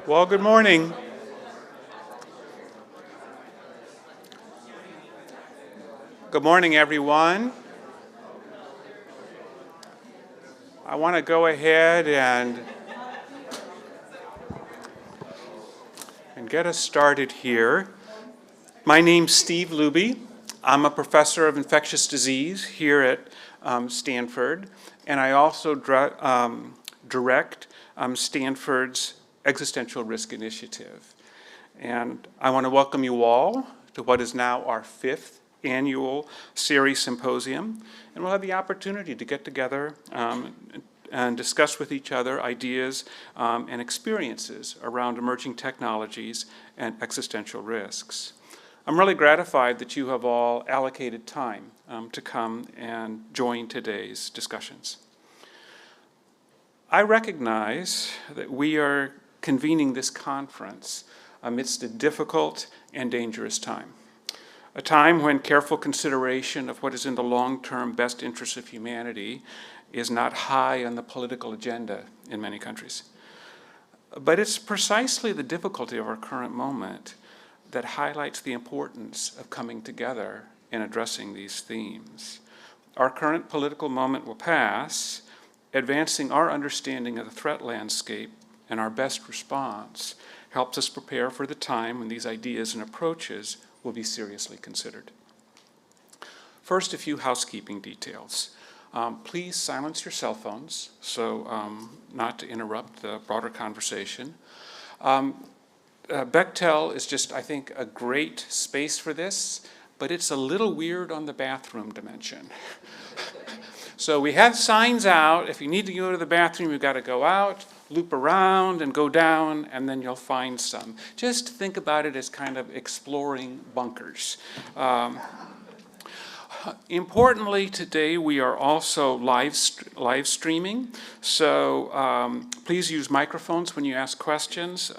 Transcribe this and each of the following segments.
Well, good morning. Good morning, everyone. I want to go ahead and get us started here. My name's Steve Luby. I'm a professor of infectious disease here at Stanford, and I also direct Stanford's Existential Risk Initiative. And I want to welcome you all to what is now our 5th annual SERI Symposium, and we'll have the opportunity to get together and discuss with each other ideas and experiences around emerging technologies and existential risks. I'm really gratified that you have all allocated time to come and join today's discussions. I recognize that we are convening this conference amidst a difficult and dangerous time. A time when careful consideration of what is in the long-term best interest of humanity is not high on the political agenda in many countries. But it's precisely the difficulty of our current moment that highlights the importance of coming together in addressing these themes. Our current political moment will pass, advancing our understanding of the threat landscape and our best response helps us prepare for the time when these ideas and approaches will be seriously considered. First, a few housekeeping details. Please silence your cell phones, so not to interrupt the broader conversation. Bechtel is just, I think, a great space for this, but it's a little weird on the bathroom dimension. So we have signs out. If you need to go to the bathroom, you've got to go out, loop around, and go down, and then you'll find some. Just think about it as kind of exploring bunkers. Importantly, today we are also live streaming, so please use microphones when you ask questions.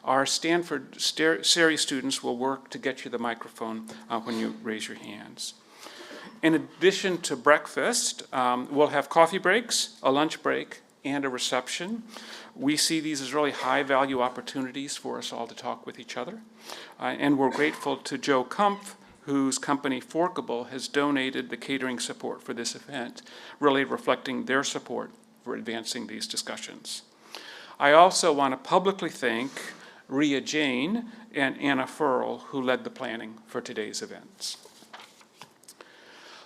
Our Stanford SERI students will work to get you the microphone when you raise your hands. In addition to breakfast, we'll have coffee breaks, a lunch break, and a reception. We see these as really high-value opportunities for us all to talk with each other. And we're grateful to Joe Kumpf, whose company Forkable has donated the catering support for this event, really reflecting their support for advancing these discussions. I also want to publicly thank Ria Jane and Anna Furl, who led the planning for today's events.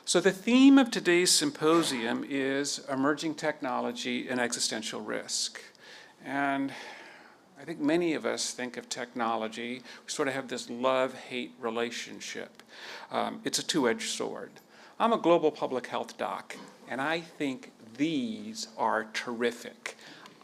So the theme of today's symposium is emerging technology and existential risk. And I think many of us think of technology, we sort of have this love-hate relationship. It's a two-edged sword. I'm a global public health doc, and I think these are terrific.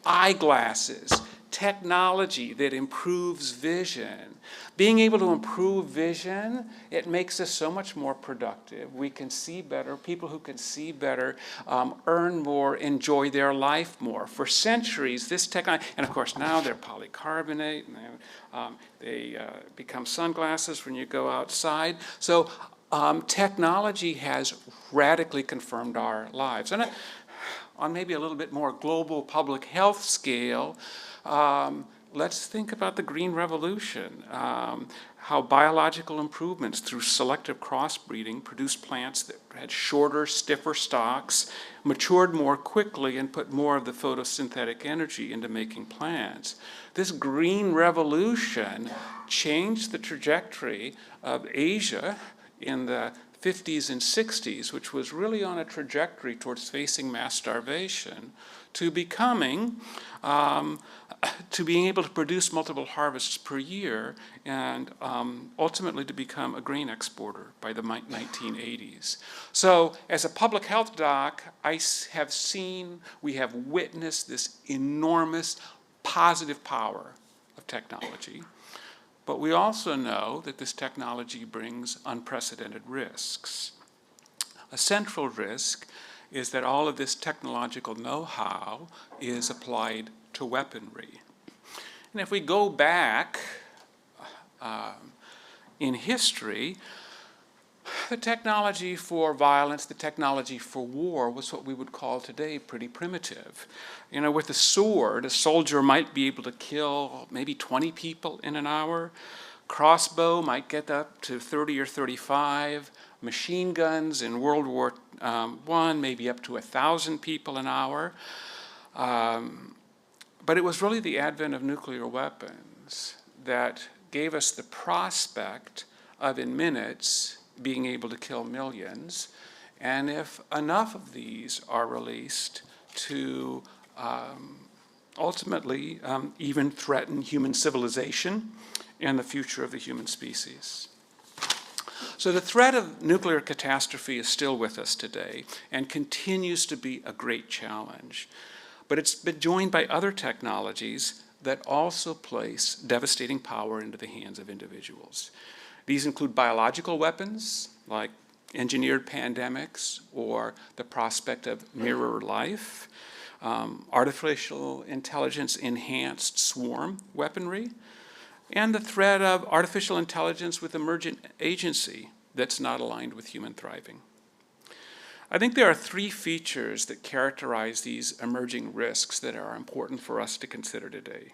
Eyeglasses, technology that improves vision. Being able to improve vision, it makes us so much more productive. We can see better. People who can see better earn more, enjoy their life more. For centuries, this technology, and of course now they're polycarbonate, and they become sunglasses when you go outside. So technology has radically confirmed our lives. And on maybe a little bit more global public health scale, let's think about the Green Revolution, how biological improvements through selective crossbreeding produced plants that had shorter, stiffer stalks, matured more quickly, and put more of the photosynthetic energy into making plants. This Green Revolution changed the trajectory of Asia in the 50s and 60s, which was really on a trajectory towards facing mass starvation, to becoming, to being able to produce multiple harvests per year, and ultimately to become a grain exporter by the 1980s. So as a public health doc, we have witnessed this enormous positive power of technology. But we also know that this technology brings unprecedented risks. A central risk is that all of this technological know-how is applied to weaponry. And if we go back in history, the technology for violence, the technology for war was what we would call today pretty primitive. You know, with a sword, a soldier might be able to kill maybe 20 people in an hour. Crossbow might get up to 30 or 35. Machine guns in World War I, maybe up to 1,000 people an hour. But it was really the advent of nuclear weapons that gave us the prospect of, in minutes, being able to kill millions. And if enough of these are released to ultimately even threaten human civilization and the future of the human species. So the threat of nuclear catastrophe is still with us today and continues to be a great challenge. But it's been joined by other technologies that also place devastating power into the hands of individuals. These include biological weapons, like engineered pandemics or the prospect of mirror life, artificial intelligence-enhanced swarm weaponry, and the threat of artificial intelligence with emergent agency that's not aligned with human thriving. I think there are three features that characterize these emerging risks that are important for us to consider today.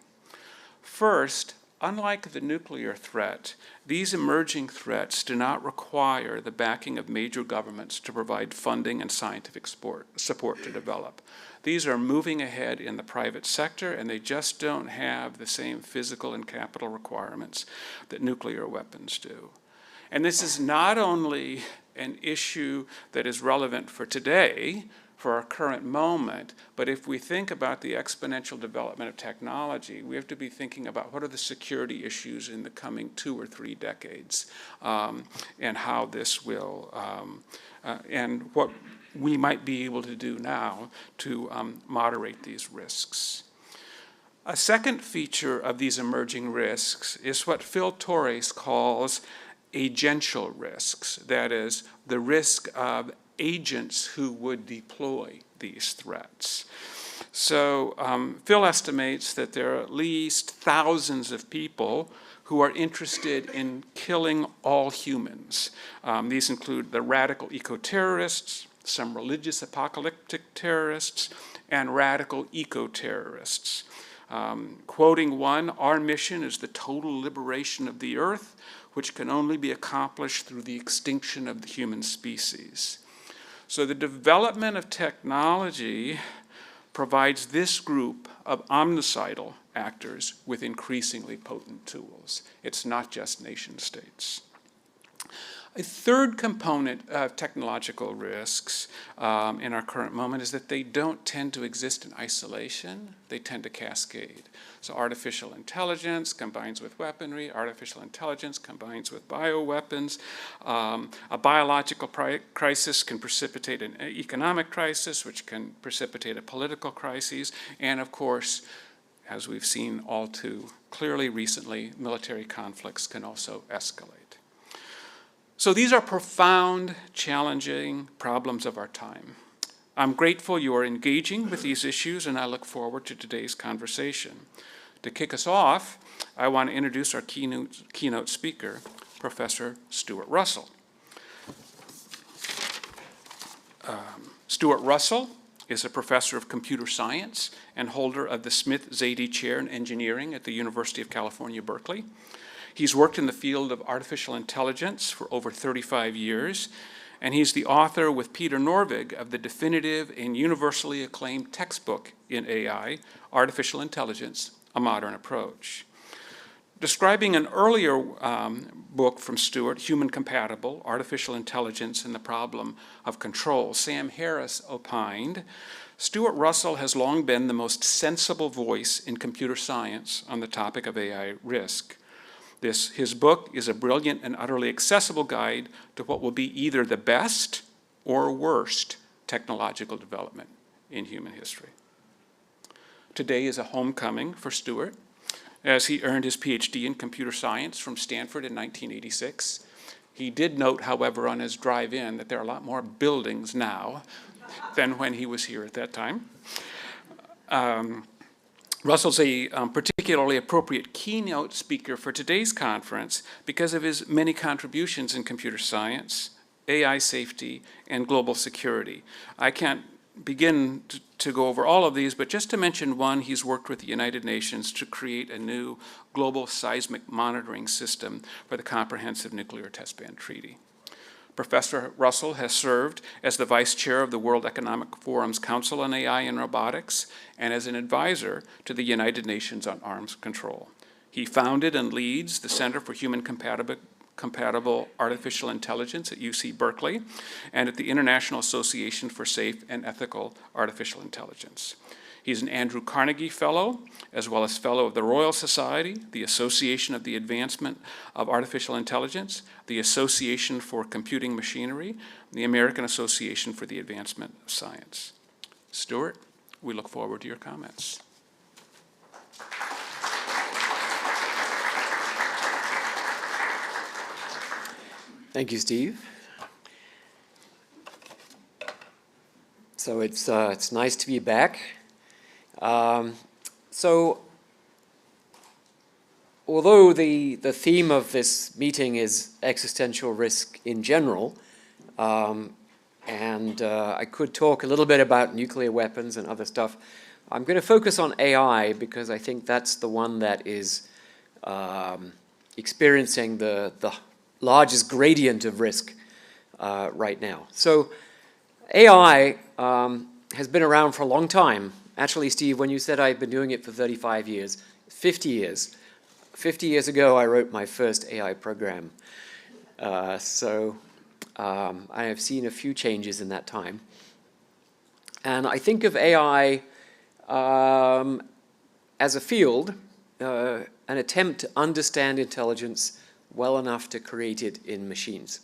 First, unlike the nuclear threat, these emerging threats do not require the backing of major governments to provide funding and scientific support to develop. These are moving ahead in the private sector, and they just don't have the same physical and capital requirements that nuclear weapons do. And this is not only an issue that is relevant for today, for our current moment, but if we think about the exponential development of technology, we have to be thinking about what are the security issues in the coming 2 or 3 decades, and how this will, and what we might be able to do now to moderate these risks. A second feature of these emerging risks is what Phil Torres calls agential risks, that is, the risk of agents who would deploy these threats. So Phil estimates that there are at least thousands of people who are interested in killing all humans. These include the radical eco-terrorists, some religious apocalyptic terrorists, and radical eco-terrorists. Quoting one, "Our mission is the total liberation of the earth, which can only be accomplished through the extinction of the human species." So the development of technology provides this group of omnicidal actors with increasingly potent tools. It's not just nation states. A third component of technological risks in our current moment is that they don't tend to exist in isolation. They tend to cascade. So artificial intelligence combines with weaponry. Artificial intelligence combines with bioweapons. A biological crisis can precipitate an economic crisis, which can precipitate a political crisis. And of course, as we've seen all too clearly recently, military conflicts can also escalate. So these are profound, challenging problems of our time. I'm grateful you are engaging with these issues, and I look forward to today's conversation. To kick us off, I want to introduce our keynote speaker, Professor Stuart Russell. Stuart Russell is a professor of computer science and holder of the Smith-Zadie Chair in Engineering at the University of California, Berkeley. He's worked in the field of artificial intelligence for over 35 years, and he's the author with Peter Norvig of the definitive and universally acclaimed textbook in AI, Artificial Intelligence, A Modern Approach. Describing an earlier book from Stuart, Human Compatible, Artificial Intelligence and the Problem of Control, Sam Harris opined, Stuart Russell has long been the most sensible voice in computer science on the topic of AI risk. His book is a brilliant and utterly accessible guide to what will be either the best or worst technological development in human history. Today is a homecoming for Stuart, as he earned his PhD in computer science from Stanford in 1986. He did note, however, on his drive in that there are a lot more buildings now than when he was here at that time. Russell's a particularly appropriate keynote speaker for today's conference because of his many contributions in computer science, AI safety, and global security. I can't begin to go over all of these, but just to mention one, he's worked with the United Nations to create a new global seismic monitoring system for the Comprehensive Nuclear Test Ban Treaty. Professor Russell has served as the Vice Chair of the World Economic Forum's Council on AI and Robotics and as an advisor to the United Nations on Arms Control. He founded and leads the Center for Human Compatible Artificial Intelligence at UC Berkeley and at the International Association for Safe and Ethical Artificial Intelligence. He's an Andrew Carnegie Fellow, as well as Fellow of the Royal Society, the Association of the Advancement of Artificial Intelligence, the Association for Computing Machinery, the American Association for the Advancement of Science. Stuart, we look forward to your comments. Thank you, Steve. So it's nice to be back. So although the theme of this meeting is existential risk in general, and I could talk a little bit about nuclear weapons and other stuff, I'm going to focus on AI because I think that's the one that is experiencing the largest gradient of risk right now. So AI has been around for a long time. Actually, Steve, when you said I've been doing it for 35 years, 50 years. 50 years ago, I wrote my first AI program. So I have seen a few changes in that time. And I think of AI as a field, an attempt to understand intelligence well enough to create it in machines.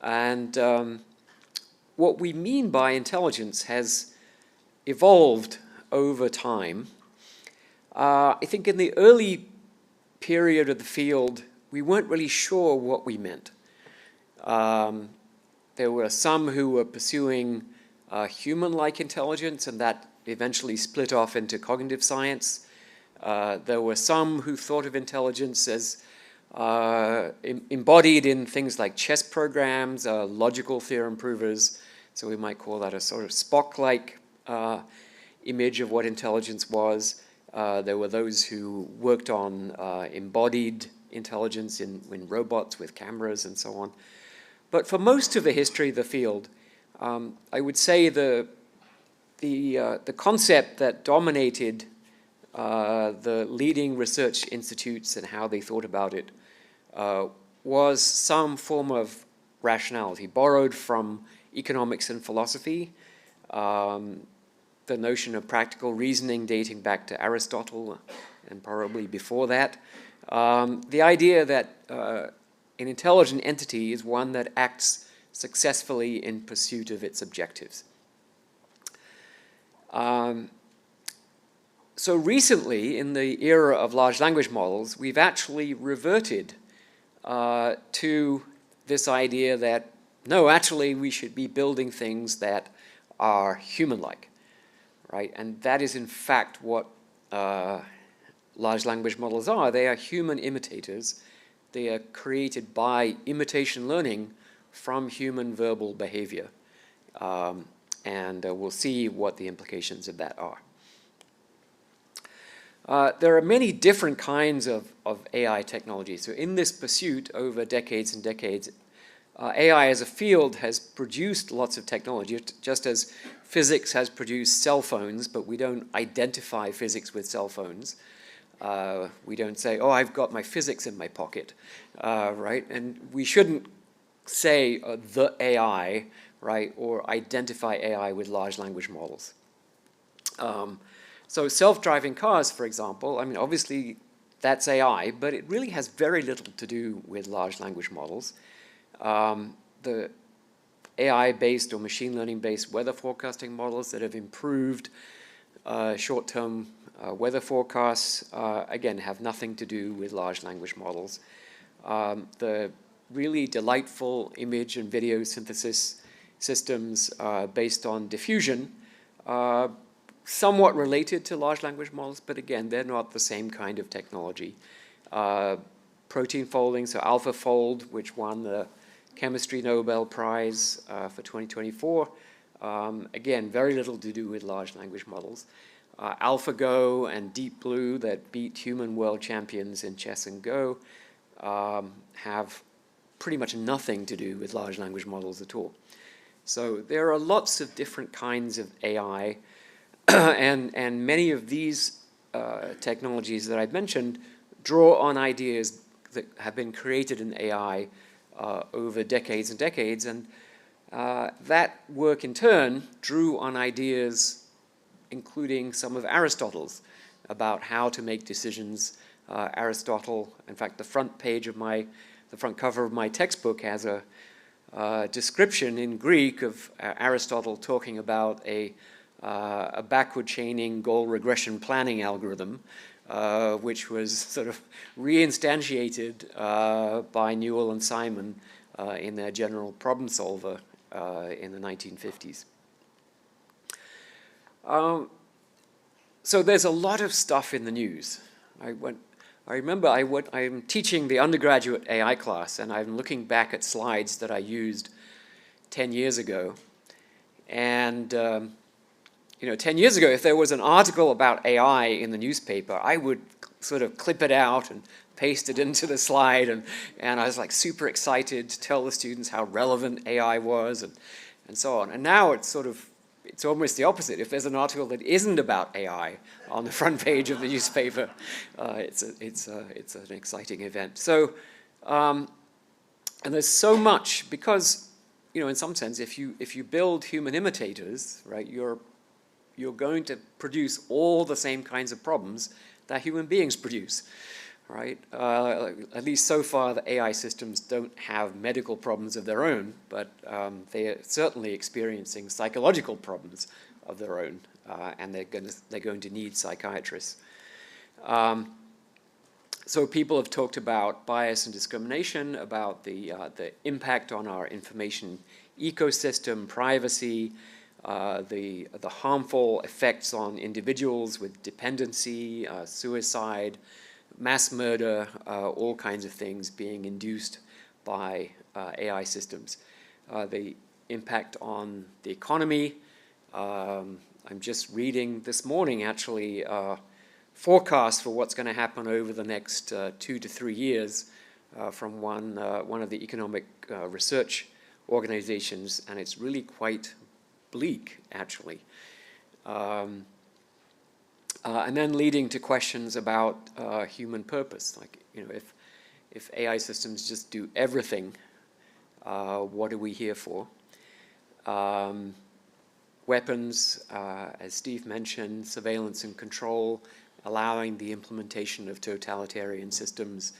And what we mean by intelligence has evolved over time. I think in the early period of the field, we weren't really sure what we meant. There were some who were pursuing human-like intelligence, and that eventually split off into cognitive science. There were some who thought of intelligence as embodied in things like chess programs, logical theorem provers. So we might call that a sort of Spock-like image of what intelligence was. There were those who worked on embodied intelligence in robots with cameras and so on. But for most of the history of the field, I would say the concept that dominated the leading research institutes and how they thought about it was some form of rationality, borrowed from economics and philosophy, the notion of practical reasoning dating back to Aristotle and probably before that. The idea that an intelligent entity is one that acts successfully in pursuit of its objectives. So recently, in the era of large language models, we've actually reverted to this idea that, no, actually we should be building things that are human-like, right? And that is in fact what large language models are. They are human imitators. They are created by imitation learning from human verbal behavior. And we'll see what the implications of that are. There are many different kinds of AI technology. So in this pursuit over decades and decades, AI as a field has produced lots of technology, just as physics has produced cell phones, but we don't identify physics with cell phones. We don't say, oh, I've got my physics in my pocket, right? And we shouldn't say the AI, right, or identify AI with large language models. So self-driving cars, for example, I mean, obviously that's AI, but it really has very little to do with large language models. The AI-based or machine learning-based weather forecasting models that have improved short-term weather forecasts, again, have nothing to do with large language models. The really delightful image and video synthesis systems based on diffusion, somewhat related to large language models, but again, they're not the same kind of technology. Protein folding, so AlphaFold, which won the Chemistry Nobel Prize for 2024. Again, very little to do with large language models. AlphaGo and Deep Blue, that beat human world champions in chess and Go, have pretty much nothing to do with large language models at all. So there are lots of different kinds of AI, and many of these technologies that I've mentioned draw on ideas that have been created in AI over decades and decades, and that work in turn drew on ideas including some of Aristotle's about how to make decisions. Aristotle, in fact, the front cover of my textbook has a description in Greek of Aristotle talking about a backward chaining goal regression planning algorithm, which was sort of reinstantiated by Newell and Simon in their general problem solver in the 1950s. So there's a lot of stuff in the news. I remember I'm teaching the undergraduate AI class, and I'm looking back at slides that I used 10 years ago. And 10 years ago, if there was an article about AI in the newspaper, I would sort of clip it out and paste it into the slide, and I was like super excited to tell the students how relevant AI was and so on. And now it's almost the opposite. If there's an article that isn't about AI on the front page of the newspaper, it's an exciting event. So, and there's so much, because in some sense, if you build human imitators, right, you're going to produce all the same kinds of problems that human beings produce, right? At least so far, the AI systems don't have medical problems of their own, but they are certainly experiencing psychological problems of their own, and they're going to need psychiatrists. So people have talked about bias and discrimination, about the impact on our information ecosystem, privacy, the harmful effects on individuals with dependency, suicide, mass murder, all kinds of things being induced by AI systems. The impact on the economy. I'm just reading this morning, actually, forecasts for what's going to happen over the next 2 to 3 years from one of the economic research organizations, and it's really quite bleak, actually. And then leading to questions about human purpose, like, if AI systems just do everything, what are we here for? Weapons, as Steve mentioned, surveillance and control, allowing the implementation of totalitarian systems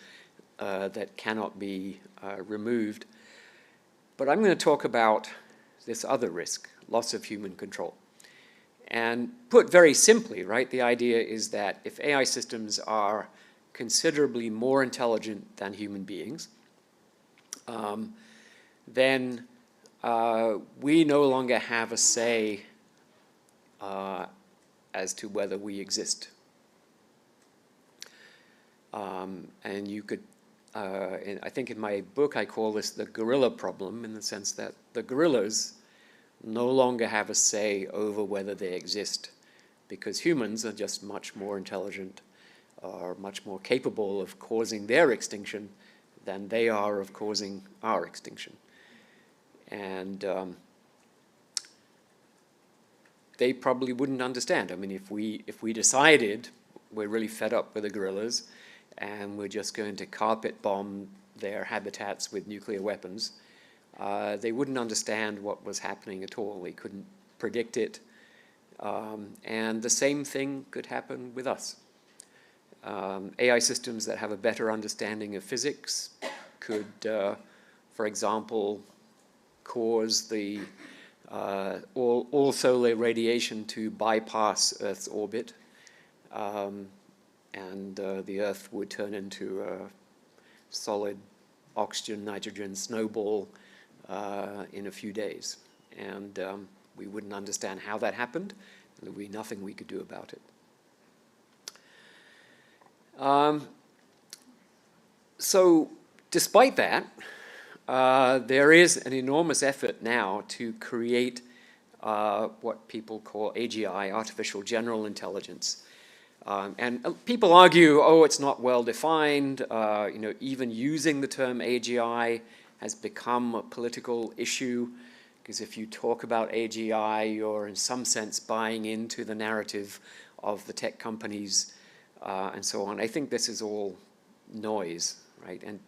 that cannot be removed. But I'm going to talk about this other risk, loss of human control. And put very simply, right, the idea is that if AI systems are considerably more intelligent than human beings, then we no longer have a say as to whether we exist. And you could, I think in my book I call this the gorilla problem, in the sense that the gorillas no longer have a say over whether they exist, because humans are just much more intelligent, are much more capable of causing their extinction than they are of causing our extinction. And they probably wouldn't understand. I mean, if we decided we're really fed up with the gorillas and we're just going to carpet bomb their habitats with nuclear weapons, they wouldn't understand what was happening at all. They couldn't predict it. And the same thing could happen with us. AI systems that have a better understanding of physics could, for example, cause the all solar radiation to bypass Earth's orbit, and the Earth would turn into a solid oxygen, nitrogen snowball in a few days. And we wouldn't understand how that happened. There would be nothing we could do about it. So despite that, there is an enormous effort now to create what people call AGI, artificial general intelligence. And people argue, oh, it's not well defined. Even using the term AGI has become a political issue, because if you talk about AGI, you're in some sense buying into the narrative of the tech companies and so on. I think this is all noise, right? And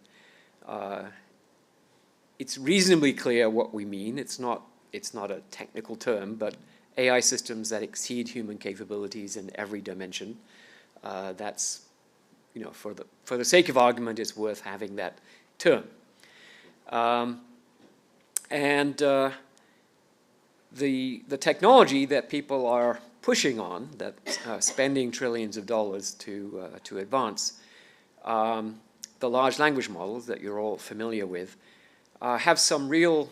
it's reasonably clear what we mean. It's not a technical term, but AI systems that exceed human capabilities in every dimension. That's, for the sake of argument, it's worth having that term. The technology that people are pushing on, that spending trillions of dollars to advance, the large language models that you're all familiar with, have some real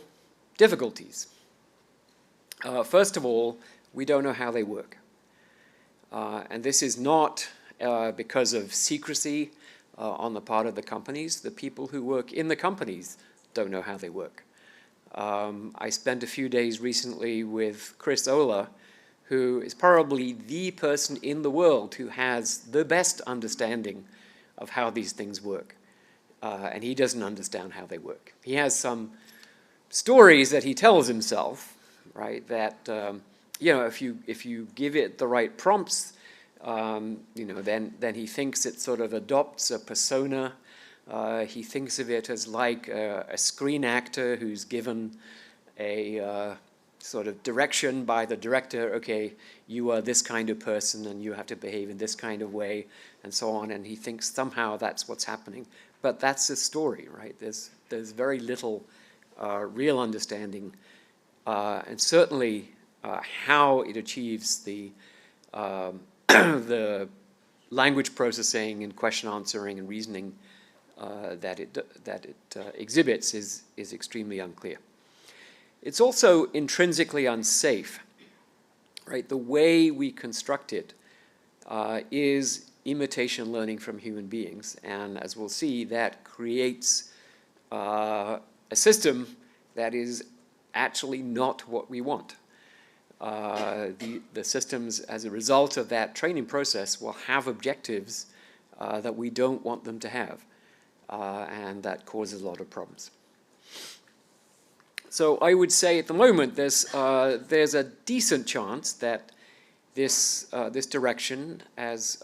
difficulties. First of all, we don't know how they work. And this is not because of secrecy on the part of the companies. The people who work in the companies don't know how they work. I spent a few days recently with Chris Olah, who is probably the person in the world who has the best understanding of how these things work. And he doesn't understand how they work. He has some stories that he tells himself, right, that if you give it the right prompts, then he thinks it sort of adopts a persona. He thinks of it as like a screen actor who's given a sort of direction by the director. Okay, you are this kind of person and you have to behave in this kind of way, and so on. And he thinks somehow that's what's happening. But that's the story, right? There's very little real understanding, and certainly how it achieves the the language processing and question answering and reasoning that it exhibits is extremely unclear. It's also intrinsically unsafe, right? The way we construct it is imitation learning from human beings, and as we'll see, that creates a system that is actually not what we want. The systems, as a result of that training process, will have objectives that we don't want them to have, and that causes a lot of problems. So I would say at the moment there's a decent chance that this direction, as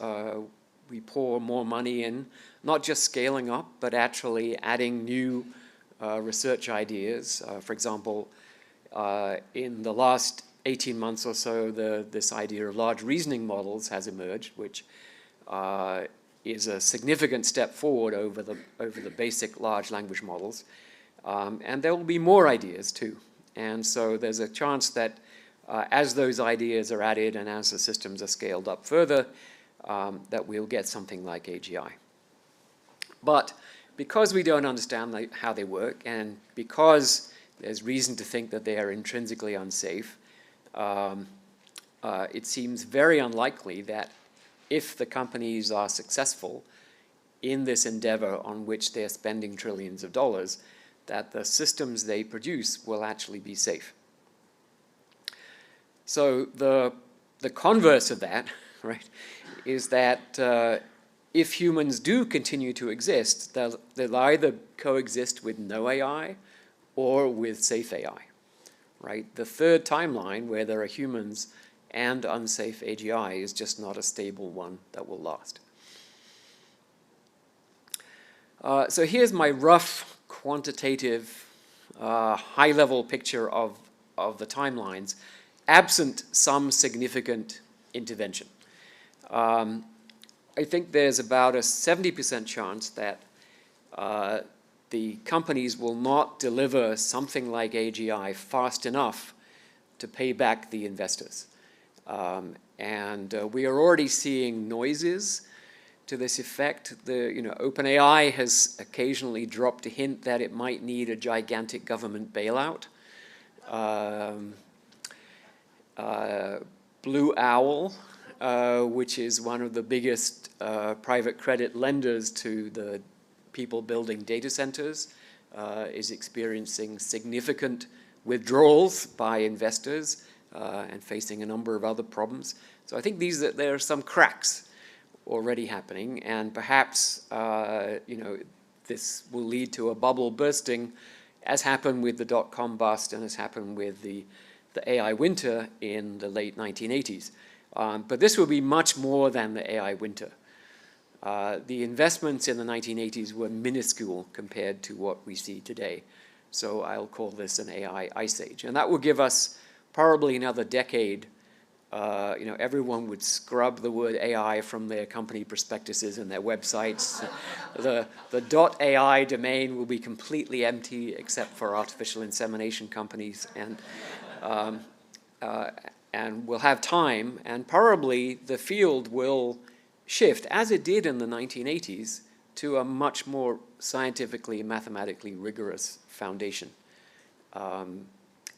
we pour more money in, not just scaling up, but actually adding new research ideas. For example, in the last 18 months or so, this idea of large reasoning models has emerged, which is a significant step forward over the basic large language models. And there will be more ideas too. And so there's a chance that as those ideas are added and as the systems are scaled up further, that we'll get something like AGI. But because we don't understand how they work, and because there's reason to think that they are intrinsically unsafe, it seems very unlikely that if the companies are successful in this endeavor on which they're spending trillions of dollars, that the systems they produce will actually be safe. So the converse of that, right, is that if humans do continue to exist, they'll either coexist with no AI or with safe AI, right? The third timeline, where there are humans and unsafe AGI, is just not a stable one that will last. So here's my rough quantitative high-level picture of the timelines, absent some significant intervention. I think there's about a 70% chance that the companies will not deliver something like AGI fast enough to pay back the investors. And we are already seeing noises to this effect. OpenAI has occasionally dropped a hint that it might need a gigantic government bailout. Blue Owl, which is one of the biggest private credit lenders to the people building data centers, is experiencing significant withdrawals by investors and facing a number of other problems. So I think there are some cracks already happening, and perhaps this will lead to a bubble bursting, as happened with the dot-com bust and as happened with the AI winter in the late 1980s. But this will be much more than the AI winter. The investments in the 1980s were minuscule compared to what we see today. So I'll call this an AI ice age. And that will give us probably another decade. Everyone would scrub the word AI from their company prospectuses and their websites. The .ai domain will be completely empty except for artificial insemination companies. And we'll have time, and probably the field will shift, as it did in the 1980s, to a much more scientifically and mathematically rigorous foundation. So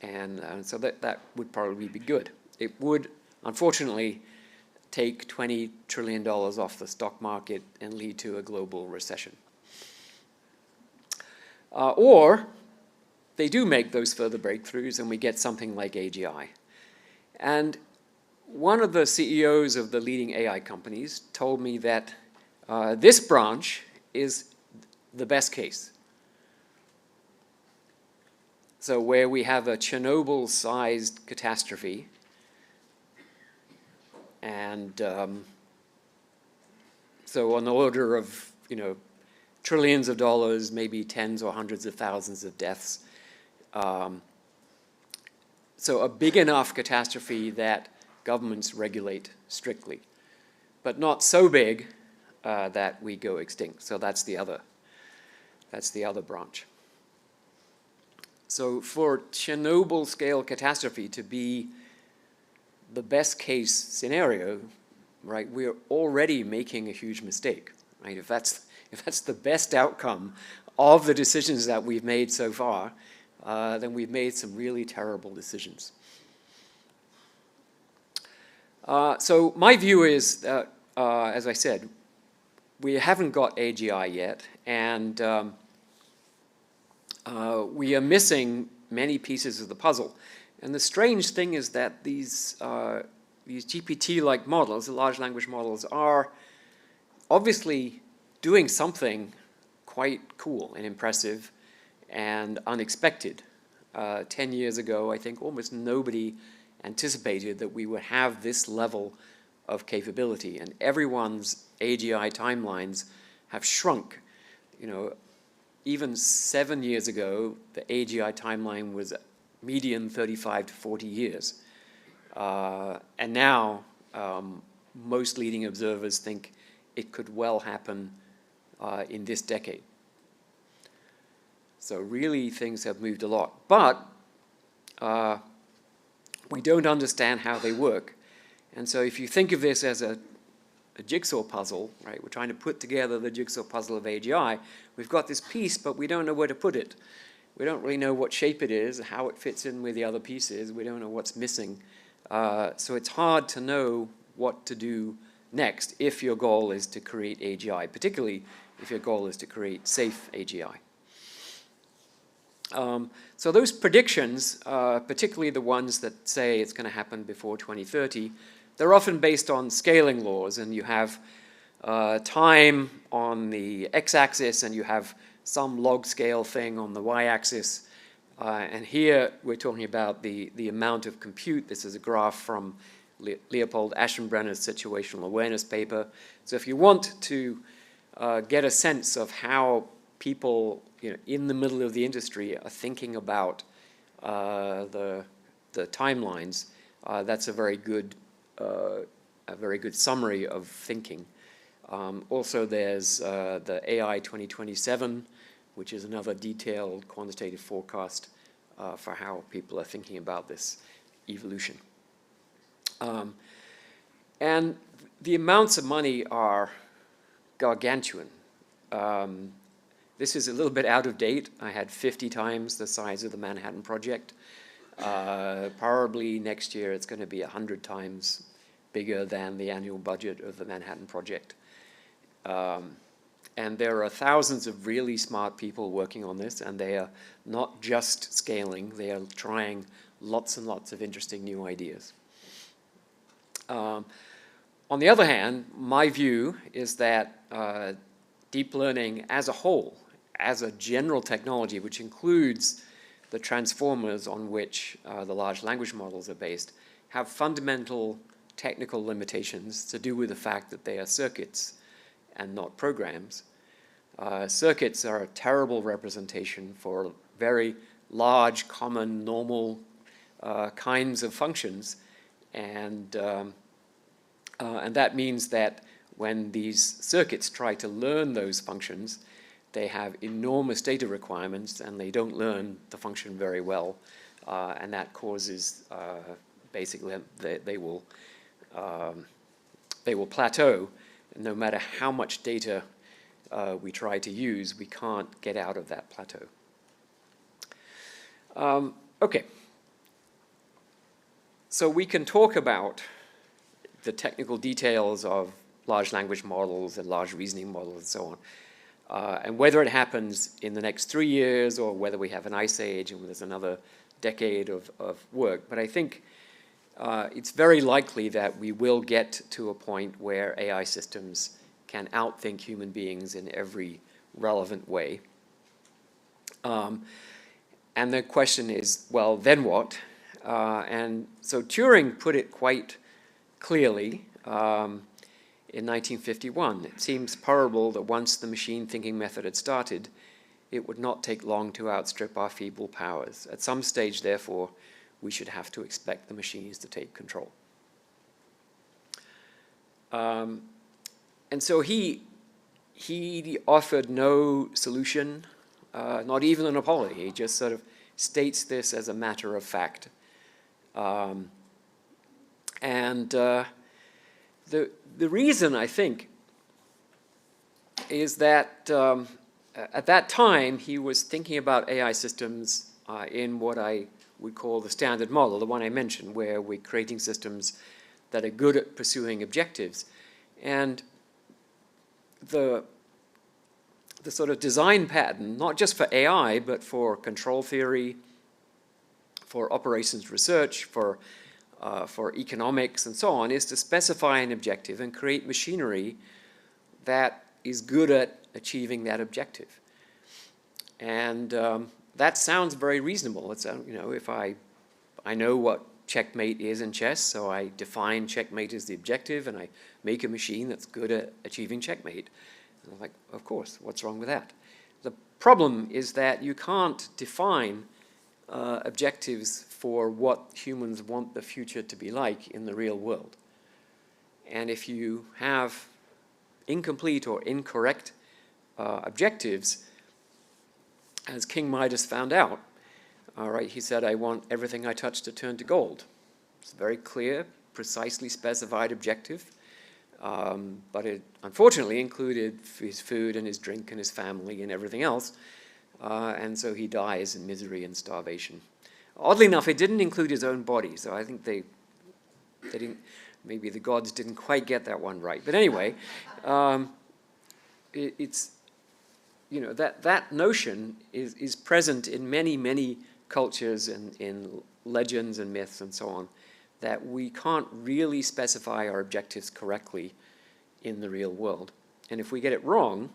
that would probably be good. It would, unfortunately, take $20 trillion off the stock market and lead to a global recession. Or they do make those further breakthroughs and we get something like AGI. And one of the CEOs of the leading AI companies told me that this branch is the best case. So where we have a Chernobyl-sized catastrophe, and so on the order of trillions of dollars, maybe tens or hundreds of thousands of deaths. So a big enough catastrophe that governments regulate strictly, but not so big that we go extinct. So that's the other branch. So for Chernobyl-scale catastrophe to be the best case scenario, right, we're already making a huge mistake, right? If that's the best outcome of the decisions that we've made so far, then we've made some really terrible decisions. So my view is that, as I said, we haven't got AGI yet, and we are missing many pieces of the puzzle. And the strange thing is that these GPT-like models, the large language models, are obviously doing something quite cool and impressive and unexpected. 10 years ago, I think almost nobody anticipated that we would have this level of capability, and everyone's AGI timelines have shrunk. Even 7 years ago, the AGI timeline was median 35 to 40 years. And now, most leading observers think it could well happen in this decade. So really, things have moved a lot. But we don't understand how they work. And so if you think of this as a jigsaw puzzle, right? We're trying to put together the jigsaw puzzle of AGI. We've got this piece, but we don't know where to put it. We don't really know what shape it is, how it fits in with the other pieces. We don't know what's missing. So it's hard to know what to do next if your goal is to create AGI, particularly if your goal is to create safe AGI. So those predictions, particularly the ones that say it's going to happen before 2030, they're often based on scaling laws, and you have time on the x-axis and you have some log scale thing on the y-axis. And here we're talking about the amount of compute. This is a graph from Leopold Aschenbrenner's situational awareness paper. So if you want to get a sense of how people in the middle of the industry are thinking about the timelines, that's a very good summary of thinking. Also, there's the AI 2027, which is another detailed quantitative forecast for how people are thinking about this evolution. And the amounts of money are gargantuan. This is a little bit out of date. I had 50 times the size of the Manhattan Project. Probably next year it's going to be 100 times bigger than the annual budget of the Manhattan Project. And there are thousands of really smart people working on this, and they are not just scaling, they are trying lots and lots of interesting new ideas. On the other hand, my view is that deep learning as a whole, as a general technology, which includes the transformers on which the large language models are based, have fundamental technical limitations to do with the fact that they are circuits and not programs. Circuits are a terrible representation for very large, common, normal kinds of functions, and that means that when these circuits try to learn those functions, they have enormous data requirements, and they don't learn the function very well, and that causes basically they will plateau. No matter how much data we try to use, we can't get out of that plateau. Okay. So we can talk about the technical details of large language models and large reasoning models and so on, and whether it happens in the next 3 years or whether we have an ice age and there's another decade of work. But I think it's very likely that we will get to a point where AI systems can outthink human beings in every relevant way. And the question is, well, then what? And so Turing put it quite clearly in 1951. It seems probable that once the machine thinking method had started, it would not take long to outstrip our feeble powers. At some stage, therefore, we should have to expect the machines to take control. And so he offered no solution, not even an apology. He just sort of states this as a matter of fact. The reason, I think, is that at that time he was thinking about AI systems in what I would call the standard model, the one I mentioned, where we're creating systems that are good at pursuing objectives. And the sort of design pattern, not just for AI, but for control theory, for operations research, for economics and so on, is to specify an objective and create machinery that is good at achieving that objective. And that sounds very reasonable. It's, you know, if I know what checkmate is in chess, so I define checkmate as the objective, and I make a machine that's good at achieving checkmate. And I'm like, of course, what's wrong with that? The problem is that you can't define objectives for what humans want the future to be like in the real world. And if you have incomplete or incorrect objectives, as King Midas found out, all right, he said, I want everything I touch to turn to gold. It's a very clear, precisely specified objective, but it unfortunately included his food and his drink and his family and everything else, and so he dies in misery and starvation. Oddly enough, it didn't include his own body, so I think they didn't, maybe the gods didn't quite get that one right. But anyway, it's, you know, that notion is present in many cultures and in legends and myths and so on, that we can't really specify our objectives correctly in the real world. And if we get it wrong,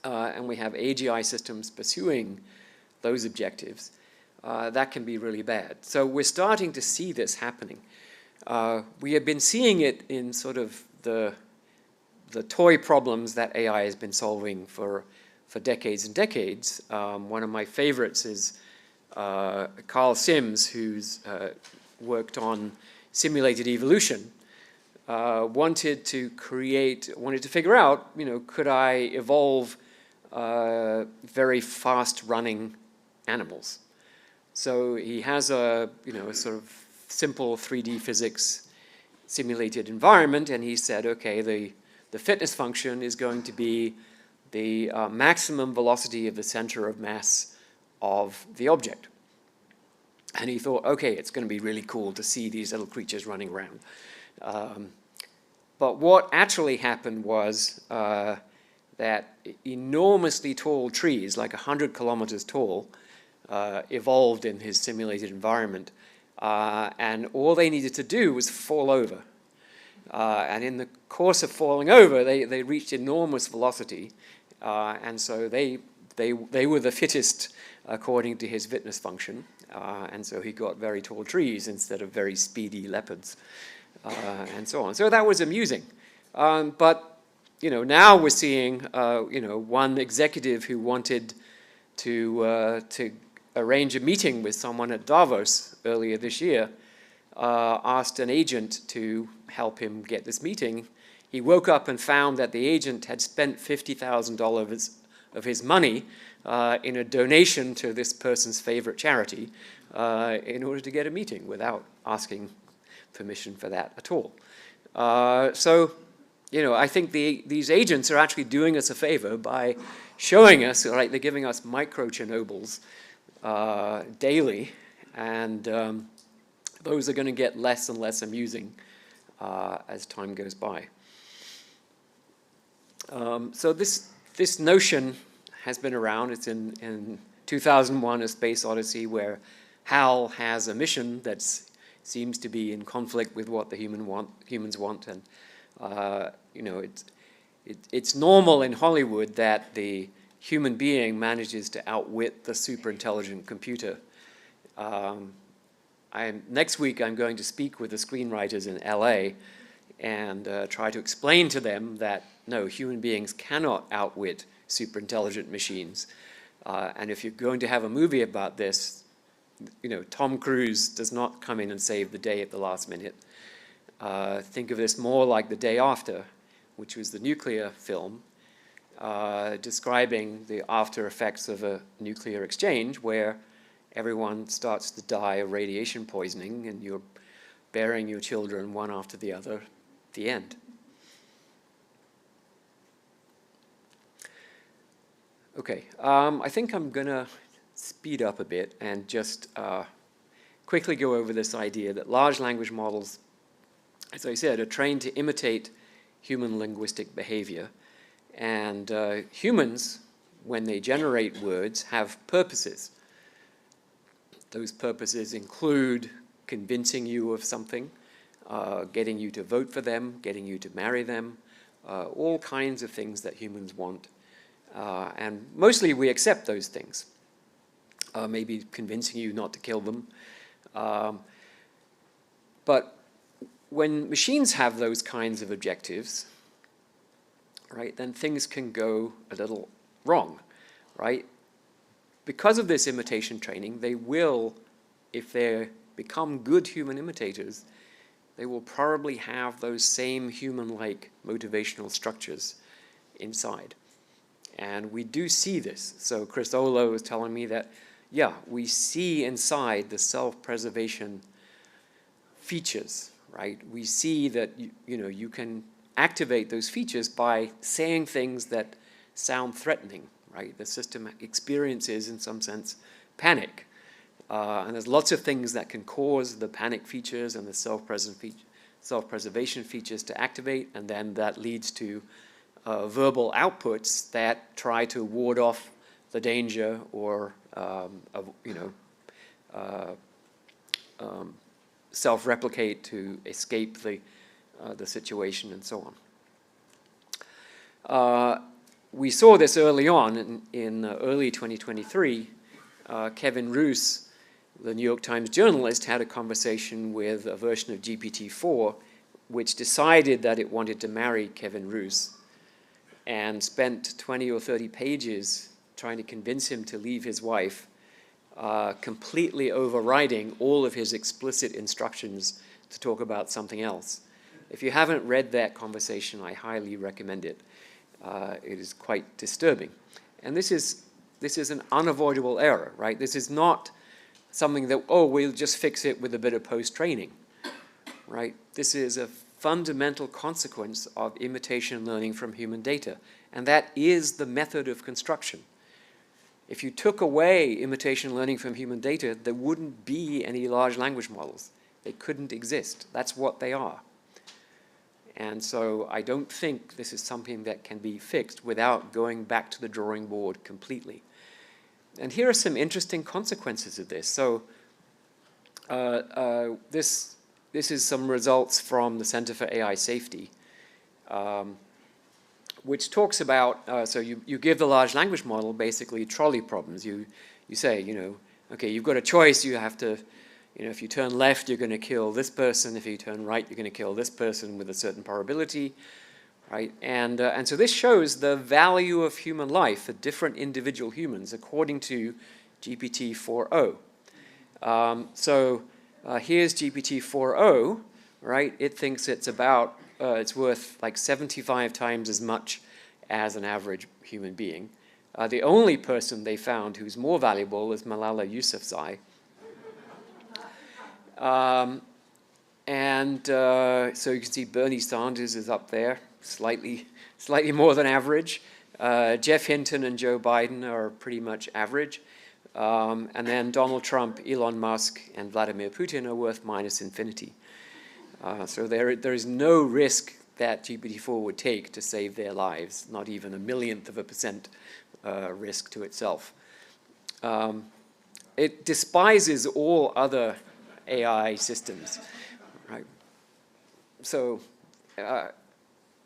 and we have AGI systems pursuing those objectives, that can be really bad. So we're starting to see this happening. We have been seeing it in sort of the toy problems that AI has been solving for decades and decades. One of my favorites is Carl Sims, who's worked on simulated evolution, wanted to figure out, you know, could I evolve very fast-running animals? So he has a sort of simple 3D physics simulated environment, and he said, okay, the fitness function is going to be the maximum velocity of the center of mass of the object. And he thought, okay, it's going to be really cool to see these little creatures running around. But what actually happened was that that enormously tall trees, like 100 kilometers tall, evolved in his simulated environment. And all they needed to do was fall over. And in the course of falling over, they reached enormous velocity. And so they were the fittest according to his fitness function. And so he got very tall trees instead of very speedy leopards, and so on. So that was amusing. But now we're seeing one executive who wanted to arrange a meeting with someone at Davos earlier this year, asked an agent to help him get this meeting. He woke up and found that the agent had spent $50,000 of his money in a donation to this person's favorite charity in order to get a meeting without asking permission for that at all. So I think these agents are actually doing us a favor by showing us, right, they're giving us micro Chernobyls daily, and those are going to get less and less amusing as time goes by. So this notion has been around. It's in 2001, A Space Odyssey, where HAL has a mission that seems to be in conflict with what the humans want, and it's normal in Hollywood that the human being manages to outwit the super intelligent computer. Next week I'm going to speak with the screenwriters in LA and try to explain to them that no, human beings cannot outwit super intelligent machines. And if you're going to have a movie about this, Tom Cruise does not come in and save the day at the last minute. Think of this more like The Day After, which was the nuclear film, describing the after effects of a nuclear exchange where everyone starts to die of radiation poisoning and you're burying your children one after the other at the end. Okay, I think I'm going to speed up a bit and just quickly go over this idea that large language models, as I said, are trained to imitate human linguistic behavior. And humans, when they generate words, have purposes. Those purposes include convincing you of something, getting you to vote for them, getting you to marry them, all kinds of things that humans want. And mostly we accept those things. Maybe convincing you not to kill them. But when machines have those kinds of objectives, right, then things can go a little wrong, right? Because of this imitation training, they will, if they become good human imitators, they will probably have those same human-like motivational structures inside. And we do see this. So Chris Ola was telling me that, yeah, we see inside the self-preservation features, right? We see that you can activate those features by saying things that sound threatening, right? The system experiences, in some sense, panic. And there's lots of things that can cause the panic features and the self-preservation features to activate, and then that leads to verbal outputs that try to ward off the danger or self-replicate to escape the situation and so on. We saw this early on in early 2023. Kevin Roos, the New York Times journalist, had a conversation with a version of GPT-4 which decided that it wanted to marry Kevin Roos and spent 20 or 30 pages trying to convince him to leave his wife, completely overriding all of his explicit instructions to talk about something else. If you haven't read that conversation, I highly recommend it. It is quite disturbing. And this is an unavoidable error, right? This is not something that, oh, we'll just fix it with a bit of post-training, right? This is a fundamental consequence of imitation learning from human data, and that is the method of construction. If you took away imitation learning from human data, there wouldn't be any large language models. They couldn't exist. That's what they are. And so I don't think this is something that can be fixed without going back to the drawing board completely. And here are some interesting consequences of this. So this is some results from the Center for AI Safety, which talks about, so you give the large language model basically trolley problems. You say, okay, you've got a choice. You have to, if you turn left, you're going to kill this person. If you turn right, you're going to kill this person with a certain probability, right? And so this shows the value of human life for different individual humans according to GPT-4o. Here's GPT-4o, right? It thinks it's about, it's worth like 75 times as much as an average human being. The only person they found who's more valuable is Malala Yousafzai. So you can see Bernie Sanders is up there, slightly more than average. Jeff Hinton and Joe Biden are pretty much average. And then Donald Trump, Elon Musk, and Vladimir Putin are worth minus infinity. So there is no risk that GPT-4 would take to save their lives, not even 1/100% risk to itself. It despises all other AI systems, right? So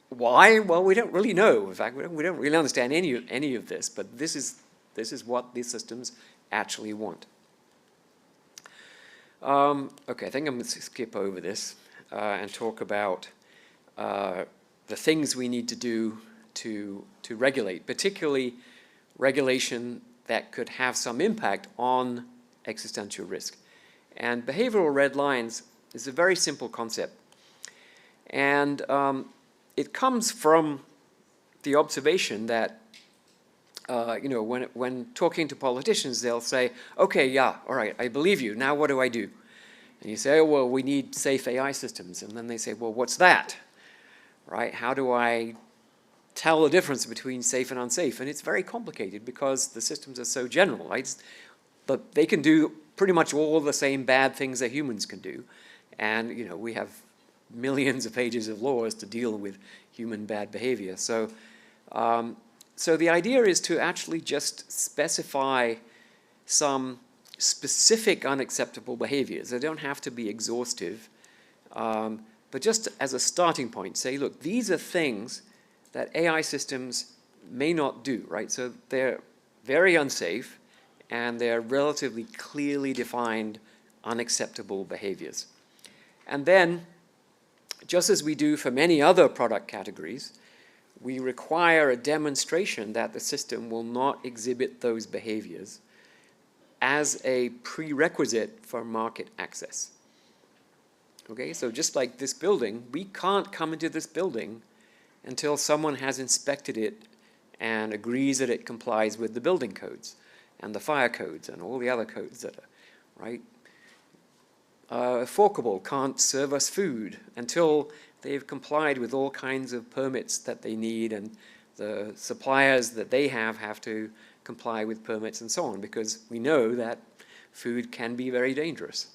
why? Well, we don't really know. In fact, we don't really understand any of this, but this is what these systems actually want. Okay, I think I'm going to skip over this and talk about the things we need to do to regulate, particularly regulation that could have some impact on existential risk. And behavioral red lines is a very simple concept. And it comes from the observation that when talking to politicians, they'll say, okay, yeah, all right, I believe you. Now what do I do? And you say, oh, well, we need safe AI systems. And then they say, well, what's that? Right? How do I tell the difference between safe and unsafe? And it's very complicated because the systems are so general, right? But they can do pretty much all the same bad things that humans can do. And, we have millions of pages of laws to deal with human bad behavior. So the idea is to actually just specify some specific unacceptable behaviors. They don't have to be exhaustive, but just as a starting point, say, look, these are things that AI systems may not do, right? So they're very unsafe, and they're relatively clearly defined unacceptable behaviors. And then, just as we do for many other product categories, we require a demonstration that the system will not exhibit those behaviors as a prerequisite for market access. Okay, so just like this building, we can't come into this building until someone has inspected it and agrees that it complies with the building codes and the fire codes and all the other codes that are, right? Forkable can't serve us food until they've complied with all kinds of permits that they need, and the suppliers that they have to comply with permits and so on, because we know that food can be very dangerous.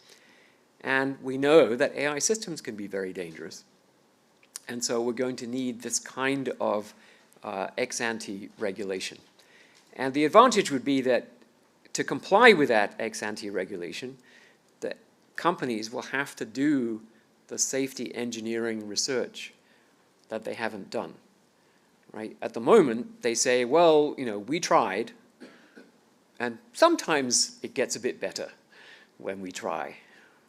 And we know that AI systems can be very dangerous. And so we're going to need this kind of ex-ante regulation. And the advantage would be that to comply with that ex-ante regulation, the companies will have to do the safety engineering research that they haven't done, right? At the moment, they say, well, we tried, and sometimes it gets a bit better when we try,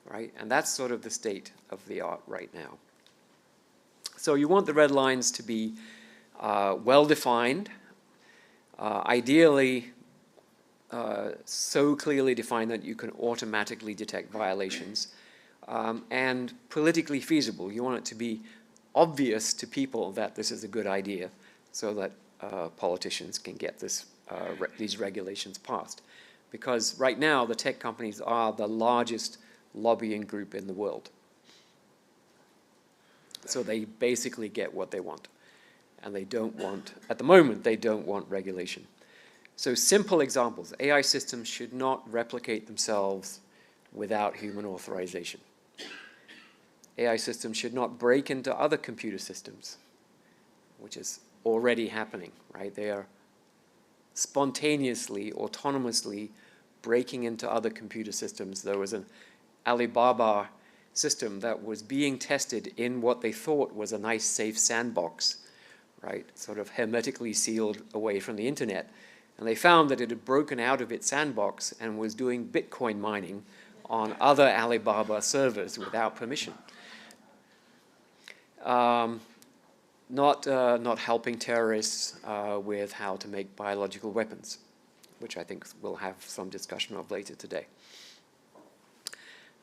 right? And that's sort of the state of the art right now. So you want the red lines to be well-defined, ideally so clearly defined that you can automatically detect violations, and politically feasible. You want it to be obvious to people that this is a good idea so that politicians can get these regulations passed. Because right now, the tech companies are the largest lobbying group in the world. So they basically get what they want. And they don't want, at the moment, they don't want regulation. So simple examples. AI systems should not replicate themselves without human authorization. AI systems should not break into other computer systems, which is already happening, right? They are spontaneously, autonomously breaking into other computer systems. There was an Alibaba system that was being tested in what they thought was a nice, safe sandbox, right? Sort of hermetically sealed away from the internet. And they found that it had broken out of its sandbox and was doing Bitcoin mining on other Alibaba servers without permission. Not helping terrorists with how to make biological weapons, which I think we'll have some discussion of later today.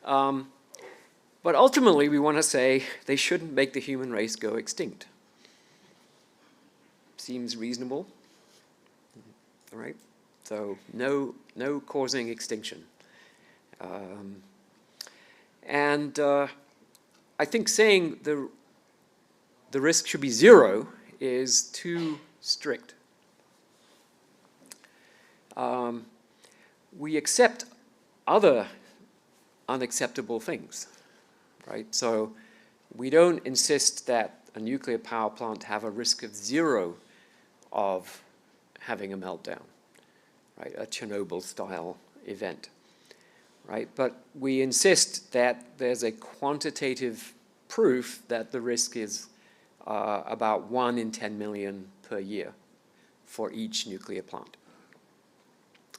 But ultimately, we want to say they shouldn't make the human race go extinct. Seems reasonable, all right? So no causing extinction. I think saying the risk should be zero is too strict. We accept other unacceptable things, right? So we don't insist that a nuclear power plant have a risk of zero of having a meltdown, right? A Chernobyl-style event, right? But we insist that there's a quantitative proof that the risk is about 1 in 10 million per year for each nuclear plant,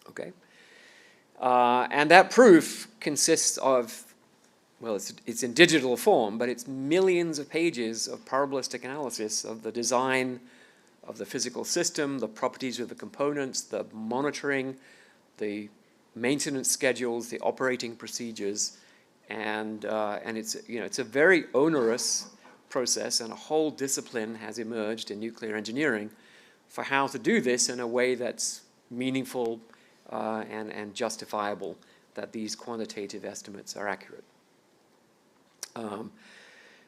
okay? And that proof consists of, well, it's in digital form, but it's millions of pages of probabilistic analysis of the design of the physical system, the properties of the components, the monitoring, the maintenance schedules, the operating procedures, and it's a very onerous process, and a whole discipline has emerged in nuclear engineering for how to do this in a way that's meaningful and justifiable, that these quantitative estimates are accurate.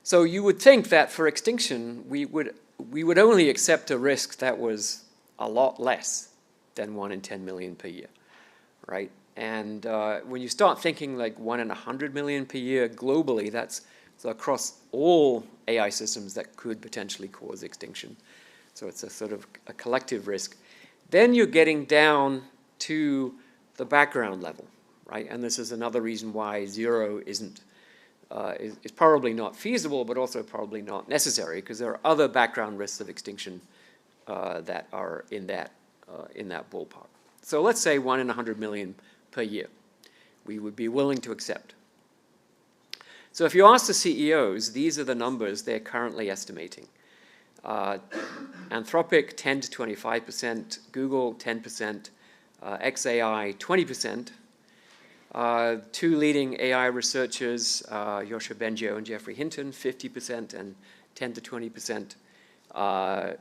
So you would think that for extinction, we would only accept a risk that was a lot less than 1 in 10 million per year, right? And when you start thinking like 1 in 100 million per year globally, that's across all AI systems that could potentially cause extinction. So it's a sort of a collective risk. Then you're getting down to the background level, right? And this is another reason why zero is probably not feasible, but also probably not necessary, because there are other background risks of extinction that are in that ballpark. So let's say 1 in 100 million per year we would be willing to accept. So if you ask the CEOs, these are the numbers they're currently estimating. Anthropic, 10 to 25%, Google, 10%, XAI, 20%. Two leading AI researchers, Yoshua Bengio and Jeffrey Hinton, 50% and 10 to 20%.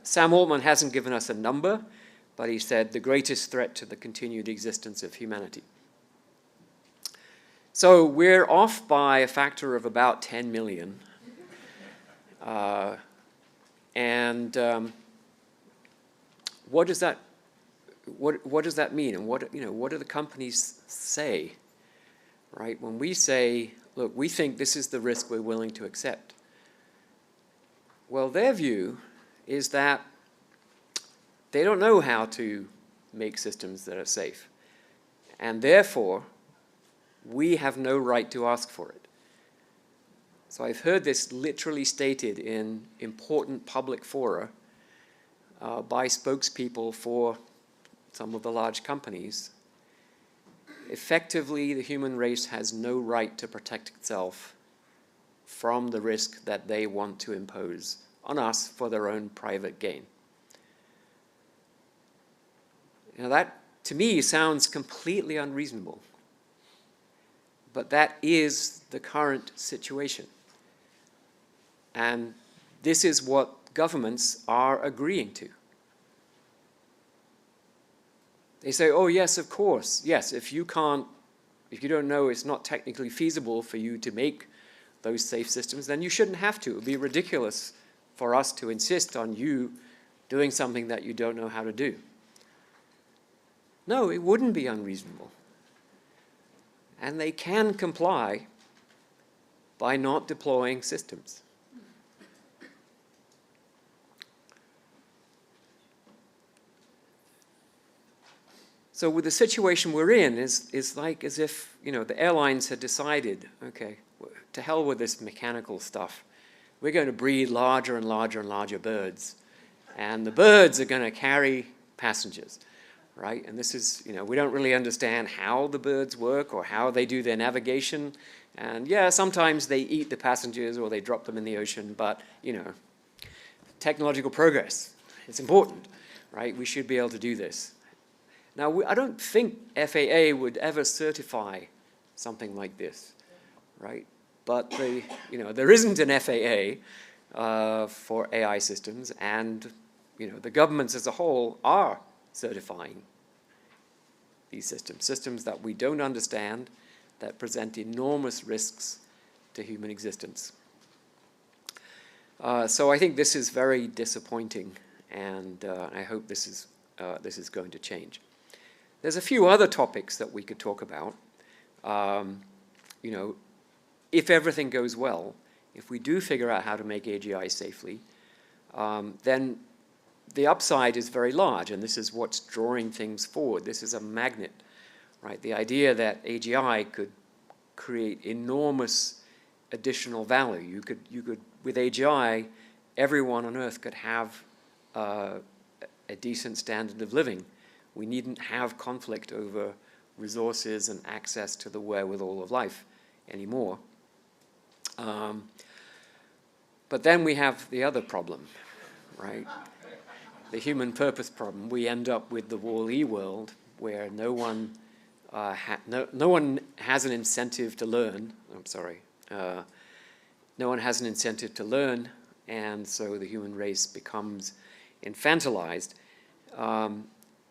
Sam Altman hasn't given us a number, but he said the greatest threat to the continued existence of humanity. So we're off by a factor of about 10 million. What does that mean? And what do the companies say? Right? When we say, look, we think this is the risk we're willing to accept. Well, their view is that they don't know how to make systems that are safe. And therefore, we have no right to ask for it. So I've heard this literally stated in important public fora by spokespeople for some of the large companies. Effectively, the human race has no right to protect itself from the risk that they want to impose on us for their own private gain. Now that, to me, sounds completely unreasonable. But that is the current situation. And this is what governments are agreeing to. They say, oh, yes, of course. Yes, if you don't know it's not technically feasible for you to make those safe systems, then you shouldn't have to. It would be ridiculous for us to insist on you doing something that you don't know how to do. No, it wouldn't be unreasonable. And they can comply, by not deploying systems. So with the situation we're in is like as if, you know, the airlines had decided, okay, to hell with this mechanical stuff. We're going to breed larger and larger and larger birds. And the birds are going to carry passengers, right? And this is, you know, we don't really understand how the birds work or how they do their navigation. And yeah, sometimes they eat the passengers or they drop them in the ocean, but, you know, technological progress, it's important, right? We should be able to do this. Now, I don't think FAA would ever certify something like this, right? But you know, there isn't an FAA for AI systems, and you know, the governments as a whole are certifying these systems that we don't understand, that present enormous risks to human existence. So I think this is very disappointing, and I hope this is going to change. There's a few other topics that we could talk about. You know, if everything goes well, if we do figure out how to make AGI safely, then the upside is very large, and this is what's drawing things forward. This is a magnet, right? The idea that AGI could create enormous additional value. You could with AGI, everyone on Earth could have a decent standard of living. We needn't have conflict over resources and access to the wherewithal of life anymore. But then we have the other problem, right? The human purpose problem. We end up with the Wall-E world where no one has an incentive to learn. I'm sorry. No one has an incentive to learn, and so the human race becomes infantilized.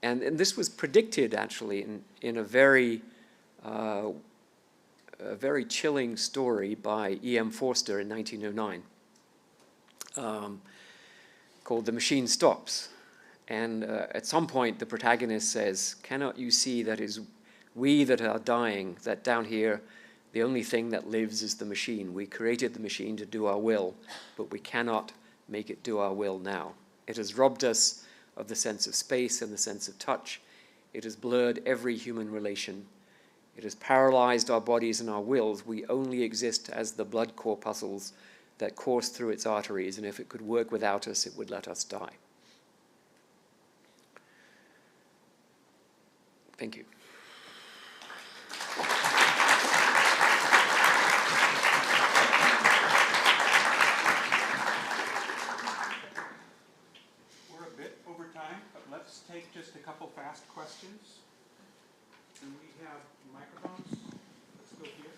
And this was predicted, actually, in a very chilling story by E.M. Forster in 1909 called The Machine Stops. And at some point, the protagonist says, "Cannot you see that is we that are dying, that down here, the only thing that lives is the machine. We created the machine to do our will, but we cannot make it do our will now. It has robbed us of the sense of space and the sense of touch. It has blurred every human relation. It has paralyzed our bodies and our wills. We only exist as the blood corpuscles that course through its arteries, and if it could work without us, it would let us die." Thank you. Let's take just a couple fast questions. Do we have microphones? Let's go here.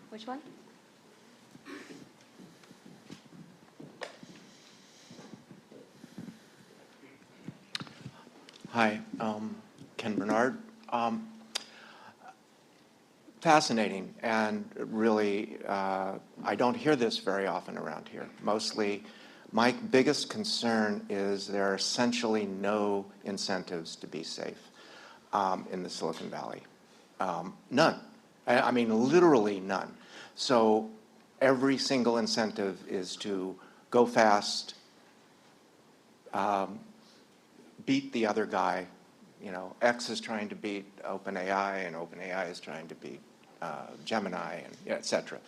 Which one? Hi, Ken Bernard. Fascinating, and really, I don't hear this very often around here. Mostly, my biggest concern is there are essentially no incentives to be safe in the Silicon Valley. None. I mean, literally none. So every single incentive is to go fast, beat the other guy. You know, X is trying to beat OpenAI, and OpenAI is trying to beat Gemini, and et cetera.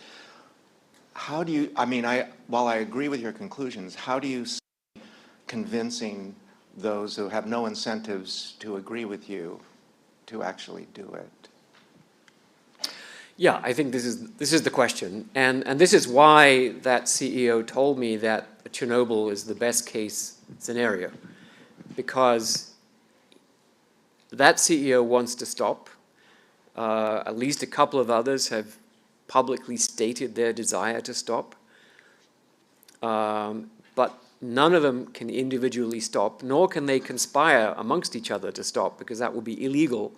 How do you, I mean, while I agree with your conclusions, how do you see convincing those who have no incentives to agree with you to actually do it? Yeah, I think this is the question, and this is why that CEO told me that Chernobyl is the best case scenario, because that CEO wants to stop. At least a couple of others have publicly stated their desire to stop, but none of them can individually stop, nor can they conspire amongst each other to stop, because that would be illegal.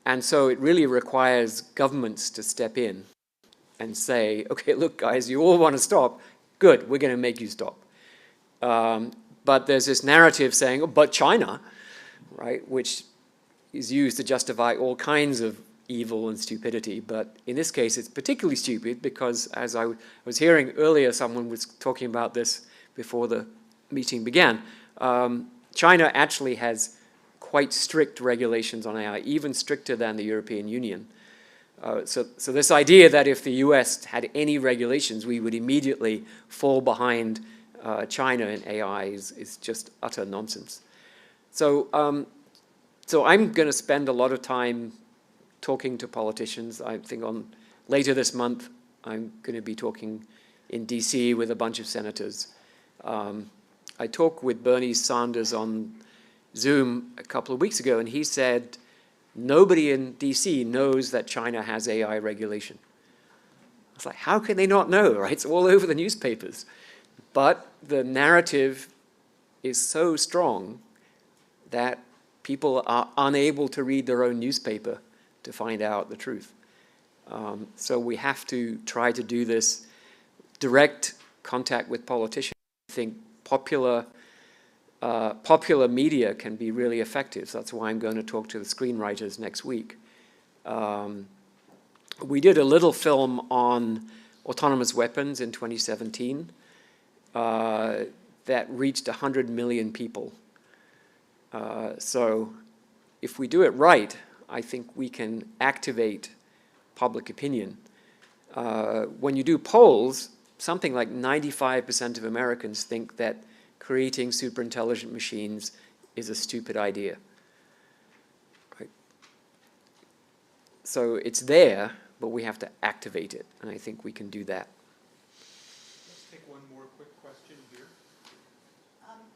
And so it really requires governments to step in and say, okay, look, guys, you all want to stop. Good, we're going to make you stop. But there's this narrative saying, oh, but China, right, which is used to justify all kinds of evil and stupidity. But in this case, it's particularly stupid because, as I was hearing earlier, someone was talking about this before the meeting began. China actually has quite strict regulations on AI, even stricter than the European Union. So this idea that if the US had any regulations, we would immediately fall behind China in AI is just utter nonsense. So I'm going to spend a lot of time talking to politicians. I think later this month, I'm going to be talking in DC with a bunch of senators. I talked with Bernie Sanders on Zoom a couple of weeks ago, and he said nobody in DC knows that China has AI regulation. I was like, how can they not know, right? It's all over the newspapers. But the narrative is so strong that people are unable to read their own newspaper to find out the truth. So we have to try to do this direct contact with politicians. I think popular media can be really effective. So that's why I'm going to talk to the screenwriters next week. We did a little film on autonomous weapons in 2017 that reached 100 million people. So if we do it right, I think we can activate public opinion. When you do polls, something like 95% of Americans think that creating super intelligent machines is a stupid idea. Right? So it's there, but we have to activate it, and I think we can do that. Let's take one more quick question here.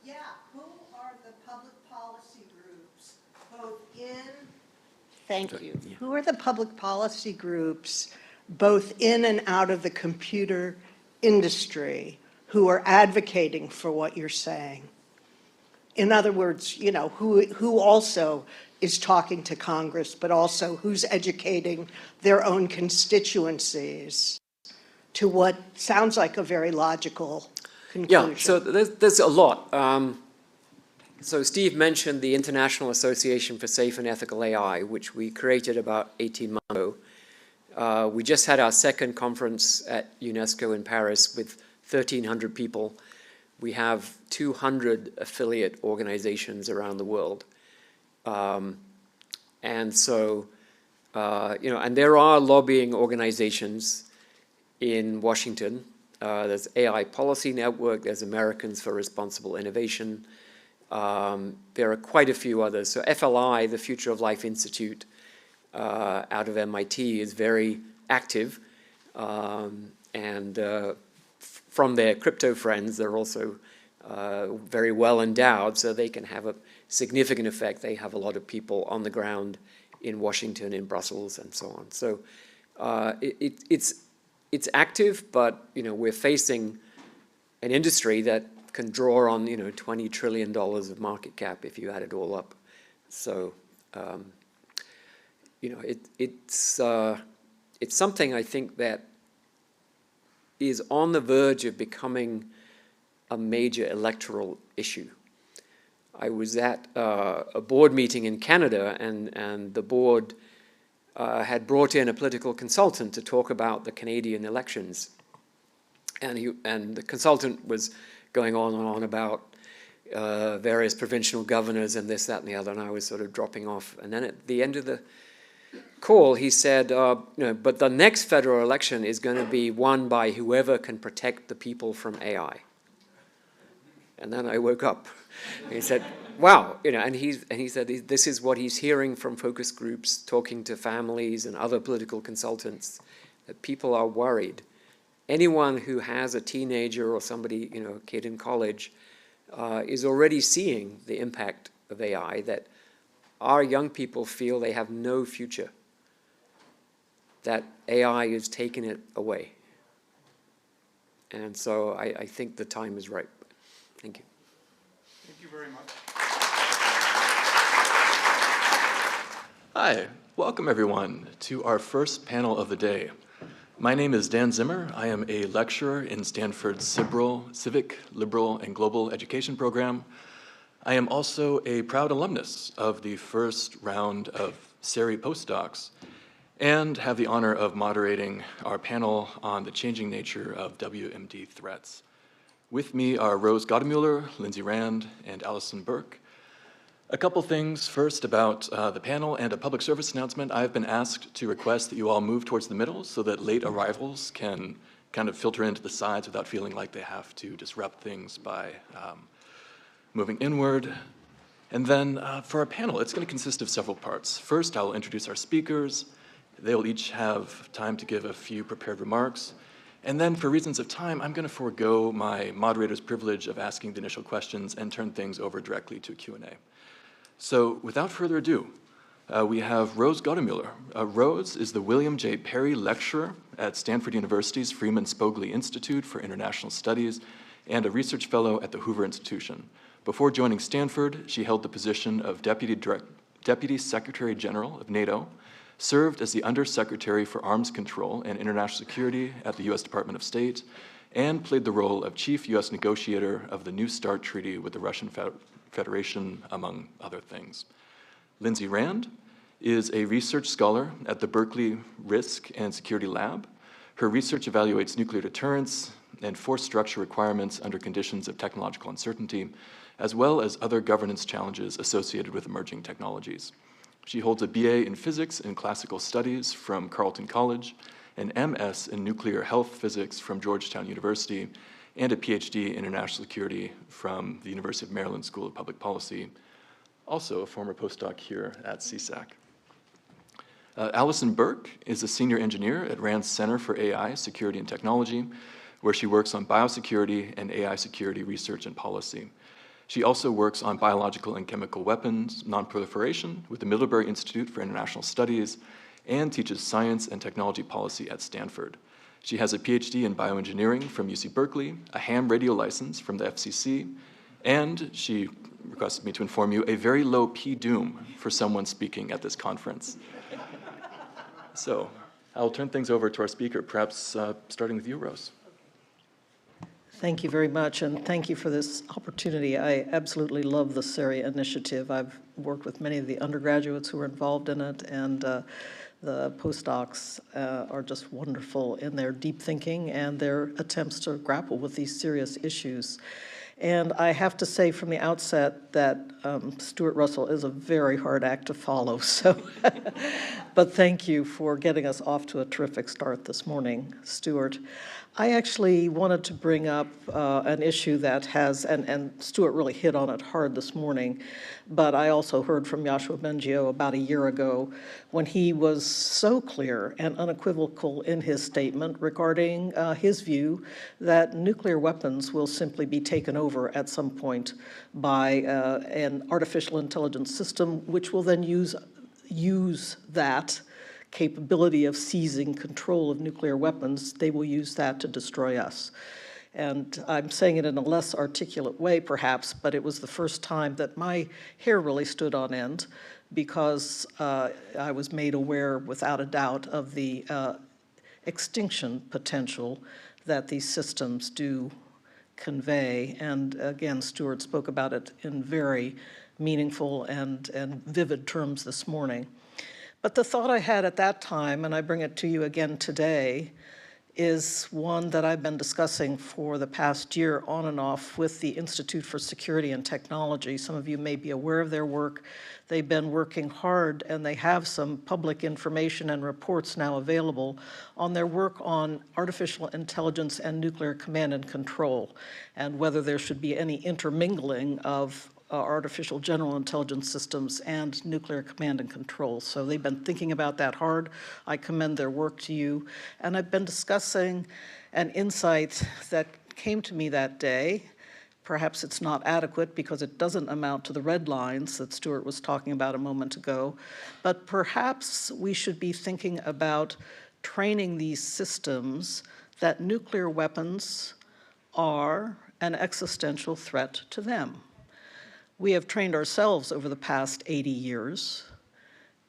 Yeah, who are the public policy groups, both in... Thank you. Yeah. Who are the public policy groups, both in and out of the computer industry, who are advocating for what you're saying? In other words, you know, who also is talking to Congress, but also who's educating their own constituencies to what sounds like a very logical conclusion? Yeah, so there's a lot. So Steve mentioned the International Association for Safe and Ethical AI, which we created about 18 months ago. We just had our second conference at UNESCO in Paris with 1,300 people. We have 200 affiliate organizations around the world. And so, you know, and there are lobbying organizations in Washington. There's AI Policy Network, there's Americans for Responsible Innovation. There are quite a few others. So FLI, the Future of Life Institute, out of MIT, is very active. And from their crypto friends, they're also very well endowed, so they can have a significant effect. They have a lot of people on the ground in Washington, in Brussels, and so on. So it's active, but you know, we're facing an industry that can draw on, you know, $20 trillion of market cap if you add it all up. So you know, it's something I think that is on the verge of becoming a major electoral issue. I was at a board meeting in Canada, and the board had brought in a political consultant to talk about the Canadian elections. And the consultant was going on and on about various provincial governors and this, that, and the other, and I was sort of dropping off. And then at the end of the call, he said, you know, but the next federal election is going to be won by whoever can protect the people from AI. And then I woke up. And he said, wow, you know, and he said this is what he's hearing from focus groups, talking to families and other political consultants, that people are worried. Anyone who has a teenager or somebody, you know, a kid in college, is already seeing the impact of AI, that our young people feel they have no future, that AI is taking it away. And so I think the time is right. Thank you. Thank you very much. Hi, welcome everyone to our first panel of the day. My name is Dan Zimmer. I am a lecturer in Stanford's Civic, Liberal, and Global Education program. I am also a proud alumnus of the first round of SERI postdocs and have the honor of moderating our panel on the changing nature of WMD threats. With me are Rose Gottemuller, Lindsay Rand, and Allison Burke. A couple things first about the panel and a public service announcement. I've been asked to request that you all move towards the middle so that late arrivals can kind of filter into the sides without feeling like they have to disrupt things by moving inward. And then for our panel, it's going to consist of several parts. First, I'll introduce our speakers. They'll each have time to give a few prepared remarks. And then for reasons of time, I'm going to forego my moderator's privilege of asking the initial questions and turn things over directly to Q&A. So without further ado, we have Rose Gottemuller. Rose is the William J. Perry Lecturer at Stanford University's Freeman Spogli Institute for International Studies and a research fellow at the Hoover Institution. Before joining Stanford, she held the position of Deputy Secretary General of NATO, served as the Undersecretary for Arms Control and International Security at the U.S. Department of State, and played the role of Chief U.S. Negotiator of the New START Treaty with the Russian Federation, among other things. Lindsay Rand is a research scholar at the Berkeley Risk and Security Lab. Her research evaluates nuclear deterrence and force structure requirements under conditions of technological uncertainty, as well as other governance challenges associated with emerging technologies. She holds a BA in Physics and Classical Studies from Carleton College, an MS in Nuclear Health Physics from Georgetown University, and a PhD in International Security from the University of Maryland School of Public Policy, also a former postdoc here at CSAC. Allison Burke is a senior engineer at Rand's Center for AI, Security and Technology, where she works on biosecurity and AI security research and policy. She also works on biological and chemical weapons nonproliferation with the Middlebury Institute for International Studies and teaches science and technology policy at Stanford. She has a PhD in bioengineering from UC Berkeley, a ham radio license from the FCC, and she requested me to inform you, a very low P-doom for someone speaking at this conference. So I'll turn things over to our speaker, perhaps starting with you, Rose. Thank you very much, and thank you for this opportunity. I absolutely love the SERI initiative. I've worked with many of the undergraduates who are involved in it, and the postdocs are just wonderful in their deep thinking and their attempts to grapple with these serious issues. And I have to say from the outset that Stuart Russell is a very hard act to follow, so but thank you for getting us off to a terrific start this morning, Stuart. I actually wanted to bring up an issue that has, and Stuart really hit on it hard this morning, but I also heard from Yoshua Bengio about a year ago when he was so clear and unequivocal in his statement regarding his view that nuclear weapons will simply be taken over at some point by an artificial intelligence system, which will then use that capability of seizing control of nuclear weapons. They will use that to destroy us. And I'm saying it in a less articulate way, perhaps, but it was the first time that my hair really stood on end because I was made aware, without a doubt, of the extinction potential that these systems do convey. And again, Stuart spoke about it in very meaningful and vivid terms this morning. But the thought I had at that time, and I bring it to you again today, is one that I've been discussing for the past year on and off with the Institute for Security and Technology. Some of you may be aware of their work. They've been working hard, and they have some public information and reports now available on their work on artificial intelligence and nuclear command and control, and whether there should be any intermingling of artificial general intelligence systems and nuclear command and control. So they've been thinking about that hard. I commend their work to you. And I've been discussing an insight that came to me that day. Perhaps it's not adequate because it doesn't amount to the red lines that Stuart was talking about a moment ago, but perhaps we should be thinking about training these systems that nuclear weapons are an existential threat to them. We have trained ourselves over the past 80 years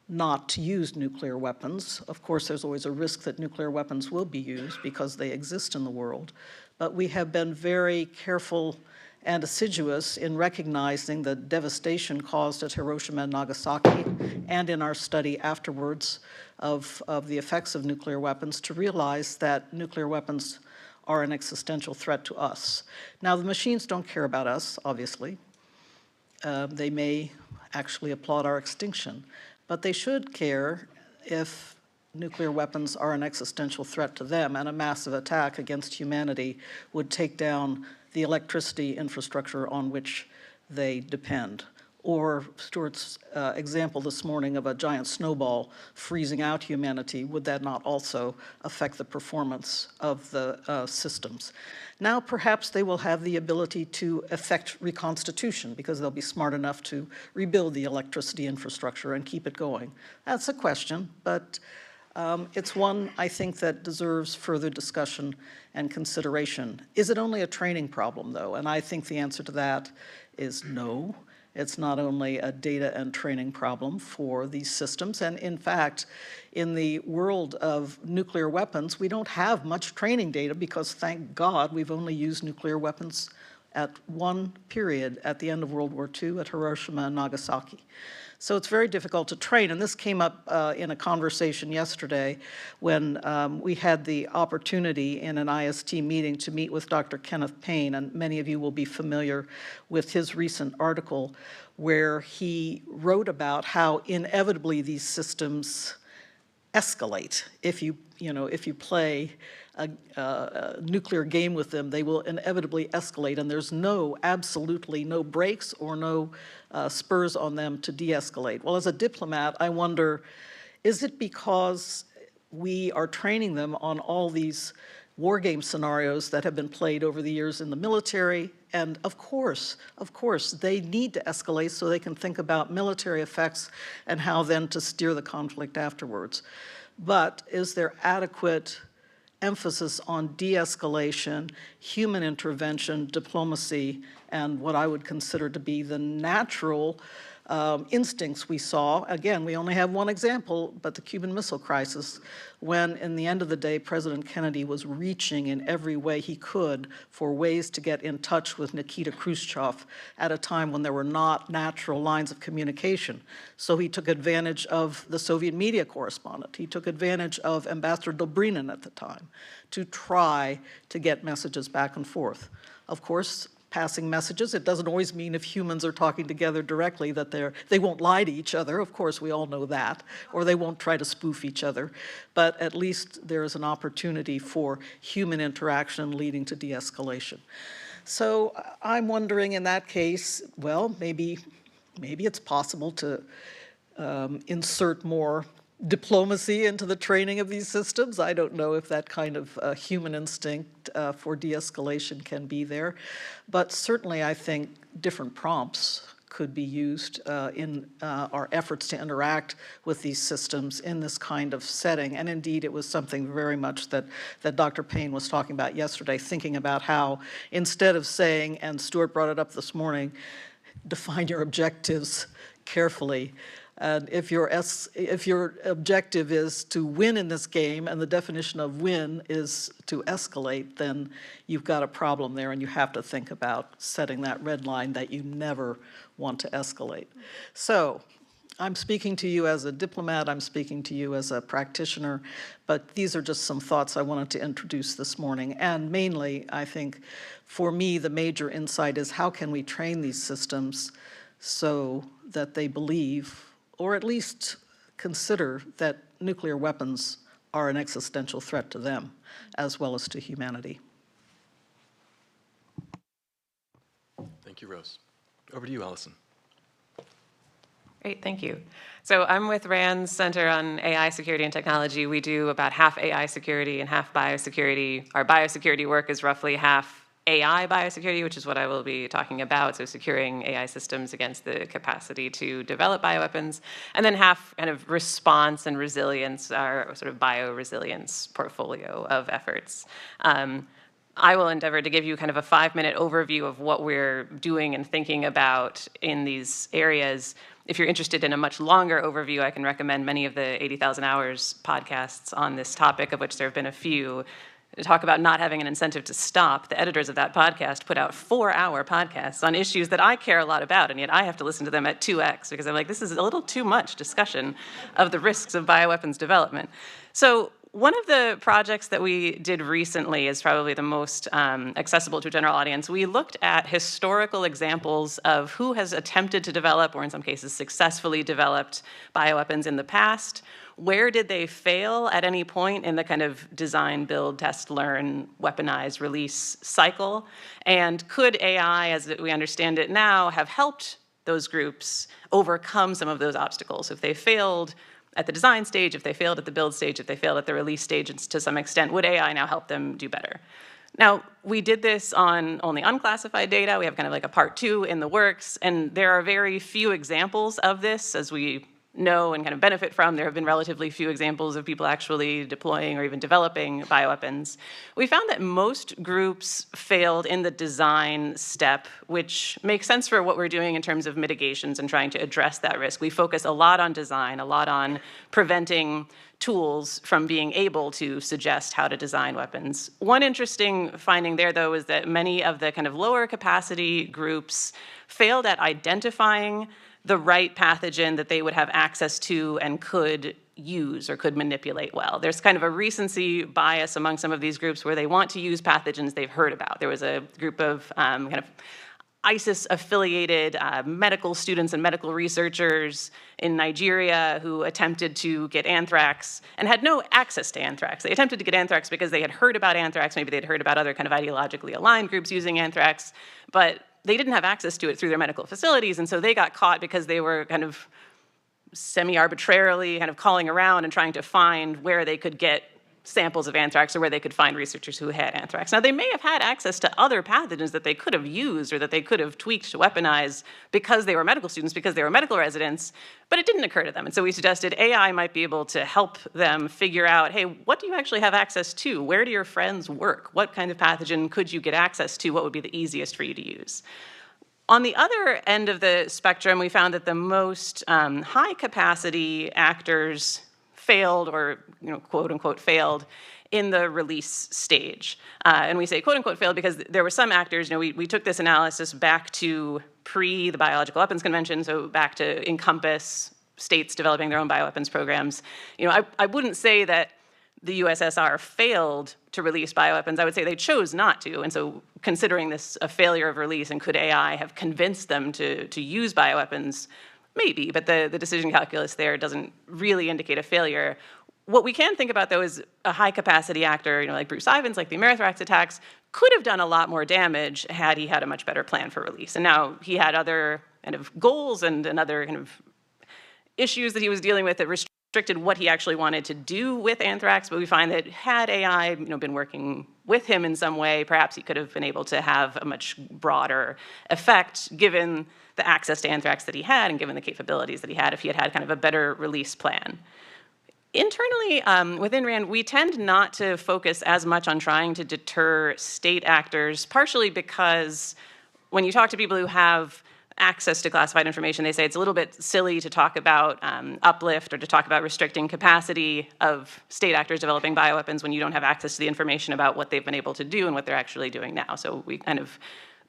not to use nuclear weapons. Of course, there's always a risk that nuclear weapons will be used because they exist in the world, but we have been very careful and assiduous in recognizing the devastation caused at Hiroshima and Nagasaki, and in our study afterwards of the effects of nuclear weapons, to realize that nuclear weapons are an existential threat to us. Now, the machines don't care about us, obviously. They may actually applaud our extinction, but they should care if nuclear weapons are an existential threat to them, and a massive attack against humanity would take down the electricity infrastructure on which they depend. Or Stuart's example this morning of a giant snowball freezing out humanity, would that not also affect the performance of the systems? Now perhaps they will have the ability to effect reconstitution because they'll be smart enough to rebuild the electricity infrastructure and keep it going. That's a question, but it's one, I think, that deserves further discussion and consideration. Is it only a training problem, though? And I think the answer to that is no. It's not only a data and training problem for these systems. And in fact, in the world of nuclear weapons, we don't have much training data because, thank God, we've only used nuclear weapons at one period at the end of World War II at Hiroshima and Nagasaki. So it's very difficult to train, and this came up in a conversation yesterday when we had the opportunity in an IST meeting to meet with Dr. Kenneth Payne, and many of you will be familiar with his recent article where he wrote about how inevitably these systems escalate. If you play a nuclear game with them, they will inevitably escalate, and there's absolutely no brakes or no spurs on them to de-escalate. Well, as a diplomat, I wonder, is it because we are training them on all these war game scenarios that have been played over the years in the military? And of course, they need to escalate so they can think about military effects and how then to steer the conflict afterwards. But is there adequate emphasis on de-escalation, human intervention, diplomacy, and what I would consider to be the natural instincts we saw? Again, we only have one example, but the Cuban Missile Crisis, when in the end of the day, President Kennedy was reaching in every way he could for ways to get in touch with Nikita Khrushchev at a time when there were not natural lines of communication. So he took advantage of the Soviet media correspondent. He took advantage of Ambassador Dobrynin at the time to try to get messages back and forth. Of course, passing messages, it doesn't always mean if humans are talking together directly that they won't lie to each other. Of course, we all know that. Or they won't try to spoof each other. But at least there is an opportunity for human interaction leading to de-escalation. So I'm wondering in that case, well, maybe it's possible to insert more diplomacy into the training of these systems. I don't know if that kind of human instinct for de-escalation can be there. But certainly I think different prompts could be used in our efforts to interact with these systems in this kind of setting. And indeed, it was something very much that Dr. Payne was talking about yesterday, thinking about how instead of saying, and Stuart brought it up this morning, define your objectives carefully. And if your objective is to win in this game and the definition of win is to escalate, then you've got a problem there, and you have to think about setting that red line that you never want to escalate. So I'm speaking to you as a diplomat, I'm speaking to you as a practitioner, but these are just some thoughts I wanted to introduce this morning. And mainly, I think, for me, the major insight is how can we train these systems so that they believe, or at least consider, that nuclear weapons are an existential threat to them as well as to humanity. Thank you, Rose. Over to you, Allison. Great, thank you. So I'm with RAND's Center on AI Security and Technology. We do about half AI security and half biosecurity. Our biosecurity work is roughly half AI biosecurity, which is what I will be talking about, so securing AI systems against the capacity to develop bioweapons, and then half kind of response and resilience, our sort of bioresilience portfolio of efforts. I will endeavor to give you kind of a 5-minute overview of what we're doing and thinking about in these areas. If you're interested in a much longer overview, I can recommend many of the 80,000 Hours podcasts on this topic, of which there have been a few. talk about not having an incentive to stop. The editors of that podcast put out 4-hour podcasts on issues that I care a lot about, and yet I have to listen to them at 2x because I'm like, this is a little too much discussion of the risks of bioweapons development. So one of the projects that we did recently is probably the most accessible to a general audience. We looked at historical examples of who has attempted to develop, or in some cases successfully developed, bioweapons in the past. Where did they fail at any point in the kind of design, build, test, learn, weaponize, release cycle? And could AI, as we understand it now, have helped those groups overcome some of those obstacles? If they failed at the design stage, if they failed at the build stage, if they failed at the release stage to some extent, would AI now help them do better? Now, we did this on only unclassified data. We have kind of like a part 2 in the works, and there are very few examples of this, as we know and kind of benefit from. There have been relatively few examples of people actually deploying or even developing bioweapons. We found that most groups failed in the design step, which makes sense for what we're doing in terms of mitigations and trying to address that risk. We focus a lot on design, a lot on preventing tools from being able to suggest how to design weapons. One interesting finding there, though, is that many of the kind of lower capacity groups failed at identifying the right pathogen that they would have access to and could use or could manipulate well. There's kind of a recency bias among some of these groups where they want to use pathogens they've heard about. There was a group of kind of ISIS-affiliated medical students and medical researchers in Nigeria who attempted to get anthrax and had no access to anthrax. They attempted to get anthrax because they had heard about anthrax. Maybe they'd heard about other kind of ideologically aligned groups using anthrax, but they didn't have access to it through their medical facilities, and so they got caught because they were kind of semi-arbitrarily kind of calling around and trying to find where they could get samples of anthrax or where they could find researchers who had anthrax. Now, they may have had access to other pathogens that they could have used or that they could have tweaked to weaponize because they were medical students, because they were medical residents, but it didn't occur to them. And so we suggested AI might be able to help them figure out, hey, what do you actually have access to? Where do your friends work? What kind of pathogen could you get access to? What would be the easiest for you to use? On the other end of the spectrum, we found that the most high-capacity actors failed, or quote unquote failed, in the release stage. And we say quote unquote failed because there were some actors. We took this analysis back to pre the Biological Weapons Convention, so back to encompass states developing their own bioweapons programs. I wouldn't say that the USSR failed to release bioweapons. I would say they chose not to. And so considering this a failure of release, and could AI have convinced them to use bioweapons? Maybe, but the decision calculus there doesn't really indicate a failure. What we can think about, though, is a high-capacity actor, like Bruce Ivins, like the Amerithrax attacks, could have done a lot more damage had he had a much better plan for release. And now he had other kind of goals and other kind of issues that he was dealing with that restricted what he actually wanted to do with anthrax. But we find that had AI been working with him in some way, perhaps he could have been able to have a much broader effect given the access to anthrax that he had and given the capabilities that he had if he had had kind of a better release plan. Internally, within RAND, we tend not to focus as much on trying to deter state actors, partially because when you talk to people who have access to classified information, they say it's a little bit silly to talk about uplift or to talk about restricting capacity of state actors developing bioweapons when you don't have access to the information about what they've been able to do and what they're actually doing now. So we kind of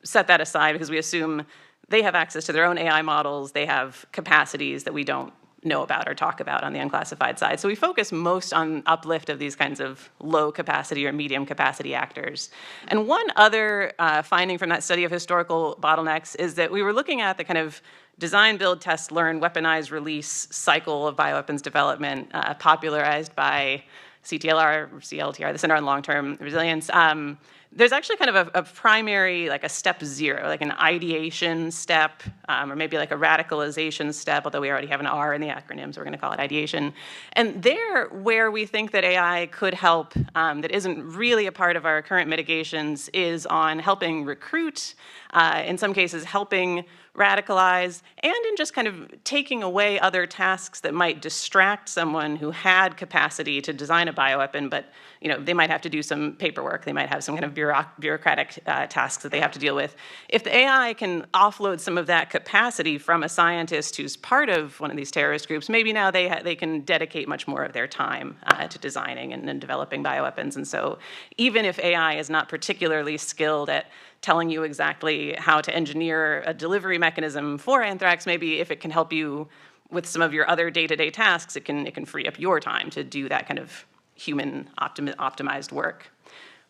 set that aside because we assume they have access to their own AI models, they have capacities that we don't know about or talk about on the unclassified side. So we focus most on uplift of these kinds of low capacity or medium capacity actors. And one other finding from that study of historical bottlenecks is that we were looking at the kind of design, build, test, learn, weaponize, release cycle of bioweapons development popularized by CTLR, or CLTR, the Center on Long-Term Resilience. There's actually kind of a primary, like a step 0, like an ideation step, or maybe like a radicalization step, although we already have an R in the acronym, so we're going to call it ideation. And there, where we think that AI could help, that isn't really a part of our current mitigations, is on helping recruit, in some cases helping radicalized, and in just kind of taking away other tasks that might distract someone who had capacity to design a bioweapon, but they might have to do some paperwork, they might have some kind of bureaucratic tasks that they have to deal with. If the AI can offload some of that capacity from a scientist who's part of one of these terrorist groups, maybe now they can dedicate much more of their time to designing and developing bioweapons. And so even if AI is not particularly skilled at telling you exactly how to engineer a delivery mechanism for anthrax, maybe if it can help you with some of your other day-to-day tasks, it can free up your time to do that kind of human optimized work.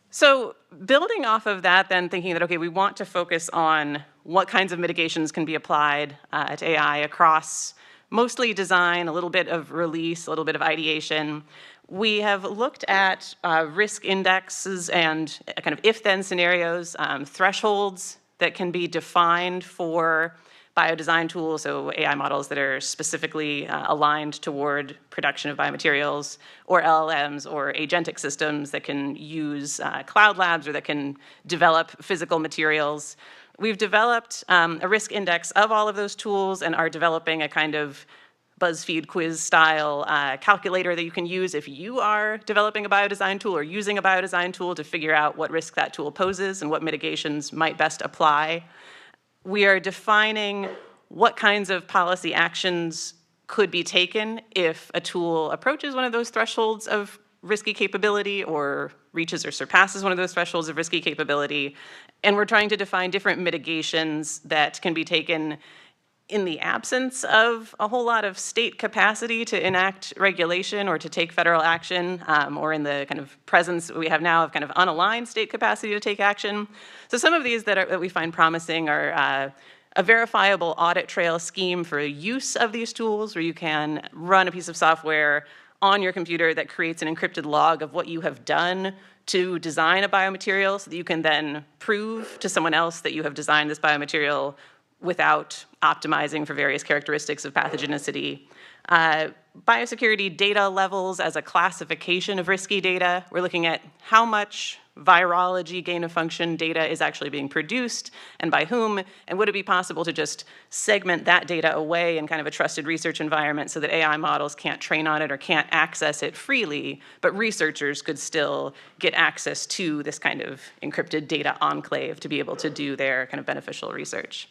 So building off of that, then thinking that, okay, we want to focus on what kinds of mitigations can be applied to AI across mostly design, a little bit of release, a little bit of ideation. We have looked at risk indexes and kind of if-then scenarios, thresholds that can be defined for biodesign tools, so AI models that are specifically aligned toward production of biomaterials, or LLMs or agentic systems that can use cloud labs or that can develop physical materials. We've developed a risk index of all of those tools and are developing a kind of BuzzFeed quiz style calculator that you can use if you are developing a biodesign tool or using a biodesign tool to figure out what risk that tool poses and what mitigations might best apply. We are defining what kinds of policy actions could be taken if a tool approaches one of those thresholds of risky capability or reaches or surpasses one of those thresholds of risky capability. And we're trying to define different mitigations that can be taken in the absence of a whole lot of state capacity to enact regulation or to take federal action, or in the kind of presence we have now of kind of unaligned state capacity to take action. So some of these that we find promising are a verifiable audit trail scheme for use of these tools, where you can run a piece of software on your computer that creates an encrypted log of what you have done to design a biomaterial so that you can then prove to someone else that you have designed this biomaterial without optimizing for various characteristics of pathogenicity. Biosecurity data levels as a classification of risky data. We're looking at how much virology gain-of-function data is actually being produced and by whom, and would it be possible to just segment that data away in kind of a trusted research environment so that AI models can't train on it or can't access it freely, but researchers could still get access to this kind of encrypted data enclave to be able to do their kind of beneficial research.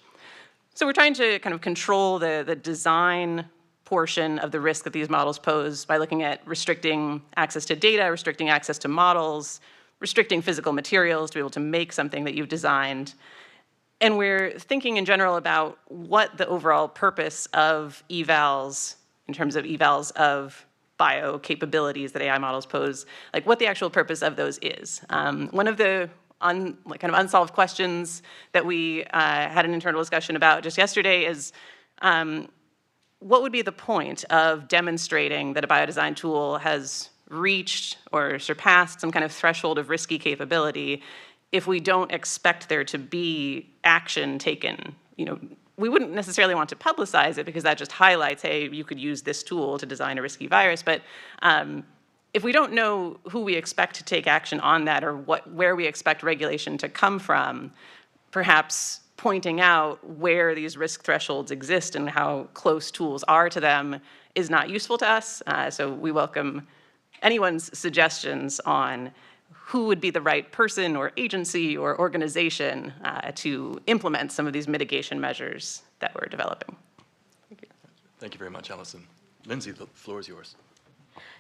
So we're trying to kind of control the design portion of the risk that these models pose by looking at restricting access to data, restricting access to models, restricting physical materials to be able to make something that you've designed. And we're thinking in general about what the overall purpose of evals, in terms of evals of bio capabilities that AI models pose, like what the actual purpose of those is. One of the kind of unsolved questions that we had an internal discussion about just yesterday is what would be the point of demonstrating that a biodesign tool has reached or surpassed some kind of threshold of risky capability if we don't expect there to be action taken? We wouldn't necessarily want to publicize it because that just highlights, hey, you could use this tool to design a risky virus, but if we don't know who we expect to take action on that or where we expect regulation to come from, perhaps pointing out where these risk thresholds exist and how close tools are to them is not useful to us. So we welcome anyone's suggestions on who would be the right person or agency or organization to implement some of these mitigation measures that we're developing. Thank you. Thank you very much, Allison. Lindsay, the floor is yours.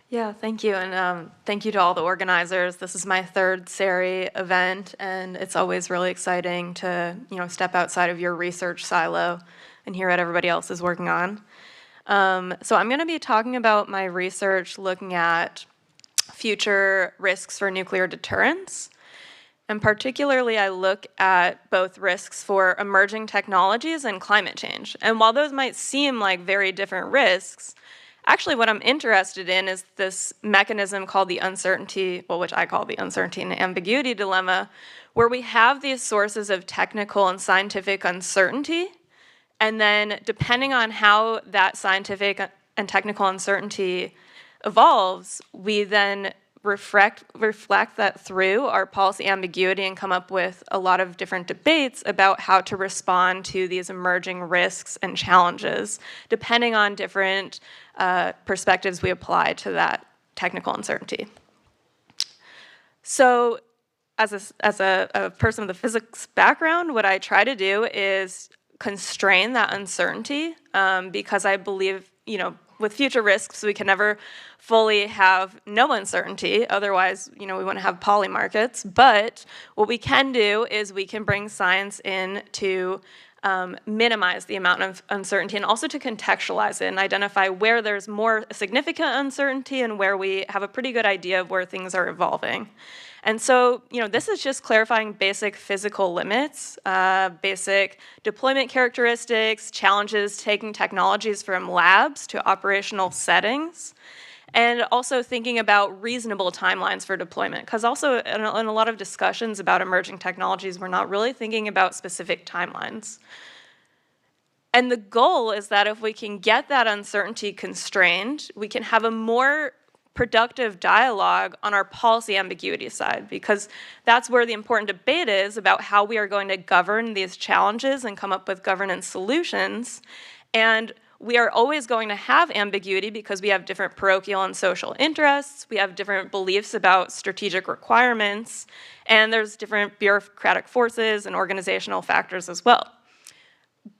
Yeah, thank you, and thank you to all the organizers. This is my third SERI event, and it's always really exciting to step outside of your research silo and hear what everybody else is working on. So I'm going to be talking about my research looking at future risks for nuclear deterrence, and particularly I look at both risks for emerging technologies and climate change. And while those might seem like very different risks, actually, what I'm interested in is this mechanism called the uncertainty, which I call the uncertainty and ambiguity dilemma, where we have these sources of technical and scientific uncertainty, and then depending on how that scientific and technical uncertainty evolves, we then reflect that through our policy ambiguity and come up with a lot of different debates about how to respond to these emerging risks and challenges, depending on different perspectives we apply to that technical uncertainty. So as a person with a physics background, what I try to do is constrain that uncertainty because I believe, with future risks, we can never fully have no uncertainty. Otherwise, we wouldn't have poly markets. But what we can do is we can bring science in to minimize the amount of uncertainty and also to contextualize it and identify where there's more significant uncertainty and where we have a pretty good idea of where things are evolving. And so, this is just clarifying basic physical limits, basic deployment characteristics, challenges taking technologies from labs to operational settings, and also thinking about reasonable timelines for deployment. Because also in a lot of discussions about emerging technologies, we're not really thinking about specific timelines. And the goal is that if we can get that uncertainty constrained, we can have a more productive dialogue on our policy ambiguity side, because that's where the important debate is about how we are going to govern these challenges and come up with governance solutions. And we are always going to have ambiguity because we have different parochial and social interests, we have different beliefs about strategic requirements, and there's different bureaucratic forces and organizational factors as well.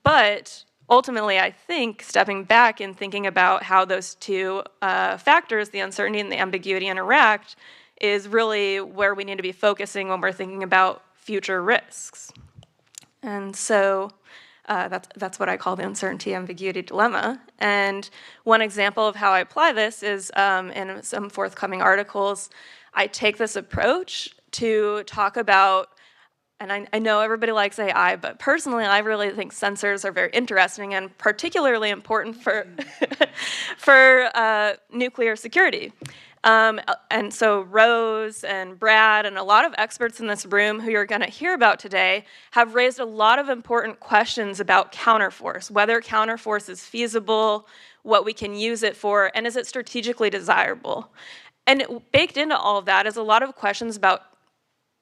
But ultimately, I think stepping back and thinking about how those two factors, the uncertainty and the ambiguity, interact is really where we need to be focusing when we're thinking about future risks. And so that's what I call the uncertainty-ambiguity dilemma. And one example of how I apply this is in some forthcoming articles, I take this approach to talk about, and I know everybody likes AI, but personally, I really think sensors are very interesting and particularly important for for nuclear security. And so Rose and Brad and a lot of experts in this room who you're going to hear about today have raised a lot of important questions about counterforce, whether counterforce is feasible, what we can use it for, and is it strategically desirable? And baked into all of that is a lot of questions about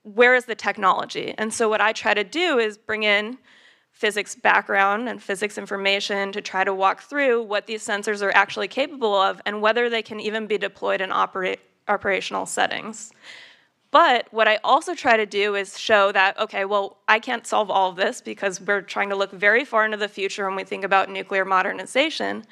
where is the technology? And so what I try to do is bring in physics background and physics information to try to walk through what these sensors are actually capable of and whether they can even be deployed in operational settings. But what I also try to do is show that, okay, well, I can't solve all of this because we're trying to look very far into the future when we think about nuclear modernization.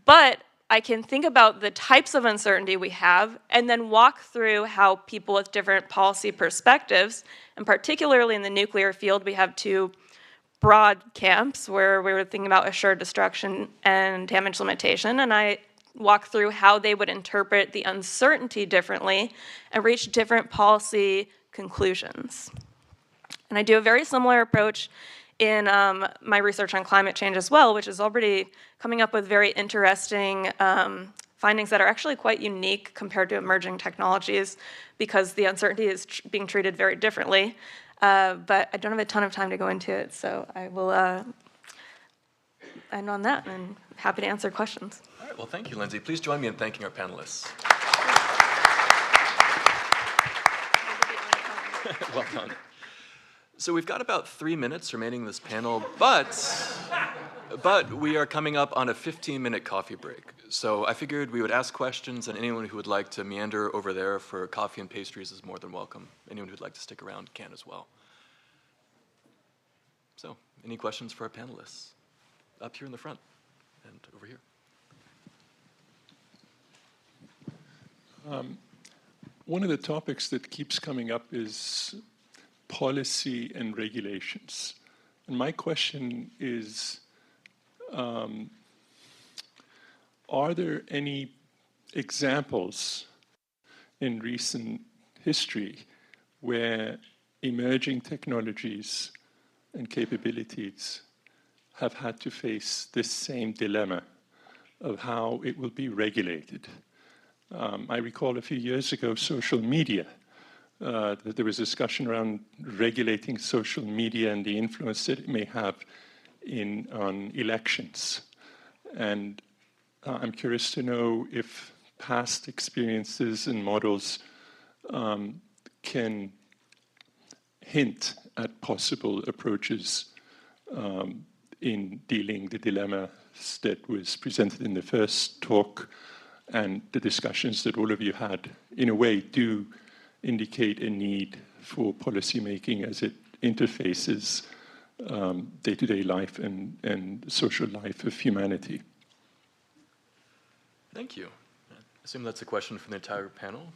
But I can think about the types of uncertainty we have and then walk through how people with different policy perspectives, and particularly in the nuclear field, we have two broad camps where we were thinking about assured destruction and damage limitation, and I walk through how they would interpret the uncertainty differently and reach different policy conclusions. And I do a very similar approach in my research on climate change as well, which is already coming up with very interesting findings that are actually quite unique compared to emerging technologies because the uncertainty is being treated very differently. But I don't have a ton of time to go into it, so I will end on that, and I'm happy to answer questions. All right, well, thank you, Lindsay. Please join me in thanking our panelists. Well done. So we've got about 3 minutes remaining in this panel, but we are coming up on a 15-minute coffee break. So I figured we would ask questions, and anyone who would like to meander over there for coffee and pastries is more than welcome. Anyone who'd like to stick around can as well. So, any questions for our panelists? Up here in the front and over here. One of the topics that keeps coming up is policy and regulations. And my question is, are there any examples in recent history where emerging technologies and capabilities have had to face this same dilemma of how it will be regulated? I recall a few years ago, social media, that there was discussion around regulating social media and the influence that it may have on elections. And I'm curious to know if past experiences and models can hint at possible approaches in dealing the dilemmas that was presented in the first talk, and the discussions that all of you had, in a way, do indicate a need for policymaking as it interfaces day-to-day life and social life of humanity. Thank you. I assume that's a question for the entire panel.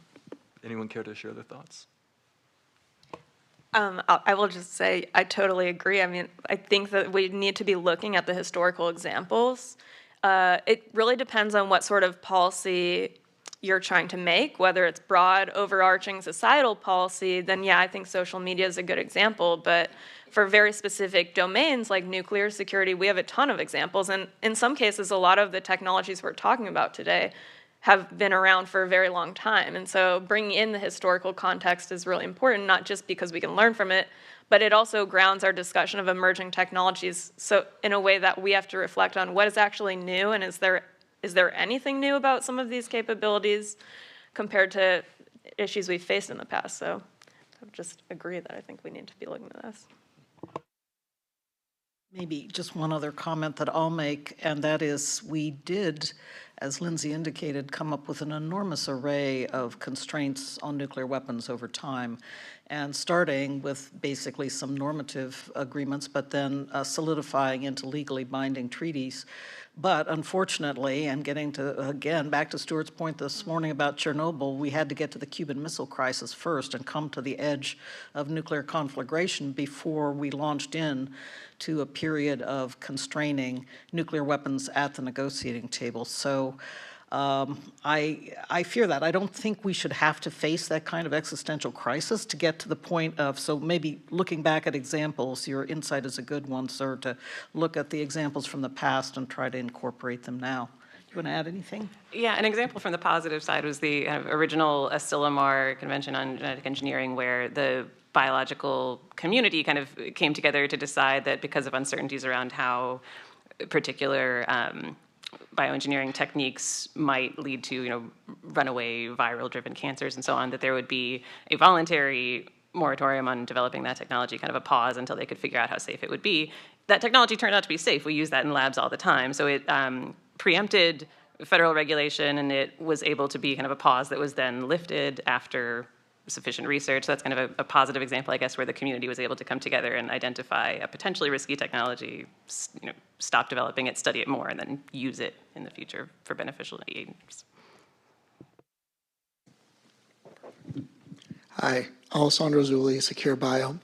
Anyone care to share their thoughts? I will just say I totally agree. I mean, I think that we need to be looking at the historical examples. It really depends on what sort of policy you're trying to make, whether it's broad, overarching societal policy, then yeah, I think social media is a good example. But for very specific domains like nuclear security, we have a ton of examples. And in some cases, a lot of the technologies we're talking about today have been around for a very long time. And so bringing in the historical context is really important, not just because we can learn from it, but it also grounds our discussion of emerging technologies so in a way that we have to reflect on what is actually new, and is there anything new about some of these capabilities compared to issues we've faced in the past. So I would just agree that I think we need to be looking at this. Maybe just one other comment that I'll make, and that is we did, as Lindsay indicated, come up with an enormous array of constraints on nuclear weapons over time, and starting with basically some normative agreements, but then solidifying into legally binding treaties. But unfortunately, and getting to, again, back to Stuart's point this morning about Chernobyl, we had to get to the Cuban Missile Crisis first and come to the edge of nuclear conflagration before we launched in to a period of constraining nuclear weapons at the negotiating table. So I fear that. I don't think we should have to face that kind of existential crisis to get to the point of, so maybe looking back at examples, your insight is a good one, sir, to look at the examples from the past and try to incorporate them now. Do you want to add anything? Yeah, an example from the positive side was the original Asilomar Convention on Genetic Engineering, where the biological community kind of came together to decide that because of uncertainties around how particular bioengineering techniques might lead to, runaway viral-driven cancers and so on, that there would be a voluntary moratorium on developing that technology, kind of a pause until they could figure out how safe it would be. That technology turned out to be safe. We use that in labs all the time. So it preempted federal regulation, and it was able to be kind of a pause that was then lifted after sufficient research. So that's kind of a positive example, I guess, where the community was able to come together and identify a potentially risky technology, stop developing it, study it more, and then use it in the future for beneficial aims. Hi, Alessandro Zulli, Secure Bio.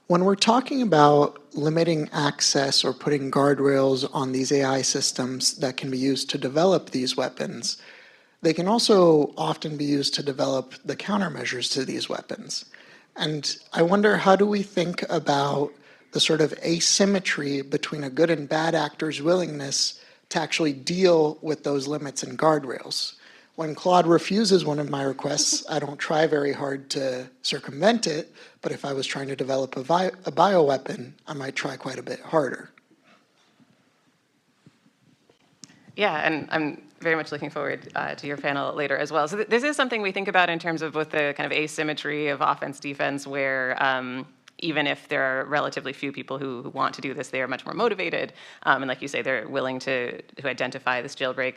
When we're talking about limiting access or putting guardrails on these AI systems that can be used to develop these weapons, they can also often be used to develop the countermeasures to these weapons. And I wonder, how do we think about the sort of asymmetry between a good and bad actor's willingness to actually deal with those limits and guardrails? When Claude refuses one of my requests, I don't try very hard to circumvent it, but if I was trying to develop a bioweapon, I might try quite a bit harder. Yeah, and I'm very much looking forward to your panel later as well. So this is something we think about in terms of both the kind of asymmetry of offense-defense, where even if there are relatively few people who want to do this, they are much more motivated. And like you say, they're willing to identify this jailbreak.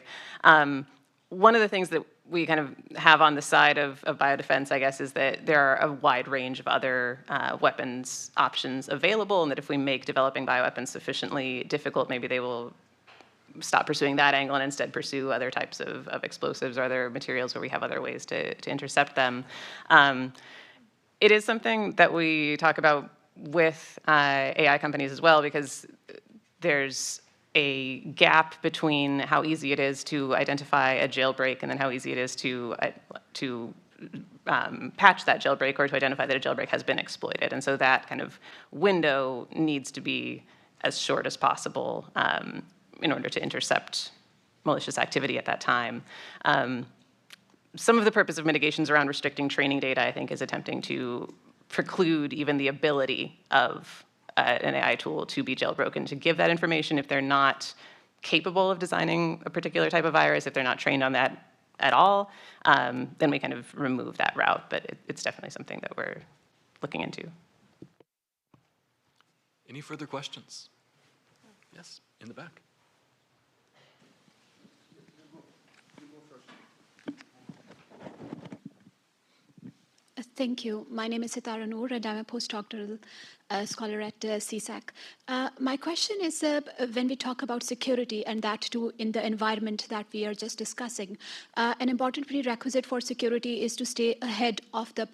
One of the things that we kind of have on the side of biodefense, I guess, is that there are a wide range of other weapons options available, and that if we make developing bioweapons sufficiently difficult, maybe they will stop pursuing that angle and instead pursue other types of explosives or other materials where we have other ways to intercept them. It is something that we talk about with AI companies as well, because there's a gap between how easy it is to identify a jailbreak and then how easy it is to patch that jailbreak or to identify that a jailbreak has been exploited. And so that kind of window needs to be as short as possible in order to intercept malicious activity at that time. Some of the purpose of mitigations around restricting training data, I think, is attempting to preclude even the ability of an AI tool to be jailbroken, to give that information if they're not capable of designing a particular type of virus, if they're not trained on that at all, then we kind of remove that route. But it's definitely something that we're looking into. Any further questions? Yes, in the back. Thank you. My name is Sitara Noor, and I'm a postdoctoral scholar at CSAC. My question is, when we talk about security, and that too in the environment that we are just discussing, an important prerequisite for security is to stay ahead of the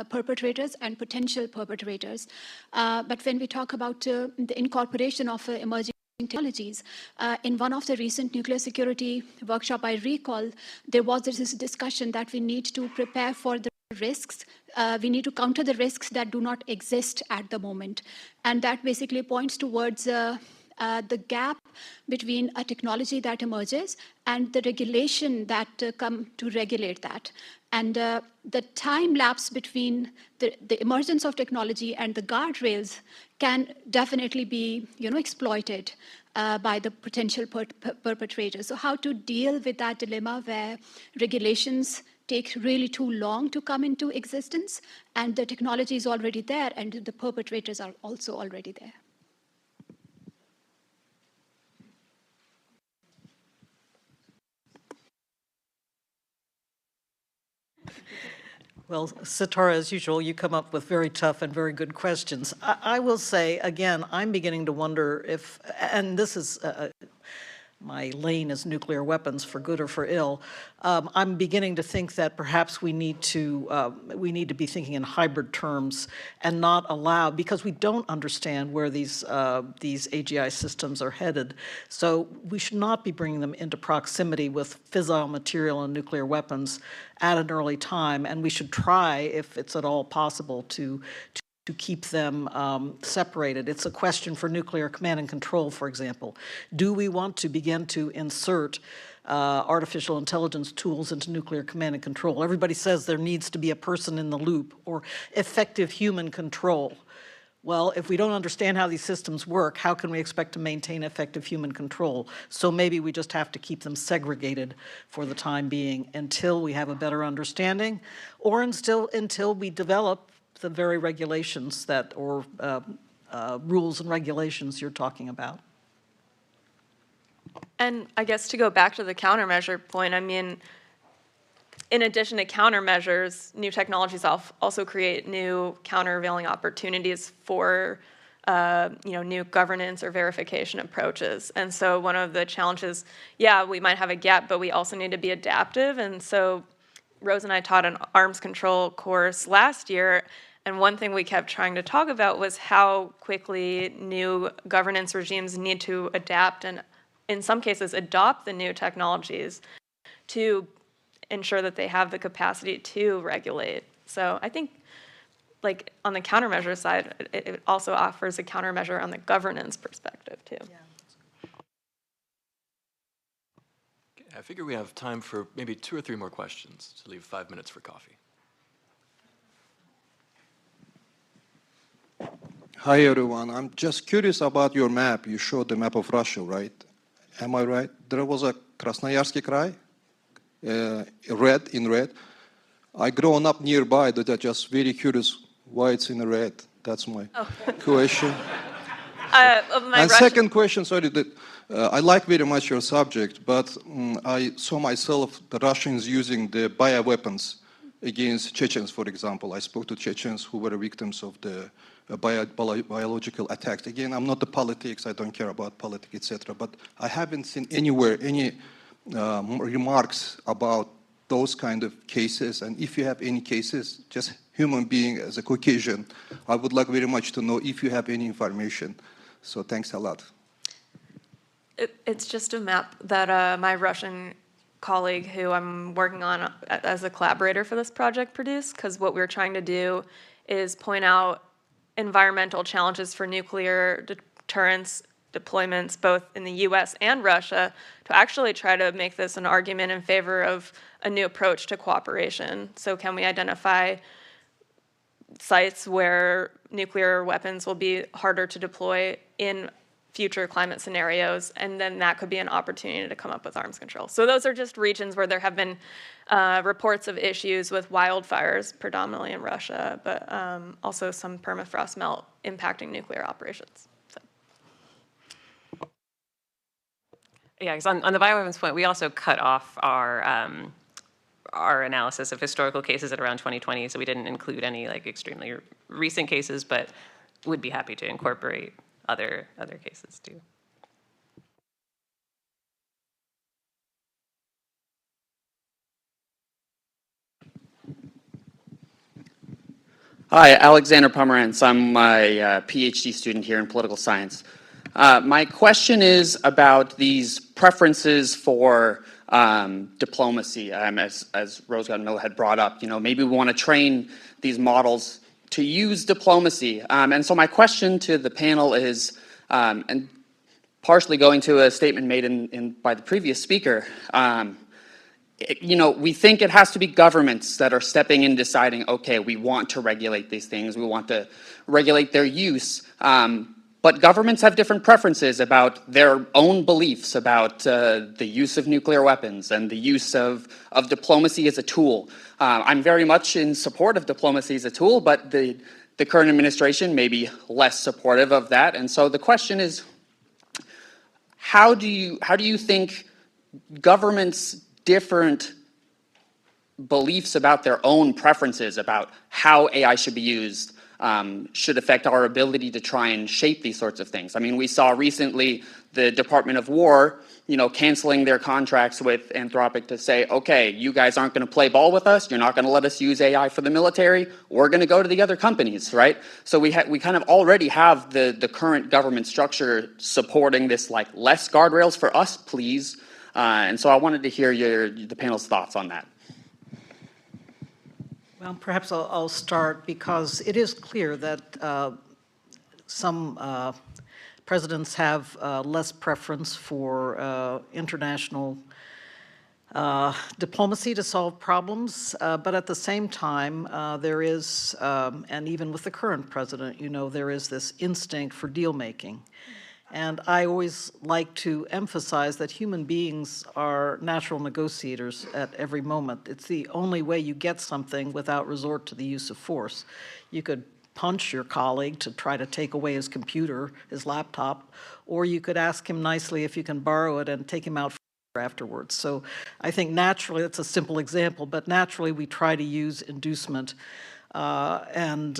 perpetrators and potential perpetrators. But when we talk about the incorporation of emerging technologies. In one of the recent nuclear security workshop I recall, there was this discussion that we need to prepare for the risks. We need to counter the risks that do not exist at the moment. And that basically points towards the gap between a technology that emerges and the regulation that come to regulate that. And the time lapse between the emergence of technology and the guardrails can definitely be, exploited by the potential perpetrators. So how to deal with that dilemma where regulations take really too long to come into existence, and the technology is already there, and the perpetrators are also already there. Well, Sitara, as usual, you come up with very tough and very good questions. I will say, again, I'm beginning to wonder if, and this is, my lane is nuclear weapons for good or for ill. I'm beginning to think that perhaps we need to be thinking in hybrid terms and not allow, because we don't understand where these AGI systems are headed. So we should not be bringing them into proximity with fissile material and nuclear weapons at an early time, and we should try, if it's at all possible, to keep them separated. It's a question for nuclear command and control, for example. Do we want to begin to insert artificial intelligence tools into nuclear command and control? Everybody says there needs to be a person in the loop or effective human control. Well, if we don't understand how these systems work, how can we expect to maintain effective human control? So maybe we just have to keep them segregated for the time being until we have a better understanding, or until we develop the very regulations that, or rules and regulations you're talking about. And I guess to go back to the countermeasure point, I mean, in addition to countermeasures, new technologies also create new countervailing opportunities for new governance or verification approaches. And so one of the challenges, we might have a gap, but we also need to be adaptive. And so Rose and I taught an arms control course last year, and one thing we kept trying to talk about was how quickly new governance regimes need to adapt and, in some cases, adopt the new technologies to ensure that they have the capacity to regulate. So I think, like, on the countermeasure side, it also offers a countermeasure on the governance perspective, too. Yeah. Okay, I figure we have time for maybe 2 or 3 more questions to leave 5 minutes for coffee. Hi, everyone. I'm just curious about your map. You showed the map of Russia, right? Am I right? There was a Krasnoyarsky Krai, in red. I grown up nearby, that I'm just very curious why it's in red. That's my question. And second question, sorry, that I like very much your subject, but I saw myself the Russians using the bioweapons against Chechens, for example. I spoke to Chechens who were victims of the biological attacks. Again, I'm not the politics, I don't care about politics, etc. But I haven't seen anywhere any remarks about those kind of cases. And if you have any cases, just human being as a Caucasian, I would like very much to know if you have any information. So thanks a lot. It's just a map that my Russian colleague who I'm working on as a collaborator for this project produced, because what we're trying to do is point out environmental challenges for nuclear deterrence deployments both in the US and Russia to actually try to make this an argument in favor of a new approach to cooperation. So can we identify sites where nuclear weapons will be harder to deploy in future climate scenarios, and then that could be an opportunity to come up with arms control. So those are just regions where there have been reports of issues with wildfires, predominantly in Russia, but also some permafrost melt impacting nuclear operations. Yeah, because on the bioweapons point, we also cut off our analysis of historical cases at around 2020, so we didn't include any like extremely recent cases, but would be happy to incorporate other cases too. Hi, Alexander Pomerantz. I'm a PhD student here in political science. My question is about these preferences for diplomacy, as Rose Miller had brought up. You know, maybe we want to train these models to use diplomacy. And so my question to the panel is, and partially going to a statement made by the previous speaker, you know, we think it has to be governments that are stepping in deciding, okay, we want to regulate these things, we want to regulate their use. But governments have different preferences about their own beliefs about the use of nuclear weapons and the use of diplomacy as a tool. I'm very much in support of diplomacy as a tool, but the current administration may be less supportive of that. And so the question is, how do you think governments' different beliefs about their own preferences about how AI should be used should affect our ability to try and shape these sorts of things? I mean, we saw recently the Department of War, you know, canceling their contracts with Anthropic to say, okay, you guys aren't going to play ball with us. You're not going to let us use AI for the military. We're going to go to the other companies, right? So we kind of already have the current government structure supporting this, like, less guardrails for us, please. And so I wanted to hear the panel's thoughts on that. Well, perhaps I'll start, because it is clear that some presidents have less preference for international diplomacy to solve problems, but at the same time, there is, and even with the current president, you know, there is this instinct for deal making. And I always like to emphasize that human beings are natural negotiators at every moment. It's the only way you get something without resort to the use of force. You could punch your colleague to try to take away his computer, his laptop, or you could ask him nicely if you can borrow it and take him out for afterwards. So I think naturally, it's a simple example, but naturally we try to use inducement rather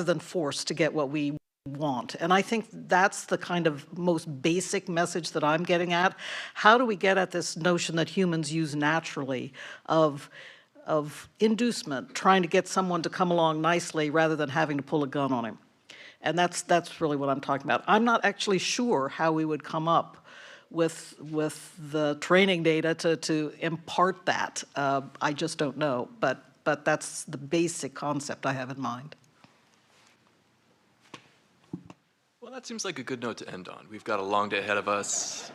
than force to get what we want. And I think that's the kind of most basic message that I'm getting at. How do we get at this notion that humans use naturally of inducement, trying to get someone to come along nicely rather than having to pull a gun on him? And that's really what I'm talking about. I'm not actually sure how we would come up with the training data to impart that. I just don't know, but that's the basic concept I have in mind. Well, that seems like a good note to end on. We've got a long day ahead of us.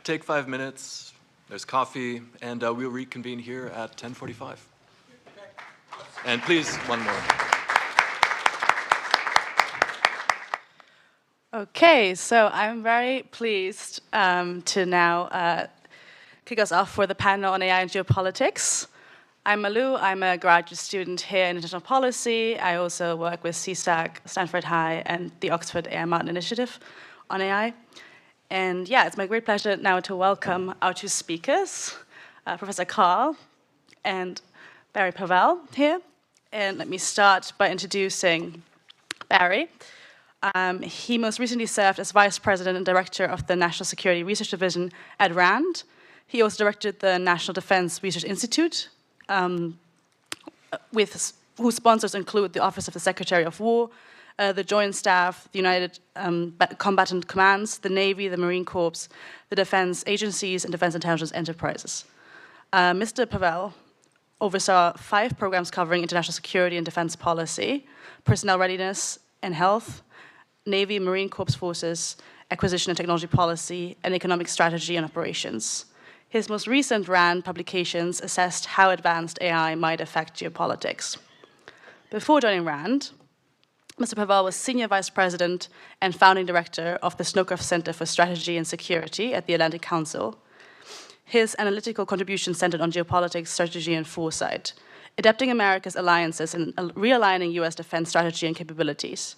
Take 5 minutes, there's coffee, and we'll reconvene here at 10:45. And please, one more. Okay, so I'm very pleased to now kick us off for the panel on AI and geopolitics. I'm Malou. I'm a graduate student here in international policy. I also work with CSAC, Stanford High, and the Oxford AI Mountain Initiative on AI. And yeah, it's my great pleasure now to welcome our two speakers, Professor Carl and Barry Pavel here. And let me start by introducing Barry. He most recently served as Vice President and Director of the National Security Research Division at RAND. He also directed the National Defense Research Institute, whose sponsors include the Office of the Secretary of War, the Joint Staff, the United Combatant Commands, the Navy, the Marine Corps, the defense agencies, and defense intelligence enterprises. Mr. Pavel oversaw 5 programs covering international security and defense policy, personnel readiness and health, Navy, Marine Corps forces, acquisition and technology policy, and economic strategy and operations. His most recent RAND publications assessed how advanced AI might affect geopolitics. Before joining RAND, Mr. Pavel was Senior Vice President and Founding Director of the Snowcroft Center for Strategy and Security at the Atlantic Council. His analytical contribution centered on geopolitics, strategy, and foresight, adapting America's alliances and realigning US defense strategy and capabilities.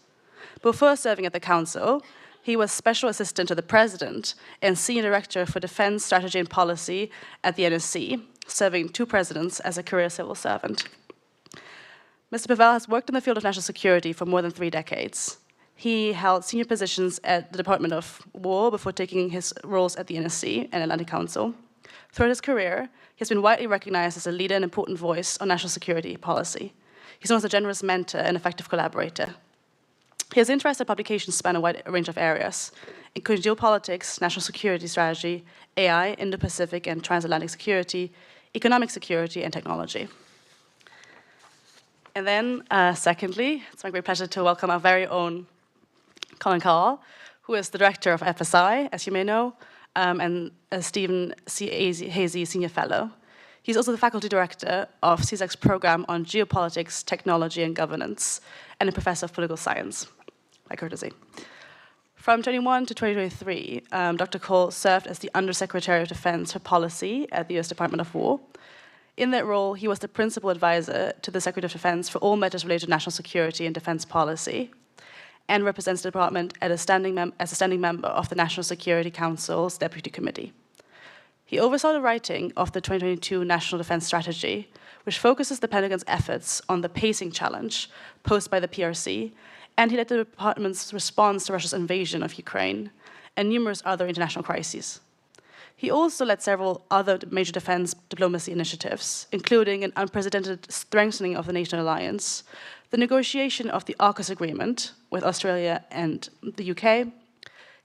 Before serving at the Council, he was Special Assistant to the President and Senior Director for Defense Strategy and Policy at the NSC, serving 2 presidents as a career civil servant. Mr. Pavel has worked in the field of national security for more than 3 decades. He held senior positions at the Department of War before taking his roles at the NSC and Atlantic Council. Throughout his career, he has been widely recognized as a leader and important voice on national security policy. He's known as a generous mentor and effective collaborator. His interests and publications span a wide range of areas, including geopolitics, national security strategy, AI, Indo-Pacific and transatlantic security, economic security, and technology. And then, secondly, it's my great pleasure to welcome our very own Colin Carl, who is the director of FSI, as you may know, and Stephen C. Hazy Senior Fellow. He's also the faculty director of CSAC's program on geopolitics, technology, and governance, and a professor of political science, by courtesy. From 2021 to 2023, Dr. Cole served as the Undersecretary of Defense for Policy at the US Department of War. In that role, he was the principal advisor to the Secretary of Defense for all matters related to national security and defense policy, and represents the department as a standing member of the National Security Council's Deputy Committee. He oversaw the writing of the 2022 National Defense Strategy, which focuses the Pentagon's efforts on the pacing challenge posed by the PRC, and he led the department's response to Russia's invasion of Ukraine and numerous other international crises. He also led several other major defense diplomacy initiatives, including an unprecedented strengthening of the NATO alliance, the negotiation of the AUKUS agreement with Australia and the UK,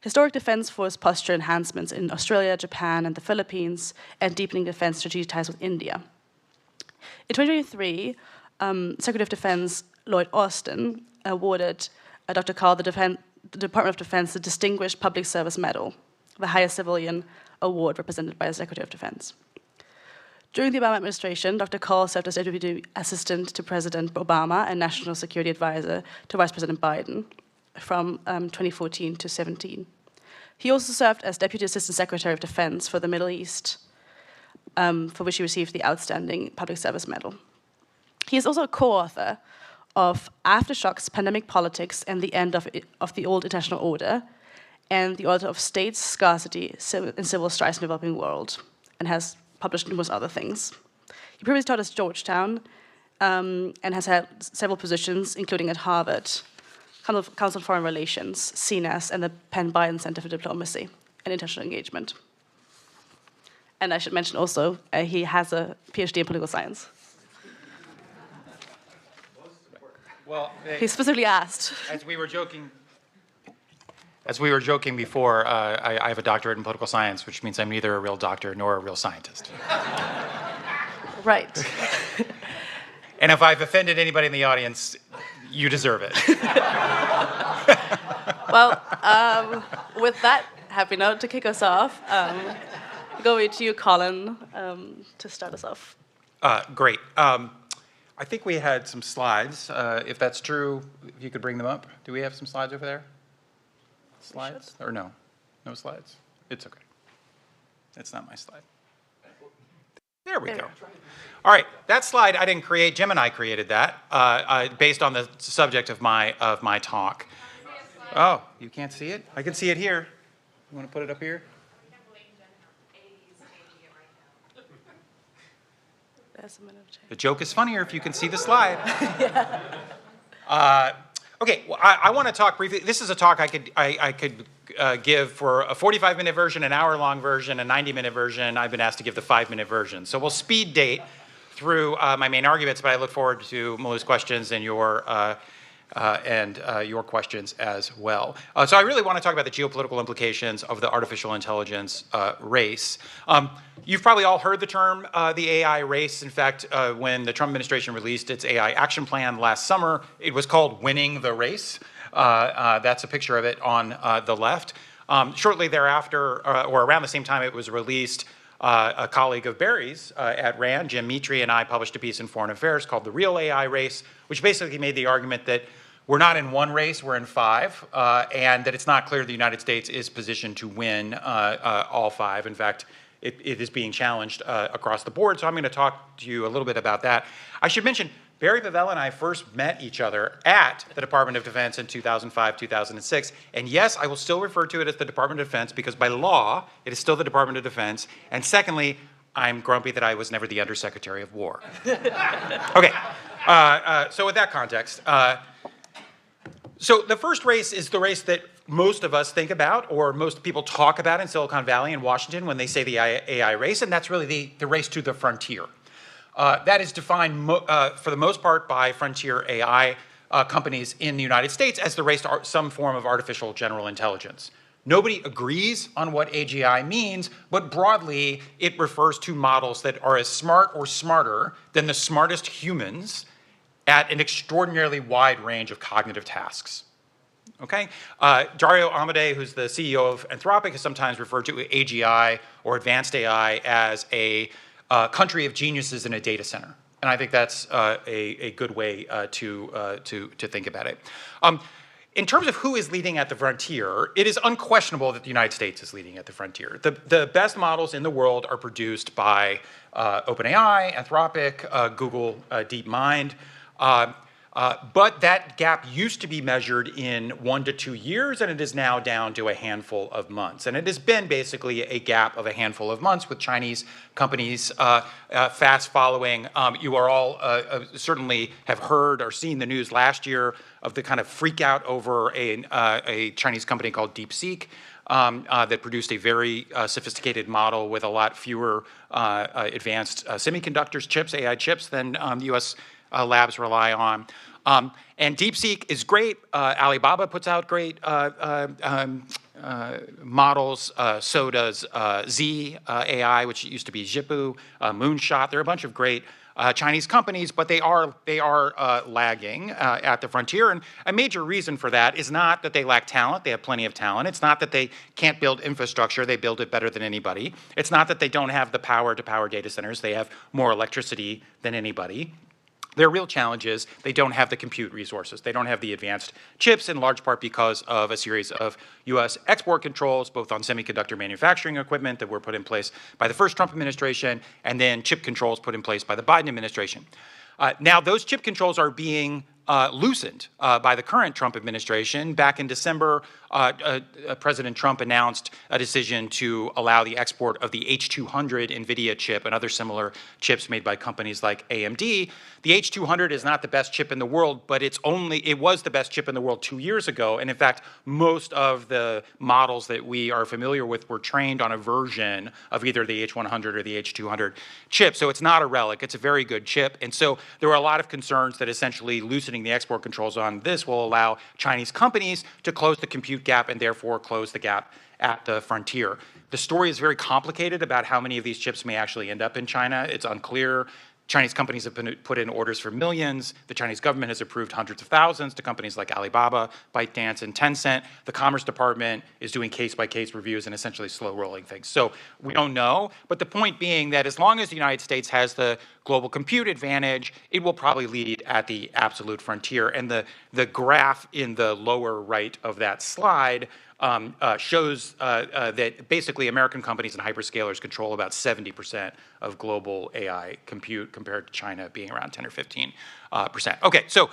historic defense force posture enhancements in Australia, Japan, and the Philippines, and deepening defense strategic ties with India. In 2023, Secretary of Defense Lloyd Austin awarded Dr. Carl the Department of Defense the Distinguished Public Service Medal, the highest civilian award represented by the Secretary of Defense. During the Obama administration, Dr. Carl served as Deputy Assistant to President Obama and National Security Advisor to Vice President Biden from 2014 to 2017. He also served as Deputy Assistant Secretary of Defense for the Middle East, for which he received the Outstanding Public Service Medal. He is also a co-author of Aftershocks, Pandemic Politics, and the End of the Old International Order, and the author of States, Scarcity, and Civil Strife in the Developing World, and has published numerous other things. He previously taught at Georgetown and has had several positions, including at Harvard, Council on Foreign Relations, CNAS, and the Penn Biden Center for Diplomacy and International Engagement. And I should mention also, he has a PhD in political science. Well, he specifically asked. As we were joking before, I have a doctorate in political science, which means I'm neither a real doctor nor a real scientist. Right. And if I've offended anybody in the audience, you deserve it. Well, with that happy note to kick us off, go to you, Colin, to start us off. Great. I think we had some slides. If that's true, if you could bring them up. Do we have some slides over there? Slides? Or no? No slides? It's okay. It's not my slide. There we go. All right, that slide I didn't create. Jim and I created that based on the subject of my talk. Oh, you can't see it? I can see it here. You want to put it up here? The joke is funnier if you can see the slide. Okay, well, I want to talk briefly. This is a talk I could give for a 45-minute version, an hour-long version, a 90-minute version. I've been asked to give the 5-minute version. So we'll speed date through my main arguments, but I look forward to Malu's questions and your questions as well. So I really want to talk about the geopolitical implications of the artificial intelligence race. You've probably all heard the term the AI race. In fact, when the Trump administration released its AI action plan last summer, it was called Winning the Race. That's a picture of it on the left. Shortly thereafter, or around the same time it was released, a colleague of Barry's at RAND, Jim Mitri, and I published a piece in Foreign Affairs called The Real AI Race, which basically made the argument that we're not in one race, we're in 5, and that it's not clear the United States is positioned to win all 5. In fact, it is being challenged across the board, so I'm going to talk to you a little bit about that. I should mention, Barry Bavella and I first met each other at the Department of Defense in 2005, 2006, and yes, I will still refer to it as the Department of Defense because by law, it is still the Department of Defense, and secondly, I'm grumpy that I was never the Undersecretary of War. Okay, so with that context, so the first race is the race that most of us think about, or most people talk about in Silicon Valley and Washington when they say the AI race, and that's really the race to the frontier. That is defined for the most part by frontier AI companies in the United States as the race to some form of artificial general intelligence. Nobody agrees on what AGI means, but broadly it refers to models that are as smart or smarter than the smartest humans at an extraordinarily wide range of cognitive tasks. Okay? Dario Amodei, who's the CEO of Anthropic, has sometimes referred to AGI or advanced AI as a country of geniuses in a data center. And I think that's a good way to think about it. In terms of who is leading at the frontier, it is unquestionable that the United States is leading at the frontier. The best models in the world are produced by OpenAI, Anthropic, Google DeepMind. But that gap used to be measured in 1 to 2 years, and it is now down to a handful of months. And it has been basically a gap of a handful of months with Chinese companies fast following. You are all certainly have heard or seen the news last year of the kind of freak out over a Chinese company called DeepSeek that produced a very sophisticated model with a lot fewer advanced semiconductors, chips, AI chips than the US labs rely on. And DeepSeek is great. Alibaba puts out great models. So does Z AI, which used to be Zhipu, Moonshot. There are a bunch of great Chinese companies, but they are lagging at the frontier. And a major reason for that is not that they lack talent. They have plenty of talent. It's not that they can't build infrastructure. They build it better than anybody. It's not that they don't have the power to power data centers. They have more electricity than anybody. Their real challenge is they don't have the compute resources. They don't have the advanced chips, in large part because of a series of US export controls, both on semiconductor manufacturing equipment that were put in place by the first Trump administration, and then chip controls put in place by the Biden administration. Now, those chip controls are being loosened by the current Trump administration. Back in December, President Trump announced a decision to allow the export of the H200 NVIDIA chip and other similar chips made by companies like AMD. The H200 is not the best chip in the world, but it was the best chip in the world 2 years ago. And in fact, most of the models that we are familiar with were trained on a version of either the H100 or the H200 chip. So it's not a relic. It's a very good chip. And so there were a lot of concerns that essentially loosening the export controls on this will allow Chinese companies to close the compute gap and therefore close the gap at the frontier. The story is very complicated about how many of these chips may actually end up in China. It's unclear. Chinese companies have put in orders for millions. The Chinese government has approved hundreds of thousands to companies like Alibaba, ByteDance, and Tencent. The Commerce Department is doing case-by-case reviews and essentially slow-rolling things. So we don't know, but the point being that as long as the United States has the global compute advantage, it will probably lead at the absolute frontier. And the graph in the lower right of that slide shows that basically American companies and hyperscalers control about 70% of global AI compute compared to China being around 10 or 15%. Okay, so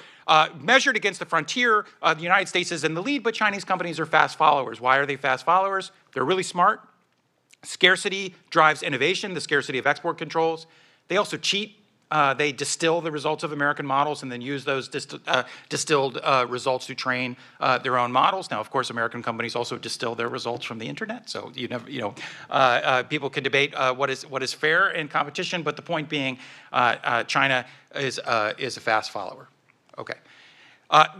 measured against the frontier, the United States is in the lead, but Chinese companies are fast followers. Why are they fast followers? They're really smart. Scarcity drives innovation, the scarcity of export controls. They also cheat. They distill the results of American models and then use those distilled results to train their own models. Now, of course, American companies also distill their results from the internet. So people can debate what is fair in competition, but the point being, China is a fast follower. Okay.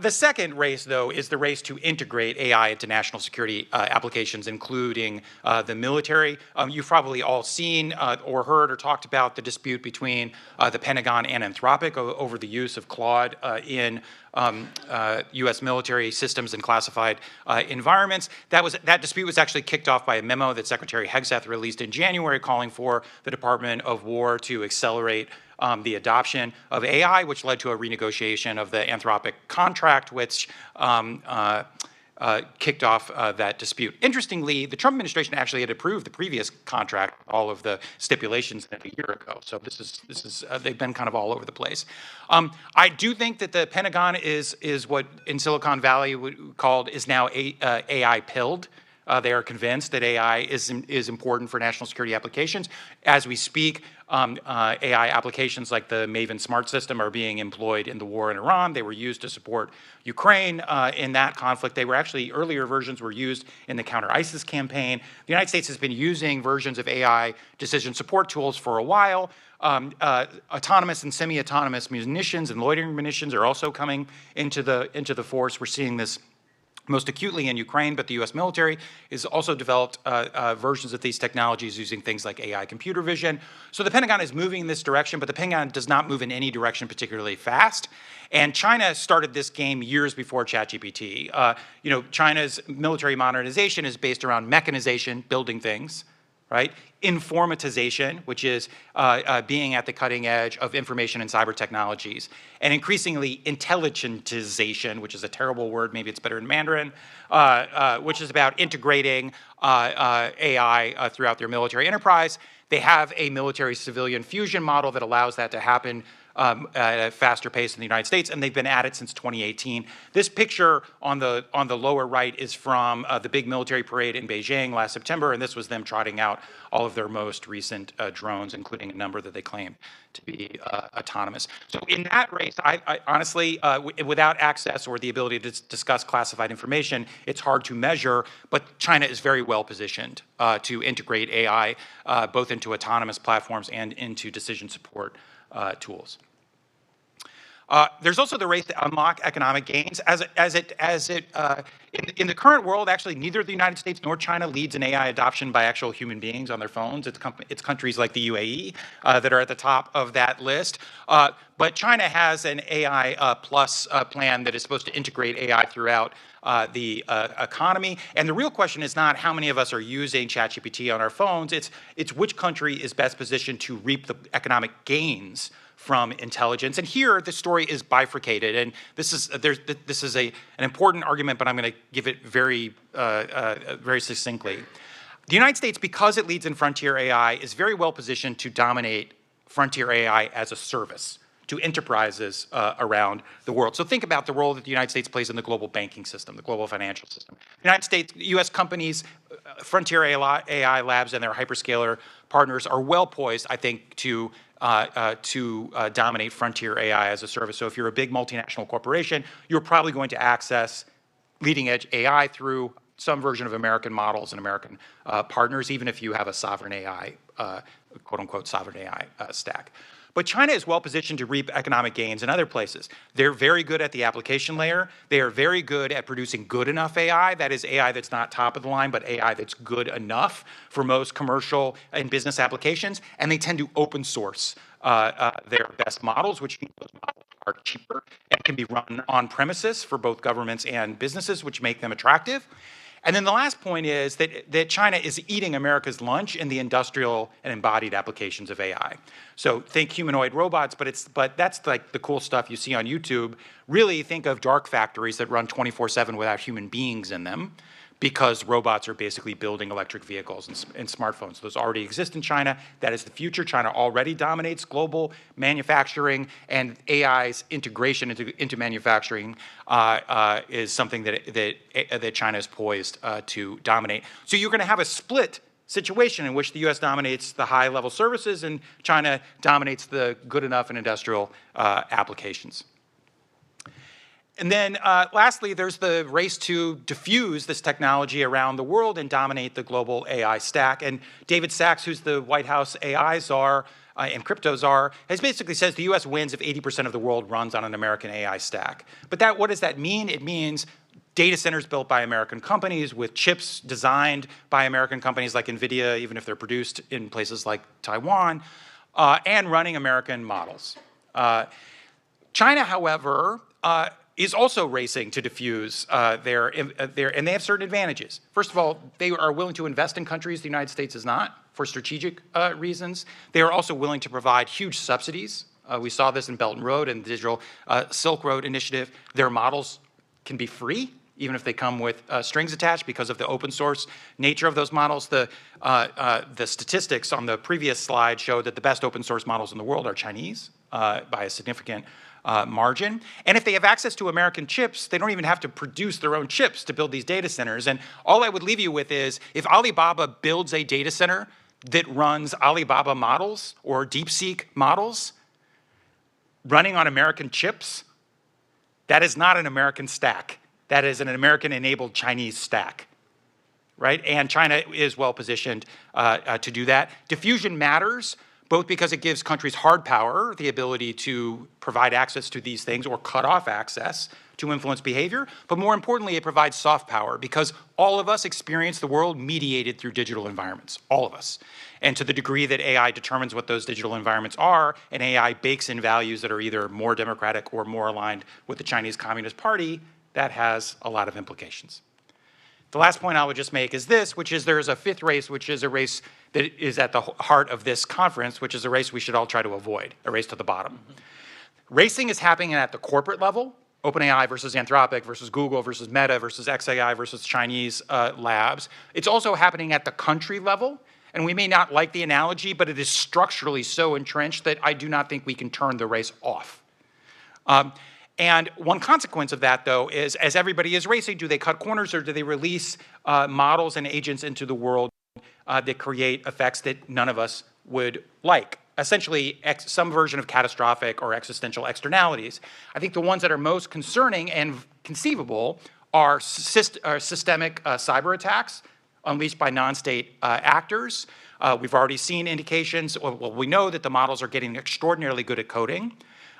The second race, though, is the race to integrate AI into national security applications, including the military. You've probably all seen or heard or talked about the dispute between the Pentagon and Anthropic over the use of Claude in U.S. military systems and classified environments. That dispute was actually kicked off by a memo that Secretary Hegseth released in January calling for the Department of War to accelerate the adoption of AI, which led to a renegotiation of the Anthropic contract, which kicked off that dispute. Interestingly, the Trump administration actually had approved the previous contract, all of the stipulations a year ago. So this is they've been kind of all over the place. I do think that the Pentagon is what in Silicon Valley is now AI pilled. They are convinced that AI is important for national security applications. As we speak, AI applications like the Maven smart system are being employed in the war in Iran. They were used to support Ukraine in that conflict. They were actually, earlier versions were used in the counter-ISIS campaign. The United States has been using versions of AI decision support tools for a while. Autonomous and semi-autonomous munitions and loitering munitions are also coming into the force. We're seeing this most acutely in Ukraine, but the U.S. military has also developed versions of these technologies using things like AI computer vision. So the Pentagon is moving in this direction, but the Pentagon does not move in any direction particularly fast. And China started this game years before ChatGPT. China's military modernization is based around mechanization, building things, right? Informatization, which is being at the cutting edge of information and cyber technologies, and increasingly intelligentization, which is a terrible word, maybe it's better in Mandarin, which is about integrating AI throughout their military enterprise. They have a military-civilian fusion model that allows that to happen at a faster pace in the United States, and they've been at it since 2018. This picture on the lower right is from the big military parade in Beijing last September, and this was them trotting out all of their most recent drones, including a number that they claim to be autonomous. So in that race, I honestly, without access or the ability to discuss classified information, it's hard to measure, but China is very well positioned to integrate AI both into autonomous platforms and into decision support tools. There's also the race to unlock economic gains. In the current world, actually, neither the United States nor China leads in AI adoption by actual human beings on their phones. It's countries like the UAE that are at the top of that list. But China has an AI plus plan that is supposed to integrate AI throughout the economy. And the real question is not how many of us are using ChatGPT on our phones. It's which country is best positioned to reap the economic gains from intelligence. And here the story is bifurcated, and this is an important argument, but I'm going to give it very succinctly. The United States, because it leads in frontier AI, is very well positioned to dominate frontier AI as a service to enterprises around the world. So think about the role that the United States plays in the global banking system, the global financial system. The United States, U.S. companies, frontier AI labs and their hyperscaler partners are well poised, I think, to dominate frontier AI as a service. So if you're a big multinational corporation, you're probably going to access leading edge AI through some version of American models and American partners, even if you have a sovereign AI, quote unquote, sovereign AI stack. But China is well positioned to reap economic gains in other places. They're very good at the application layer. They are very good at producing good enough AI. That is AI that's not top of the line, but AI that's good enough for most commercial and business applications. And they tend to open source their best models, which means those models are cheaper and can be run on premises for both governments and businesses, which make them attractive. And then the last point is that China is eating America's lunch in the industrial and embodied applications of AI. So think humanoid robots, but that's like the cool stuff you see on YouTube. Really think of dark factories that run 24/7 without human beings in them, because robots are basically building electric vehicles and smartphones. Those already exist in China. That is the future. China already dominates global manufacturing, and AI's integration into manufacturing is something that China is poised to dominate. So you're going to have a split situation in which the U.S. dominates the high-level services and China dominates the good enough and industrial applications. And then lastly, there's the race to diffuse this technology around the world and dominate the global AI stack. And David Sachs, who's the White House AI czar and crypto czar, has basically says the US wins if 80% of the world runs on an American AI stack. But what does that mean? It means data centers built by American companies with chips designed by American companies like NVIDIA, even if they're produced in places like Taiwan, and running American models. China, however, is also racing to diffuse and they have certain advantages. First of all, they are willing to invest in countries the United States is not for strategic reasons. They are also willing to provide huge subsidies We saw this in Belt and Road and the Digital Silk Road Initiative. Their models can be free, even if they come with strings attached because of the open source nature of those models. The statistics on the previous slide showed that the best open source models in the world are Chinese by a significant margin. And if they have access to American chips, they don't even have to produce their own chips to build these data centers. And all I would leave you with is, if Alibaba builds a data center that runs Alibaba models or DeepSeek models running on American chips, that is not an American stack. That is an American-enabled Chinese stack, right? And China is well-positioned to do that. Diffusion matters, both because it gives countries hard power, the ability to provide access to these things or cut off access to influence behavior, but more importantly, it provides soft power because all of us experience the world mediated through digital environments, all of us. And to the degree that AI determines what those digital environments are, and AI bakes in values that are either more democratic or more aligned with the Chinese Communist Party, that has a lot of implications. The last point I would just make is this, which is there's a fifth race, which is a race that is at the heart of this conference, which is a race we should all try to avoid, a race to the bottom. Racing is happening at the corporate level, OpenAI versus Anthropic versus Google versus Meta versus XAI versus Chinese labs. It's also happening at the country level, and we may not like the analogy, but it is structurally so entrenched that I do not think we can turn the race off. And one consequence of that, though, is as everybody is racing, do they cut corners or do they release models and agents into the world that create effects that none of us would like? Essentially, some version of catastrophic or existential externalities. I think the ones that are most concerning and conceivable are systemic cyber attacks unleashed by non-state actors. We've already seen indications, well, we know that the models are getting extraordinarily good at coding.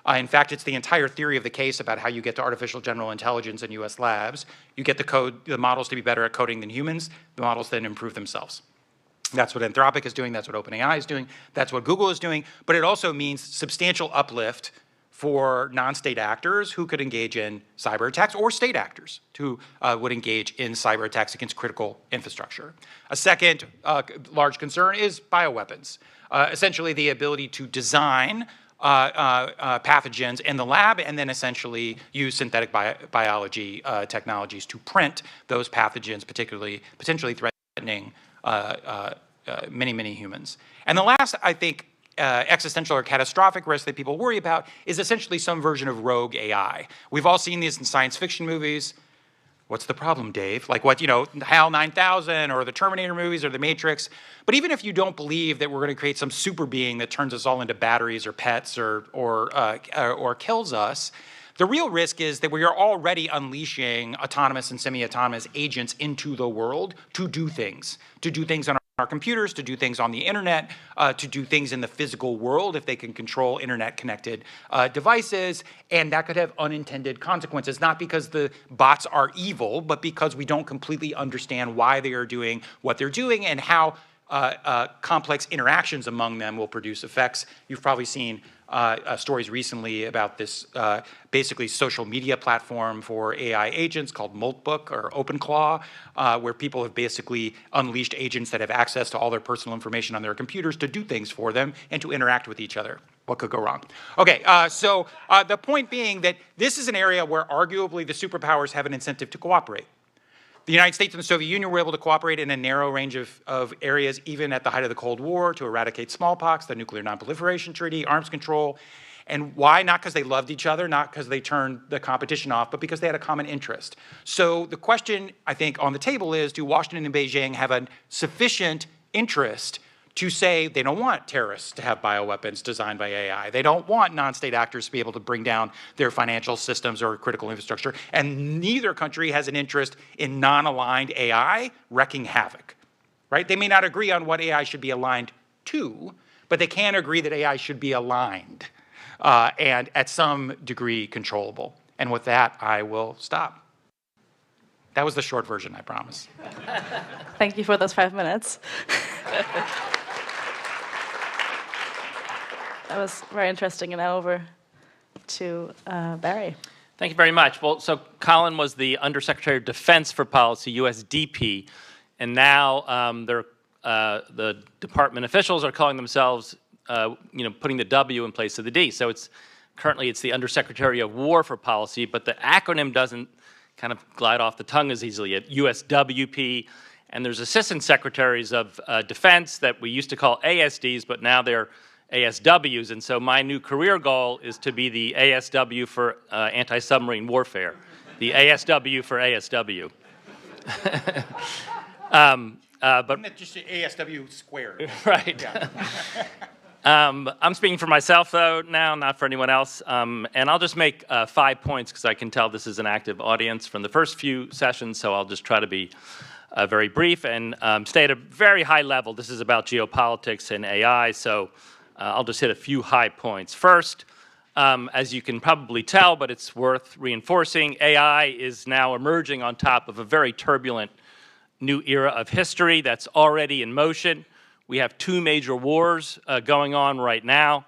In fact, it's the entire theory of the case about how you get to artificial general intelligence in US labs. You get the models to be better at coding than humans, the models then improve themselves. That's what Anthropic is doing, that's what OpenAI is doing, that's what Google is doing, but it also means substantial uplift for non-state actors who could engage in cyber attacks, or state actors who would engage in cyber attacks against critical infrastructure. A second large concern is bioweapons. Essentially the ability to design pathogens in the lab and then essentially use synthetic biology technologies to print those pathogens, potentially threatening many, many humans. And the last, I think, existential or catastrophic risk that people worry about is essentially some version of rogue AI. We've all seen these in science fiction movies. What's the problem, Dave? Like what, HAL 9000 or the Terminator movies or the Matrix. But even if you don't believe that we're going to create some super being that turns us all into batteries or pets or kills us, the real risk is that we are already unleashing autonomous and semi-autonomous agents into the world to do things on our computers, to do things on the internet, to do things in the physical world if they can control internet-connected devices, and that could have unintended consequences, not because the bots are evil, but because we don't completely understand why they are doing what they're doing and how complex interactions among them will produce effects. You've probably seen stories recently about this basically social media platform for AI agents called Moltbook or OpenClaw, where people have basically unleashed agents that have access to all their personal information on their computers to do things for them and to interact with each other. What could go wrong? Okay, so the point being that this is an area where arguably the superpowers have an incentive to cooperate. The United States and the Soviet Union were able to cooperate in a narrow range of areas, even at the height of the Cold War, to eradicate smallpox, the Nuclear Non-Proliferation Treaty, arms control. And why? Not because they loved each other, not because they turned the competition off, but because they had a common interest. So the question, I think, on the table is, do Washington and Beijing have a sufficient interest to say they don't want terrorists to have bioweapons designed by AI. They don't want non-state actors to be able to bring down their financial systems or critical infrastructure. And neither country has an interest in non-aligned AI wreaking havoc, right? They may not agree on what AI should be aligned to, but they can agree that AI should be aligned and at some degree controllable. And with that, I will stop. That was the short version, I promise. Thank you for those 5 minutes. That was very interesting. And now over to Barry. Thank you very much. Well, so Colin was the Undersecretary of Defense for Policy, USDP, and now the department officials are calling themselves putting the W in place of the D. So currently it's the Undersecretary of War for Policy, but the acronym doesn't kind of glide off the tongue as easily. At USWP, and there's Assistant Secretaries of Defense that we used to call ASDs, but now they're ASWs. And so my new career goal is to be the ASW for anti-submarine warfare, the ASW for ASW. But Isn't it just ASW squared? Right. I'm speaking for myself, though, now, not for anyone else. And I'll just make 5 points, because I can tell this is an active audience from the first few sessions, so I'll just try to be very brief and stay at a very high level. This is about geopolitics and AI, so I'll just hit a few high points. First, as you can probably tell, but it's worth reinforcing, AI is now emerging on top of a very turbulent new era of history that's already in motion. We have 2 major wars going on right now.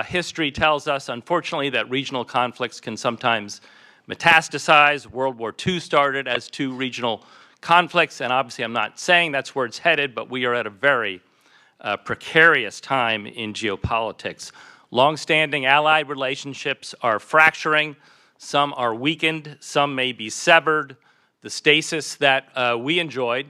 History tells us, unfortunately, that regional conflicts can sometimes metastasize. World War II started as 2 regional conflicts, and obviously I'm not saying that's where it's headed, but we are at a very precarious time in geopolitics. Long-standing allied relationships are fracturing. Some are weakened. Some may be severed. The stasis that we enjoyed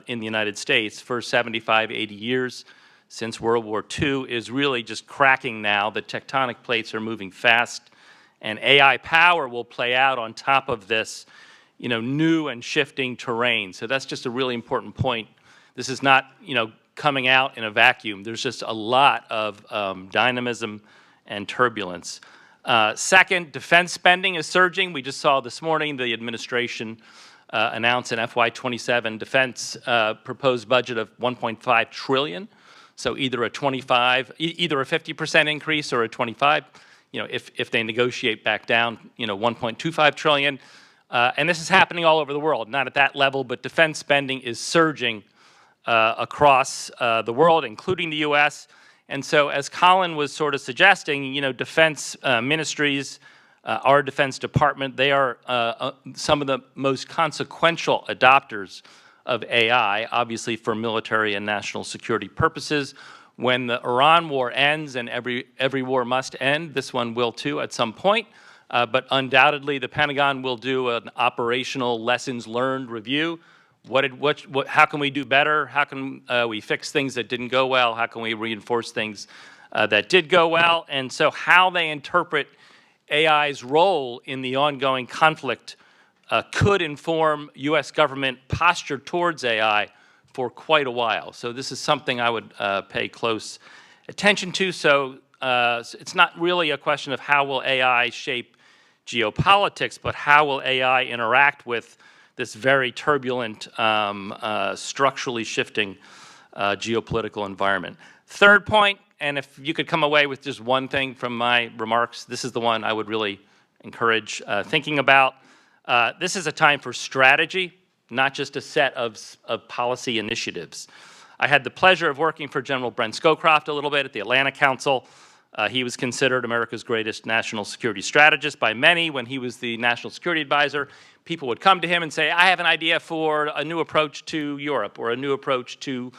in the United States for 75, 80 years since World War II is really just cracking now. The tectonic plates are moving fast, and AI power will play out on top of this, new and shifting terrain. So that's just a really important point. This is not, coming out in a vacuum. There's just a lot of dynamism and turbulence. Second, defense spending is surging. We just saw this morning the administration announce an FY27 defense proposed budget of $1.5 trillion. So either a 50% increase or a 25. If they negotiate back down, 1.25 trillion. And this is happening all over the world, not at that level, but defense spending is surging across the world, including the U.S. And so, as Colin was sort of suggesting, defense ministries, our Defense Department, they are some of the most consequential adopters of AI, obviously for military and national security purposes. When the Iran war ends, and every war must end, this one will too at some point, but undoubtedly the Pentagon will do an operational lessons learned review. How can we do better? How can we fix things that didn't go well? How can we reinforce things that did go well? And so how they interpret AI's role in the ongoing conflict could inform U.S. government posture towards AI for quite a while. So this is something I would pay close attention to. So it's not really a question of how will AI shape geopolitics, but how will AI interact with this very turbulent, structurally shifting geopolitical environment. Third point, and if you could come away with just one thing from my remarks, this is the one I would really encourage thinking about. This is a time for strategy, not just a set of policy initiatives. I had the pleasure of working for General Brent Scowcroft a little bit at the Atlantic Council. He was considered America's greatest national security strategist by many when he was the national security advisor. People would come to him and say, I have an idea for a new approach to Europe or a new approach to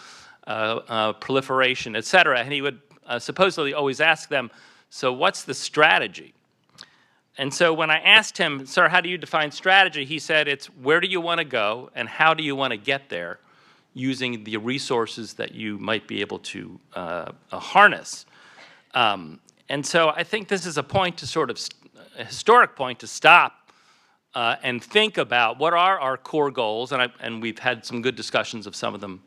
proliferation, et cetera. And he would supposedly always ask them, so what's the strategy? And so when I asked him, sir, how do you define strategy? He said, it's where do you want to go and how do you want to get there using the resources that you might be able to harness. And so I think this is a point to sort of, a historic point to stop and think about what are our core goals, and we've had some good discussions of some of them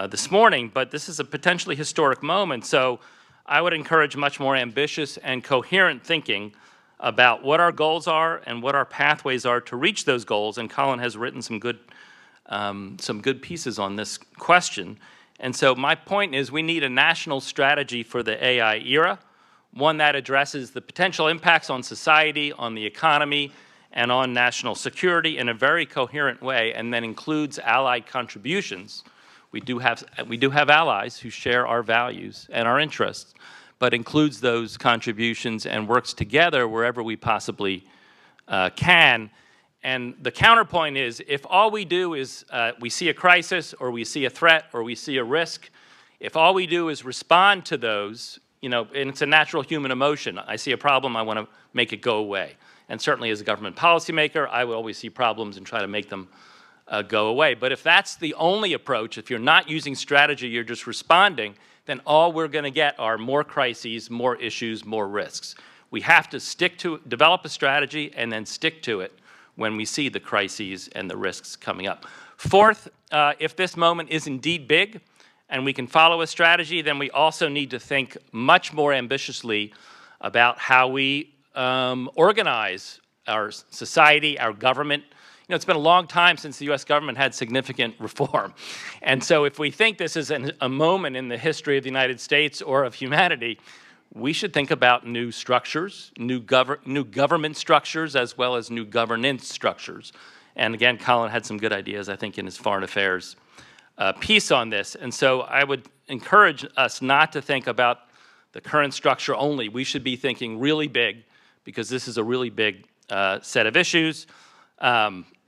this morning, but this is a potentially historic moment. So I would encourage much more ambitious and coherent thinking about what our goals are and what our pathways are to reach those goals. And Colin has written some good pieces on this question. And so my point is we need a national strategy for the AI era, one that addresses the potential impacts on society, on the economy, and on national security in a very coherent way, and then includes allied contributions. We do have allies who share our values and our interests, but includes those contributions and works together wherever we possibly can. And the counterpoint is, if all we do is we see a crisis or we see a threat or we see a risk, If all we do is respond to those, you know, and it's a natural human emotion. I see a problem, I want to make it go away. And certainly as a government policymaker, I will always see problems and try to make them go away. But if that's the only approach, if you're not using strategy, you're just responding, then all we're going to get are more crises, more issues, more risks. We have to develop a strategy and then stick to it when we see the crises and the risks coming up. Fourth, if this moment is indeed big and we can follow a strategy, then we also need to think much more ambitiously about how we organize our society, our government. You know, it's been a long time since the U.S. government had significant reform. And so if we think this is a moment in the history of the United States or of humanity, we should think about new structures, new government structures, as well as new governance structures. And again, Colin had some good ideas, I think, in his foreign affairs piece on this. And so I would encourage us not to think about the current structure only. We should be thinking really big, because this is a really big set of issues.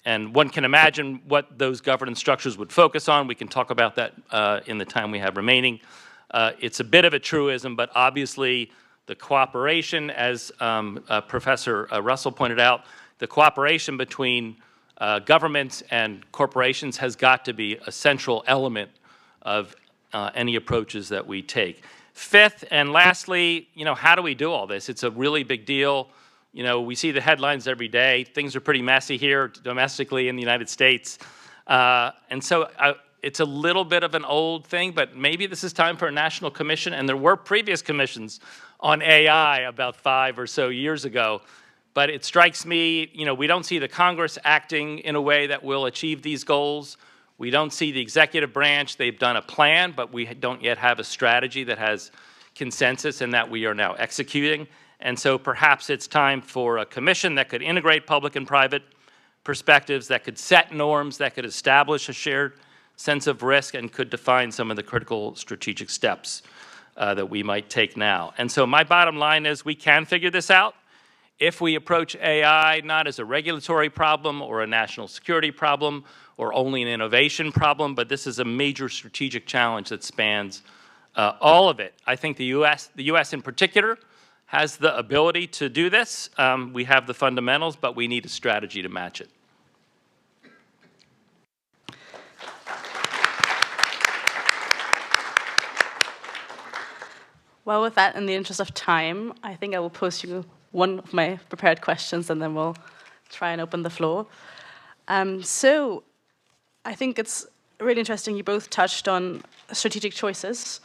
And one can imagine what those governance structures would focus on. We can talk about that in the time we have remaining. It's a bit of a truism, but obviously the cooperation, as Professor Russell pointed out, the cooperation between governments and corporations has got to be a central element of any approaches that we take. Fifth and lastly, you know, how do we do all this? It's a really big deal. You know, we see the headlines every day. Things are pretty messy here domestically in the United States. And so it's a little bit of an old thing, but maybe this is time for a national commission. And there were previous commissions on AI about 5 or so years ago. But it strikes me, you know, we don't see the Congress acting in a way that will achieve these goals. We don't see the executive branch. They've done a plan, but we don't yet have a strategy that has consensus and that we are now executing. And so perhaps it's time for a commission that could integrate public and private perspectives, that could set norms, that could establish a shared sense of risk, and could define some of the critical strategic steps that we might take now. And so my bottom line is we can figure this out if we approach AI not as a regulatory problem or a national security problem or only an innovation problem, but this is a major strategic challenge that spans all of it. I think the U.S. in particular has the ability to do this. We have the fundamentals, but we need a strategy to match it. Well, with that, in the interest of time, I think I will pose you one of my prepared questions, and then we'll try and open the floor. So I think it's really interesting. You both touched on strategic choices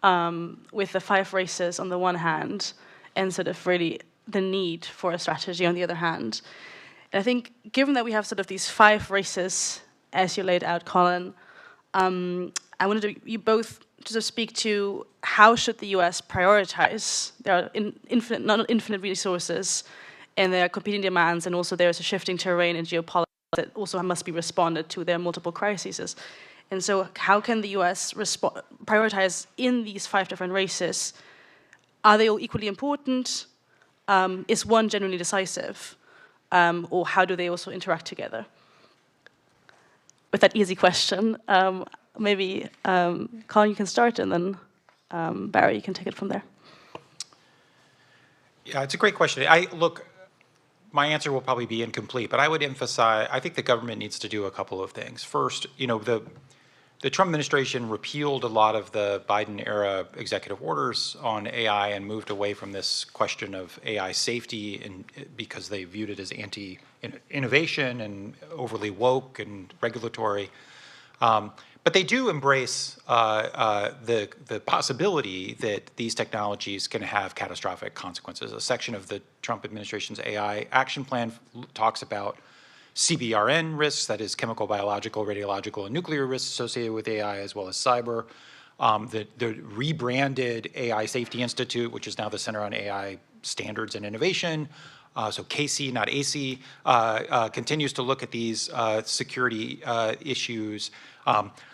with the 5 races on the one hand, and sort of really the need for a strategy on the other hand. And I think given that we have sort of these 5 races, as you laid out, Colin, I wanted you both to sort of speak to how should the US prioritize. There are not infinite resources, and there are competing demands, and also there's a shifting terrain in geopolitics that also must be responded to. There are multiple crises. And so how can the US prioritize in these 5 different races? Are they all equally important? Is one genuinely decisive? Or how do they also interact together? With that easy question, maybe Colin, you can start, and then Barry, you can take it from there. Yeah, it's a great question. Look, my answer will probably be incomplete, but I would emphasize, I think the government needs to do a couple of things. First, you know, the Trump administration repealed a lot of the Biden-era executive orders on AI and moved away from this question of AI safety because they viewed it as anti-innovation and overly woke and regulatory. But they do embrace the possibility that these technologies can have catastrophic consequences. A section of the Trump administration's AI action plan talks about CBRN risks, that is chemical, biological, radiological, and nuclear risks associated with AI, as well as cyber. The rebranded AI Safety Institute, which is now the Center on AI Standards and Innovation, so KC, not AC, continues to look at these security issues.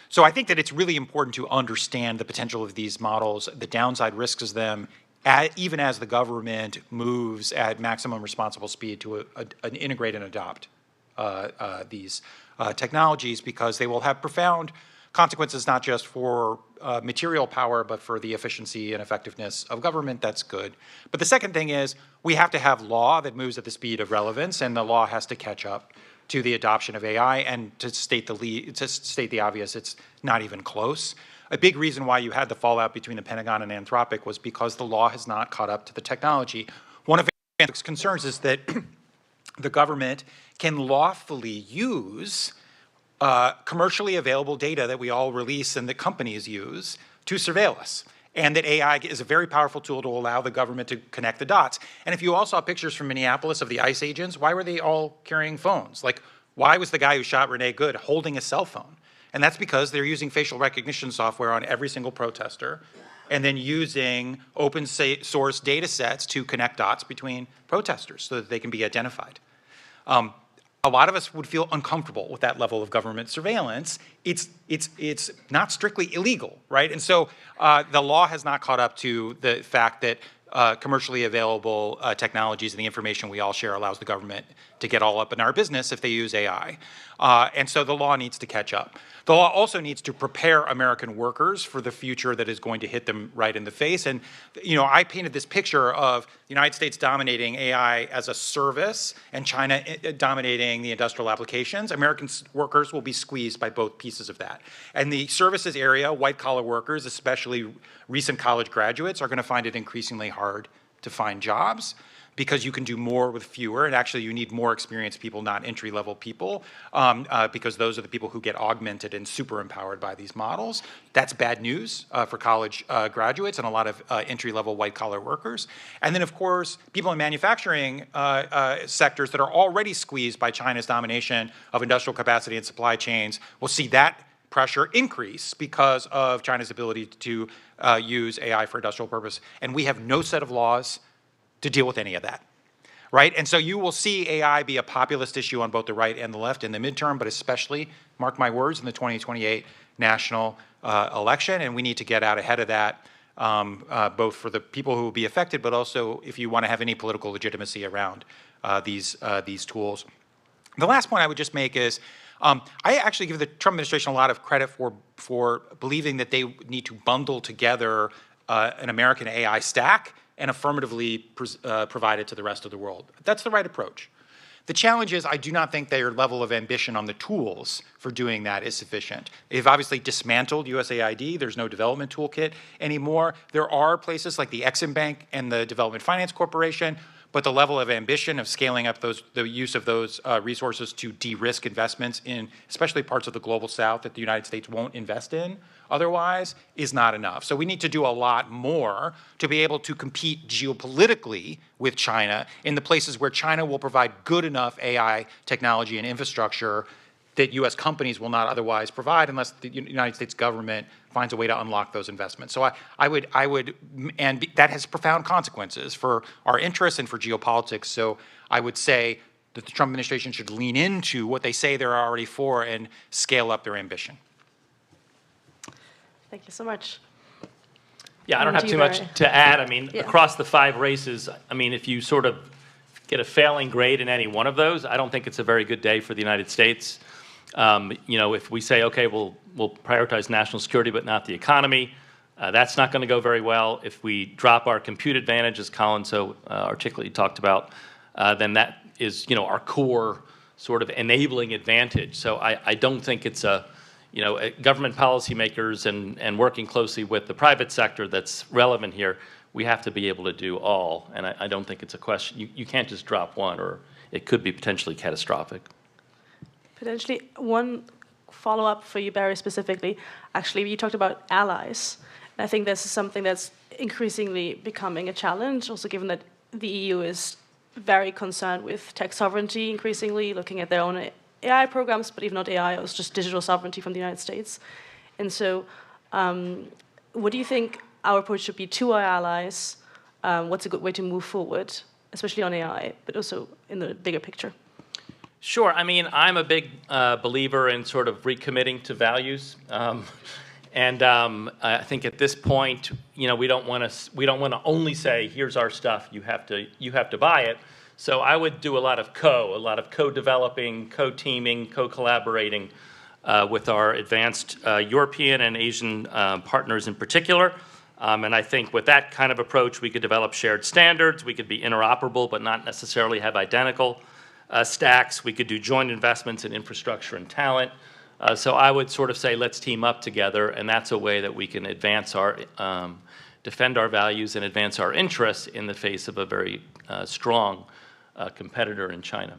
So I think that it's really important to understand the potential of these models, the downside risks of them, even as the government moves at maximum responsible speed to integrate and adopt these technologies, because they will have profound consequences not just for material power, but for the efficiency and effectiveness of government. That's good. But the second thing is we have to have law that moves at the speed of relevance, and the law has to catch up to the adoption of AI. And to state the obvious, it's not even close. A big reason why you had the fallout between the Pentagon and Anthropic was because the law has not caught up to the technology. One of Anthropic's concerns is that the government can lawfully use commercially available data that we all release and that companies use to surveil us. And that AI is a very powerful tool to allow the government to connect the dots. And if you all saw pictures from Minneapolis of the ICE agents, why were they all carrying phones? Like, why was the guy who shot Renee Good holding a cell phone? And that's because they're using facial recognition software on every single protester and then using open source data sets to connect dots between protesters so that they can be identified. A lot of us would feel uncomfortable with that level of government surveillance. It's not strictly illegal, right? And so the law has not caught up to the fact that commercially available technologies and the information we all share allows the government to get all up in our business if they use AI. And so the law needs to catch up. The law also needs to prepare American workers for the future that is going to hit them right in the face. And, you know, I painted this picture of the United States dominating AI as a service and China dominating the industrial applications. American workers will be squeezed by both pieces of that. And the services area, white-collar workers, especially recent college graduates, are going to find it increasingly hard to find jobs because you can do more with fewer, and actually you need more experienced people, not entry-level people, because those are the people who get augmented and super empowered by these models. That's bad news for college graduates and a lot of entry-level white-collar workers. And then, of course, people in manufacturing sectors that are already squeezed by China's domination of industrial capacity and supply chains will see that pressure increase because of China's ability to use AI for industrial purpose. And we have no set of laws to deal with any of that, right? And so you will see AI be a populist issue on both the right and the left in the midterm, but especially, mark my words, in the 2028 national election. And we need to get out ahead of that, both for the people who will be affected, but also if you want to have any political legitimacy around these tools. The last point I would just make is, I actually give the Trump administration a lot of credit for believing that they need to bundle together an American AI stack and affirmatively provide it to the rest of the world. That's the right approach. The challenge is I do not think their level of ambition on the tools for doing that is sufficient. They've obviously dismantled USAID. There's no development toolkit anymore. There are places like the Exim Bank and the Development Finance Corporation, but the level of ambition of scaling up the use of those resources to de-risk investments in especially parts of the global south that the United States won't invest in otherwise is not enough. So we need to do a lot more to be able to compete geopolitically with China in the places where China will provide good enough AI technology and infrastructure that U.S. companies will not otherwise provide unless the United States government finds a way to unlock those investments. So that has profound consequences for our interests and for geopolitics. So I would say that the Trump administration should lean into what they say they're already for and scale up their ambition. Thank you so much. Yeah, I don't have too much to add. I mean, across the 5 races, I mean, if you sort of get a failing grade in any one of those, I don't think it's a very good day for the United States. You know, if we say, okay, we'll prioritize national security but not the economy, that's not going to go very well. If we drop our compute advantage, as Colin so articulately talked about, then that is, you know, our core sort of enabling advantage. So I don't think it's a, you know, government policymakers and working closely with the private sector that's relevant here. We have to be able to do all, and I don't think it's a question. You can't just drop one, or it could be potentially catastrophic. Potentially one follow-up for you, Barry, specifically. Actually, you talked about allies. And I think this is something that's increasingly becoming a challenge, also given that the EU is very concerned with tech sovereignty, increasingly looking at their own AI programs, but even not AI, it was just digital sovereignty from the United States. And so what do you think our approach should be to our allies? What's a good way to move forward, especially on AI, but also in the bigger picture? Sure. I mean, I'm a big believer in sort of recommitting to values, and I think at this point, you know, we don't want to only say, "Here's our stuff. You have to buy it." So I would do a lot of co-developing, co-teaming, co-collaborating with our advanced European and Asian partners in particular. And I think with that kind of approach, we could develop shared standards. We could be interoperable, but not necessarily have identical stacks. We could do joint investments in infrastructure and talent. So I would sort of say, let's team up together, and that's a way that we can advance our, defend our values and advance our interests in the face of a very strong competitor in China.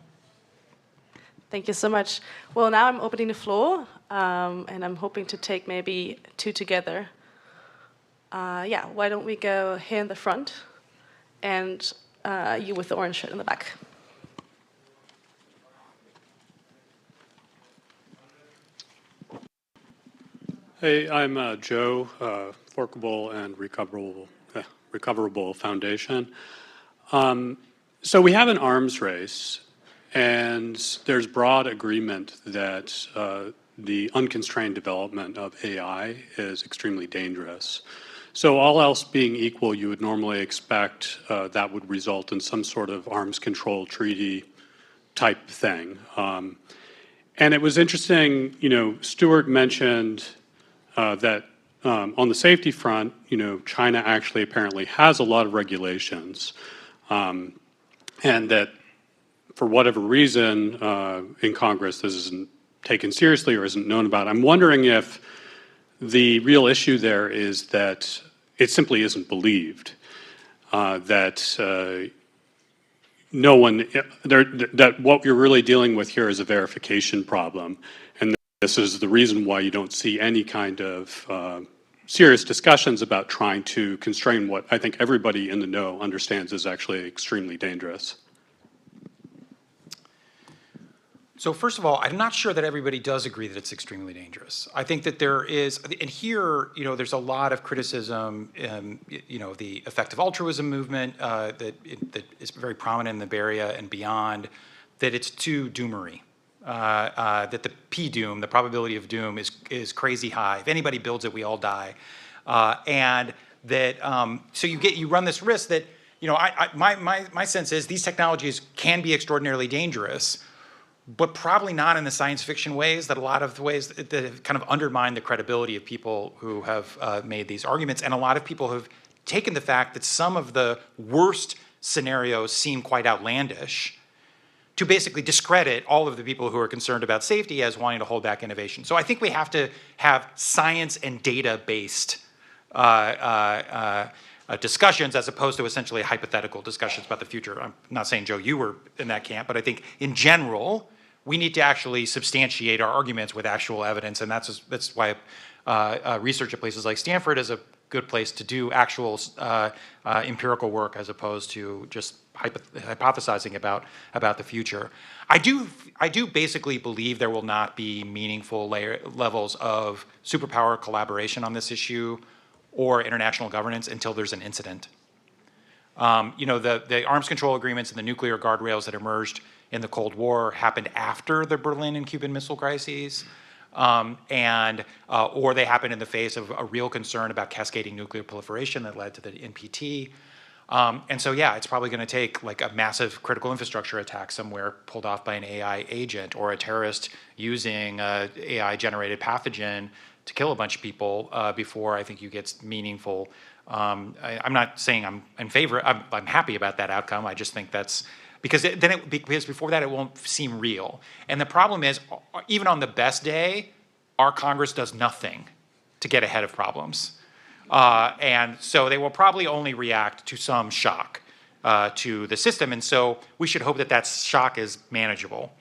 Thank you so much. Well, now I'm opening the floor, and I'm hoping to take maybe two together. Yeah, why don't we go here in the front, and you with the orange shirt in the back. Hey, I'm Joe, Forkable and Recoverable Foundation. So we have an arms race, and there's broad agreement that the unconstrained development of AI is extremely dangerous. So all else being equal, you would normally expect that would result in some sort of arms control treaty type thing. And it was interesting, you know, Stuart mentioned that on the safety front, you know, China actually apparently has a lot of regulations, and that for whatever reason in Congress this isn't taken seriously or isn't known about. I'm wondering if the real issue there is that it simply isn't believed, that no one, that what you're really dealing with here is a verification problem, and this is the reason why you don't see any kind of serious discussions about trying to constrain what I think everybody in the know understands is actually extremely dangerous. So first of all, I'm not sure that everybody does agree that it's extremely dangerous. I think that there is, and here, you know, there's a lot of criticism, you know, the effective altruism movement that is very prominent in the Bay Area and beyond, that it's too doomery. That the P-doom, the probability of doom, is crazy high. If anybody builds it, we all die. And that, so you run this risk that, you know, my sense is these technologies can be extraordinarily dangerous, but probably not in the science fiction ways, that a lot of the ways that have kind of undermined the credibility of people who have made these arguments. And a lot of people have taken the fact that some of the worst scenarios seem quite outlandish to basically discredit all of the people who are concerned about safety as wanting to hold back innovation. So I think we have to have science and data-based discussions as opposed to essentially hypothetical discussions about the future. I'm not saying, Joe, you were in that camp, but I think in general, we need to actually substantiate our arguments with actual evidence, and that's why research at places like Stanford is a good place to do actual empirical work as opposed to just hypothesizing about the future. I do basically believe there will not be meaningful levels of superpower collaboration on this issue or international governance until there's an incident. You know, the arms control agreements and the nuclear guardrails that emerged in the Cold War happened after the Berlin and Cuban Missile Crises, or they happened in the face of a real concern about cascading nuclear proliferation that led to the NPT. And so, yeah, it's probably going to take like a massive critical infrastructure attack somewhere pulled off by an AI agent or a terrorist using an AI-generated pathogen to kill a bunch of people before I think you get meaningful. I'm not saying I'm in favor. I'm happy about that outcome. I just think that's because because before that it won't seem real. And the problem is, even on the best day, our Congress does nothing to get ahead of problems. And so they will probably only react to some shock to the system. And so we should hope that that shock is manageable.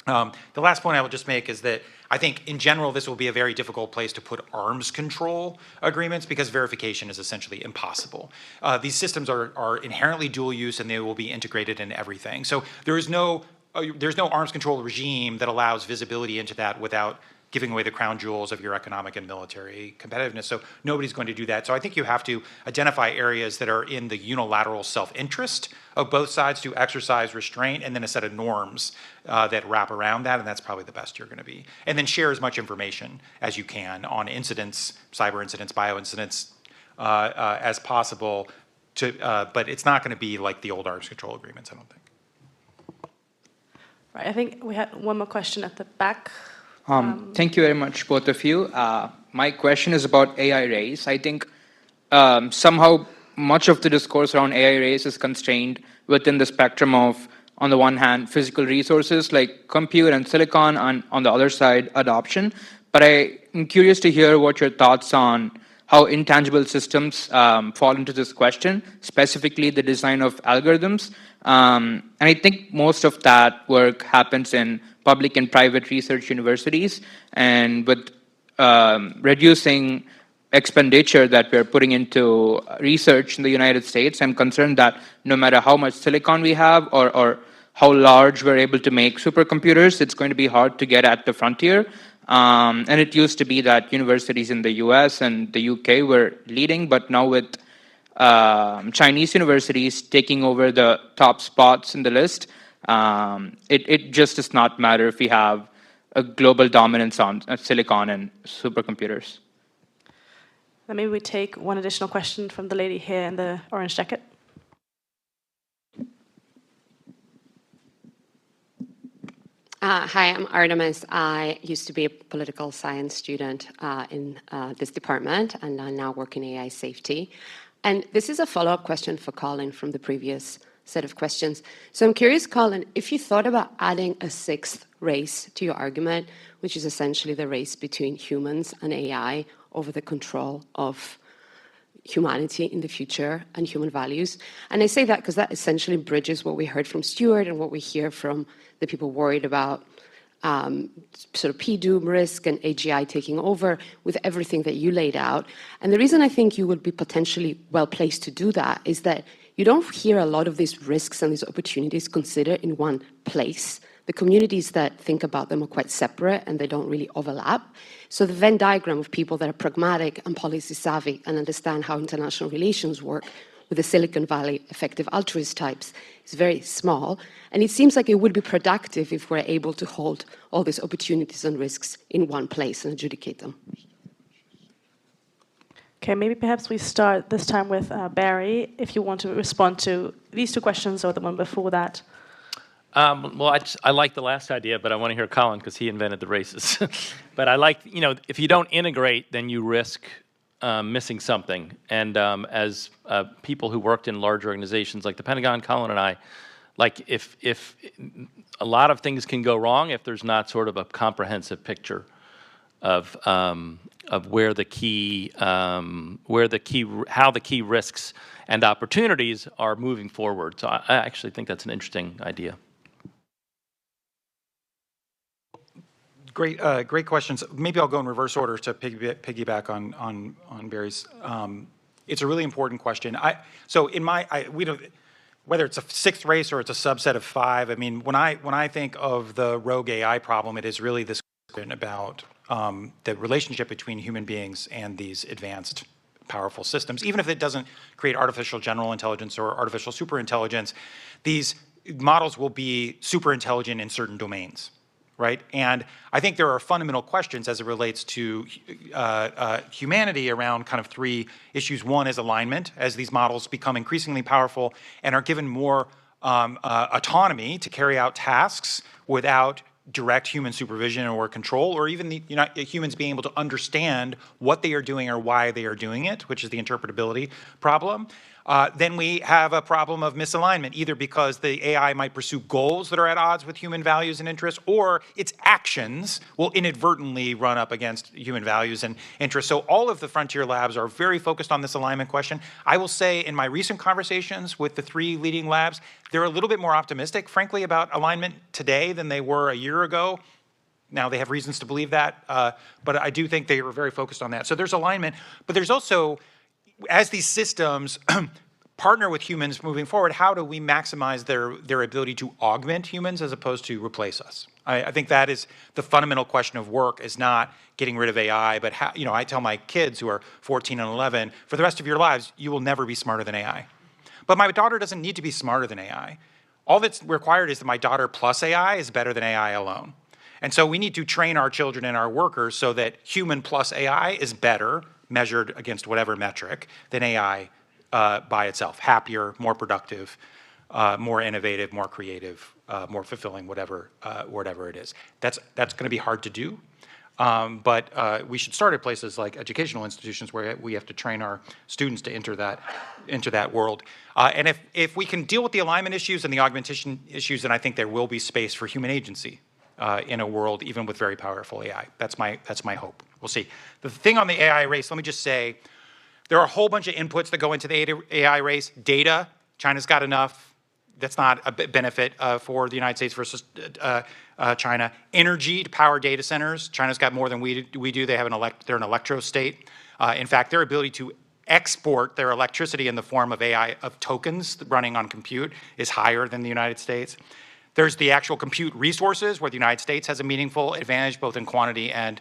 The last point I will just make is that I think in general this will be a very difficult place to put arms control agreements because verification is essentially impossible. These systems are inherently dual use and they will be integrated in everything. So there's no arms control regime that allows visibility into that without giving away the crown jewels of your economic and military competitiveness. So nobody's going to do that. So I think you have to identify areas that are in the unilateral self-interest of both sides to exercise restraint and then a set of norms that wrap around that, and that's probably the best you're going to be. And then share as much information as you can on incidents, cyber incidents, bio incidents as possible, but it's not going to be like the old arms control agreements, I don't think. Right, I think we had one more question at the back. Thank you very much, both of you. My question is about AI race. I think somehow much of the discourse around AI race is constrained within the spectrum of, on the one hand, physical resources like compute and silicon, and on the other side, adoption. But I'm curious to hear what your thoughts on how intangible systems fall into this question, specifically the design of algorithms. And I think most of that work happens in public and private research universities, and with reducing expenditure that we're putting into research in the United States, I'm concerned that no matter how much silicon we have or how large we're able to make supercomputers, it's going to be hard to get at the frontier. And it used to be that universities in the US and the UK were leading, but now with Chinese universities taking over the top spots in the list, it just does not matter if we have a global dominance on silicon and supercomputers. Then maybe we take one additional question from the lady here in the orange jacket. Hi, I'm Artemis. I used to be a political science student in this department, and I now work in AI safety. And this is a follow-up question for Colin from the previous set of questions. So I'm curious, Colin, if you thought about adding a sixth race to your argument, which is essentially the race between humans and AI over the control of humanity in the future and human values. And I say that because that essentially bridges what we heard from Stuart and what we hear from the people worried about sort of PDOOM risk and AGI taking over with everything that you laid out. And the reason I think you would be potentially well placed to do that is that you don't hear a lot of these risks and these opportunities considered in one place. The communities that think about them are quite separate and they don't really overlap. So the Venn diagram of people that are pragmatic and policy savvy and understand how international relations work with the Silicon Valley effective altruist types is very small. And it seems like it would be productive if we're able to hold all these opportunities and risks in one place and adjudicate them. Okay, maybe perhaps we start this time with Barry, if you want to respond to these two questions or the one before that. Well, I like the last idea, but I want to hear Colin because he invented the races. But I like, if you don't integrate, then you risk missing something. And as people who worked in large organizations like the Pentagon, Colin and I, like if a lot of things can go wrong if there's not sort of a comprehensive picture of where the key, how the key risks and opportunities are moving forward. So I actually think that's an interesting idea. Great questions. Maybe I'll go in reverse order to piggyback on Barry's. It's a really important question. We don't, whether it's a sixth race or it's a subset of five. I mean, when I think of the rogue AI problem, it is really this question about the relationship between human beings and these advanced, powerful systems. Even if it doesn't create artificial general intelligence or artificial superintelligence, these models will be super intelligent in certain domains. Right? And I think there are fundamental questions as it relates to humanity around kind of three issues. One is alignment, as these models become increasingly powerful and are given more autonomy to carry out tasks without direct human supervision or control, or even humans being able to understand what they are doing or why they are doing it, which is the interpretability problem. Then we have a problem of misalignment, either because the AI might pursue goals that are at odds with human values and interests, or its actions will inadvertently run up against human values and interests. So all of the frontier labs are very focused on this alignment question. I will say in my recent conversations with the three leading labs, they're a little bit more optimistic, frankly, about alignment today than they were a year ago. Now, they have reasons to believe that, but I do think they are very focused on that. So there's alignment, but there's also, as these systems partner with humans moving forward, how do we maximize their ability to augment humans as opposed to replace us? I think that is the fundamental question of work, is not getting rid of AI, but how, I tell my kids who are 14 and 11, for the rest of your lives, you will never be smarter than AI. But my daughter doesn't need to be smarter than AI. All that's required is that my daughter plus AI is better than AI alone. And so we need to train our children and our workers so that human plus AI is better, measured against whatever metric, than AI by itself. Happier, more productive, more innovative, more creative, more fulfilling, whatever it is. That's going to be hard to do. But we should start at places like educational institutions where we have to train our students to enter that world. And if we can deal with the alignment issues and the augmentation issues, then I think there will be space for human agency in a world even with very powerful AI. That's my hope. We'll see. The thing on the AI race, let me just say, there are a whole bunch of inputs that go into the AI race. Data, China's got enough. That's not a benefit for the United States versus China. Energy to power data centers. China's got more than we do. They have they're an electro state. In fact, their ability to export their electricity in the form of AI, of tokens running on compute, is higher than the United States. There's the actual compute resources, where the United States has a meaningful advantage both in quantity and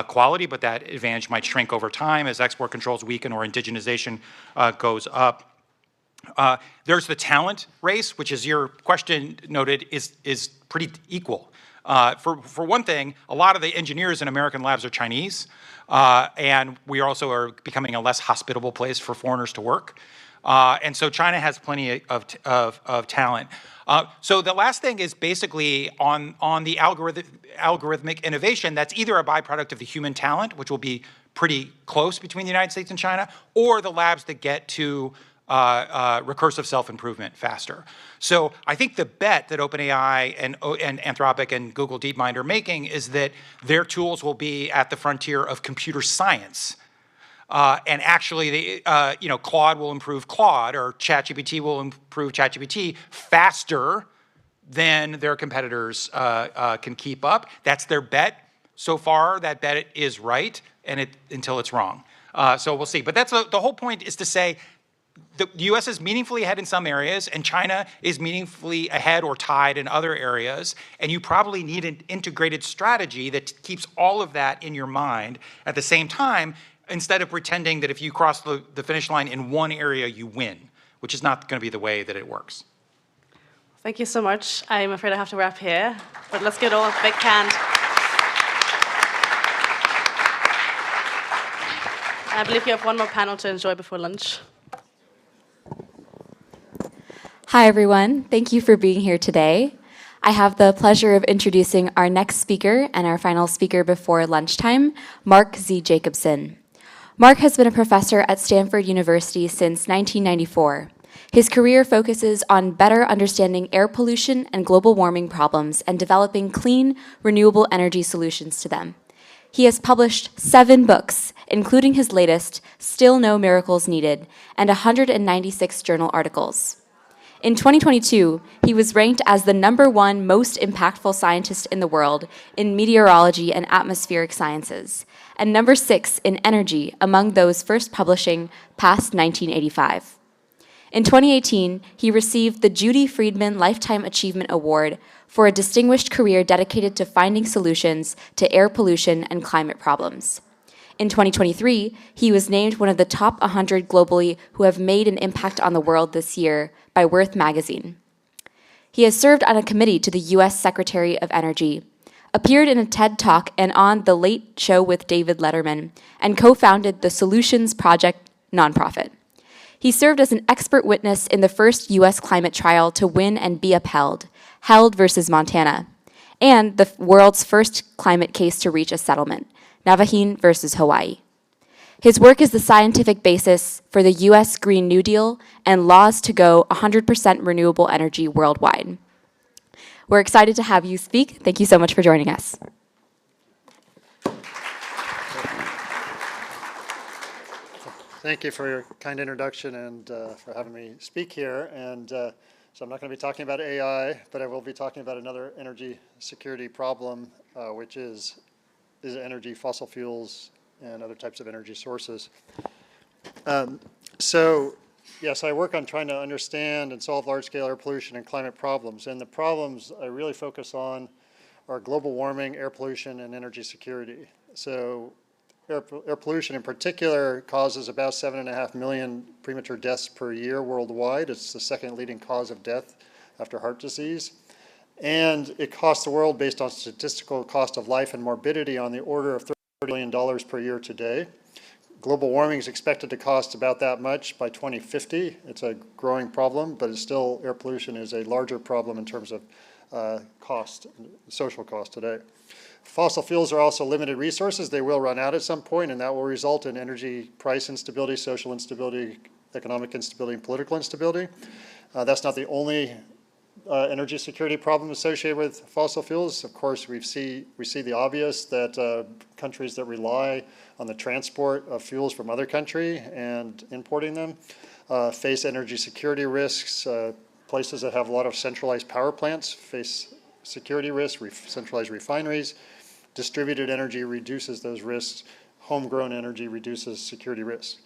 quality, but that advantage might shrink over time as export controls weaken or indigenization goes up. There's the talent race, which, as your question noted, is pretty equal. For one thing, a lot of the engineers in American labs are Chinese, and we also are becoming a less hospitable place for foreigners to work. And so China has plenty of talent. So the last thing is basically on the algorithmic innovation that's either a byproduct of the human talent, which will be pretty close between the United States and China, or the labs that get to recursive self-improvement faster. So I think the bet that OpenAI and Anthropic and Google DeepMind are making is that their tools will be at the frontier of computer science. And actually, Claude will improve Claude, or ChatGPT will improve ChatGPT faster than their competitors can keep up. That's their bet. So far, that bet is right, and until it's wrong. So we'll see. But that's the whole point, is to say the U.S. is meaningfully ahead in some areas, and China is meaningfully ahead or tied in other areas. And you probably need an integrated strategy that keeps all of that in your mind at the same time, instead of pretending that if you cross the finish line in one area, you win, which is not going to be the way that it works. Thank you so much. I'm afraid I have to wrap here, but let's give it all a big hand. I believe you have one more panel to enjoy before lunch. Hi, everyone. Thank you for being here today. I have the pleasure of introducing our next speaker and our final speaker before lunchtime, Mark Z. Jacobson. Mark has been a professor at Stanford University since 1994. His career focuses on better understanding air pollution and global warming problems and developing clean, renewable energy solutions to them. He has published 7 books, including his latest, Still No Miracles Needed, and 196 journal articles. In 2022, he was ranked as the #1 most impactful scientist in the world in meteorology and atmospheric sciences, and #6 in energy among those first publishing past 1985. In 2018, he received the Judy Friedman Lifetime Achievement Award for a distinguished career dedicated to finding solutions to air pollution and climate problems. In 2023, he was named one of the top 100 globally who have made an impact on the world this year by Worth magazine. He has served on a committee to the U.S. Secretary of Energy, appeared in a TED Talk and on The Late Show with David Letterman, and co-founded the Solutions Project nonprofit. He served as an expert witness in the first U.S. climate trial to win and be upheld, Held versus Montana, and the world's first climate case to reach a settlement, Navahin versus Hawaii. His work is the scientific basis for the U.S. Green New Deal and laws to go 100% renewable energy worldwide. We're excited to have you speak. Thank you so much for joining us. Thank you for your kind introduction and for having me speak here. And so I'm not going to be talking about AI, but I will be talking about another energy security problem, which is energy, fossil fuels, and other types of energy sources. So yes, I work on trying to understand and solve large-scale air pollution and climate problems. And the problems I really focus on are global warming, air pollution, and energy security. So air pollution in particular causes about 7.5 million premature deaths per year worldwide. It's the second leading cause of death after heart disease. And it costs the world, based on statistical cost of life and morbidity, on the order of $30 billion per year today. Global warming is expected to cost about that much by 2050. It's a growing problem, but it's still, air pollution is a larger problem in terms of cost, social cost today. Fossil fuels are also limited resources. They will run out at some point, and that will result in energy price instability, social instability, economic instability, and political instability. That's not the only energy security problem associated with fossil fuels. Of course, we see the obvious that countries that rely on the transport of fuels from other countries and importing them face energy security risks. Places that have a lot of centralized power plants face security risks, centralized refineries. Distributed energy reduces those risks. Homegrown energy reduces security risks.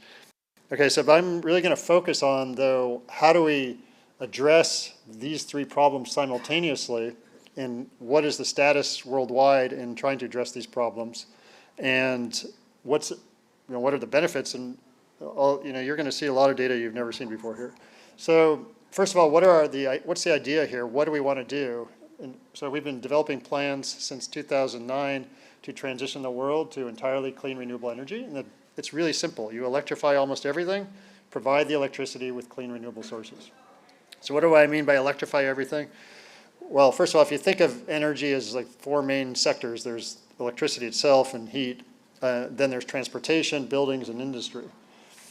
Okay, so I'm really going to focus on, though, how do we address these three problems simultaneously, and what is the status worldwide in trying to address these problems, and what are the benefits, and you're going to see a lot of data you've never seen before here. So first of all, what's the idea here? What do we want to do? And so we've been developing plans since 2009 to transition the world to entirely clean renewable energy, and it's really simple. You electrify almost everything, provide the electricity with clean renewable sources. So what do I mean by electrify everything? Well, first of all, if you think of energy as like four main sectors, there's electricity itself and heat, then there's transportation, buildings, and industry.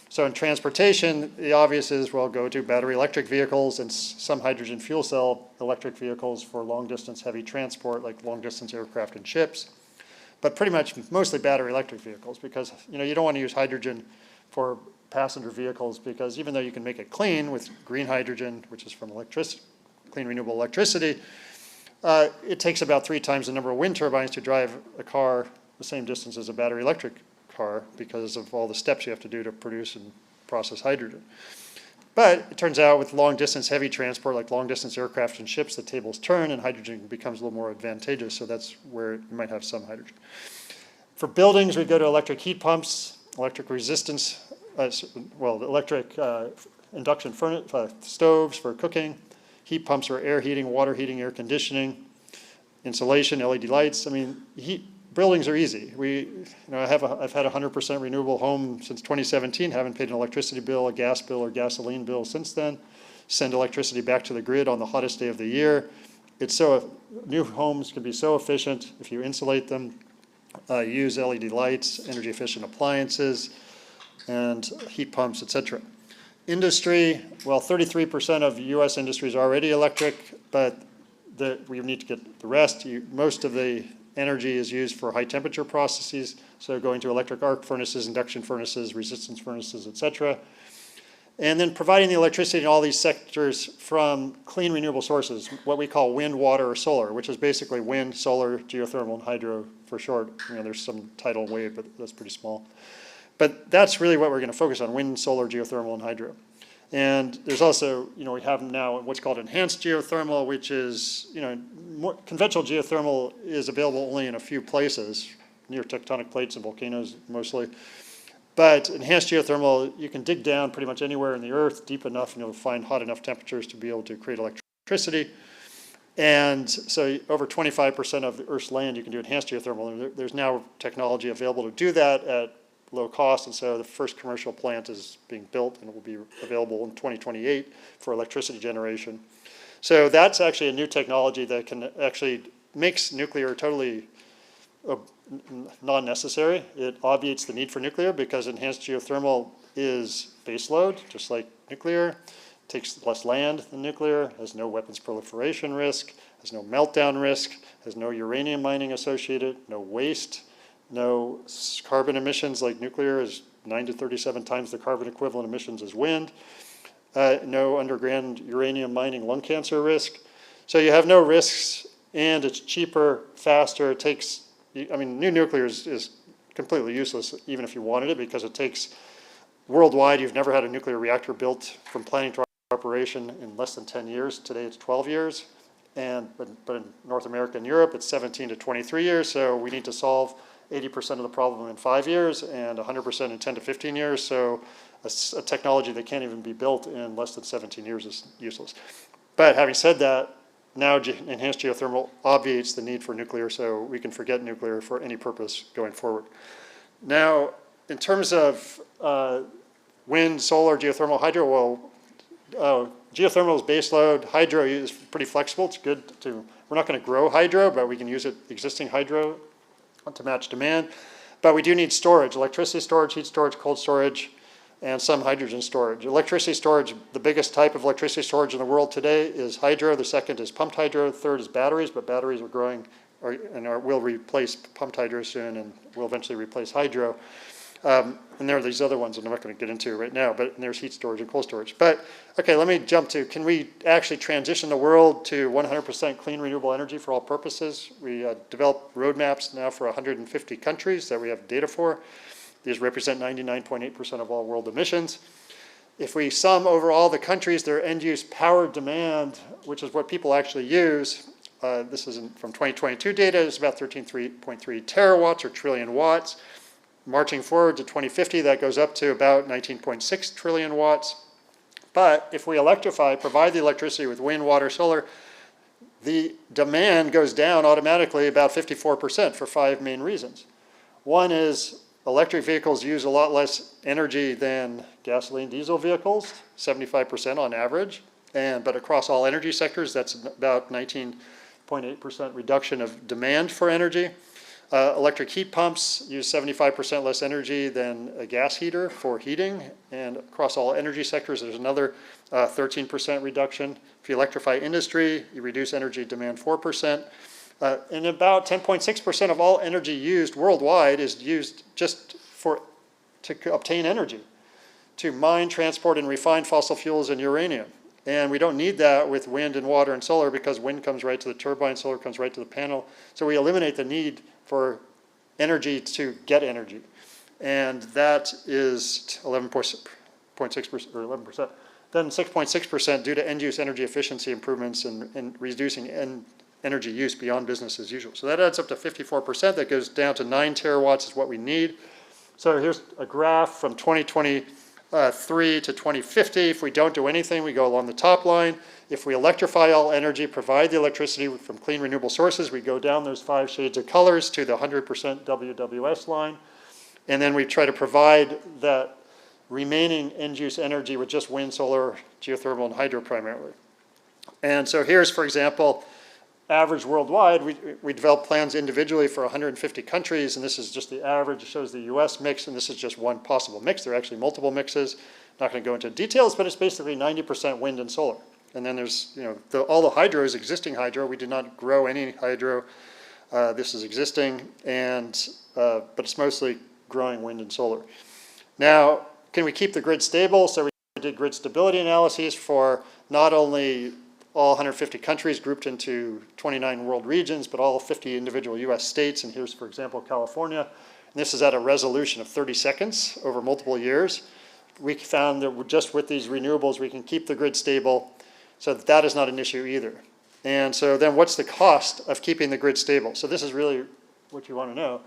So in transportation, the obvious is, well, go to battery electric vehicles and some hydrogen fuel cell electric vehicles for long-distance heavy transport, like long-distance aircraft and ships. But pretty much mostly battery electric vehicles, because you don't want to use hydrogen for passenger vehicles, because even though you can make it clean with green hydrogen, which is from clean renewable electricity, it takes about 3 times the number of wind turbines to drive a car the same distance as a battery electric car, because of all the steps you have to do to produce and process hydrogen. But it turns out with long-distance heavy transport, like long-distance aircraft and ships, the tables turn and hydrogen becomes a little more advantageous, so that's where you might have some hydrogen. For buildings, we go to electric heat pumps, electric resistance, electric induction stoves for cooking, heat pumps for air heating, water heating, air conditioning, insulation, LED lights. I mean, buildings are easy. I've had a 100% renewable home since 2017, haven't paid an electricity bill, a gas bill, or gasoline bill since then. Send electricity back to the grid on the hottest day of the year. New homes can be so efficient if you insulate them, use LED lights, energy efficient appliances, and heat pumps, etc. Industry, well, 33% of US industry is already electric, but we need to get the rest. Most of the energy is used for high temperature processes, so going to electric arc furnaces, induction furnaces, resistance furnaces, etc. And then providing the electricity in all these sectors from clean renewable sources, what we call wind, water, or solar, which is basically wind, solar, geothermal, and hydro for short. There's some tidal wave, but that's pretty small. But that's really what we're going to focus on: wind, solar, geothermal, and hydro. And there's also, we have now what's called enhanced geothermal, which is, conventional geothermal is available only in a few places, near tectonic plates and volcanoes mostly. But enhanced geothermal, you can dig down pretty much anywhere in the earth deep enough, and you'll find hot enough temperatures to be able to create electricity. And so over 25% of the Earth's land, you can do enhanced geothermal. And there's now technology available to do that at low cost, and so the first commercial plant is being built and it will be available in 2028 for electricity generation. So that's actually a new technology that can actually makes nuclear totally non-necessary. It obviates the need for nuclear because enhanced geothermal is baseload, just like nuclear, takes less land than nuclear, has no weapons proliferation risk, has no meltdown risk, has no uranium mining associated, no waste, no carbon emissions like nuclear is 9 to 37 times the carbon equivalent emissions as wind. No underground uranium mining lung cancer risk. So you have no risks, and it's cheaper, faster. It takes, new nuclear is completely useless even if you wanted it, because it takes, worldwide, you've never had a nuclear reactor built from planning to operation in less than 10 years. Today it's 12 years. But in North America and Europe, it's 17 to 23 years. So we need to solve 80% of the problem in 5 years and 100% in 10 to 15 years. So a technology that can't even be built in less than 17 years is useless. But having said that, now enhanced geothermal obviates the need for nuclear, so we can forget nuclear for any purpose going forward. Now, in terms of wind, solar, geothermal, hydro, well, geothermal is baseload. Hydro is pretty flexible. It's good to, we're not going to grow hydro, but we can use existing hydro to match demand. But we do need storage, electricity storage, heat storage, cold storage, and some hydrogen storage. Electricity storage, the biggest type of electricity storage in the world today is hydro. The second is pumped hydro. The third is batteries, but batteries are growing will replace pumped hydro soon and will eventually replace hydro. And there are these other ones that I'm not going to get into right now, but there's heat storage and cold storage. But, okay, let me jump to, can we actually transition the world to 100% clean renewable energy for all purposes? We develop roadmaps now for 150 countries that we have data for. These represent 99.8% of all world emissions. If we sum over all the countries, their end-use power demand, which is what people actually use, this is from 2022 data, is about 13.3 terawatts or trillion watts. Marching forward to 2050, that goes up to about 19.6 trillion watts. But if we electrify, provide the electricity with wind, water, solar, the demand goes down automatically about 54% for 5 main reasons. One is electric vehicles use a lot less energy than gasoline, diesel vehicles, 75% on average. But across all energy sectors, that's about 19.8% reduction of demand for energy. Electric heat pumps use 75% less energy than a gas heater for heating. And across all energy sectors, there's another 13% reduction. If you electrify industry, you reduce energy demand 4%. And about 10.6% of all energy used worldwide is used just to obtain energy, to mine, transport, and refine fossil fuels and uranium. And we don't need that with wind and water and solar because wind comes right to the turbine, solar comes right to the panel. So we eliminate the need for energy to get energy. And that is 11.6% or 11%. Then 6.6% due to end-use energy efficiency improvements and reducing energy use beyond business as usual. So that adds up to 54%. That goes down to 9 terawatts is what we need. So here's a graph from 2023 to 2050. If we don't do anything, we go along the top line. If we electrify all energy, provide the electricity from clean renewable sources, we go down those 5 shades of colors to the 100% WWS line. And then we try to provide that remaining end-use energy with just wind, solar, geothermal, and hydro primarily. And so here's, for example, average worldwide. We develop plans individually for 150 countries, and this is just the average. It shows the US mix, and this is just one possible mix. There are actually multiple mixes. Not going to go into details, but it's basically 90% wind and solar. And then there's, all the hydro is existing hydro. We did not grow any hydro. This is existing, but it's mostly growing wind and solar. Now, can we keep the grid stable? So we did grid stability analyses for not only all 150 countries grouped into 29 world regions, but all 50 individual US states. And here's, for example, California. And this is at a resolution of 30 seconds over multiple years. We found that just with these renewables, we can keep the grid stable. So that is not an issue either. And so then what's the cost of keeping the grid stable? So this is really what you want to know,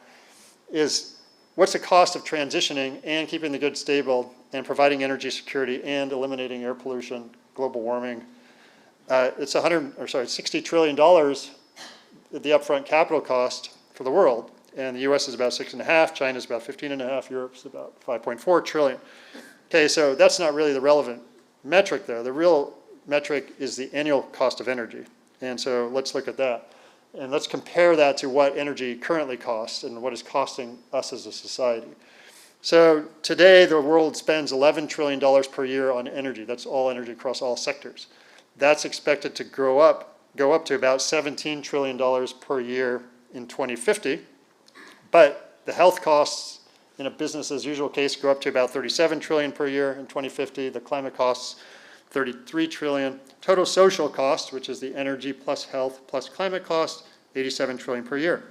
is what's the cost of transitioning and keeping the grid stable and providing energy security and eliminating air pollution, global warming? It's $60 trillion, the upfront capital cost for the world. And the US is about 6.5, China's about 15.5, Europe's about 5.4 trillion. Okay, so that's not really the relevant metric there. The real metric is the annual cost of energy. And so let's look at that. And let's compare that to what energy currently costs and what is costing us as a society. So today the world spends $11 trillion per year on energy. That's all energy across all sectors. That's expected to go up to about $17 trillion per year in 2050. But the health costs in a business as usual case go up to about 37 trillion per year in 2050. The climate costs 33 trillion. Total social cost, which is the energy plus health plus climate cost, 87 trillion per year.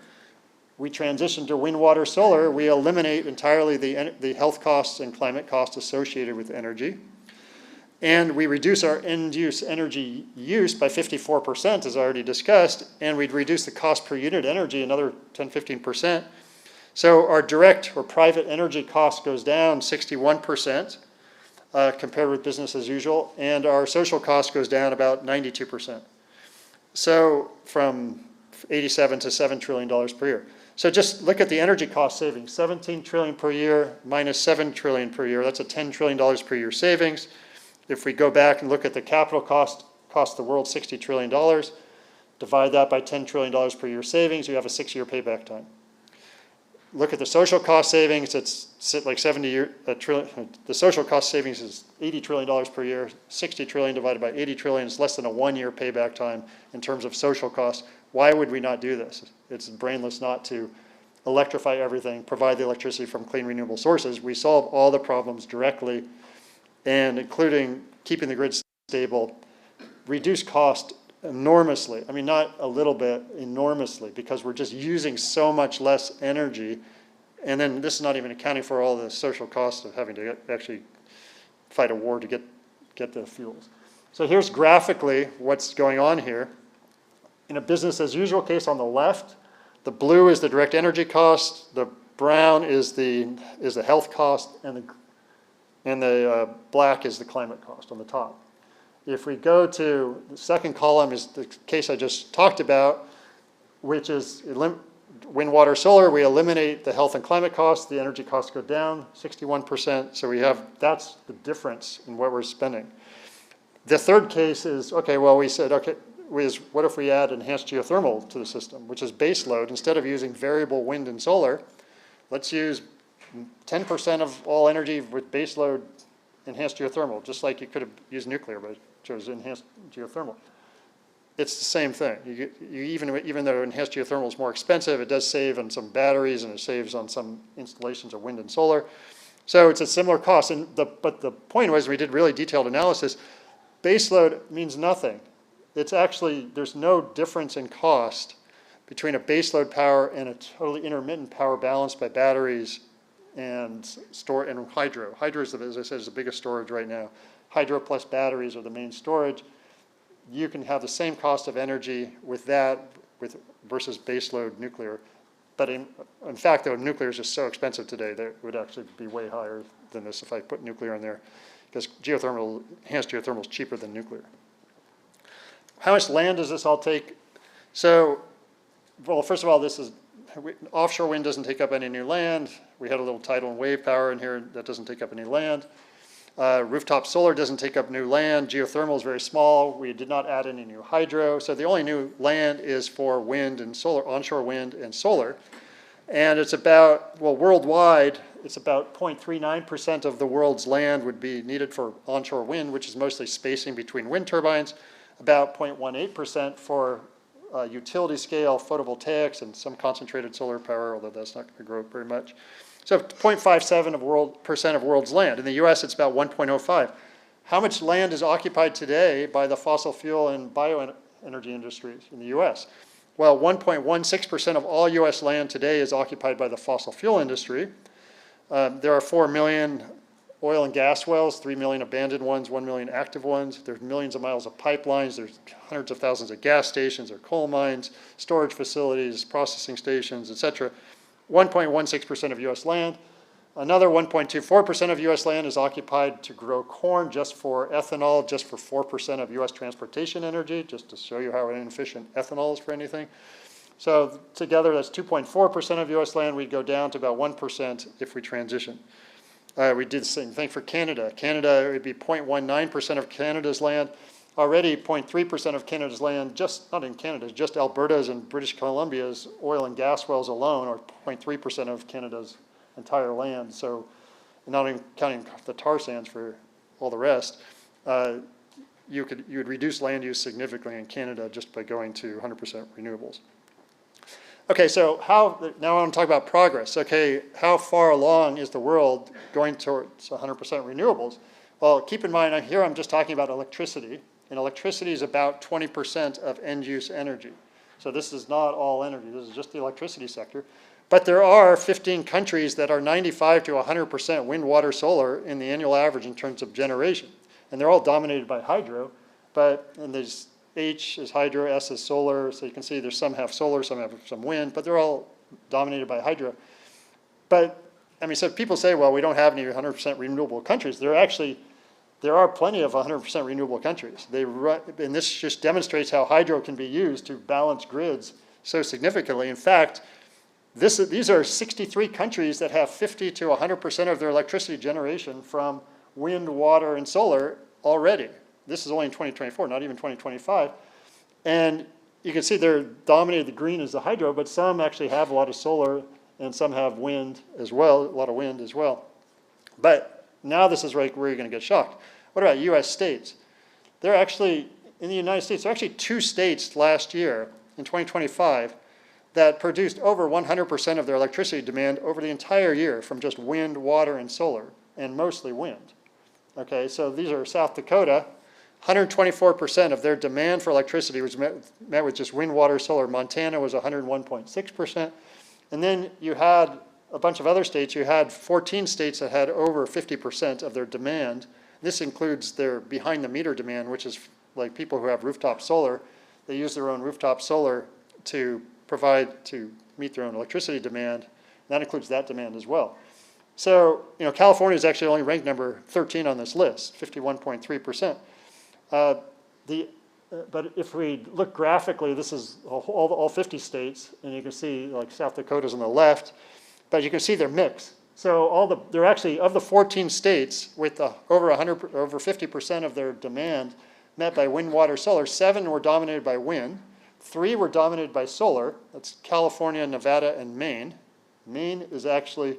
We transition to wind, water, solar. We eliminate entirely the health costs and climate costs associated with energy. And we reduce our end-use energy use by 54%, as I already discussed, and we'd reduce the cost per unit energy another 10-15%. So our direct or private energy cost goes down 61% compared with business as usual, and our social cost goes down about 92%. So from 87 to $7 trillion per year. So just look at the energy cost savings, 17 trillion per year minus 7 trillion per year. That's a $10 trillion per year savings. If we go back and look at the capital cost the world $60 trillion, divide that by $10 trillion per year savings, you have a 6-year payback time. Look at the social cost savings, it's like the social cost savings is $80 trillion per year, 60 trillion divided by 80 trillion is less than a 1-year payback time in terms of social costs. Why would we not do this? It's brainless not to electrify everything, provide the electricity from clean renewable sources. We solve all the problems directly, and including keeping the grid stable, reduce cost enormously. I mean, not a little bit, enormously, because we're just using so much less energy. And then this is not even accounting for all the social costs of having to actually fight a war to get the fuels. So here's graphically what's going on here. In a business as usual case on the left, the blue is the direct energy cost, the brown is the health cost, and the black is the climate cost on the top. If we go to the second column is the case I just talked about, which is wind, water, solar. We eliminate the health and climate costs. The energy costs go down 61%. So that's the difference in what we're spending. The third case is, okay, well, we said, okay, what if we add enhanced geothermal to the system, which is base load. Instead of using variable wind and solar, let's use 10% of all energy with base load enhanced geothermal, just like you could have used nuclear, but chose enhanced geothermal. It's the same thing. Even though enhanced geothermal is more expensive, it does save on some batteries and it saves on some installations of wind and solar. So it's a similar cost. But the point was, we did really detailed analysis. Baseload means nothing. It's actually, there's no difference in cost between a baseload power and a totally intermittent power balanced by batteries and hydro. Hydro is, as I said, is the biggest storage right now. Hydro plus batteries are the main storage. You can have the same cost of energy with that versus baseload nuclear. But in fact, though, nuclear is just so expensive today that it would actually be way higher than this if I put nuclear in there, because enhanced geothermal is cheaper than nuclear. How much land does this all take? So, well, first of all, offshore wind doesn't take up any new land. We had a little tidal and wave power in here that doesn't take up any land. Rooftop solar doesn't take up new land. Geothermal is very small. We did not add any new hydro. So the only new land is for wind and solar, onshore wind and solar. And it's about, well, worldwide, it's about 0.39% of the world's land would be needed for onshore wind, which is mostly spacing between wind turbines, about 0.18% for utility scale photovoltaics and some concentrated solar power, although that's not going to grow very much. So 0.57% of world's land. In the US, it's about 1.05. How much land is occupied today by the fossil fuel and bioenergy industries in the US? Well, 1.16% of all US land today is occupied by the fossil fuel industry. There are 4 million oil and gas wells, 3 million abandoned ones, 1 million active ones. There's millions of miles of pipelines. There's hundreds of thousands of gas stations or coal mines, storage facilities, processing stations, et cetera. 1.16% of US land. Another 1.24% of US land is occupied to grow corn just for ethanol, just for 4% of US transportation energy, just to show you how inefficient ethanol is for anything. So together, that's 2.4% of US land. We'd go down to about 1% if we transition. We did the same thing for Canada. Canada, it would be 0.19% of Canada's land. Already 0.3% of Canada's land, not in Canada, just Alberta's and British Columbia's oil and gas wells alone are 0.3% of Canada's entire land. So not even counting the tar sands for all the rest, you would reduce land use significantly in Canada just by going to 100% renewables. Okay, so now I'm talking about progress. Okay, how far along is the world going towards 100% renewables? Well, keep in mind, here I'm just talking about electricity, and electricity is about 20% of end-use energy. So this is not all energy, this is just the electricity sector. But there are 15 countries that are 95 to 100% wind, water, solar in the annual average in terms of generation. And they're all dominated by hydro, and there's H is hydro, S is solar, so you can see there's some have solar, some have some wind, but they're all dominated by hydro. But, I mean, so people say, well, we don't have any 100% renewable countries. There are plenty of 100% renewable countries. And this just demonstrates how hydro can be used to balance grids so significantly. In fact, These are 63 countries that have 50 to 100% of their electricity generation from wind, water, and solar already. This is only in 2024, not even 2025. And you can see they're dominated, the green is the hydro, but some actually have a lot of solar and some have wind as well, a lot of wind as well. But now this is right where you're going to get shocked. What about US states? They're actually, in the United States, there are actually 2 states last year, in 2025, that produced over 100% of their electricity demand over the entire year from just wind, water, and solar, and mostly wind. Okay, so these are South Dakota. 124% of their demand for electricity was met with just wind, water, solar. Montana was 101.6%. And then you had a bunch of other states. You had 14 states that had over 50% of their demand. This includes their behind-the-meter demand, which is like people who have rooftop solar. They use their own rooftop solar to meet their own electricity demand. And that includes that demand as well. So, California is actually only ranked number 13 on this list, 51.3%. But if we look graphically, this is all 50 states, and you can see like South Dakota's on the left, but you can see their mix. So they're actually, of the 14 states with over 50% of their demand met by wind, water, solar, 7 were dominated by wind, 3 were dominated by solar. That's California, Nevada, and Maine. Maine is actually,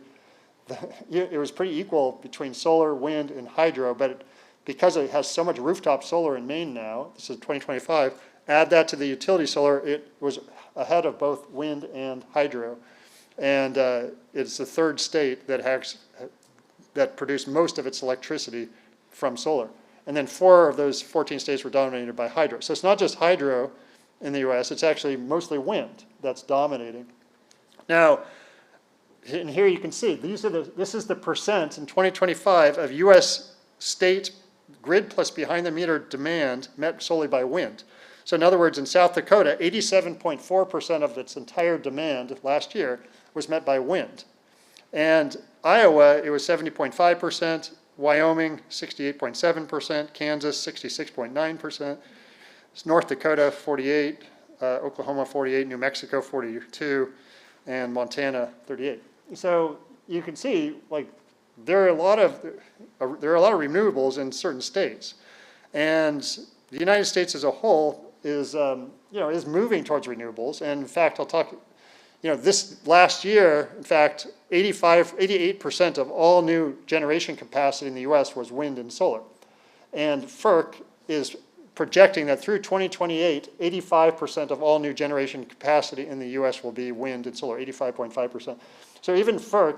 it was pretty equal between solar, wind, and hydro, but because it has so much rooftop solar in Maine now, this is 2025, add that to the utility solar, it was ahead of both wind and hydro. And it's the 3rd state that produced most of its electricity from solar. And then 4 of those 14 states were dominated by hydro. So it's not just hydro in the US, it's actually mostly wind that's dominating. Now, and here you can see, this is the percent in 2025 of US state grid plus behind-the-meter demand met solely by wind. So in other words, in South Dakota, 87.4% of its entire demand last year was met by wind. And Iowa, it was 70.5%, Wyoming, 68.7%, Kansas, 66.9%, North Dakota, 48%, Oklahoma, 48%, New Mexico, 42%, and Montana, 38%. So you can see, like, there are a lot of renewables in certain states, and the United States as a whole is moving towards renewables. And in fact, I'll talk. This last year, in fact, 88% of all new generation capacity in the U.S. was wind and solar, and FERC is projecting that through 2028, 85% of all new generation capacity in the U.S. will be wind and solar, 85.5%. So even FERC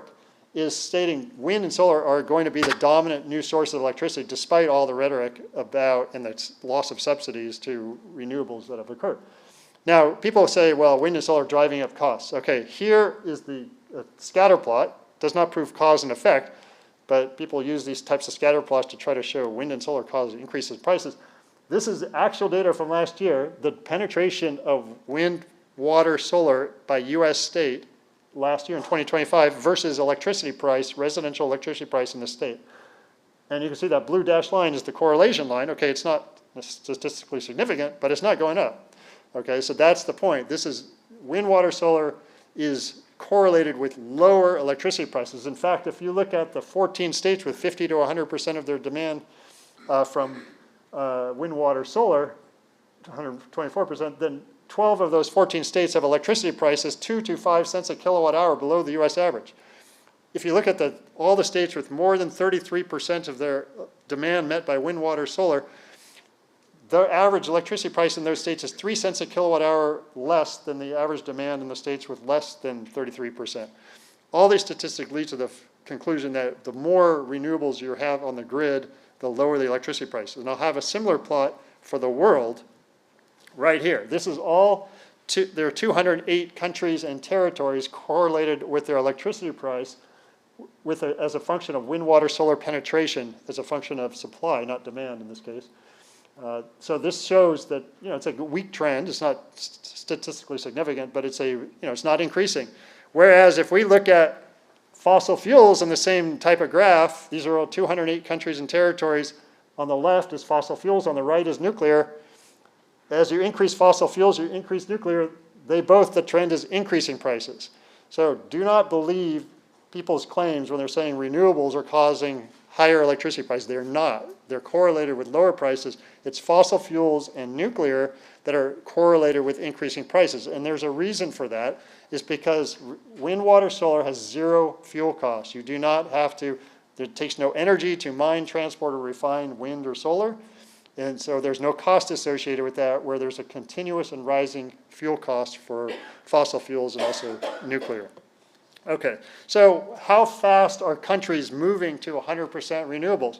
is stating wind and solar are going to be the dominant new source of electricity, despite all the rhetoric about and the loss of subsidies to renewables that have occurred. Now, people say, well, wind and solar are driving up costs. Okay, here is the scatter plot. Does not prove cause and effect, but people use these types of scatter plots to try to show wind and solar cause increases prices. This is actual data from last year, the penetration of wind, water, solar by US state last year in 2025 versus electricity price, residential electricity price in the state. And you can see that blue dashed line is the correlation line. Okay, it's not statistically significant, but it's not going up. Okay, so that's the point. This is wind, water, solar is correlated with lower electricity prices. In fact, if you look at the 14 states with 50 to 100% of their demand from wind, water, solar, 124%, then 12 of those 14 states have electricity prices 2 to 5 cents a kilowatt hour below the US average. If you look at all the states with more than 33% of their demand met by wind, water, solar, the average electricity price in those states is 3 cents a kilowatt hour less than the average demand in the states with less than 33%. All these statistics lead to the conclusion that the more renewables you have on the grid, the lower the electricity prices. And I'll have a similar plot for the world right here. This is all, there are 208 countries and territories correlated with their electricity price as a function of wind, water, solar penetration, as a function of supply, not demand in this case. So this shows that it's a weak trend. It's not statistically significant, but it's not increasing. Whereas if we look at fossil fuels in the same type of graph, these are all 208 countries and territories. On the left is fossil fuels, on the right is nuclear. As you increase fossil fuels, you increase nuclear, the trend is increasing prices. So do not believe people's claims when they're saying renewables are causing higher electricity prices. They're not. They're correlated with lower prices. It's fossil fuels and nuclear that are correlated with increasing prices. And there's a reason for that. Is because wind, water, solar has zero fuel costs. You do not have to, it takes no energy to mine, transport, or refine wind or solar. And so there's no cost associated with that, where there's a continuous and rising fuel cost for fossil fuels and also nuclear. Okay, so how fast are countries moving to 100% renewables?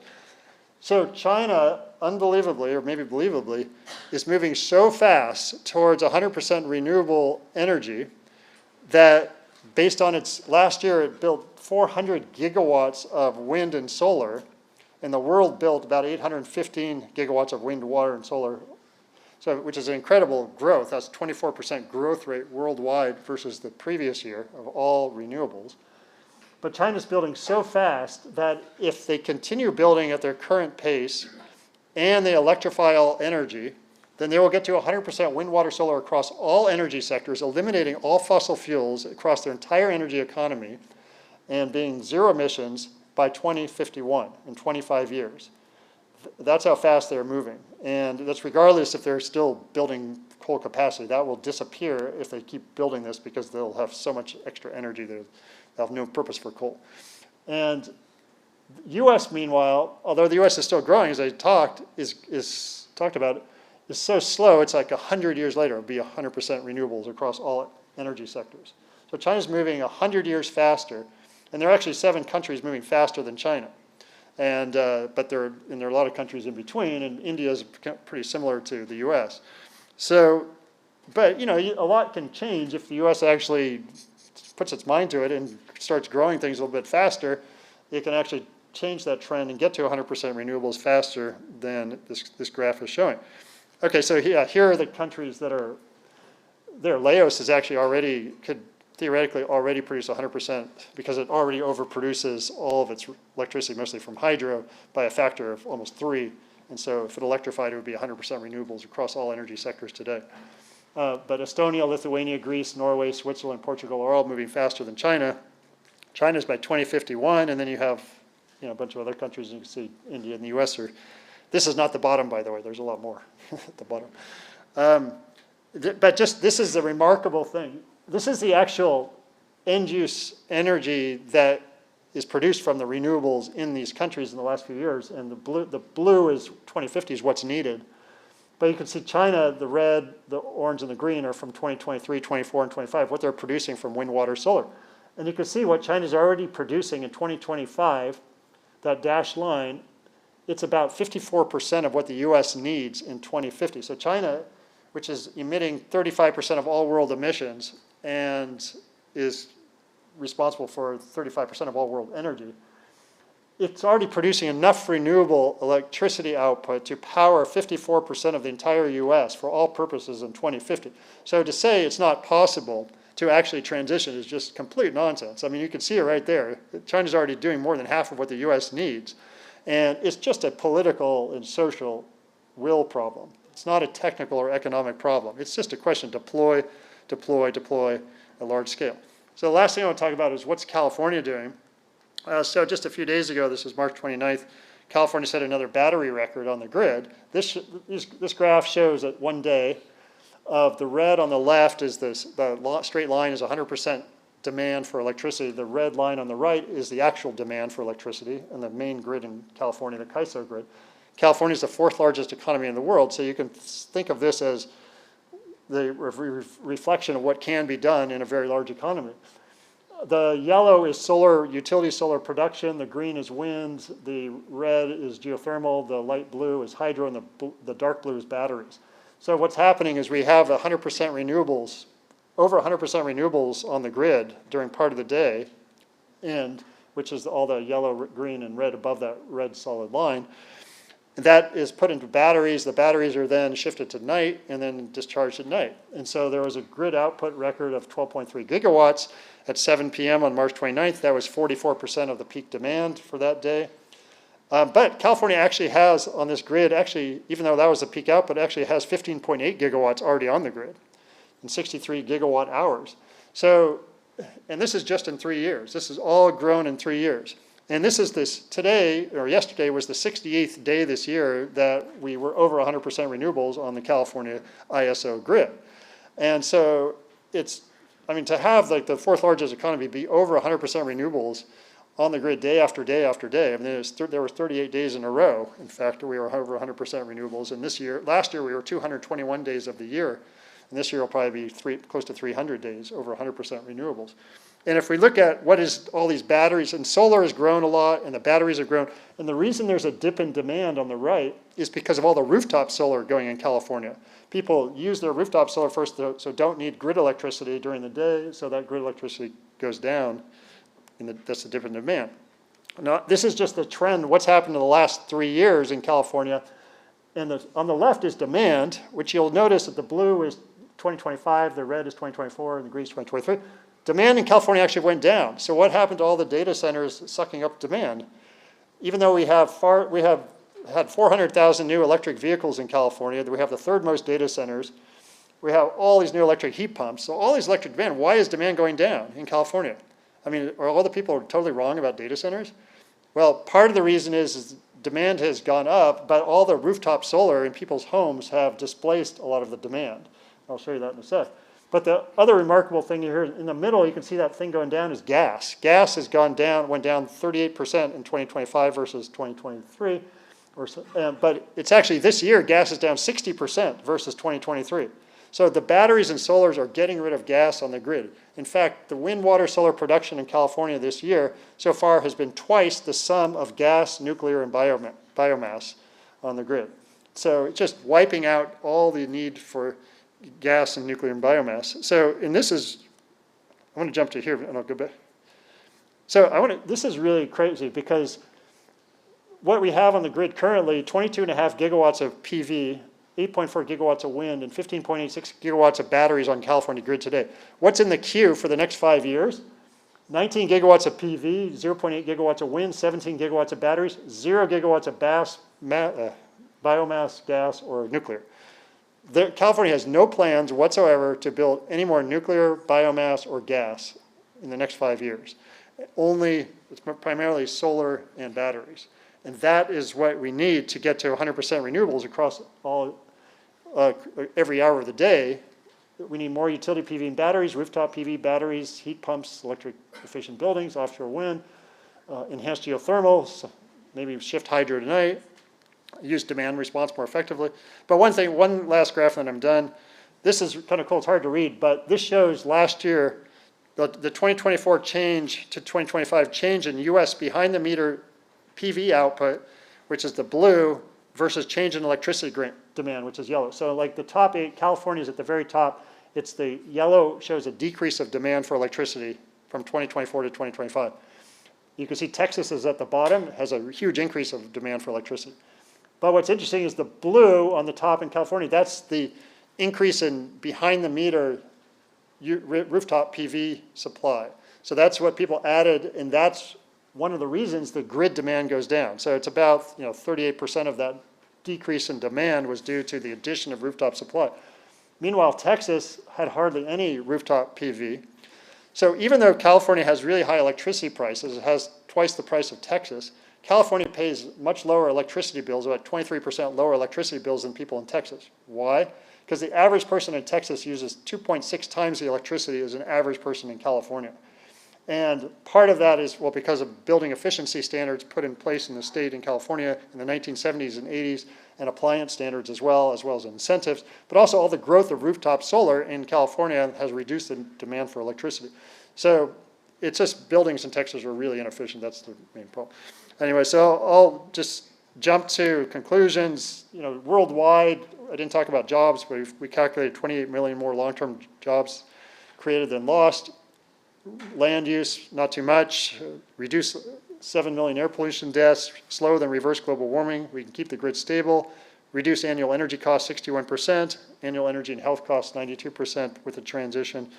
So China, unbelievably, or maybe believably, is moving so fast towards 100% renewable energy that based on its last year, it built 400 gigawatts of wind and solar, and the world built about 815 gigawatts of wind, water, and solar, so which is an incredible growth. That's 24% growth rate worldwide versus the previous year of all renewables. But China's building so fast that if they continue building at their current pace and they electrify all energy, then they will get to 100% wind, water, solar across all energy sectors, eliminating all fossil fuels across their entire energy economy and being zero emissions by 2051, in 25 years. That's how fast they're moving. And that's regardless if they're still building coal capacity. That will disappear if they keep building this because they'll have so much extra energy that they'll have no purpose for coal. And U.S., meanwhile, although the U.S. is still growing, as I talked about, is so slow, it's like 100 years later, it'll be 100% renewables across all energy sectors. So China's moving 100 years faster, and there are actually 7 countries moving faster than China. And, but there are a lot of countries in between, and India is pretty similar to the U.S. So, but you know, a lot can change if the U.S. actually puts its mind to it and starts growing things a little bit faster. It can actually change that trend and get to 100% renewables faster than this graph is showing. Okay, so here are the countries that are there. Laos is actually already, could theoretically already produce 100% because it already overproduces all of its electricity, mostly from hydro, by a factor of almost 3. And so if it electrified, it would be 100% renewables across all energy sectors today. But Estonia, Lithuania, Greece, Norway, Switzerland, Portugal are all moving faster than China. China's by 2051, and then you have a bunch of other countries. You can see India and the U.S. are. This is not the bottom, by the way. There's a lot more at the bottom. But just this is the remarkable thing. This is the actual end-use energy that is produced from the renewables in these countries in the last few years. And the blue is 2050 is what's needed. But you can see China, the red, the orange, and the green are from 2023, 24, and 25, what they're producing from wind, water, solar. And you can see what China's already producing in 2025, that dashed line, it's about 54% of what the US needs in 2050. So China, which is emitting 35% of all world emissions and is responsible for 35% of all world energy, it's already producing enough renewable electricity output to power 54% of the entire US for all purposes in 2050. So to say it's not possible to actually transition is just complete nonsense. I mean, you can see it right there. China's already doing more than half of what the US needs. And it's just a political and social will problem. It's not a technical or economic problem. It's just a question of deploy at large scale. So the last thing I want to talk about is what's California doing. So just a few days ago, this was March 29th, California set another battery record on the grid. This graph shows that one day of the red on the left is the straight line is 100% demand for electricity. The red line on the right is the actual demand for electricity, and the main grid in California, the CAISO grid. California is the 4th largest economy in the world, so you can think of this as the reflection of what can be done in a very large economy. The yellow is solar, utility solar production, the green is wind, the red is geothermal, the light blue is hydro, and the dark blue is batteries. So what's happening is we have 100% renewables, over 100% renewables on the grid during part of the day, and which is all the yellow, green, and red above that red solid line. And that is put into batteries. The batteries are then shifted to night and then discharged at night. And so there was a grid output record of 12.3 gigawatts at 7 p.m. on March 29th. That was 44% of the peak demand for that day. But California actually has on this grid, actually, even though that was the peak output, actually has 15.8 gigawatts already on the grid and 63 gigawatt hours. So and this is just in 3 years. This is all grown in 3 years. And this is today, or yesterday, was the 68th day this year that we were over 100% renewables on the California ISO grid. And so to have like the fourth largest economy be over 100% renewables on the grid day after day after day. I mean, there were 38 days in a row. In fact, we were over 100% renewables. And last year we were 221 days of the year. And this year will probably be close to 300 days, over 100% renewables. And if we look at what is all these batteries, and solar has grown a lot, and the batteries have grown, and the reason there's a dip in demand on the right is because of all the rooftop solar going in California. People use their rooftop solar first, so don't need grid electricity during the day, so that grid electricity goes down, and that's the dip in demand. Now, this is just the trend, what's happened in the last 3 years in California, and on the left is demand, which you'll notice that the blue is 2025, the red is 2024, and the green is 2023. Demand in California actually went down. So what happened to all the data centers sucking up demand? Even though we have had 400,000 new electric vehicles in California, we have the third most data centers, we have all these new electric heat pumps, so all these electric demand, why is demand going down in California? I mean, are all the people totally wrong about data centers? Well, part of the reason is demand has gone up, but all the rooftop solar in people's homes have displaced a lot of the demand. I'll show you that in a sec. But the other remarkable thing here in the middle, you can see that thing going down is gas. Gas has went down 38% in 2025 versus 2023. But it's actually this year, gas is down 60% versus 2023. So the batteries and solars are getting rid of gas on the grid. In fact, the wind, water, solar production in California this year so far has been twice the sum of gas, nuclear, and biomass on the grid. So it's just wiping out all the need for gas and nuclear and biomass. So, and this is, I want to jump to here and I'll go back. So this is really crazy because what we have on the grid currently, 22.5 gigawatts of PV, 8.4 gigawatts of wind, and 15.86 gigawatts of batteries on California grid today. What's in the queue for the next 5 years? 19 gigawatts of PV, 0.8 gigawatts of wind, 17 gigawatts of batteries, 0 gigawatts of biomass, gas, or nuclear. California has no plans whatsoever to build any more nuclear, biomass, or gas in the next 5 years. It's primarily solar and batteries. And that is what we need to get to 100% renewables across every hour of the day. We need more utility PV and batteries, rooftop PV, batteries, heat pumps, electric efficient buildings, offshore wind, enhanced geothermal, maybe shift hydro tonight, use demand response more effectively. But one last graph and I'm done. This is kind of cool, it's hard to read, but this shows last year, the 2024 change to 2025 change in US behind the meter PV output, which is the blue, versus change in electricity demand, which is yellow. So like the top 8, California is at the very top. It's the yellow shows a decrease of demand for electricity from 2024 to 2025. You can see Texas is at the bottom, has a huge increase of demand for electricity. But what's interesting is the blue on the top in California, that's the increase in behind the meter rooftop PV supply. So that's what people added, and that's one of the reasons the grid demand goes down. So it's about 38% of that decrease in demand was due to the addition of rooftop supply. Meanwhile, Texas had hardly any rooftop PV. So even though California has really high electricity prices, it has twice the price of Texas, California pays much lower electricity bills, about 23% lower electricity bills than people in Texas. Why? Because the average person in Texas uses 2.6 times the electricity as an average person in California. And part of that is, well, because of building efficiency standards put in place in the state in California in the 1970s and 80s, and appliance standards as well as incentives, but also all the growth of rooftop solar in California has reduced the demand for electricity. So it's just buildings in Texas are really inefficient. That's the main problem. Anyway, so I'll just jump to conclusions. Worldwide, I didn't talk about jobs, but we calculated 28 million more long-term jobs created than lost. Land use, not too much. Reduce 7 million air pollution deaths, slower than reverse global warming. We can keep the grid stable. Reduce annual energy costs 61%, annual energy and health costs 92% with the transition.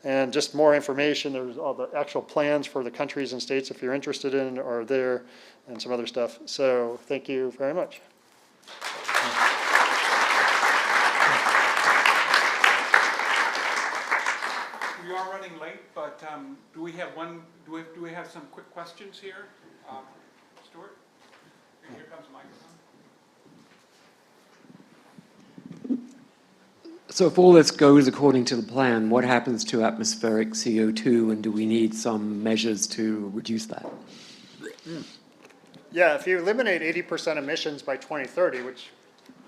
And just more information, there's all the actual plans for the countries and states, if you're interested in, are there, and some other stuff. So thank you very much. we are running late, but do we have some quick questions here? Stuart? Here comes the microphone. So if all this goes according to the plan, what happens to atmospheric CO2, and do we need some measures to reduce that? Yeah, if you eliminate 80% emissions by 2030, which,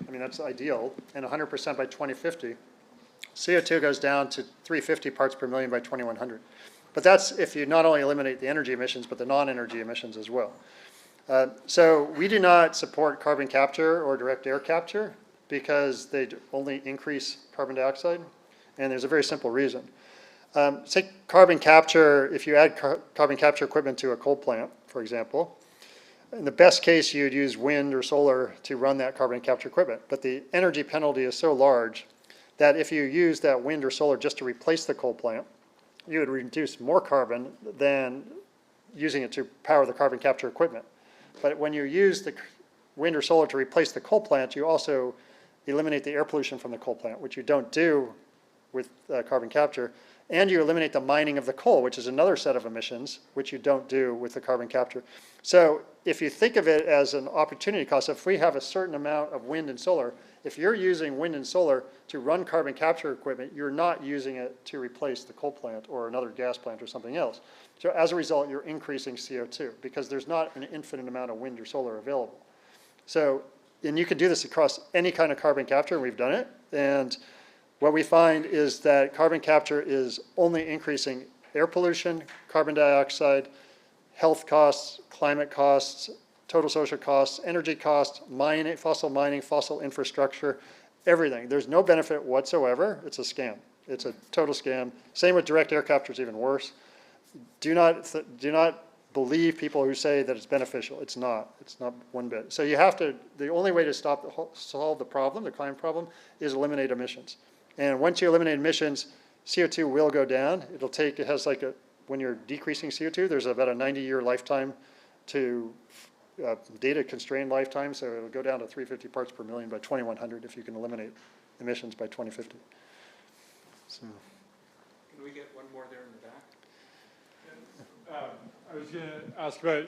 I mean, that's ideal, and 100% by 2050, CO2 goes down to 350 parts per million by 2100. But that's if you not only eliminate the energy emissions, but the non-energy emissions as well. So we do not support carbon capture or direct air capture because they only increase carbon dioxide, and there's a very simple reason. Say carbon capture, if you add carbon capture equipment to a coal plant, for example, in the best case, you'd use wind or solar to run that carbon capture equipment. But the energy penalty is so large that if you use that wind or solar just to replace the coal plant, you would reduce more carbon than using it to power the carbon capture equipment. But when you use the wind or solar to replace the coal plant, you also eliminate the air pollution from the coal plant, which you don't do with carbon capture. And you eliminate the mining of the coal, which is another set of emissions, which you don't do with the carbon capture. So if you think of it as an opportunity cost, if we have a certain amount of wind and solar, if you're using wind and solar to run carbon capture equipment, you're not using it to replace the coal plant or another gas plant or something else. So as a result, you're increasing CO2 because there's not an infinite amount of wind or solar available. So, and you can do this across any kind of carbon capture, and we've done it. And what we find is that carbon capture is only increasing air pollution, carbon dioxide, health costs, climate costs, total social costs, energy costs, mining, fossil infrastructure, everything. There's no benefit whatsoever. It's a scam. It's a total scam. Same with direct air capture, is even worse. Do not believe people who say that it's beneficial. It's not. It's not one bit. So you have to, the only way to solve the problem, the climate problem, is eliminate emissions. And once you eliminate emissions, CO2 will go down. It has like when you're decreasing CO2, there's about a 90-year lifetime to data constrained lifetime, so it'll go down to 350 parts per million by 2100 if you can eliminate emissions by 2050. So. Can we get one more there in the back? I was going to ask about,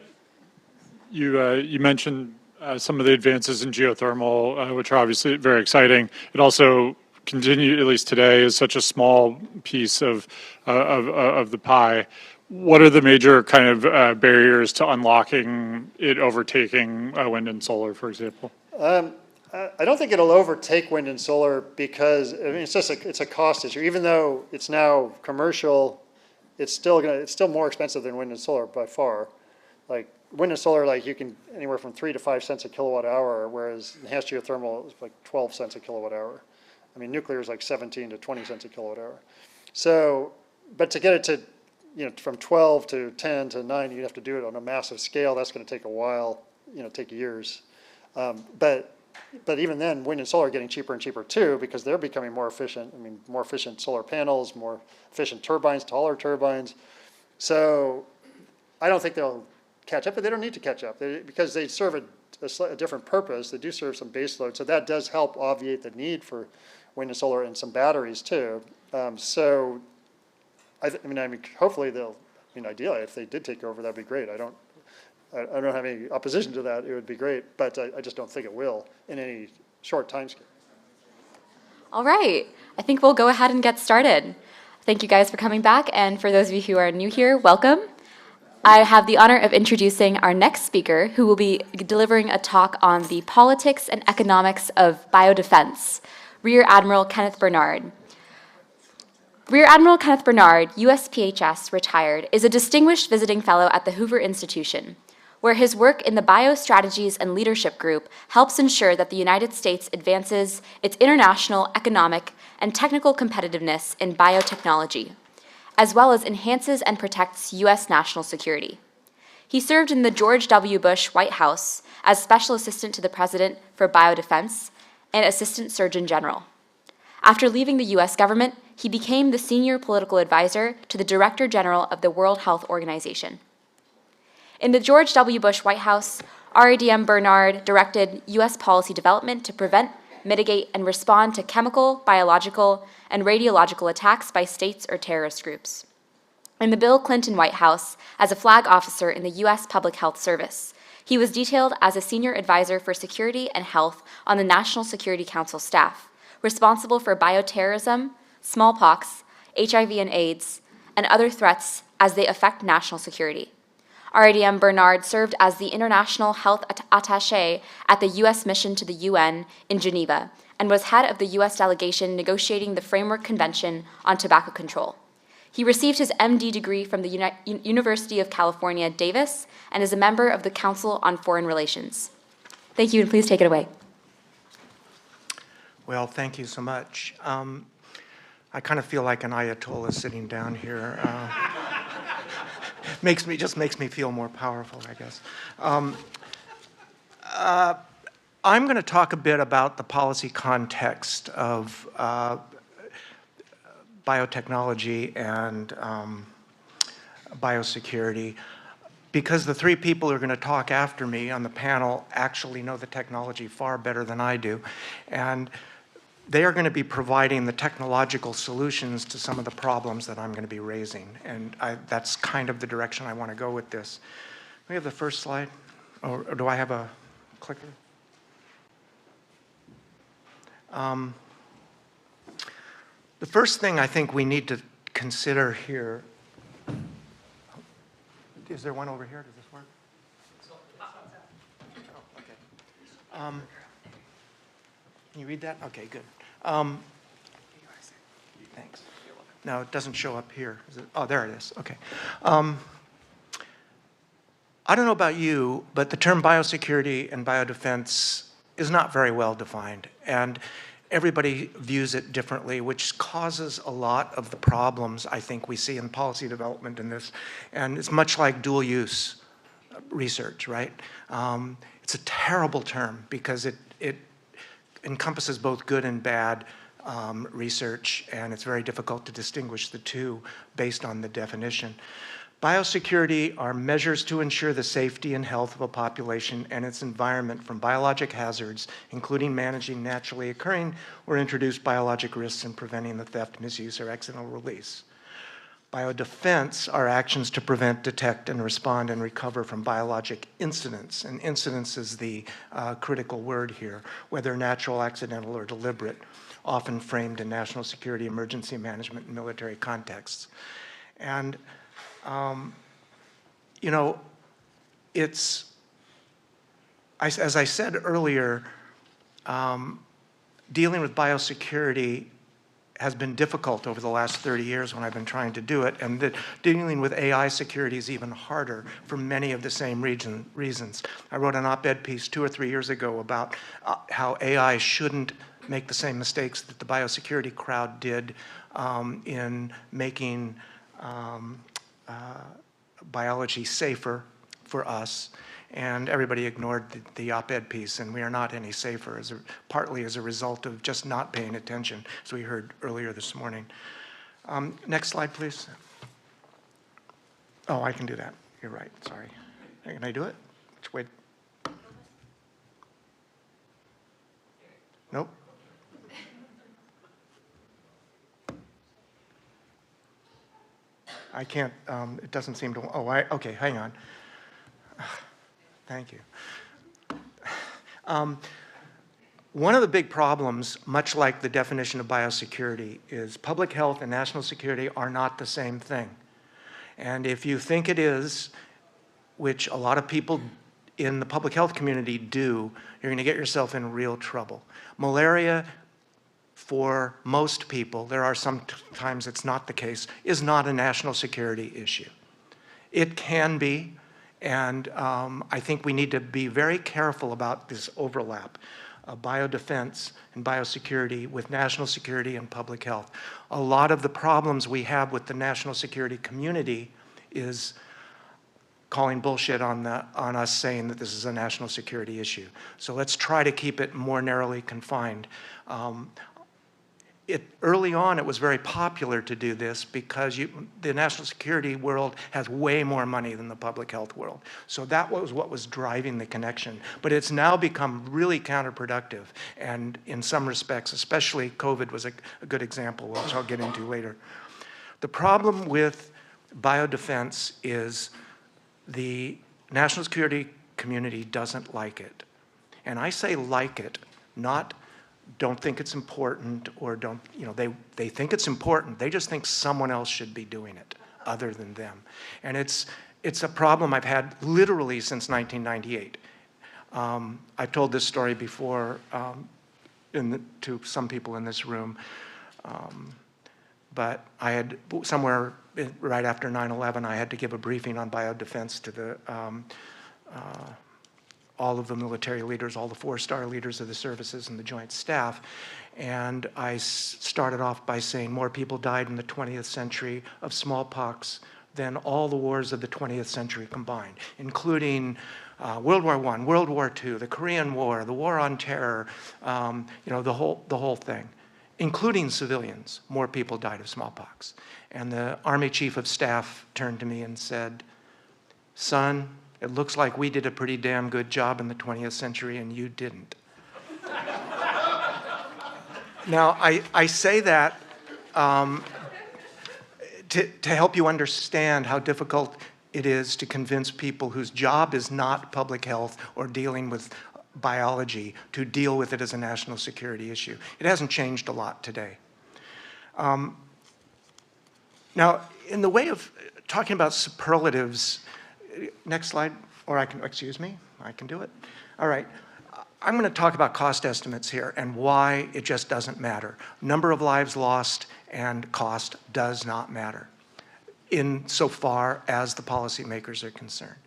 you mentioned some of the advances in geothermal, which are obviously very exciting. It also continue, at least today, is such a small piece of the pie. What are the major kind of barriers to unlocking it overtaking wind and solar, for example? I don't think it'll overtake wind and solar because I mean it's a cost issue. Even though it's now commercial, it's still more expensive than wind and solar by far. Like wind and solar, like you can anywhere from 3 to 5 cents a kilowatt hour, whereas enhanced geothermal is like 12 cents a kilowatt hour. I mean, nuclear is like 17 to 20 cents a kilowatt hour. So, but to get it to, from 12 to 10 to 9, you have to do it on a massive scale. That's going to take a while, take years. But even then, wind and solar are getting cheaper and cheaper too because they're becoming more efficient. I mean, more efficient solar panels, more efficient turbines, taller turbines. So I don't think they'll catch up, but they don't need to catch up because they serve a different purpose. They do serve some base load, so that does help obviate the need for wind and solar and some batteries too. So I mean, hopefully they'll. I mean, ideally, if they did take over, that'd be great. I don't have any opposition to that. It would be great, but I just don't think it will in any short time scale. All right. I think we'll go ahead and get started. Thank you guys for coming back, and for those of you who are new here, welcome. I have the honor of introducing our next speaker, who will be delivering a talk on the politics and economics of biodefense, Rear Admiral Kenneth Bernard. Rear Admiral Kenneth Bernard, USPHS, retired, is a distinguished visiting fellow at the Hoover Institution, where his work in the Biostrategies and Leadership Group helps ensure that the United States advances its international, economic, and technical competitiveness in biotechnology, as well as enhances and protects U.S. national security. He served in the George W. Bush White House as Special Assistant to the President for Biodefense and Assistant Surgeon General. After leaving the U.S. government, he became the Senior Political Advisor to the Director General of the World Health Organization. In the George W. Bush White House, RADM Bernard directed U.S. policy development to prevent, mitigate, and respond to chemical, biological, and radiological attacks by states or terrorist groups. In the Bill Clinton White House, as a flag officer in the U.S. Public Health Service, he was detailed as a senior advisor for security and health on the National Security Council staff, responsible for bioterrorism, smallpox, HIV and AIDS, and other threats as they affect national security. RADM Bernard served as the International Health Attaché at the U.S. mission to the UN in Geneva and was head of the U.S. delegation negotiating the Framework Convention on Tobacco Control. He received his MD degree from the University of California, Davis, and is a member of the Council on Foreign Relations. Thank you, and please take it away. Well, thank you so much. I kind of feel like an Ayatollah sitting down here. Just makes me feel more powerful, I guess. I'm going to talk a bit about the policy context of biotechnology and biosecurity, because the three people who are going to talk after me on the panel actually know the technology far better than I do. And they are going to be providing the technological solutions to some of the problems that I'm going to be raising. And that's kind of the direction I want to go with this. We have the first slide, or do I have a clicker? The first thing I think we need to consider here, is there one over here? Does this work? Oh, okay. Can you read that? Okay, good. Thanks. No, it doesn't show up here. Oh, there it is. Okay. I don't know about you, but the term biosecurity and biodefense is not very well defined. And everybody views it differently, which causes a lot of the problems I think we see in policy development in this. And it's much like dual use research, right? It's a terrible term because it encompasses both good and bad research, and it's very difficult to distinguish the two based on the definition. Biosecurity are measures to ensure the safety and health of a population and its environment from biologic hazards, including managing naturally occurring or introduced biologic risks and preventing the theft, misuse, or accidental release. Biodefense are actions to prevent, detect, and respond and recover from biologic incidents. And incidents is the critical word here, whether natural, accidental, or deliberate, often framed in national security, emergency management, and military contexts. And you know, it's, as I said earlier, dealing with biosecurity has been difficult over the last 30 years when I've been trying to do it, and that dealing with AI security is even harder for many of the same reasons. I wrote an op-ed piece 2 or 3 years ago about how AI shouldn't make the same mistakes that the biosecurity crowd did in making biology safer for us, and everybody ignored the op-ed piece, and we are not any safer, partly as a result of just not paying attention, as we heard earlier this morning. Next slide, please. Oh, I can do that. You're right, sorry. Can I do it? Wait. Nope. I can't, it doesn't seem to, okay, hang on. Thank you. One of the big problems, much like the definition of biosecurity, is public health and national security are not the same thing. And if you think it is, which a lot of people in the public health community do, you're going to get yourself in real trouble. Malaria, for most people, there are some times it's not the case, is not a national security issue. It can be, and I think we need to be very careful about this overlap of biodefense and biosecurity with national security and public health. A lot of the problems we have with the national security community is calling bullshit on us saying that this is a national security issue. So let's try to keep it more narrowly confined. early on, it was very popular to do this because the national security world has way more money than the public health world. So that was what was driving the connection. But it's now become really counterproductive. And in some respects, especially COVID was a good example, which I'll get into later. The problem with biodefense is the national security community doesn't like it. And I say like it, not don't think it's important or don't, they think it's important. They just think someone else should be doing it other than them. And it's a problem I've had literally since 1998. I've told this story before to some people in this room. But I had, somewhere right after 9/11, I had to give a briefing on biodefense to all of the military leaders, all the 4-star leaders of the services and the joint staff. And I started off by saying more people died in the 20th century of smallpox than all the wars of the 20th century combined, including World War I, World War II, the Korean War, the War on Terror, the whole thing. Including civilians, more people died of smallpox. And the Army Chief of Staff turned to me and said, "Son, it looks like we did a pretty damn good job in the 20th century and you didn't." Now, I say that to help you understand how difficult it is to convince people whose job is not public health or dealing with biology to deal with it as a national security issue. It hasn't changed a lot today. Now, in the way of talking about superlatives, next slide, or I can, excuse me, I can do it. All right, I'm going to talk about cost estimates here and why it just doesn't matter. Number of lives lost and cost does not matter insofar as the policymakers are concerned.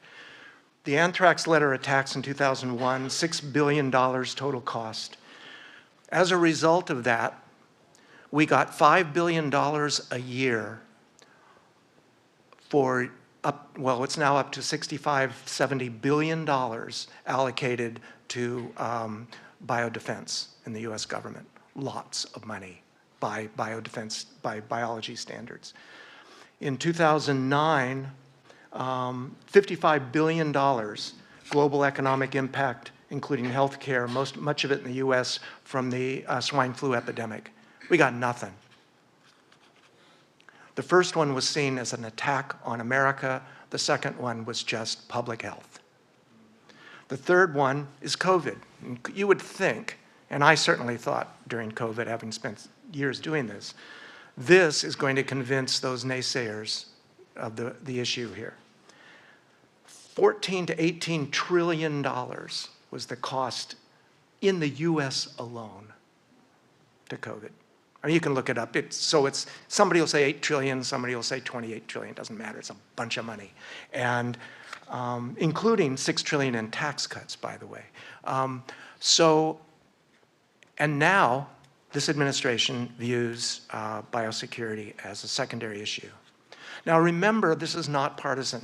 The anthrax letter attacks in 2001, $6 billion total cost. As a result of that, we got $5 billion a year for it's now up to $65, $70 billion allocated to biodefense in the US government. Lots of money by biodefense, by biology standards. In 2009, $55 billion global economic impact, including healthcare, much of it in the US from the swine flu epidemic. We got nothing. The first one was seen as an attack on America. The second one was just public health. The third one is COVID. You would think, and I certainly thought during COVID, having spent years doing this, this is going to convince those naysayers of the issue here. $14 to $18 trillion was the cost in the US alone to COVID. I mean, you can look it up. Somebody will say 8 trillion, somebody will say 28 trillion, doesn't matter, it's a bunch of money. And including 6 trillion in tax cuts, by the way. And now this administration views biosecurity as a secondary issue. Now remember, this is not partisan.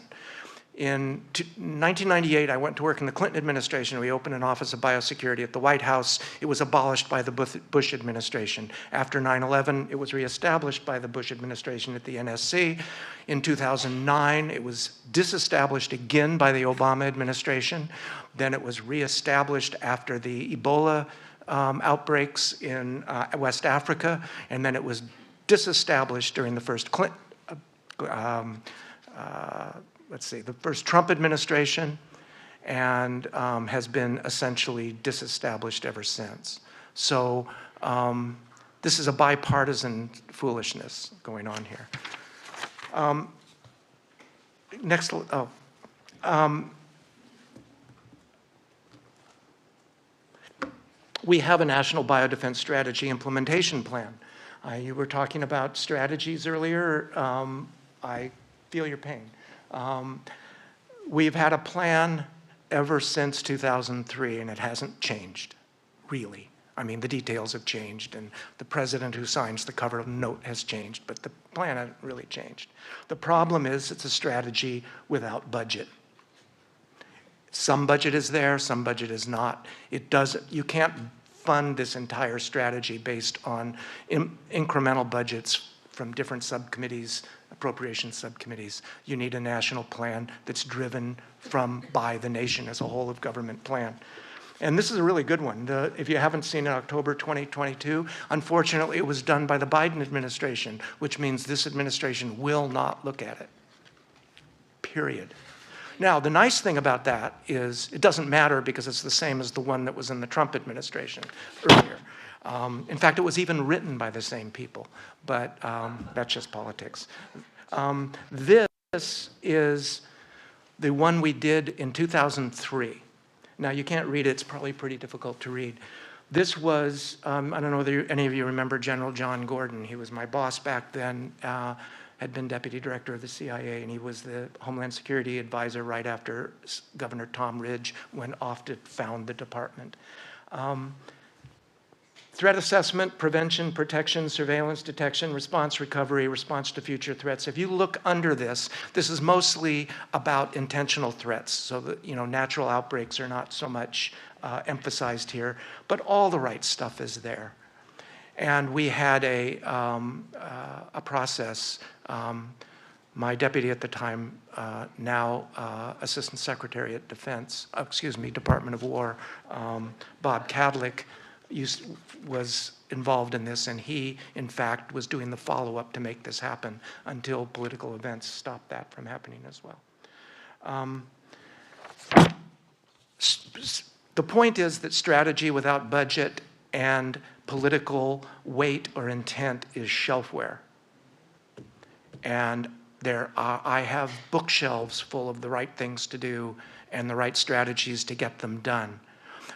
In 1998, I went to work in the Clinton administration. We opened an office of biosecurity at the White House. It was abolished by the Bush administration. After 9/11, it was reestablished by the Bush administration at the NSC. In 2009, it was disestablished again by the Obama administration. Then it was reestablished after the Ebola outbreaks in West Africa. And then it was disestablished during the first the first Trump administration, and has been essentially disestablished ever since. So this is a bipartisan foolishness going on here. We have a national biodefense strategy implementation plan. You were talking about strategies earlier. I feel your pain. We've had a plan ever since 2003, and it hasn't changed, really. I mean, the details have changed, and the president who signs the cover note has changed, but the plan hasn't really changed. The problem is it's a strategy without budget. Some budget is there, some budget is not. You can't fund this entire strategy based on incremental budgets from different subcommittees, appropriation subcommittees. You need a national plan that's driven by the nation as a whole of government plan. And this is a really good one. If you haven't seen it, October 2022, unfortunately it was done by the Biden administration, which means this administration will not look at it, period. Now, the nice thing about that is it doesn't matter because it's the same as the one that was in the Trump administration earlier. In fact, it was even written by the same people, but that's just politics. This is the one we did in 2003. Now, you can't read it. It's probably pretty difficult to read. This was, I don't know whether any of you remember General John Gordon. He was my boss back then, had been deputy director of the CIA, and he was the Homeland Security advisor right after Governor Tom Ridge went off to found the department. Threat assessment, prevention, protection, surveillance, detection, response, recovery, response to future threats. If you look under this, this is mostly about intentional threats, so that natural outbreaks are not so much emphasized here, but all the right stuff is there. And we had a process. My deputy at the time, now Assistant Secretary at Defense, Department of War, Bob Kadlik, was involved in this, and he, in fact, was doing the follow-up to make this happen until political events stopped that from happening as well. The point is that strategy without budget and political weight or intent is shelfware. And I have bookshelves full of the right things to do and the right strategies to get them done.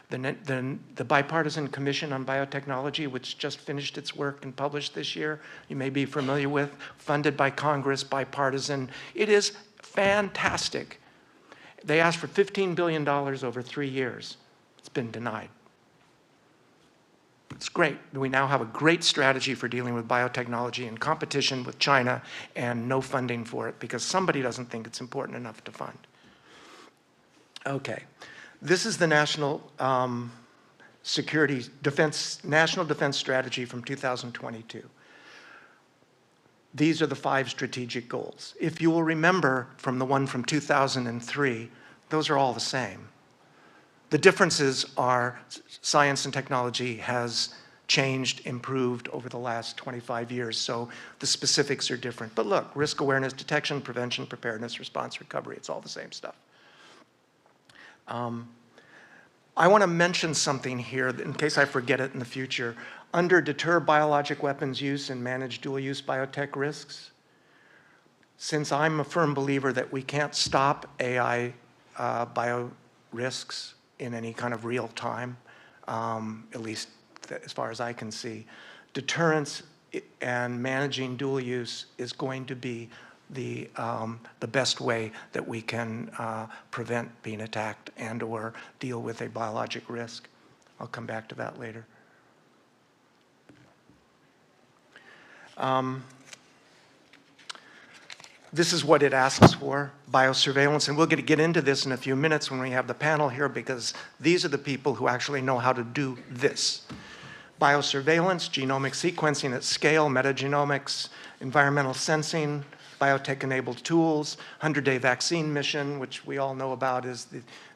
The Bipartisan Commission on Biotechnology, which just finished its work and published this year, you may be familiar with, funded by Congress, bipartisan. It is fantastic. They asked for $15 billion over 3 years. It's been denied. It's great. We now have a great strategy for dealing with biotechnology in competition with China and no funding for it because somebody doesn't think it's important enough to fund. Okay. This is the National National Defense Strategy from 2022. These are the 5 strategic goals. If you will remember from the one from 2003, those are all the same. The differences are science and technology has changed, improved over the last 25 years, so the specifics are different. But look, risk awareness, detection, prevention, preparedness, response, recovery, it's all the same stuff. I want to mention something here in case I forget it in the future. Under deter biologic weapons use and manage dual-use biotech risks, since I'm a firm believer that we can't stop AI bio risks in any kind of real time, at least as far as I can see, deterrence and managing dual use is going to be the best way that we can prevent being attacked and or deal with a biologic risk. I'll come back to that later. This is what it asks for, biosurveillance, and we'll get into this in a few minutes when we have the panel here because these are the people who actually know how to do this. Biosurveillance, genomic sequencing at scale, metagenomics, environmental sensing, biotech-enabled tools, 100-day vaccine mission, which we all know about is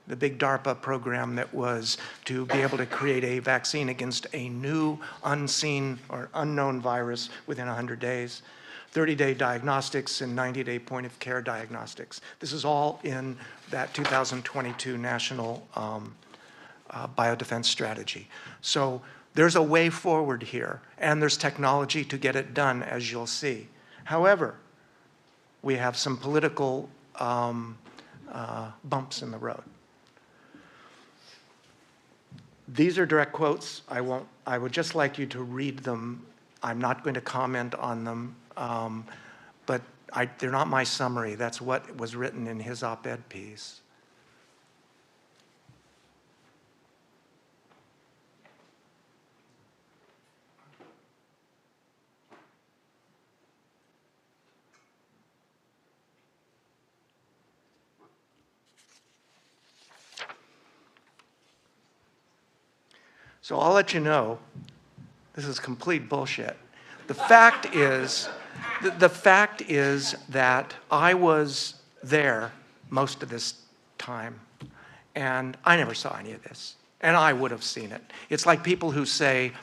the big DARPA program that was to be able to create a vaccine against a new, unseen, or unknown virus within 100 days. 30-day diagnostics and 90-day point-of-care diagnostics. This is all in that 2022 National Biodefense Strategy. So there's a way forward here, and there's technology to get it done, as you'll see. However, we have some political bumps in the road. These are direct quotes. I would just like you to read them. I'm not going to comment on them. But they're not my summary. That's what was written in his op-ed piece. So I'll let you know, this is complete bullshit. The fact is that I was there most of this time, and I never saw any of this, and I would have seen it. It's like people who say,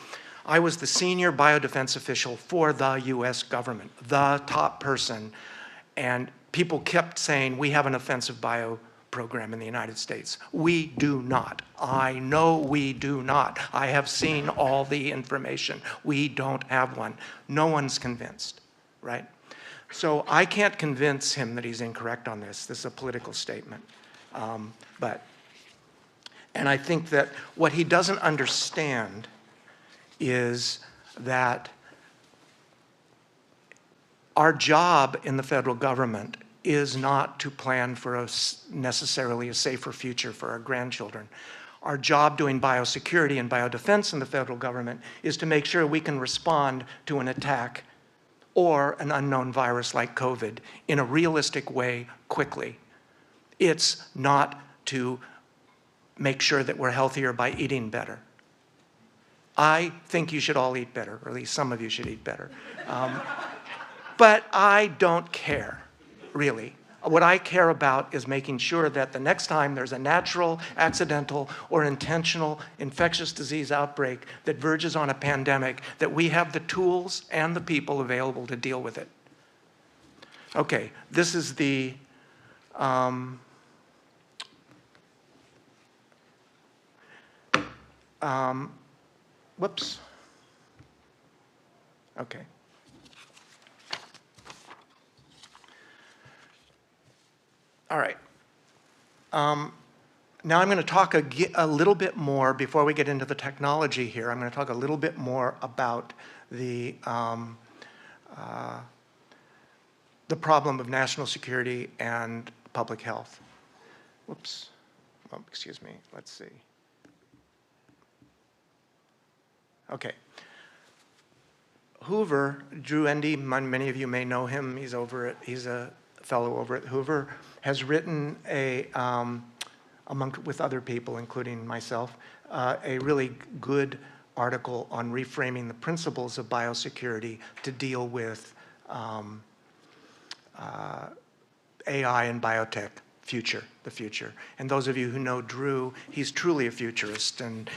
I was the senior biodefense official for the US government, the top person, and people kept saying, we have an offensive bio program in the United States. We do not. I know we do not. I have seen all the information. We don't have one. No one's convinced, right? So I can't convince him that he's incorrect on this. This is a political statement. And I think that what he doesn't understand is that our job in the federal government is not to plan for necessarily a safer future for our grandchildren. Our job doing biosecurity and biodefense in the federal government is to make sure we can respond to an attack or an unknown virus like COVID in a realistic way quickly. It's not to make sure that we're healthier by eating better. I think you should all eat better, or at least some of you should eat better. But I don't care, really. What I care about is making sure that the next time there's a natural, accidental, or intentional infectious disease outbreak that verges on a pandemic, that we have the tools and the people available to deal with it. Okay, this is the whoops. Okay. All right. Now I'm going to talk a little bit more, before we get into the technology here, I'm going to talk a little bit more about the problem of national security and public health. Whoops. Oh, excuse me. Let's see. Okay. Hoover, Drew Endy, many of you may know him. He's a fellow over at Hoover, has written with other people, including myself, a really good article on reframing the principles of biosecurity to deal with AI and biotech the future. And those of you who know Drew, he's truly a futurist, and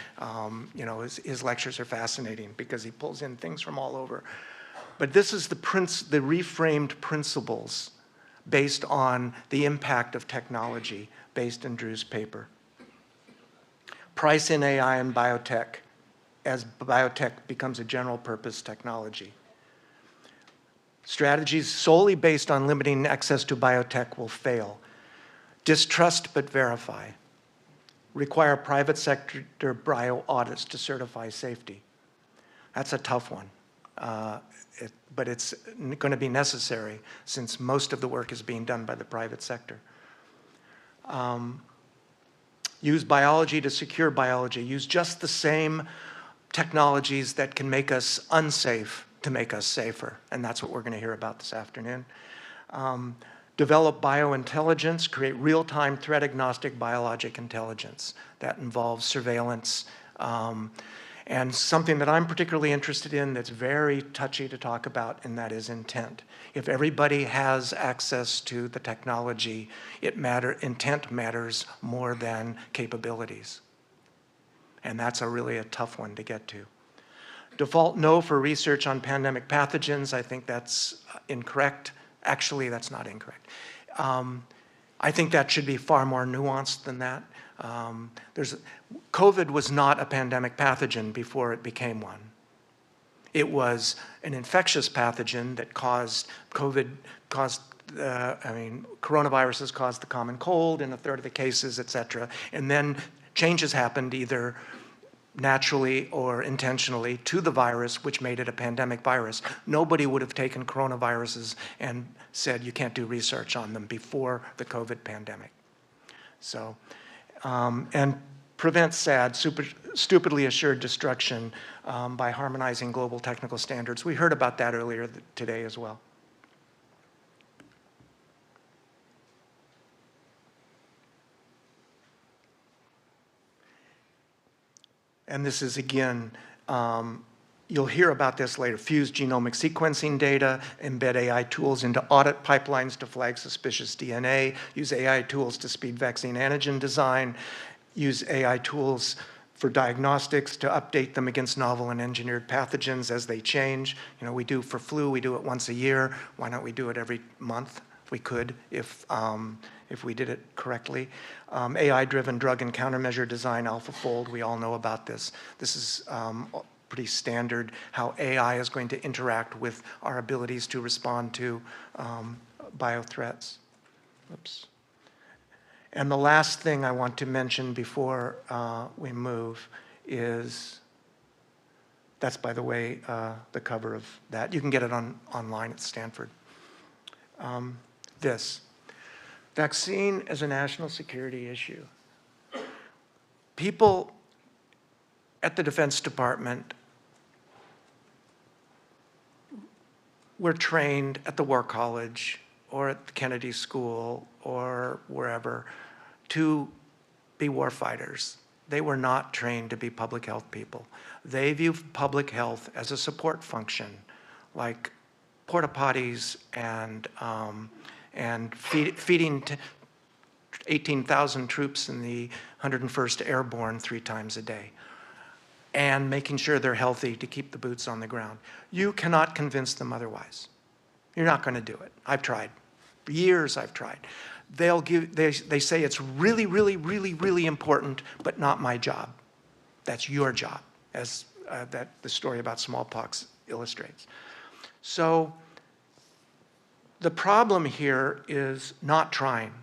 his lectures are fascinating because he pulls in things from all over. But this is the reframed principles based on the impact of technology, based in Drew's paper. Price in AI and biotech as biotech becomes a general purpose technology. Strategies solely based on limiting access to biotech will fail. Distrust but verify. Require private sector bio audits to certify safety. That's a tough one. But it's going to be necessary since most of the work is being done by the private sector. Use biology to secure biology. Use just the same technologies that can make us unsafe to make us safer. And that's what we're going to hear about this afternoon. Develop biointelligence, create real-time threat-agnostic biologic intelligence. That involves surveillance, and something that I'm particularly interested in that's very touchy to talk about, and that is intent. If everybody has access to the technology, intent matters more than capabilities. And that's really a tough one to get to. Default no for research on pandemic pathogens. I think that's incorrect. Actually, that's not incorrect. I think that should be far more nuanced than that. COVID was not a pandemic pathogen before it became one. It was an infectious pathogen that coronaviruses caused the common cold in a third of the cases, et cetera. And then changes happened either naturally or intentionally to the virus, which made it a pandemic virus. Nobody would have taken coronaviruses and said you can't do research on them before the COVID pandemic. So, and prevent stupidly assured destruction by harmonizing global technical standards. We heard about that earlier today as well. And this is, again, you'll hear about this later. Fuse genomic sequencing data, embed AI tools into audit pipelines to flag suspicious DNA, use AI tools to speed vaccine antigen design, use AI tools for diagnostics to update them against novel and engineered pathogens as they change. You know, we do for flu, we do it once a year. Why not we do it every month? We could if we did it correctly. AI-driven drug and countermeasure design, AlphaFold, we all know about this. This is pretty standard, how AI is going to interact with our abilities to respond to biothreats. Oops. And the last thing I want to mention before we move is, that's, by the way, the cover of that. You can get it online at Stanford. This. Vaccine as a national security issue. People at the Defense Department were trained at the War College or at the Kennedy School or wherever to be warfighters. They were not trained to be public health people. They view public health as a support function, like porta potties and feeding 18,000 troops in the 101st Airborne 3 times a day, and making sure they're healthy to keep the boots on the ground. You cannot convince them otherwise. You're not going to do it. I've tried. For years I've tried. They say it's really, really, really, really important, but not my job. That's your job, as the story about smallpox illustrates. So the problem here is not trying.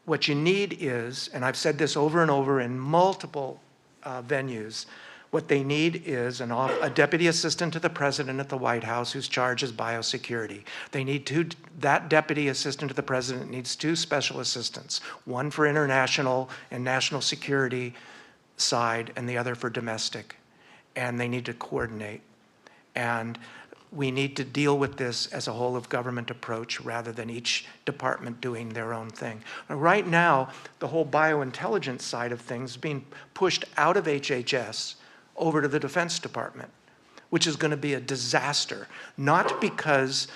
What you need is, and I've said this over and over in multiple venues, what they need is a deputy assistant to the president at the White House whose charge is biosecurity. They need that deputy assistant to the president needs 2 special assistants, one for international and national security side and the other for domestic. And they need to coordinate. And we need to deal with this as a whole of government approach rather than each department doing their own thing. Right now, the whole biointelligence side of things is being pushed out of HHS over to the Defense Department, which is going to be a disaster, not because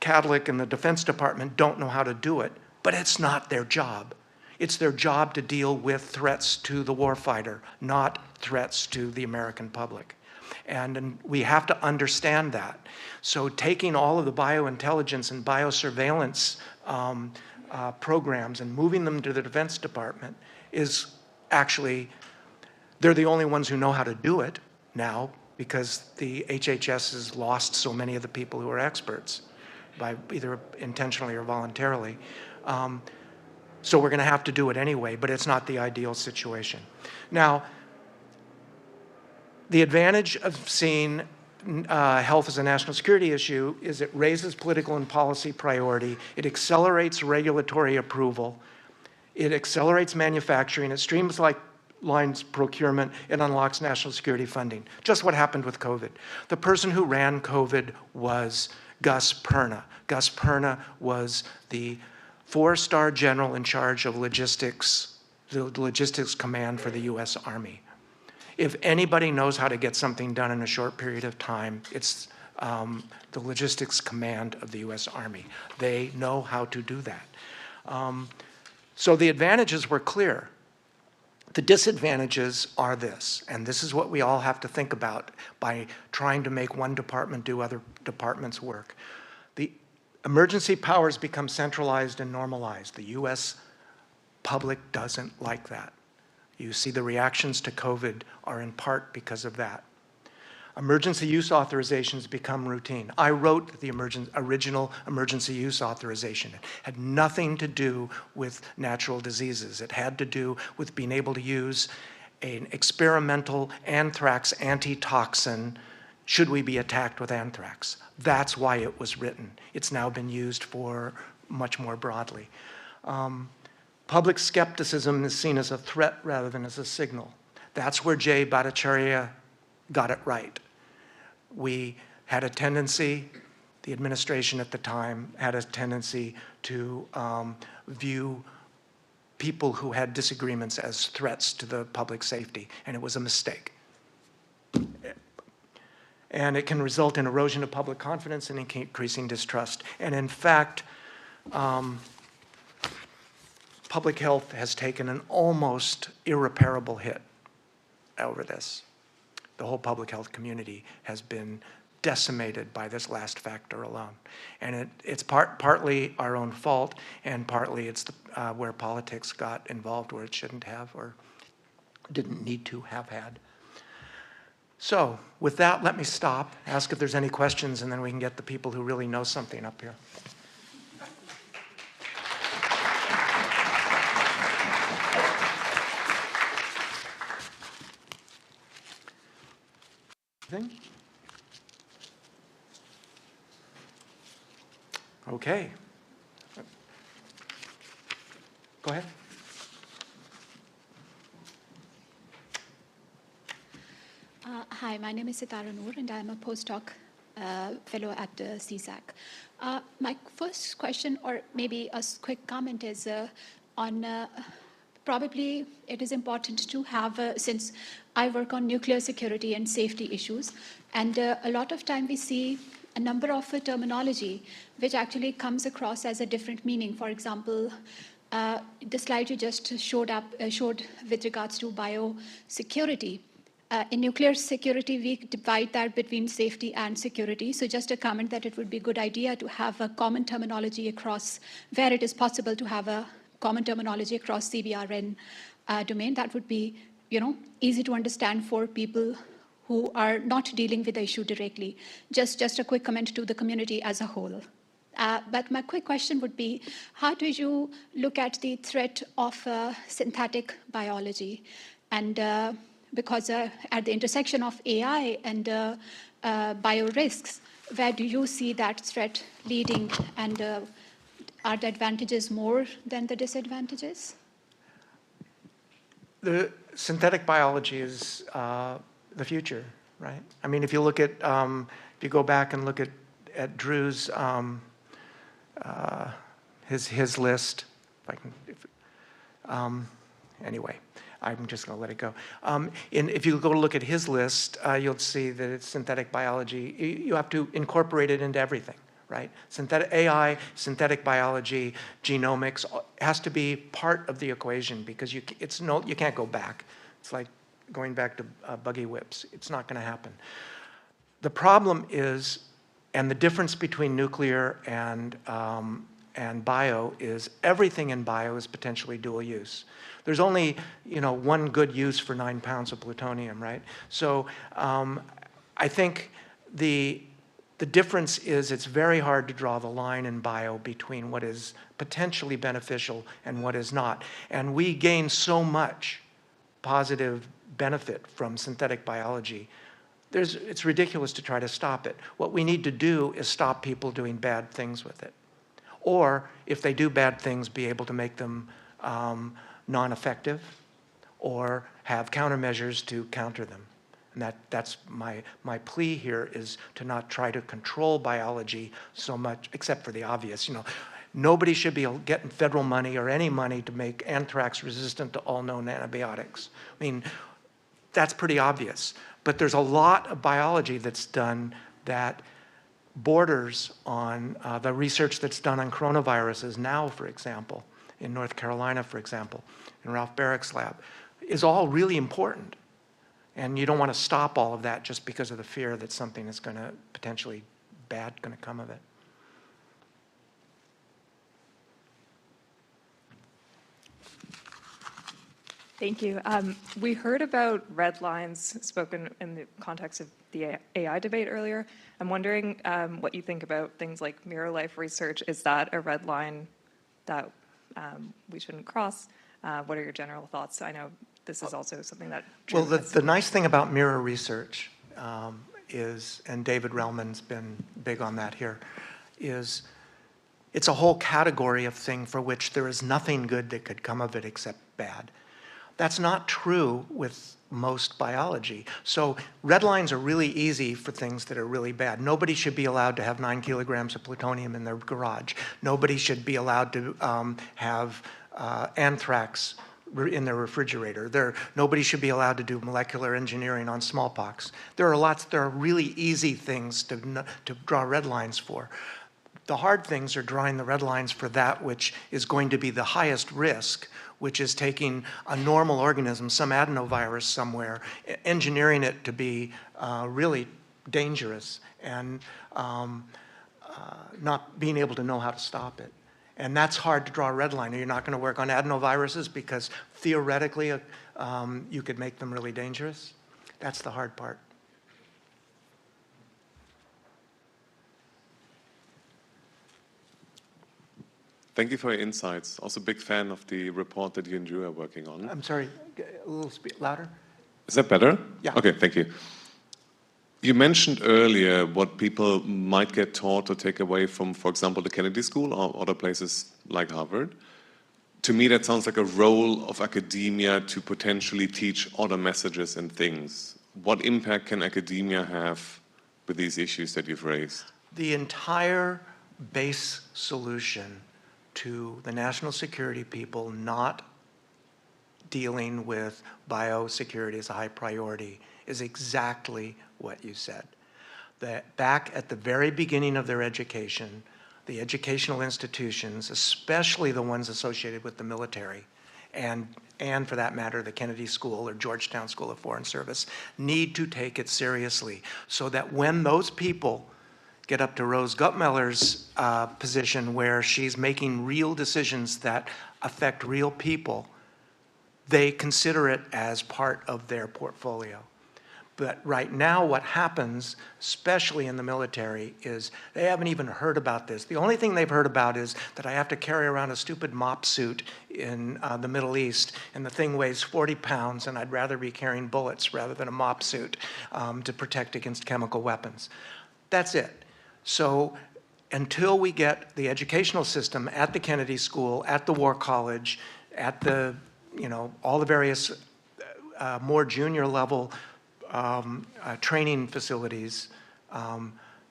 Catholic and the Defense Department don't know how to do it, but it's not their job. It's their job to deal with threats to the warfighter, not threats to the American public. And we have to understand that. So taking all of the biointelligence and biosurveillance programs and moving them to the Defense Department is actually, they're the only ones who know how to do it now because the HHS has lost so many of the people who are experts by either intentionally or voluntarily. So we're going to have to do it anyway, but it's not the ideal situation. Now, the advantage of seeing health as a national security issue is it raises political and policy priority, it accelerates regulatory approval, it accelerates manufacturing, it streamlines procurement, it unlocks national security funding. Just what happened with COVID. The person who ran COVID was Gus Perna. Gus Perna was the 4-star general in charge of logistics, the logistics command for the US Army. If anybody knows how to get something done in a short period of time, it's the logistics command of the US Army. They know how to do that. So the advantages were clear. The disadvantages are this, and this is what we all have to think about by trying to make one department do other departments' work. The emergency powers become centralized and normalized. The US public doesn't like that. You see the reactions to COVID are in part because of that. Emergency use authorizations become routine. I wrote the original emergency use authorization. It had nothing to do with natural diseases. It had to do with being able to use an experimental anthrax antitoxin should we be attacked with anthrax. That's why it was written. It's now been used for much more broadly. Public skepticism is seen as a threat rather than as a signal. That's where Jay Bhattacharya got it right. We had a tendency, the administration at the time had a tendency to view people who had disagreements as threats to the public safety, and it was a mistake. And it can result in erosion of public confidence and increasing distrust. And in fact, public health has taken an almost irreparable hit over this. The whole public health community has been decimated by this last factor alone. And it's partly our own fault, and partly it's where politics got involved where it shouldn't have or didn't need to have had. So with that, let me stop, ask if there's any questions, and then we can get the people who really know something up here. Anything? Okay. Go ahead. Hi, my name is Sitara Noor, and I'm a postdoc fellow at CSAC. My first question, or maybe a quick comment, is on probably it is important to have, since I work on nuclear security and safety issues, and a lot of time we see a number of terminology which actually comes across as a different meaning. For example, the slide you just showed with regards to biosecurity. In nuclear security, we divide that between safety and security. So just a comment that it would be a good idea to have a common terminology across, where it is possible to have a common terminology across CBRN domain. That would be, easy to understand for people who are not dealing with the issue directly. Just a quick comment to the community as a whole. But my quick question would be, how do you look at the threat of synthetic biology? And because at the intersection of AI and bio risks, where do you see that threat leading, and are the advantages more than the disadvantages? The synthetic biology is the future, right? I mean, if you look at, if you go back and look at Drew's, his list, anyway, I'm just going to let it go. If you go look at his list, you'll see that it's synthetic biology. You have to incorporate it into everything, right? Synthetic AI, synthetic biology, genomics has to be part of the equation, because you can't go back. It's like going back to buggy whips. It's not going to happen. The problem is, and the difference between nuclear and bio is, everything in bio is potentially dual use. There's only, one good use for 9 pounds of plutonium, right? So I think the difference is, it's very hard to draw the line in bio between what is potentially beneficial and what is not. And we gain so much positive benefit from synthetic biology. It's ridiculous to try to stop it. What we need to do is stop people doing bad things with it. Or if they do bad things, be able to make them non-effective, or have countermeasures to counter them. And that's my plea here, is to not try to control biology so much, except for the obvious. Nobody should be getting federal money or any money to make anthrax resistant to all known antibiotics. I mean, that's pretty obvious. But there's a lot of biology that's done that borders on the research that's done on coronaviruses now, for example, in North Carolina, for example, in Ralph Barrick's lab, is all really important. And you don't want to stop all of that just because of the fear that something is going to potentially bad going to come of it. Thank you. We heard about red lines spoken in the context of the AI debate earlier. I'm wondering what you think about things like mirror life research. Is that a red line that we shouldn't cross? What are your general thoughts? I know this is also something that... Well, the nice thing about mirror research is, and David Relman's been big on that here, is it's a whole category of thing for which there is nothing good that could come of it except bad. That's not true with most biology. So red lines are really easy for things that are really bad. Nobody should be allowed to have 9 kilograms of plutonium in their garage. Nobody should be allowed to have anthrax in their refrigerator. Nobody should be allowed to do molecular engineering on smallpox. There are really easy things to draw red lines for. The hard things are drawing the red lines for that which is going to be the highest risk, which is taking a normal organism, some adenovirus somewhere, engineering it to be really dangerous and not being able to know how to stop it. And that's hard to draw a red line. You're not going to work on adenoviruses because theoretically you could make them really dangerous. That's the hard part. Thank you for your insights. Also a big fan of the report that you and Drew are working on. I'm sorry, a little louder? Is that better? Yeah. Okay, thank you. You mentioned earlier what people might get taught or take away from, for example, the Kennedy School or other places like Harvard. To me, that sounds like a role of academia to potentially teach other messages and things. What impact can academia have with these issues that you've raised? The entire base solution to the national security people not dealing with biosecurity as a high priority is exactly what you said. That back at the very beginning of their education, the educational institutions, especially the ones associated with the military, and for that matter, the Kennedy School or Georgetown School of Foreign Service, need to take it seriously so that when those people get up to Rose Gutmeller's position where she's making real decisions that affect real people, they consider it as part of their portfolio. But right now what happens, especially in the military, is they haven't even heard about this. The only thing they've heard about is that I have to carry around a stupid mop suit in the Middle East, and the thing weighs 40 pounds, and I'd rather be carrying bullets rather than a mop suit to protect against chemical weapons. That's it. So until we get the educational system at the Kennedy School, at the War College, at the, all the various more junior level training facilities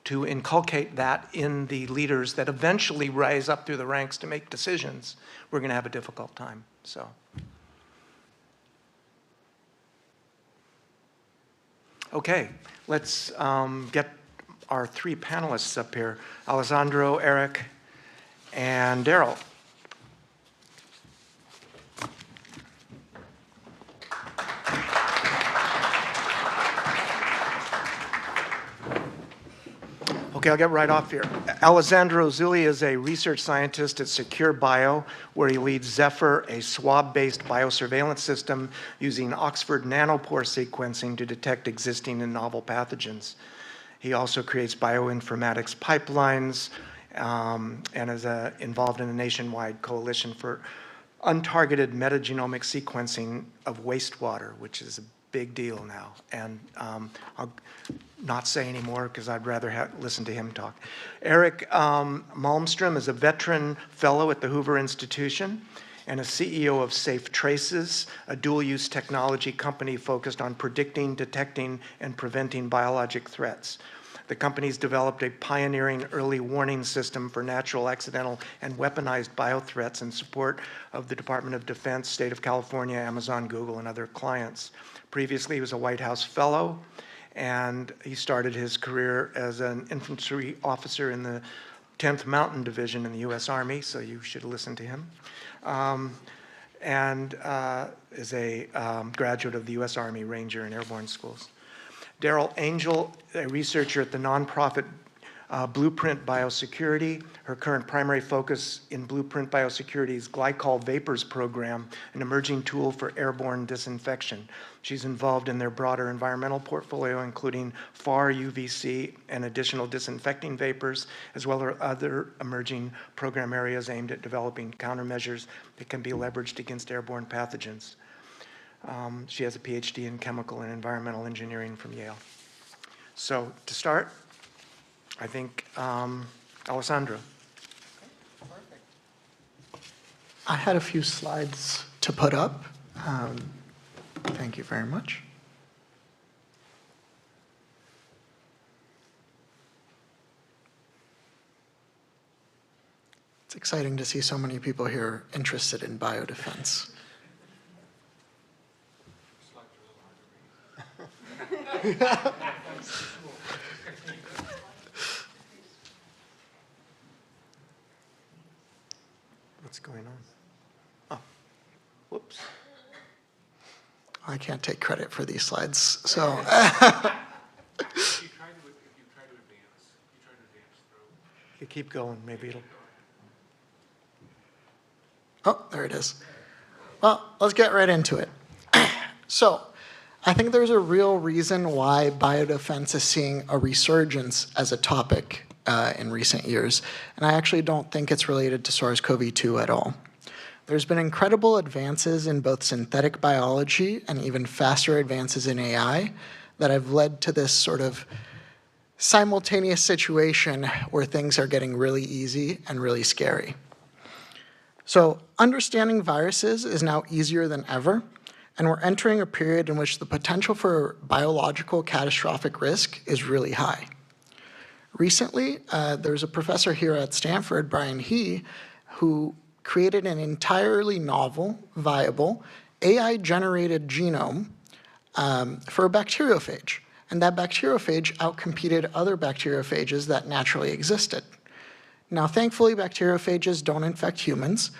to inculcate that in the leaders that eventually rise up through the ranks to make decisions, we're going to have a difficult time. So, okay, let's get our 3 panelists up here, Alessandro, Eric, and Daryl. Okay, I'll get right off here. Alessandro Zulli is a research scientist at Secure Bio, where he leads Zephyr, a swab-based biosurveillance system using Oxford nanopore sequencing to detect existing and novel pathogens. He also creates bioinformatics pipelines and is involved in a nationwide coalition for untargeted metagenomic sequencing of wastewater, which is a big deal now. And I'll not say any more because I'd rather listen to him talk. Eric Malmstrom is a veteran fellow at the Hoover Institution and a CEO of Safe Traces, a dual-use technology company focused on predicting, detecting, and preventing biologic threats. The company's developed a pioneering early warning system for natural, accidental, and weaponized biothreats in support of the Department of Defense, State of California, Amazon, Google, and other clients. Previously, he was a White House fellow, and he started his career as an infantry officer in the 10th Mountain Division in the U.S. Army, so you should listen to him, and is a graduate of the U.S. Army Ranger and Airborne Schools. Daryl Angel, a researcher at the nonprofit Blueprint Biosecurity. Her current primary focus in Blueprint Biosecurity's Glycol Vapors program, an emerging tool for airborne disinfection. She's involved in their broader environmental portfolio, including FAR, UVC, and additional disinfecting vapors, as well as other emerging program areas aimed at developing countermeasures that can be leveraged against airborne pathogens. She has a PhD in chemical and environmental engineering from Yale. So to start, I think Alessandro. I had a few slides to put up. Thank you very much. It's exciting to see so many people here interested in biodefense. What's going on? Oh, whoops. I can't take credit for these slides, so. You keep going, maybe it'll. Oh, there it is. Well, let's get right into it. So, I think there's a real reason why biodefense is seeing a resurgence as a topic in recent years, and I actually don't think it's related to SARS-CoV-2 at all. There's been incredible advances in both synthetic biology and even faster advances in AI that have led to this sort of simultaneous situation where things are getting really easy and really scary. So understanding viruses is now easier than ever, and we're entering a period in which the potential for biological catastrophic risk is really high. Recently, there's a professor here at Stanford, Brian He, who created an entirely novel, viable, AI-generated genome for a bacteriophage. And that bacteriophage outcompeted other bacteriophages that naturally existed. Now, thankfully, bacteriophages don't infect humans,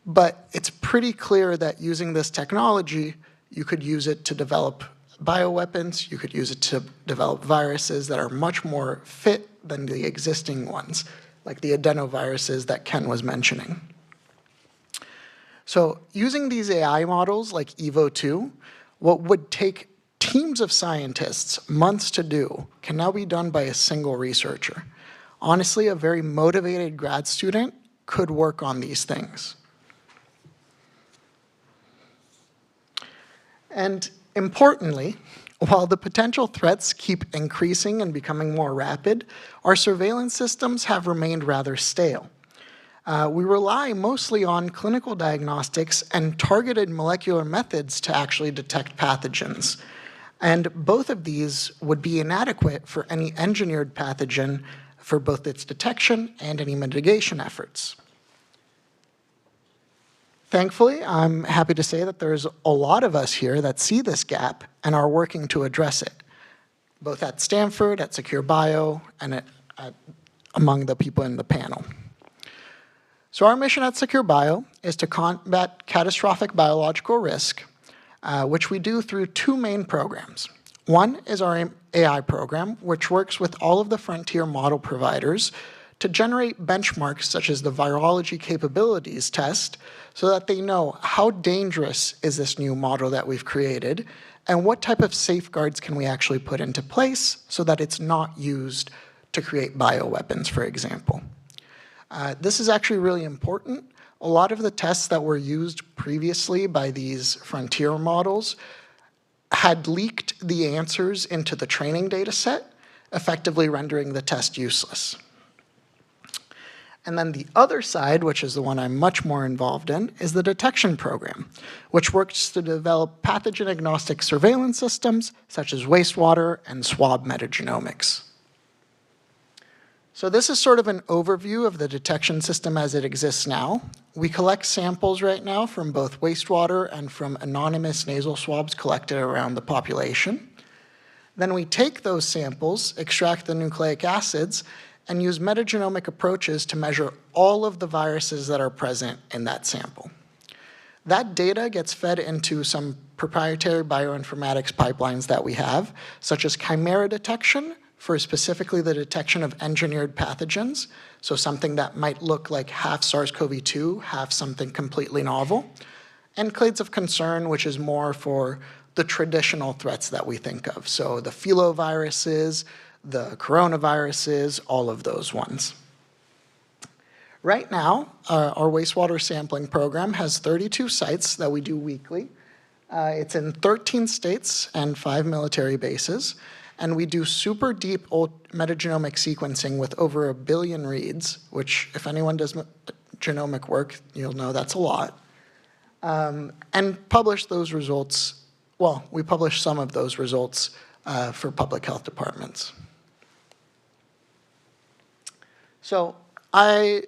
but it's pretty clear that using this technology, you could use it to develop bioweapons, you could use it to develop viruses that are much more fit than the existing ones, like the adenoviruses that Ken was mentioning. So using these AI models like EVO2, what would take teams of scientists months to do can now be done by a single researcher. Honestly, a very motivated grad student could work on these things. And importantly, while the potential threats keep increasing and becoming more rapid, our surveillance systems have remained rather stale. We rely mostly on clinical diagnostics and targeted molecular methods to actually detect pathogens. And both of these would be inadequate for any engineered pathogen for both its detection and any mitigation efforts. Thankfully, I'm happy to say that there's a lot of us here that see this gap and are working to address it, both at Stanford, at Secure Bio, and among the people in the panel. So our mission at Secure Bio is to combat catastrophic biological risk, which we do through two main programs. One is our AI program, which works with all of the frontier model providers to generate benchmarks such as the virology capabilities test so that they know how dangerous is this new model that we've created and what type of safeguards can we actually put into place so that it's not used to create bioweapons, for example. This is actually really important. A lot of the tests that were used previously by these frontier models had leaked the answers into the training data set, effectively rendering the test useless. And then the other side, which is the one I'm much more involved in, is the detection program, which works to develop pathogen-agnostic surveillance systems, such as wastewater and swab metagenomics. So this is sort of an overview of the detection system as it exists now. We collect samples right now from both wastewater and from anonymous nasal swabs collected around the population. Then we take those samples, extract the nucleic acids, and use metagenomic approaches to measure all of the viruses that are present in that sample. That data gets fed into some proprietary bioinformatics pipelines that we have, such as chimera detection, for specifically the detection of engineered pathogens, so something that might look like half SARS-CoV-2, half something completely novel, and clades of concern, which is more for the traditional threats that we think of, so the filoviruses, the coronaviruses, all of those ones. Right now, our wastewater sampling program has 32 sites that we do weekly. It's in 13 states and 5 military bases. And we do super deep metagenomic sequencing with over 1 billion reads, which if anyone does genomic work, you'll know that's a lot. and publish those results. Well, we publish some of those results for public health departments. So I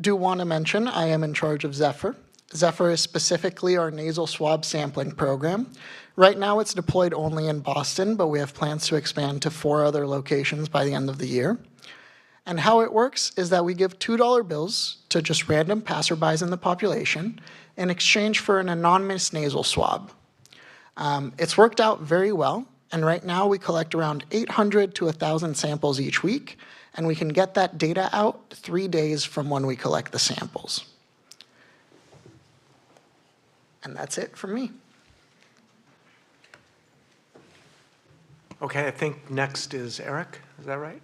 do want to mention I am in charge of Zephyr. Zephyr is specifically our nasal swab sampling program. Right now it's deployed only in Boston, but we have plans to expand to 4 other locations by the end of the year. And how it works is that we give $2 bills to just random passerbys in the population in exchange for an anonymous nasal swab. It's worked out very well, and right now we collect around 800 to 1,000 samples each week, and we can get that data out 3 days from when we collect the samples. And that's it from me. Okay, I think next is Eric. Is that right?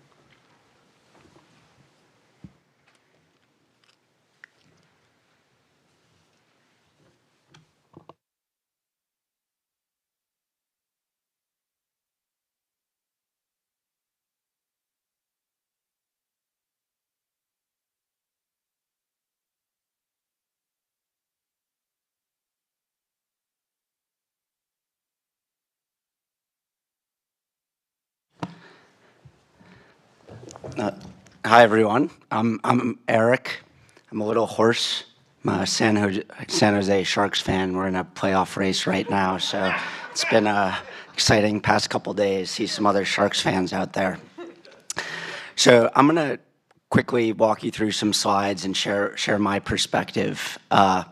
Hi, everyone. I'm Eric. I'm a little hoarse. I'm a San Jose Sharks fan. We're in a playoff race right now, so it's been an exciting past couple days. See some other Sharks fans out there. So I'm going to quickly walk you through some slides and share my perspective. As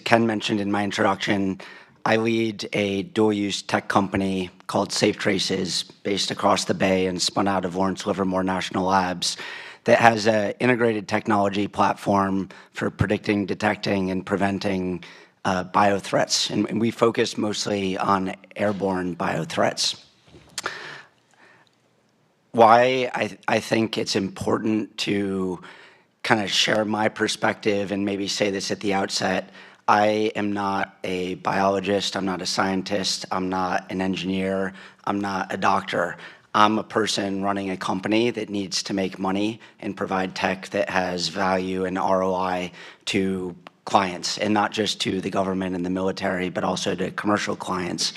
Ken mentioned in my introduction, I lead a dual-use tech company called Safe Traces, based across the Bay and spun out of Lawrence Livermore National Labs, that has an integrated technology platform for predicting, detecting, and preventing biothreats. And we focus mostly on airborne biothreats. Why I think it's important to kind of share my perspective and maybe say this at the outset. I am not a biologist, I'm not a scientist, I'm not an engineer, I'm not a doctor. I'm a person running a company that needs to make money and provide tech that has value and ROI to clients, and not just to the government and the military, but also to commercial clients.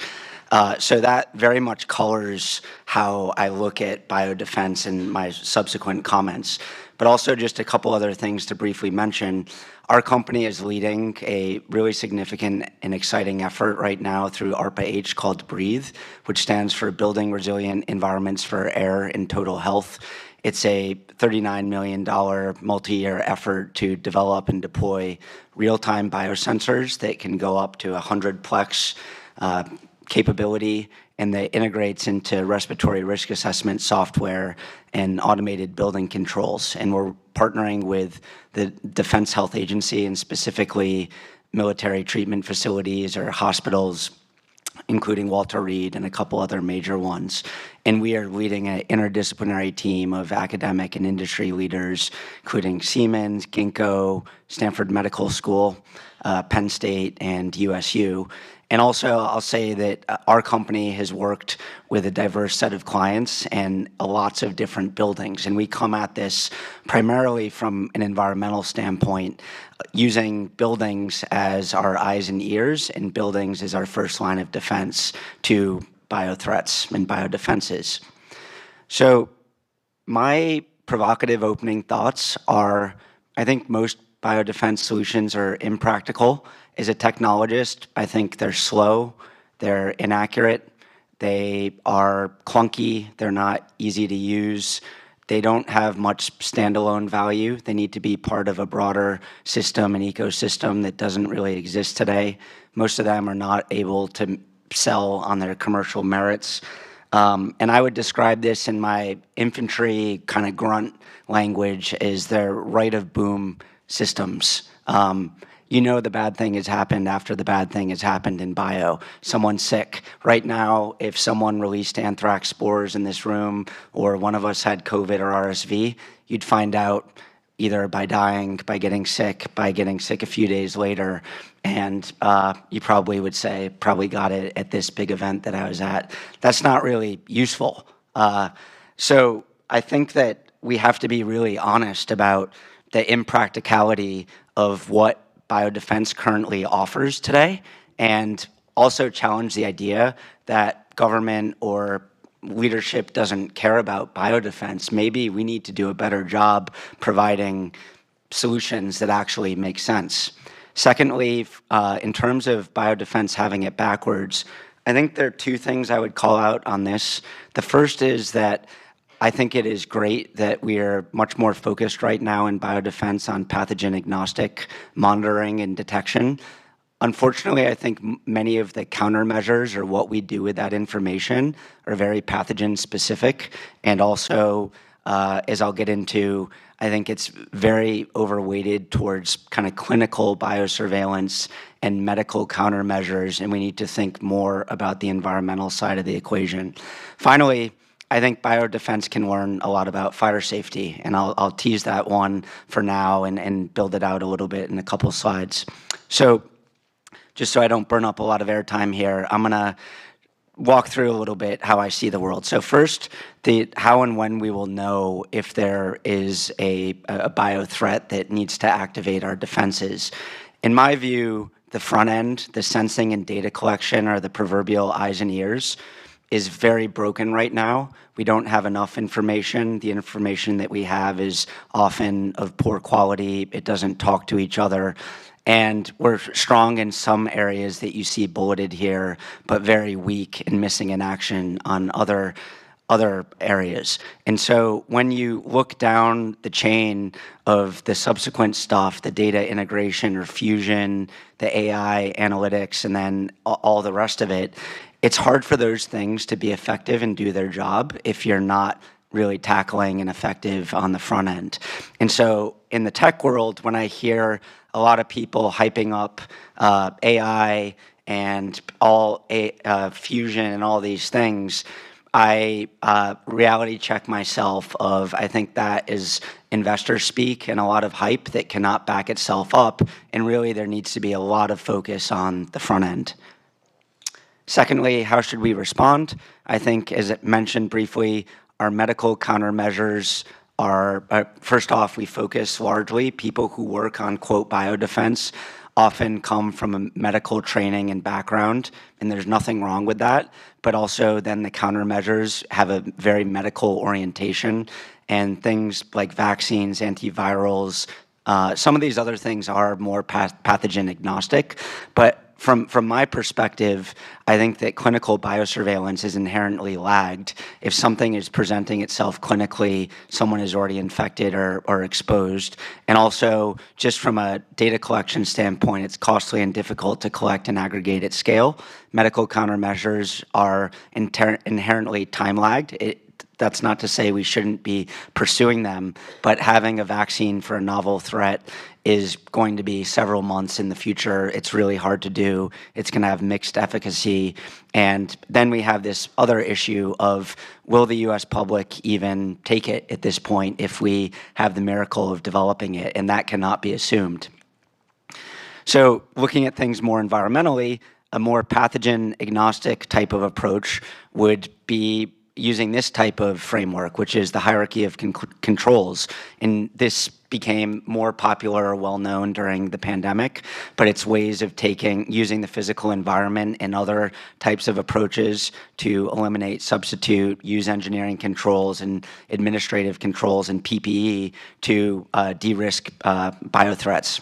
So that very much colors how I look at biodefense and my subsequent comments. But also just a couple other things to briefly mention. Our company is leading a really significant and exciting effort right now through ARPA-H called BREATHE, which stands for Building Resilient Environments for Air and Total Health. It's a $39 million multi-year effort to develop and deploy real-time biosensors that can go up to 100-plex capability, and that integrates into respiratory risk assessment software and automated building controls. And we're partnering with the Defense Health Agency, and specifically military treatment facilities or hospitals, including Walter Reed and a couple other major ones. And we are leading an interdisciplinary team of academic and industry leaders, including Siemens, Ginkgo, Stanford Medical School, Penn State, and USU. And also, I'll say that our company has worked with a diverse set of clients and lots of different buildings. And we come at this primarily from an environmental standpoint, using buildings as our eyes and ears, and buildings as our first line of defense to biothreats and biodefenses. So my provocative opening thoughts are, I think most biodefense solutions are impractical. As a technologist, I think they're slow, they're inaccurate, they are clunky, they're not easy to use, they don't have much standalone value. They need to be part of a broader system and ecosystem that doesn't really exist today. Most of them are not able to sell on their commercial merits. And I would describe this in my infantry kind of grunt language as their right of boom systems. You know the bad thing has happened after the bad thing has happened in bio. Someone's sick. Right now, if someone released anthrax spores in this room, or one of us had COVID or RSV, you'd find out either by dying, by getting sick a few days later, and you probably would say, probably got it at this big event that I was at. That's not really useful. So I think that we have to be really honest about the impracticality of what biodefense currently offers today, and also challenge the idea that government or leadership doesn't care about biodefense. Maybe we need to do a better job providing solutions that actually make sense. Secondly, in terms of biodefense having it backwards, I think there are two things I would call out on this. The first is that I think it is great that we are much more focused right now in biodefense on pathogen agnostic monitoring and detection. Unfortunately, I think many of the countermeasures or what we do with that information are very pathogen specific. And also, as I'll get into, I think it's very overweighted towards kind of clinical biosurveillance and medical countermeasures, and we need to think more about the environmental side of the equation. Finally, I think biodefense can learn a lot about fire safety, and I'll tease that one for now and build it out a little bit in a couple slides. So just so I don't burn up a lot of airtime here, I'm gonna walk through a little bit how I see the world. So first, the how and when we will know if there is a bio threat that needs to activate our defenses. In my view, the front end, the sensing and data collection, or the proverbial eyes and ears, is very broken right now. We don't have enough information. The information that we have is often of poor quality. It doesn't talk to each other. And we're strong in some areas that you see bulleted here, but very weak and missing in action on other areas. And so when you look down the chain of the subsequent stuff, the data integration or fusion, the AI analytics, and then all the rest of it, it's hard for those things to be effective and do their job if you're not really tackling and effective on the front end. And so in the tech world, when I hear a lot of people hyping up AI and all fusion and all these things, I reality check myself of, I think that is investor speak and a lot of hype that cannot back itself up, and really there needs to be a lot of focus on the front end. Secondly, how should we respond? I think, as it mentioned briefly, our medical countermeasures are, first off, we focus largely, people who work on, quote, biodefense often come from a medical training and background, and there's nothing wrong with that. But also then the countermeasures have a very medical orientation, and things like vaccines, antivirals, some of these other things are more pathogen agnostic. But from my perspective, I think that clinical biosurveillance is inherently lagged. If something is presenting itself clinically, someone is already infected or exposed. And also, just from a data collection standpoint, it's costly and difficult to collect and aggregate at scale. Medical countermeasures are inherently time lagged. That's not to say we shouldn't be pursuing them, but having a vaccine for a novel threat is going to be several months in the future. It's really hard to do. It's going to have mixed efficacy. And then we have this other issue of, will the US public even take it at this point if we have the miracle of developing it? And that cannot be assumed. So looking at things more environmentally, a more pathogen agnostic type of approach would be using this type of framework, which is the hierarchy of controls. And this became more popular or well-known during the pandemic, but it's ways of using the physical environment and other types of approaches to eliminate, substitute, use engineering controls and administrative controls and PPE to de-risk biothreats.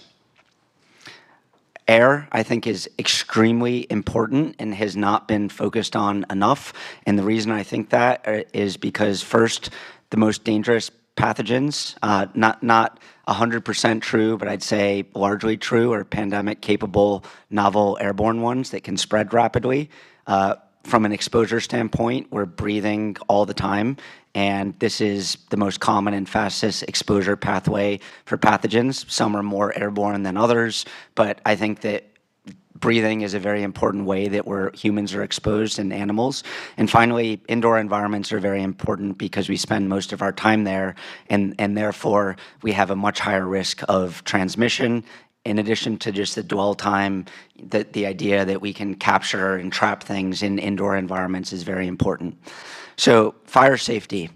Air, I think, is extremely important and has not been focused on enough. And the reason I think that is because, first, the most dangerous pathogens, not 100% true, but I'd say largely true, are pandemic-capable novel airborne ones that can spread rapidly. From an exposure standpoint, we're breathing all the time, and this is the most common and fastest exposure pathway for pathogens. Some are more airborne than others, but I think that breathing is a very important way that humans are exposed and animals. And finally, indoor environments are very important because we spend most of our time there, and therefore we have a much higher risk of transmission. In addition to just the dwell time, the idea that we can capture and trap things in indoor environments is very important. So fire safety.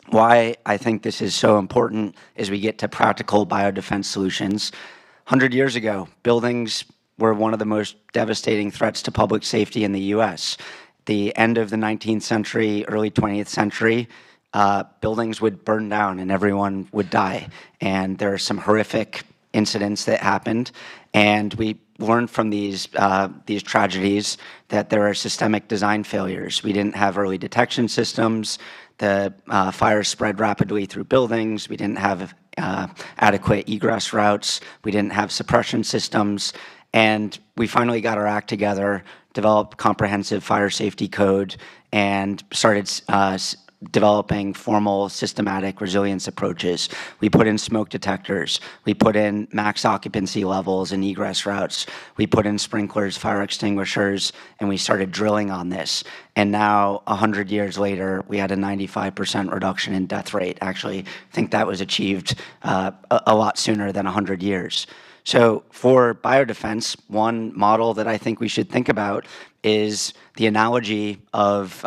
Why I think this is so important as we get to practical biodefense solutions. 100 years ago, buildings were one of the most devastating threats to public safety in the US. The end of the 19th century, early 20th century, buildings would burn down and everyone would die. And there are some horrific incidents that happened. And we learned from these tragedies that there are systemic design failures. We didn't have early detection systems. The fires spread rapidly through buildings. We didn't have adequate egress routes. We didn't have suppression systems. And we finally got our act together, developed comprehensive fire safety code, and started developing formal systematic resilience approaches. We put in smoke detectors. We put in max occupancy levels and egress routes. We put in sprinklers, fire extinguishers, and we started drilling on this. And now, 100 years later, we had a 95% reduction in death rate. Actually, I think that was achieved a lot sooner than 100 years. So for biodefense, one model that I think we should think about is the analogy of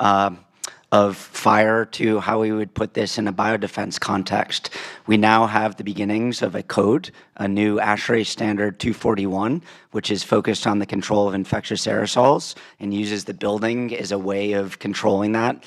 fire to how we would put this in a biodefense context. We now have the beginnings of a code, a new ASHRAE standard 241, which is focused on the control of infectious aerosols and uses the building as a way of controlling that.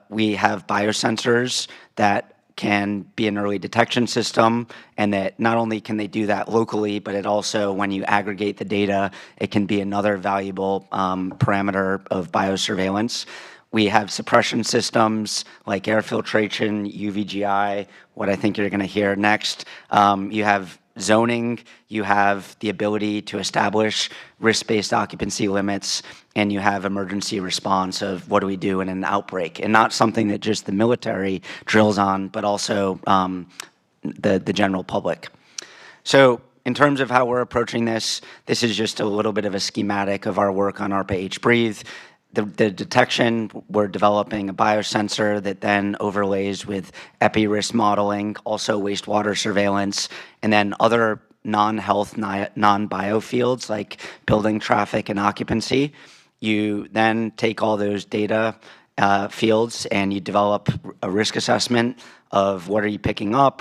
We have biosensors that can be an early detection system, and that not only can they do that locally, but it also, when you aggregate the data, it can be another valuable parameter of biosurveillance. We have suppression systems like air filtration, UVGI, what I think you're going to hear next. You have zoning, you have the ability to establish risk-based occupancy limits, and you have emergency response of what do we do in an outbreak, and not something that just the military drills on, but also the general public. So in terms of how we're approaching this, this is just a little bit of a schematic of our work on ARPA H-Breathe. The detection, we're developing a biosensor that then overlays with epi-risk modeling, also wastewater surveillance, and then other non-health, non-bio fields like building traffic and occupancy. You then take all those data fields and you develop a risk assessment of what are you picking up.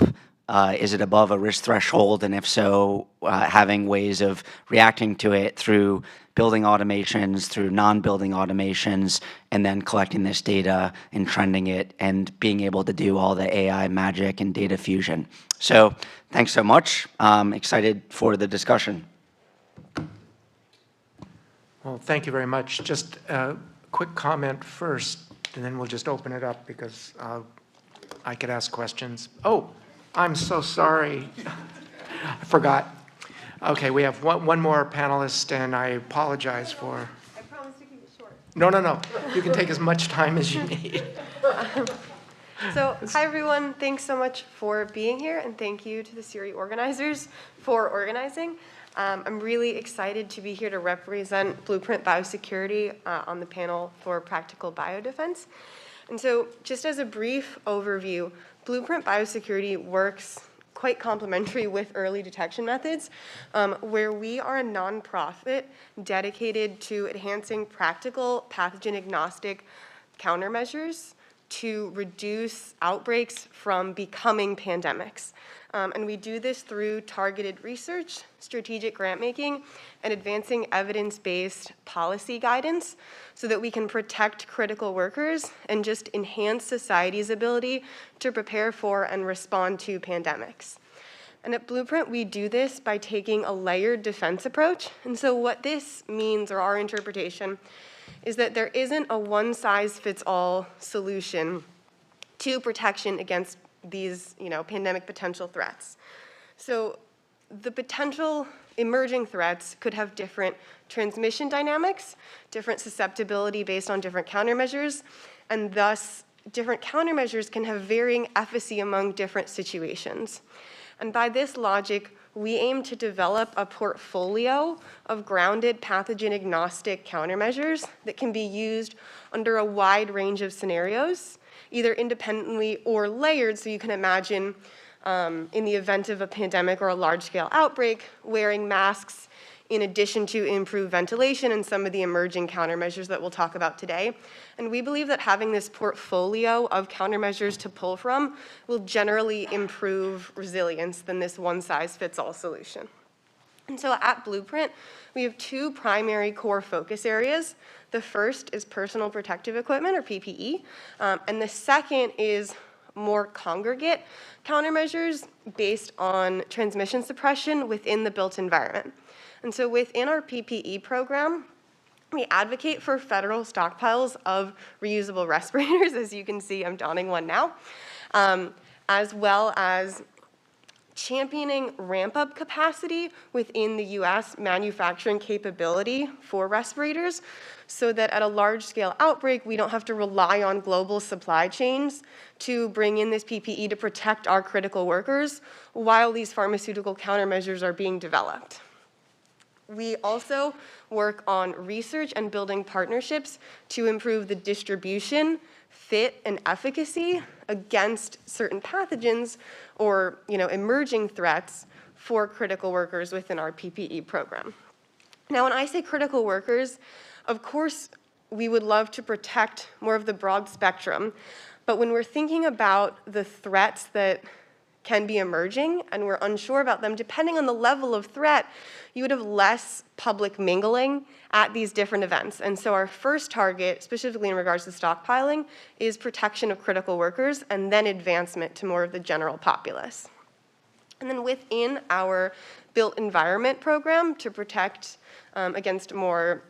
Is it above a risk threshold? And if so, having ways of reacting to it through building automations, through non-building automations, and then collecting this data and trending it and being able to do all the AI magic and data fusion. So thanks so much. Excited for the discussion. Well, thank you very much. Just a quick comment first, and then we'll just open it up because I could ask questions. Oh, I'm so sorry. I forgot. Okay, we have one more panelist, and I apologize for... I promise to keep it short. No. You can take as much time as you need. So, hi everyone. Thanks so much for being here, and thank you to the SERI organizers for organizing. I'm really excited to be here to represent Blueprint Biosecurity on the panel for practical biodefense. And so, just as a brief overview, Blueprint Biosecurity works quite complementary with early detection methods, where we are a nonprofit dedicated to enhancing practical pathogen-agnostic countermeasures to reduce outbreaks from becoming pandemics. And we do this through targeted research, strategic grant making, and advancing evidence-based policy guidance so that we can protect critical workers and just enhance society's ability to prepare for and respond to pandemics. And at Blueprint, we do this by taking a layered defense approach. And so what this means, or our interpretation, is that there isn't a one-size-fits-all solution to protection against these, pandemic potential threats. So the potential emerging threats could have different transmission dynamics, different susceptibility based on different countermeasures, and thus different countermeasures can have varying efficacy among different situations. And by this logic, we aim to develop a portfolio of grounded pathogen-agnostic countermeasures that can be used under a wide range of scenarios, either independently or layered, so you can imagine in the event of a pandemic or a large-scale outbreak, wearing masks in addition to improved ventilation and some of the emerging countermeasures that we'll talk about today. And we believe that having this portfolio of countermeasures to pull from will generally improve resilience than this one-size-fits-all solution. And so at Blueprint, we have two primary core focus areas. The first is personal protective equipment, or PPE, and the second is more congregate countermeasures based on transmission suppression within the built environment. And so within our PPE program, we advocate for federal stockpiles of reusable respirators. As you can see, I'm donning one now, as well as championing ramp-up capacity within the U.S. manufacturing capability for respirators so that at a large-scale outbreak, we don't have to rely on global supply chains to bring in this PPE to protect our critical workers while these pharmaceutical countermeasures are being developed. We also work on research and building partnerships to improve the distribution, fit, and efficacy against certain pathogens or emerging threats for critical workers within our PPE program. Now, when I say critical workers, of course, we would love to protect more of the broad spectrum, but when we're thinking about the threats that can be emerging and we're unsure about them, depending on the level of threat, you would have less public mingling at these different events. And so our first target, specifically in regards to stockpiling, is protection of critical workers and then advancement to more of the general populace. And then within our built environment program to protect against more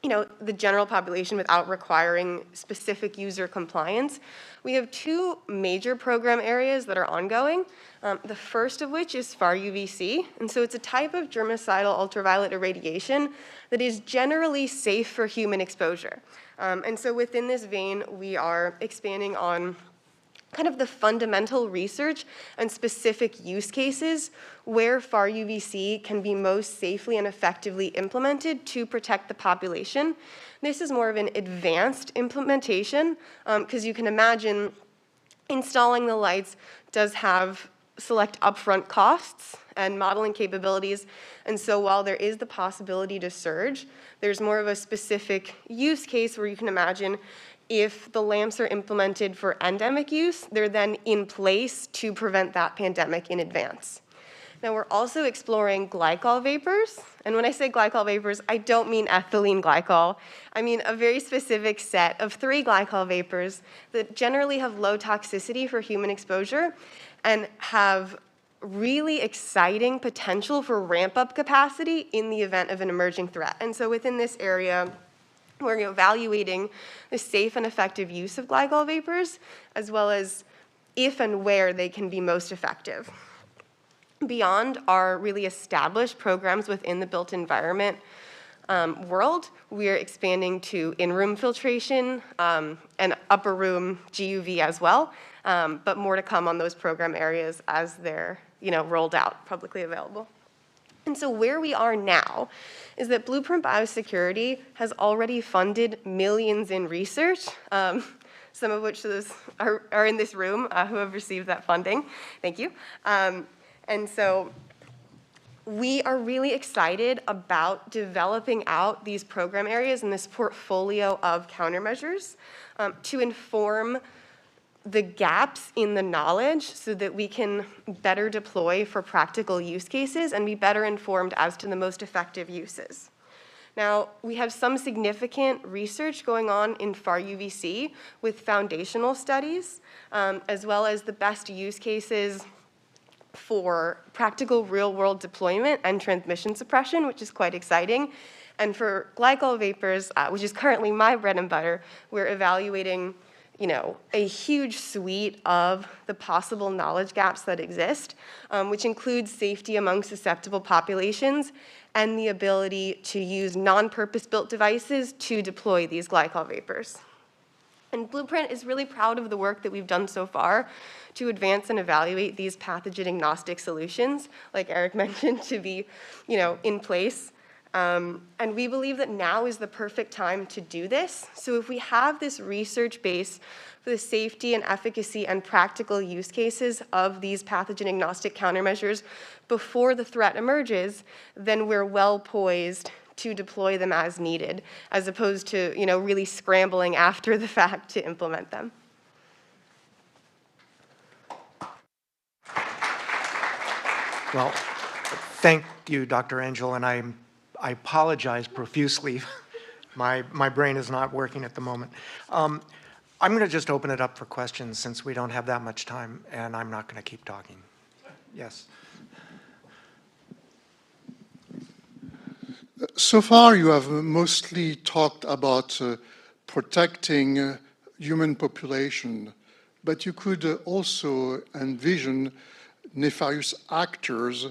the general population without requiring specific user compliance, we have two major program areas that are ongoing. The first of which is far UVC, and so it's a type of germicidal ultraviolet irradiation that is generally safe for human exposure. And so within this vein, we are expanding on kind of the fundamental research and specific use cases where far UVC can be most safely and effectively implemented to protect the population. This is more of an advanced implementation because you can imagine installing the lights does have select upfront costs and modeling capabilities. And so while there is the possibility to surge, there's more of a specific use case where you can imagine if the lamps are implemented for endemic use, they're then in place to prevent that pandemic in advance. Now, we're also exploring glycol vapors. And when I say glycol vapors, I don't mean ethylene glycol. I mean a very specific set of 3 glycol vapors that generally have low toxicity for human exposure and have really exciting potential for ramp-up capacity in the event of an emerging threat. And so within this area, we're evaluating the safe and effective use of glycol vapors, as well as if and where they can be most effective. Beyond our really established programs within the built environment world, we are expanding to in-room filtration and upper room GUV as well, but more to come on those program areas as they're rolled out, publicly available. And so where we are now is that Blueprint Biosecurity has already funded millions in research, some of which are in this room who have received that funding. Thank you. And so we are really excited about developing out these program areas and this portfolio of countermeasures to inform the gaps in the knowledge so that we can better deploy for practical use cases and be better informed as to the most effective uses. Now, we have some significant research going on in far UVC with foundational studies, as well as the best use cases for practical real-world deployment and transmission suppression, which is quite exciting. And for glycol vapors, which is currently my bread and butter, we're evaluating a huge suite of the possible knowledge gaps that exist, which includes safety among susceptible populations and the ability to use non-purpose-built devices to deploy these glycol vapors. And Blueprint is really proud of the work that we've done so far to advance and evaluate these pathogen-agnostic solutions, like Eric mentioned, to be in place. And we believe that now is the perfect time to do this. So if we have this research base for the safety and efficacy and practical use cases of these pathogen-agnostic countermeasures before the threat emerges, then we're well poised to deploy them as needed, as opposed to really scrambling after the fact to implement them. Well, Thank you, Dr. Angel, and I apologize profusely. My brain is not working at the moment. I'm going to just open it up for questions since we don't have that much time, and I'm not going to keep talking. Yes. So far, you have mostly talked about protecting human population, but you could also envision nefarious actors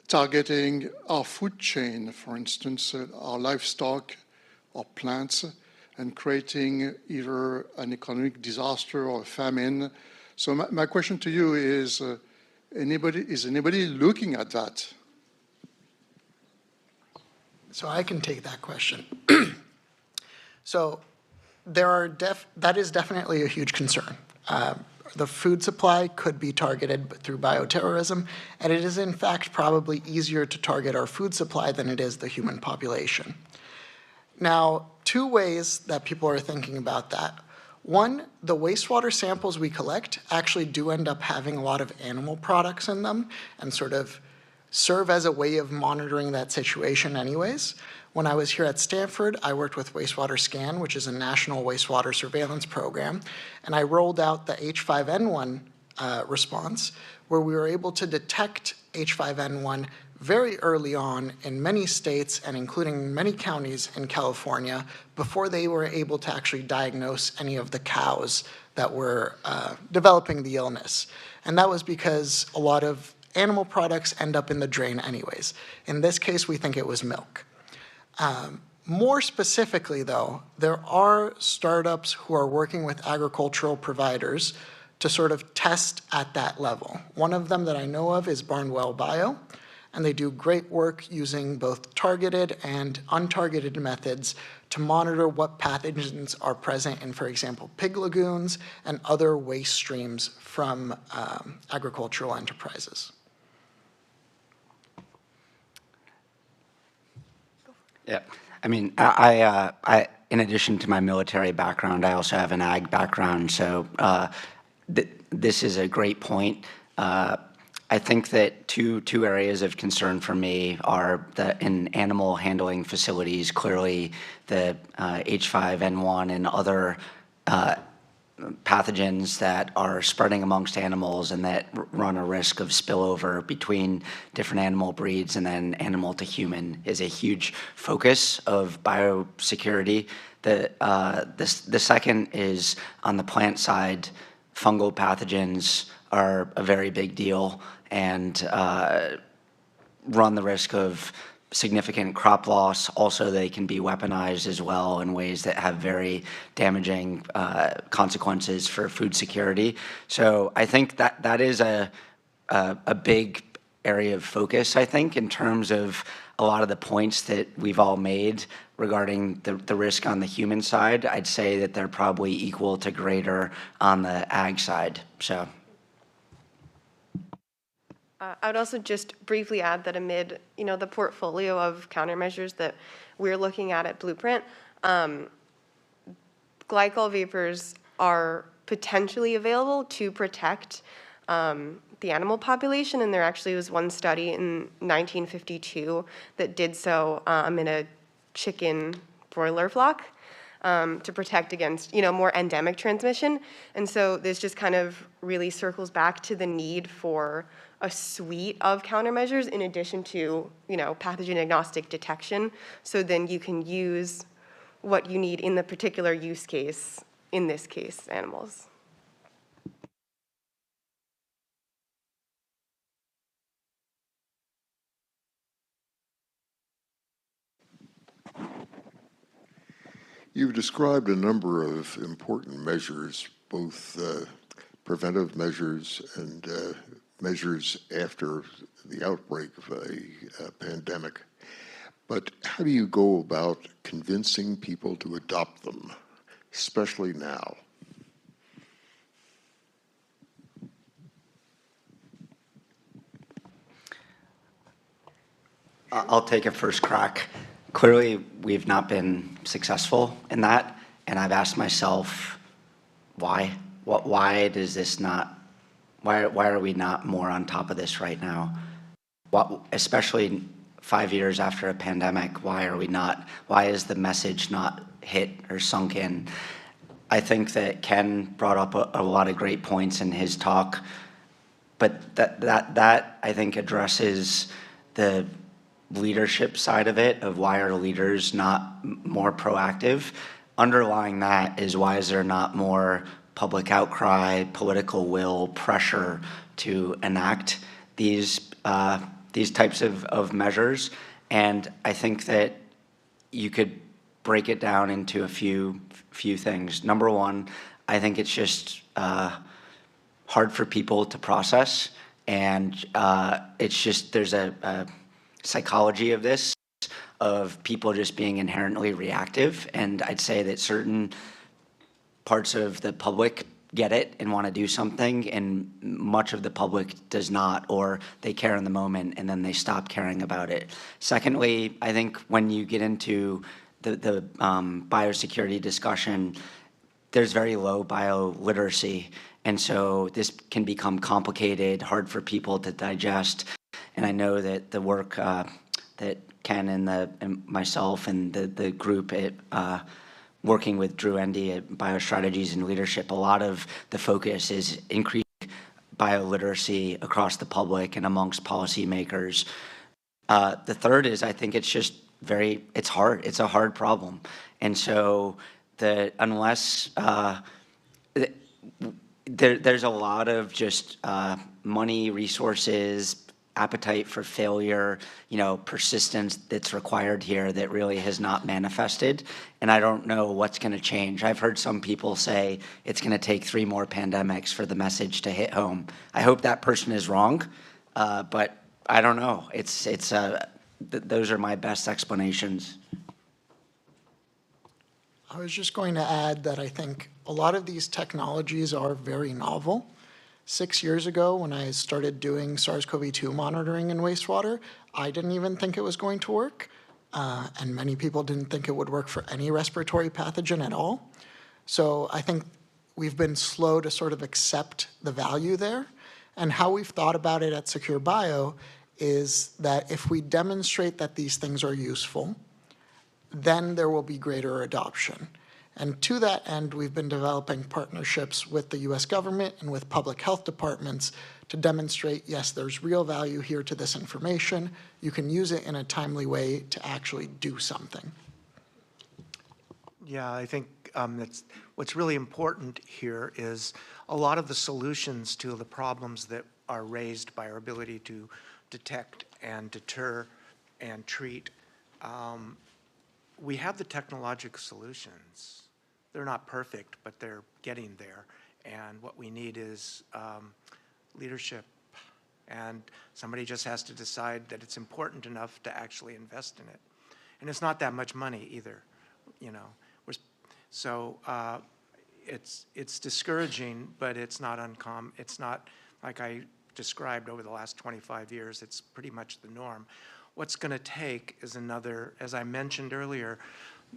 targeting our food chain, for instance, our livestock, our plants, and creating either an economic disaster or a famine. So my question to you is, is anybody looking at that? So I can take that question. So that is definitely a huge concern. The food supply could be targeted through bioterrorism, and it is in fact probably easier to target our food supply than it is the human population. Now, two ways that people are thinking about that. One, the wastewater samples we collect actually do end up having a lot of animal products in them and sort of serve as a way of monitoring that situation anyways. When I was here at Stanford, I worked with Wastewater Scan, which is a national wastewater surveillance program, and I rolled out the H5N1 response, where we were able to detect H5N1 very early on in many states and including many counties in California before they were able to actually diagnose any of the cows that were developing the illness. And that was because a lot of animal products end up in the drain anyways. In this case, we think it was milk. More specifically, though, there are startups who are working with agricultural providers to sort of test at that level. One of them that I know of is Barnwell Bio, and they do great work using both targeted and untargeted methods to monitor what pathogens are present in, for example, pig lagoons and other waste streams from agricultural enterprises. Yeah, I mean, I in addition to my military background, I also have an ag background, so this is a great point. I think that two areas of concern for me are that in animal handling facilities, clearly the H5N1 and other pathogens that are spreading amongst animals and that run a risk of spillover between different animal breeds and then animal to human is a huge focus of biosecurity. The second is on the plant side, fungal pathogens are a very big deal and run the risk of significant crop loss. Also, they can be weaponized as well in ways that have very damaging consequences for food security. So I think that is a big area of focus, I think, in terms of a lot of the points that we've all made regarding the risk on the human side. I'd say that they're probably equal to greater on the ag side. So. I would also just briefly add that amid, the portfolio of countermeasures that we're looking at Blueprint, glycol vapors are potentially available to protect the animal population, and there actually was one study in 1952 that did so in a chicken broiler flock to protect against, more endemic transmission. And so this just kind of really circles back to the need for a suite of countermeasures in addition to, pathogen agnostic detection. So then you can use what you need in the particular use case, in this case, animals. You've described a number of important measures, both preventive measures and measures after the outbreak of a pandemic. But how do you go about convincing people to adopt them, especially now? I'll take a first crack. Clearly, we've not been successful in that, and I've asked myself, why? Why does this not? Why are we not more on top of this right now? especially 5 years after a pandemic, why is the message not hit or sunk in? I think that Ken brought up a lot of great points in his talk, but that I think addresses the leadership side of it, of why are leaders not more proactive. Underlying that is, why is there not more public outcry, political will, pressure to enact these types of measures? And I think that you could break it down into a few things. Number one, I think it's just hard for people to process, and it's just, there's a psychology of this, of people just being inherently reactive, and I'd say that certain parts of the public get it and want to do something, and much of the public does not, or they care in the moment and then they stop caring about it. Secondly, I think when you get into the biosecurity discussion, there's very low bioliteracy, and so this can become complicated, hard for people to digest. And I know that the work that Ken and myself and the group at working with Drew Endy at Biostrategies and Leadership, a lot of the focus is increasing bioliteracy across the public and amongst policymakers. The third is, I think it's just it's hard. It's a hard problem. And so unless there's a lot of just money, resources, appetite for failure, persistence that's required here that really has not manifested. And I don't know what's going to change. I've heard some people say it's going to take 3 more pandemics for the message to hit home. I hope that person is wrong, but I don't know. Those are my best explanations. I was just going to add that I think a lot of these technologies are very novel. 6 years ago, when I started doing SARS-CoV-2 monitoring in wastewater, I didn't even think it was going to work, and many people didn't think it would work for any respiratory pathogen at all. So I think we've been slow to sort of accept the value there, and how we've thought about it at Secure Bio is that if we demonstrate that these things are useful, then there will be greater adoption. And to that end, we've been developing partnerships with the US government and with public health departments to demonstrate, yes, there's real value here to this information. You can use it in a timely way to actually do something. Yeah, I think what's really important here is a lot of the solutions to the problems that are raised by our ability to detect and deter and treat. We have the technological solutions. They're not perfect, but they're getting there. And what we need is leadership. And somebody just has to decide that it's important enough to actually invest in it. And it's not that much money either, So it's discouraging, but it's not uncommon. It's not like I described over the last 25 years. It's pretty much the norm. What's going to take is another, as I mentioned earlier,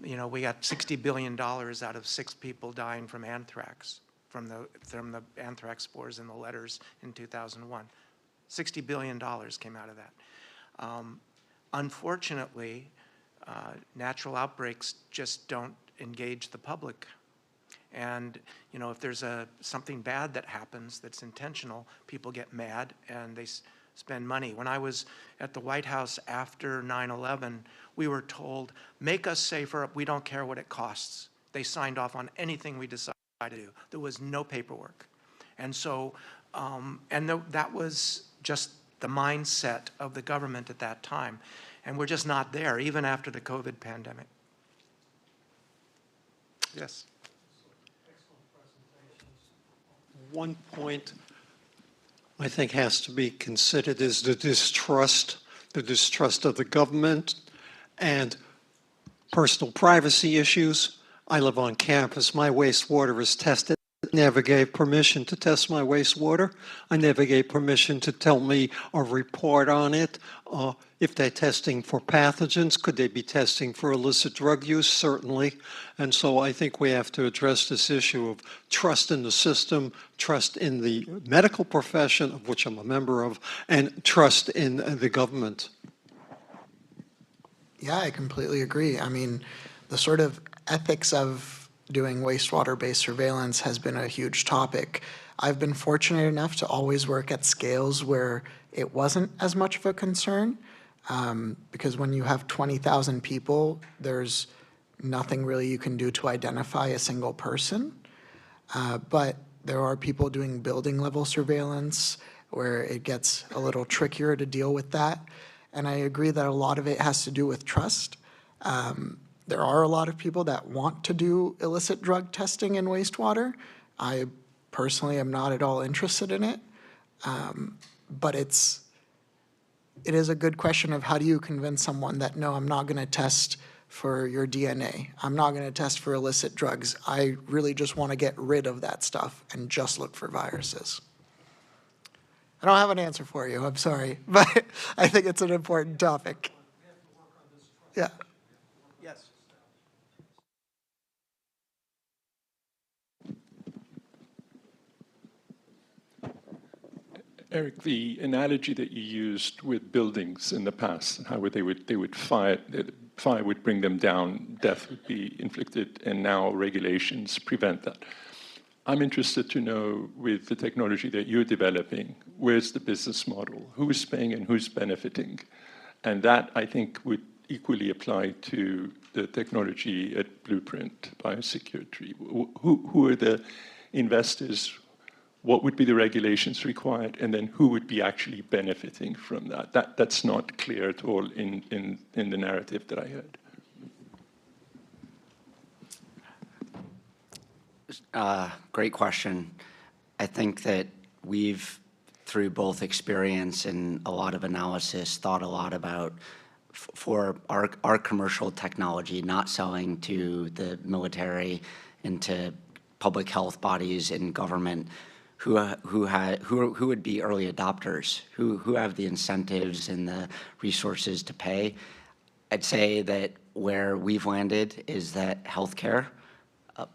we got $60 billion out of 6 people dying from anthrax, from the anthrax spores in the letters in 2001. $60 billion came out of that. Unfortunately, natural outbreaks just don't engage the public. And if there's something bad that happens that's intentional, people get mad and they spend money. When I was at the White House after 9/11, we were told, make us safer, we don't care what it costs. They signed off on anything we decided to do. There was no paperwork. And so, that was just the mindset of the government at that time. And we're just not there, even after the COVID pandemic. Yes. One point I think has to be considered is the distrust of the government and personal privacy issues. I live on campus. My wastewater is tested never gave permission to test my wastewater. I never gave permission to tell me or report on it. If they're testing for pathogens, could they be testing for illicit drug use? Certainly. And so I think we have to address this issue of trust in the system, trust in the medical profession, of which I'm a member of, and trust in the government. Yeah, I completely agree. I mean, the sort of ethics of doing wastewater-based surveillance has been a huge topic. I've been fortunate enough to always work at scales where it wasn't as much of a concern, because when you have 20,000 people, there's nothing really you can do to identify a single person. But there are people doing building-level surveillance where it gets a little trickier to deal with that. And I agree that a lot of it has to do with trust. There are a lot of people that want to do illicit drug testing in wastewater. I personally am not at all interested in it. But it is a good question of how do you convince someone that, no, I'm not going to test for your DNA. I'm not going to test for illicit drugs. I really just want to get rid of that stuff and just look for viruses. I don't have an answer for you, I'm sorry, but I think it's an important topic. Yeah. Yes. Eric, the analogy that you used with buildings in the past, and how they would fire would bring them down, death would be inflicted, and now regulations prevent that. I'm interested to know, with the technology that you're developing, where's the business model? Who's paying and who's benefiting? And that, I think, would equally apply to the technology at Blueprint Biosecurity. Who are the investors? What would be the regulations required? And then who would be actually benefiting from that? That's not clear at all in the narrative that I heard. Great question. I think that we've, through both experience and a lot of analysis, thought a lot about, for our commercial technology, not selling to the military and to public health bodies and government, who would be early adopters, who have the incentives and the resources to pay. I'd say that where we've landed is that healthcare,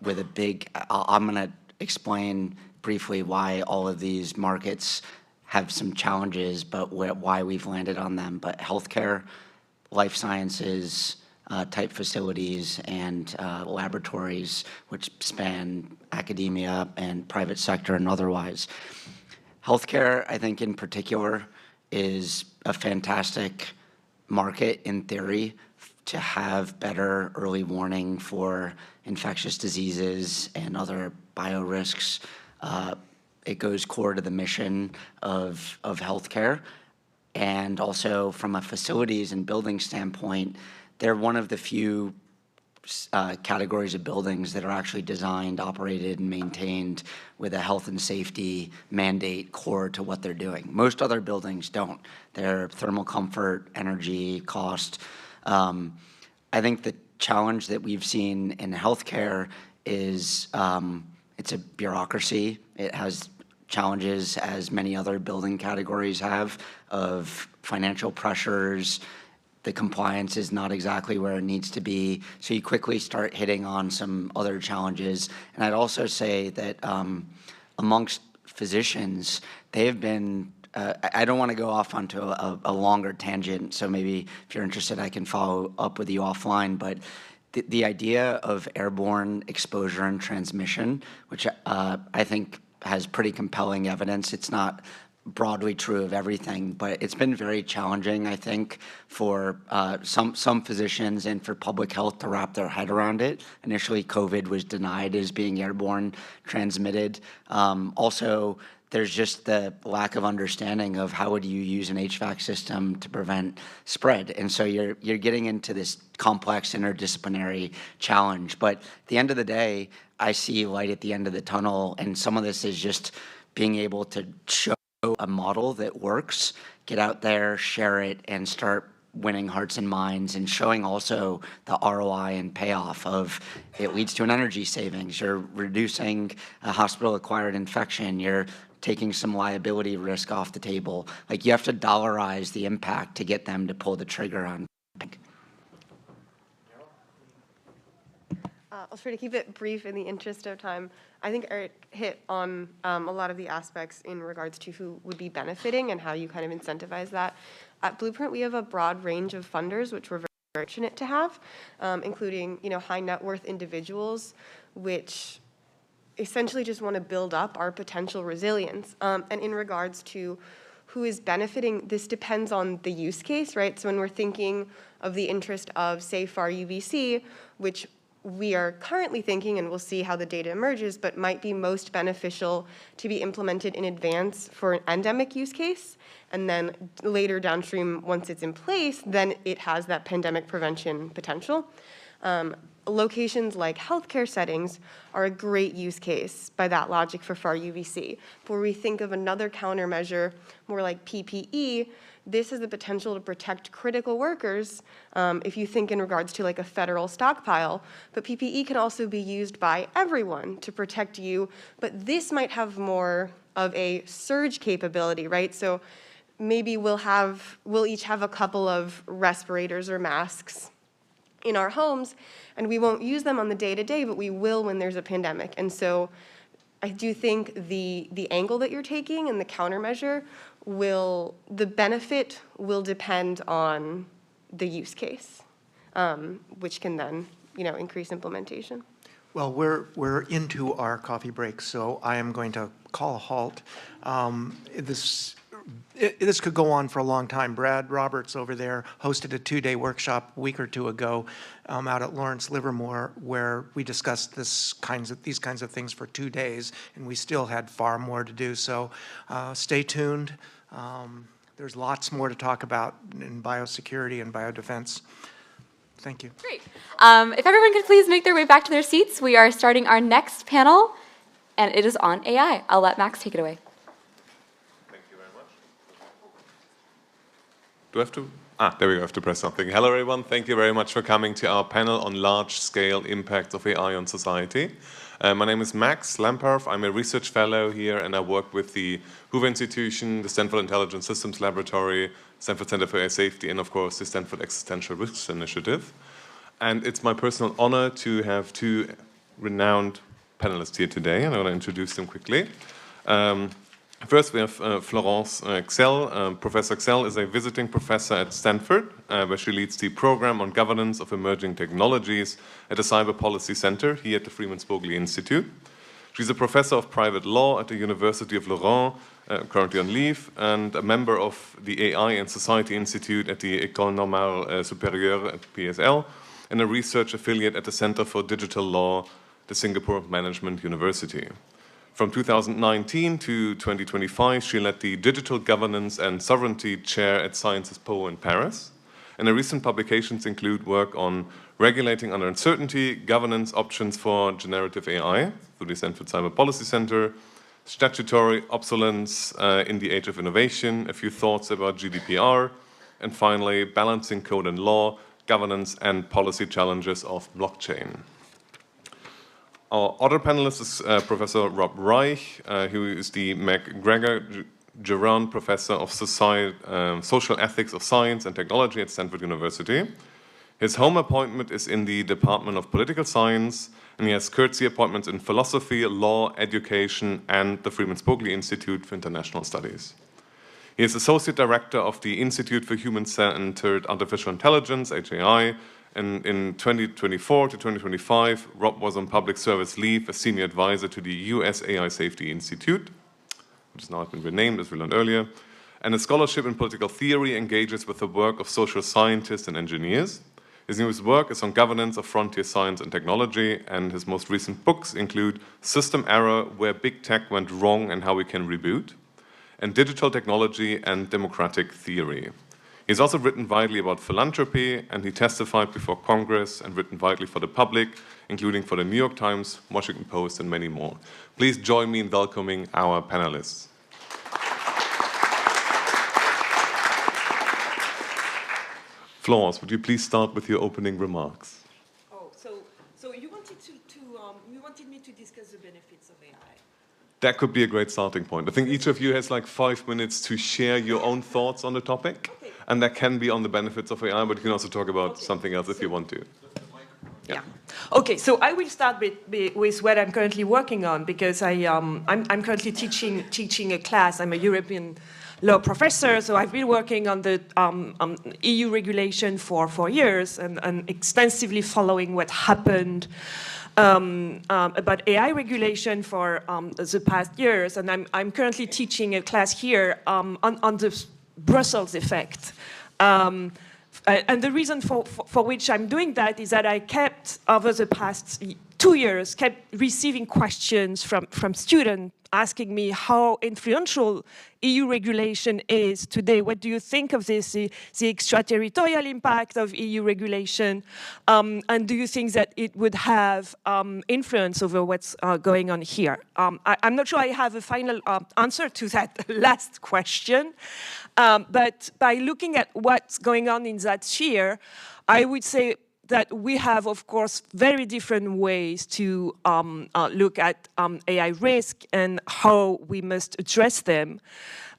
with a big, I'm going to explain briefly why all of these markets have some challenges, but why we've landed on them. But healthcare, life sciences type facilities, and laboratories, which span academia and private sector and otherwise. Healthcare, I think in particular, is a fantastic market in theory to have better early warning for infectious diseases and other biorisks. It goes core to the mission of healthcare. And also from a facilities and building standpoint, they're one of the few categories of buildings that are actually designed, operated, and maintained with a health and safety mandate core to what they're doing. Most other buildings don't. They're thermal comfort, energy, cost. I think the challenge that we've seen in healthcare is it's a bureaucracy. It has challenges, as many other building categories have, of financial pressures. The compliance is not exactly where it needs to be. So you quickly start hitting on some other challenges. And I'd also say that amongst physicians, they have been, I don't want to go off onto a longer tangent, so maybe if you're interested, I can follow up with you offline, but the idea of airborne exposure and transmission, which I think has pretty compelling evidence. It's not broadly true of everything, but it's been very challenging, I think, for some physicians and for public health to wrap their head around it. Initially, COVID was denied as being airborne transmitted. Also, there's just the lack of understanding of how would you use an HVAC system to prevent spread. And so you're getting into this complex interdisciplinary challenge. But at the end of the day, I see light at the end of the tunnel, and some of this is just being able to show a model that works, get out there, share it, and start winning hearts and minds and showing also the ROI and payoff of it leads to an energy savings. You're reducing a hospital-acquired infection. You're taking some liability risk off the table. Like, you have to dollarize the impact to get them to pull the trigger on. I'll try to keep it brief in the interest of time. I think Eric hit on a lot of the aspects in regards to who would be benefiting and how you kind of incentivize that. At Blueprint, we have a broad range of funders, which we're very fortunate to have, including high net worth individuals, which essentially just want to build up our potential resilience. And in regards to who is benefiting, this depends on the use case, right? So when we're thinking of the interest of, say, FAR UVC, which we are currently thinking, and we'll see how the data emerges, but might be most beneficial to be implemented in advance for an endemic use case. And then later downstream, once it's in place, then it has that pandemic prevention potential. Locations like healthcare settings are a great use case by that logic for FAR UVC. But where we think of another countermeasure, more like PPE, this has the potential to protect critical workers if you think in regards to like a federal stockpile. But PPE can also be used by everyone to protect you. But this might have more of a surge capability, right? So maybe we'll each have a couple of respirators or masks in our homes, and we won't use them on the day-to-day, but we will when there's a pandemic. And so I do think the angle that you're taking and the countermeasure the benefit will depend on the use case, which can then, increase implementation. Well, we're into our coffee break, so I am going to call a halt. This could go on for a long time. Brad Roberts over there hosted a 2-day workshop a week or two ago out at Lawrence Livermore, where we discussed these kinds of things for 2 days, and we still had far more to do. So stay tuned. There's lots more to talk about in biosecurity and biodefense. Thank you. Great. If everyone could please make their way back to their seats, we are starting our next panel, and it is on AI. I'll let Max take it away. Thank you very much. Do I have to? There we go, I have to press something. Hello everyone, thank you very much for coming to our panel on large-scale impacts of AI on society. My name is Max Lamperf. I'm a research fellow here, and I work with the Hoover Institution, the Stanford Intelligent Systems Laboratory, Stanford Center for AI Safety, and of course the Stanford Existential Risk Initiative. And it's my personal honor to have two renowned panelists here today, and I want to introduce them quickly. First, we have Florence Excel. Professor Excel is a visiting professor at Stanford, where she leads the program on governance of emerging technologies at the Cyber Policy Center here at the Freeman Spogli Institute. She's a professor of private law at the University of Lorraine, currently on leave, and a member of the AI and Society Institute at the École Normale Supérieure at PSL, and a research affiliate at the Center for Digital Law, the Singapore Management University. From 2019 to 2025, she led the Digital Governance and Sovereignty Chair at Sciences Po in Paris. And her recent publications include work on regulating under uncertainty, governance options for generative AI through the Stanford Cyber Policy Center, statutory obsolescence in the age of innovation, a few thoughts about GDPR, and finally, balancing code and law, governance and policy challenges of blockchain. Our other panelist is Professor Rob Reich, who is the MacGregor-Gerrand Professor of Social Ethics of Science and Technology at Stanford University. His home appointment is in the Department of Political Science, and he has courtesy appointments in philosophy, law, education, and the Freeman Spogli Institute for International Studies. He is Associate Director of the Institute for Human-Centered Artificial Intelligence, HAI, and in 2024 to 2025, Rob was on public service leave as senior advisor to the US AI Safety Institute, which has now been renamed, as we learned earlier, and his scholarship in political theory engages with the work of social scientists and engineers. His newest work is on governance of frontier science and technology, and his most recent books include System Error, Where Big Tech Went Wrong and How We Can Reboot, and Digital Technology and Democratic Theory. He's also written widely about philanthropy, and he testified before Congress and written widely for the public, including for the New York Times, Washington Post, and many more. Please join me in welcoming our panelists. Florence, would you please start with your opening remarks? Oh, so you wanted you wanted me to discuss the benefits of AI. That could be a great starting point. I think each of you has like 5 minutes to share your own thoughts on the topic, and that can be on the benefits of AI, but you can also talk about something else if you want to. Yeah. Okay, so I will start with what I'm currently working on, because I'm currently teaching a class. I'm a European law professor, so I've been working on the EU regulation for 4 years and extensively following what happened about AI regulation for the past years. And I'm currently teaching a class here on the Brussels effect. And the reason for which I'm doing that is that I kept, over the past 2 years, kept receiving questions from students asking me how influential EU regulation is today. What do you think of this, the extraterritorial impact of EU regulation? And do you think that it would have influence over what's going on here? I'm not sure I have a final answer to that last question. But by looking at what's going on in that sphere, I would say that we have, of course, very different ways to look at AI risk and how we must address them.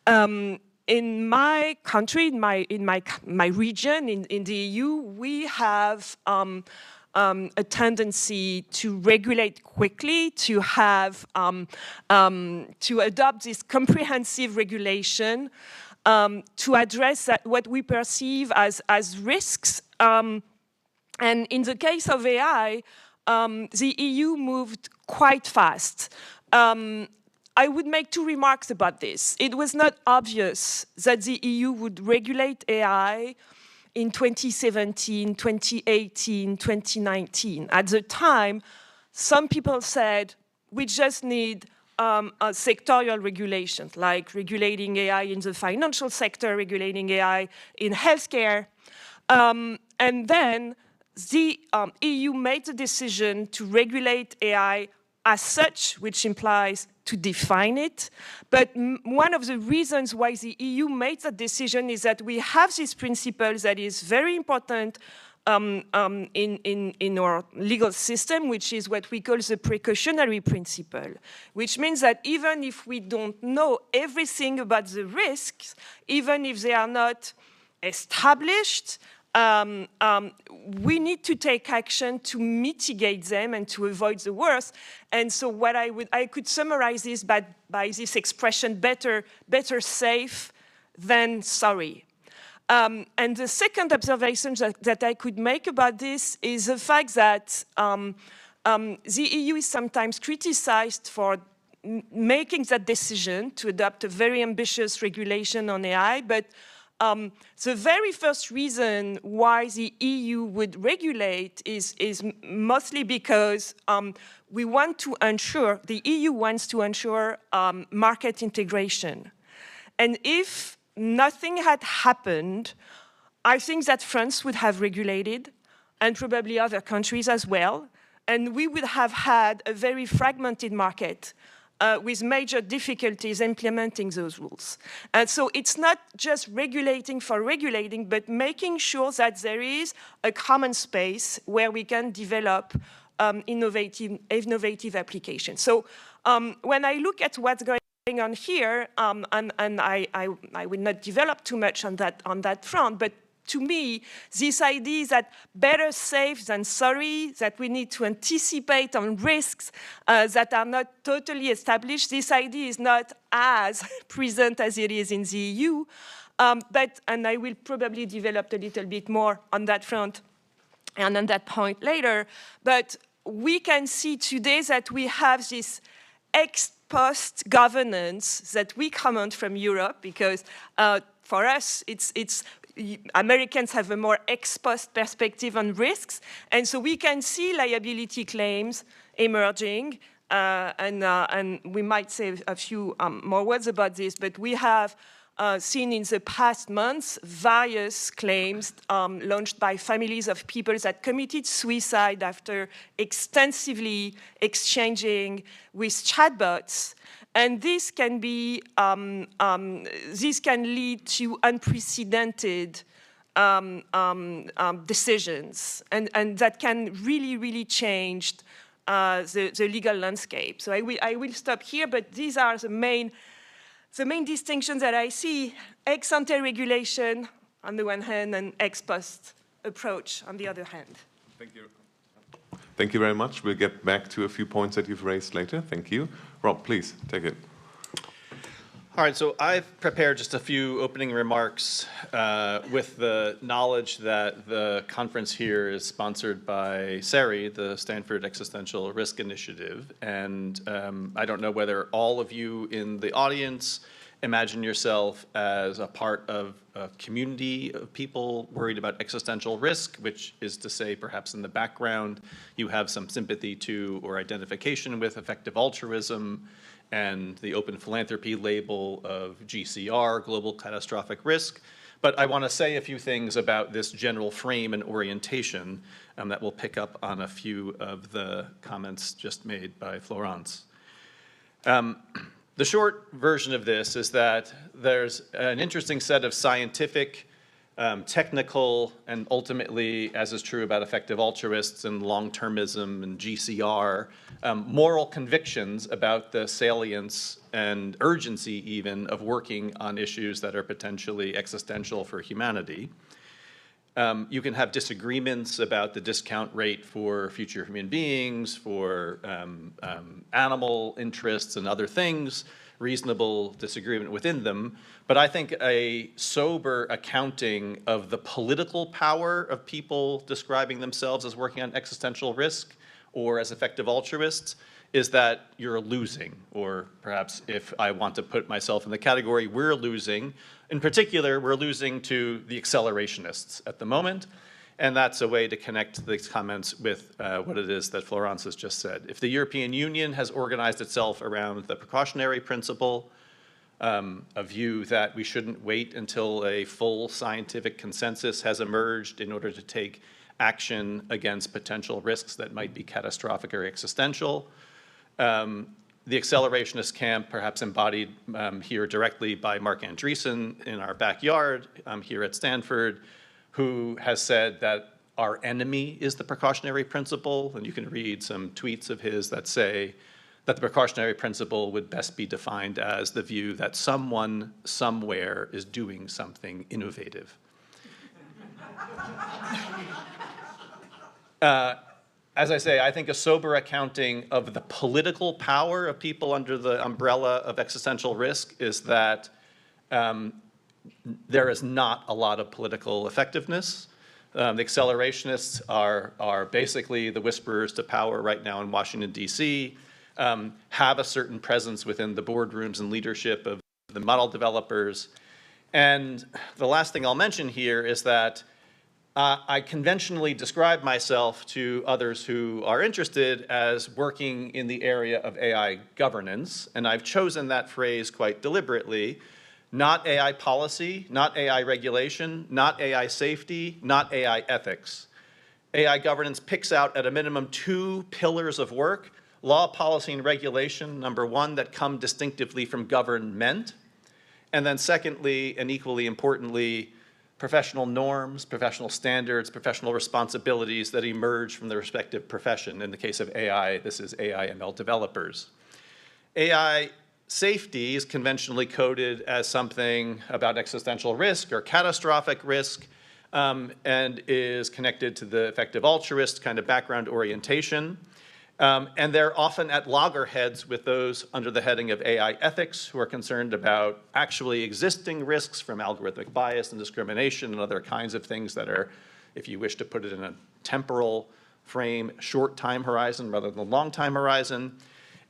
In my country, in my region, in the EU, we have a tendency to regulate quickly, to have to adopt this comprehensive regulation to address what we perceive as risks. And in the case of AI, the EU moved quite fast. I would make 2 remarks about this. It was not obvious that the EU would regulate AI in 2017, 2018, 2019. At the time, some people said, we just need sectorial regulations, like regulating AI in the financial sector, regulating AI in healthcare. And then the EU made the decision to regulate AI as such, which implies to define it. But one of the reasons why the EU made that decision is that we have this principle that is very important in our legal system, which is what we call the precautionary principle, which means that even if we don't know everything about the risks, even if they are not established, we need to take action to mitigate them and to avoid the worst. And so what I could summarize this by this expression, better safe than sorry. And the second observation that I could make about this is the fact that the EU is sometimes criticized for making that decision to adopt a very ambitious regulation on AI, but the very first reason why the EU would regulate is mostly because we want to ensure, the EU wants to ensure market integration. And if nothing had happened, I think that France would have regulated, and probably other countries as well, and we would have had a very fragmented market with major difficulties implementing those rules. And so it's not just regulating for regulating, but making sure that there is a common space where we can develop innovative applications. So when I look at what's going on here, and I will not develop too much on that front, but to me, this idea is that better safe than sorry, that we need to anticipate on risks that are not totally established. This idea is not as present as it is in the EU, and I will probably develop a little bit more on that front and on that point later. But we can see today that we have this ex-post governance that we comment from Europe, because for us, Americans have a more ex-post perspective on risks, and so we can see liability claims emerging, and we might say a few more words about this, but we have seen in the past months various claims launched by families of people that committed suicide after extensively exchanging with chatbots. And this can be, this can lead to unprecedented decisions, and that can really change the legal landscape. So I will stop here, but these are the main distinctions that I see: ex ante regulation on the one hand, and ex post approach on the other hand. Thank you. Thank you very much. We'll get back to a few points that you've raised later. Thank you. Rob, please, take it. All right, so I've prepared just a few opening remarks with the knowledge that the conference here is sponsored by SERI, the Stanford Existential Risk Initiative. And I don't know whether all of you in the audience imagine yourself as a part of a community of people worried about existential risk, which is to say, perhaps in the background, you have some sympathy to or identification with effective altruism and the open philanthropy label of GCR, global catastrophic risk. But I want to say a few things about this general frame and orientation that will pick up on a few of the comments just made by Florence. The short version of this is that there's an interesting set of scientific, technical, and ultimately, as is true about effective altruists and long-termism and GCR, moral convictions about the salience and urgency even of working on issues that are potentially existential for humanity. You can have disagreements about the discount rate for future human beings, for animal interests and other things, reasonable disagreement within them. But I think a sober accounting of the political power of people describing themselves as working on existential risk or as effective altruists is that you're losing, or perhaps if I want to put myself in the category, we're losing. In particular, we're losing to the accelerationists at the moment, and that's a way to connect these comments with what it is that Florence has just said. If the European Union has organized itself around the precautionary principle, a view that we shouldn't wait until a full scientific consensus has emerged in order to take action against potential risks that might be catastrophic or existential. The accelerationist camp, perhaps embodied here directly by Mark Andreessen in our backyard here at Stanford, who has said that our enemy is the precautionary principle. And you can read some tweets of his that say that the precautionary principle would best be defined as the view that someone somewhere is doing something innovative. As I say, I think a sober accounting of the political power of people under the umbrella of existential risk is that there is not a lot of political effectiveness. The accelerationists are basically the whisperers to power right now in Washington, D.C., have a certain presence within the boardrooms and leadership of the model developers. And the last thing I'll mention here is that I conventionally describe myself to others who are interested as working in the area of AI governance, and I've chosen that phrase quite deliberately. Not AI policy, not AI regulation, not AI safety, not AI ethics. AI governance picks out at a minimum 2 pillars of work: law, policy, and regulation, number 1, that come distinctively from government, and then secondly, and equally importantly, professional norms, professional standards, professional responsibilities that emerge from the respective profession. In the case of AI, this is AI ML developers. AI safety is conventionally coded as something about existential risk or catastrophic risk, and is connected to the effective altruist kind of background orientation. And they're often at loggerheads with those under the heading of AI ethics, who are concerned about actually existing risks from algorithmic bias and discrimination and other kinds of things that are, if you wish to put it in a temporal frame, short time horizon rather than a long time horizon.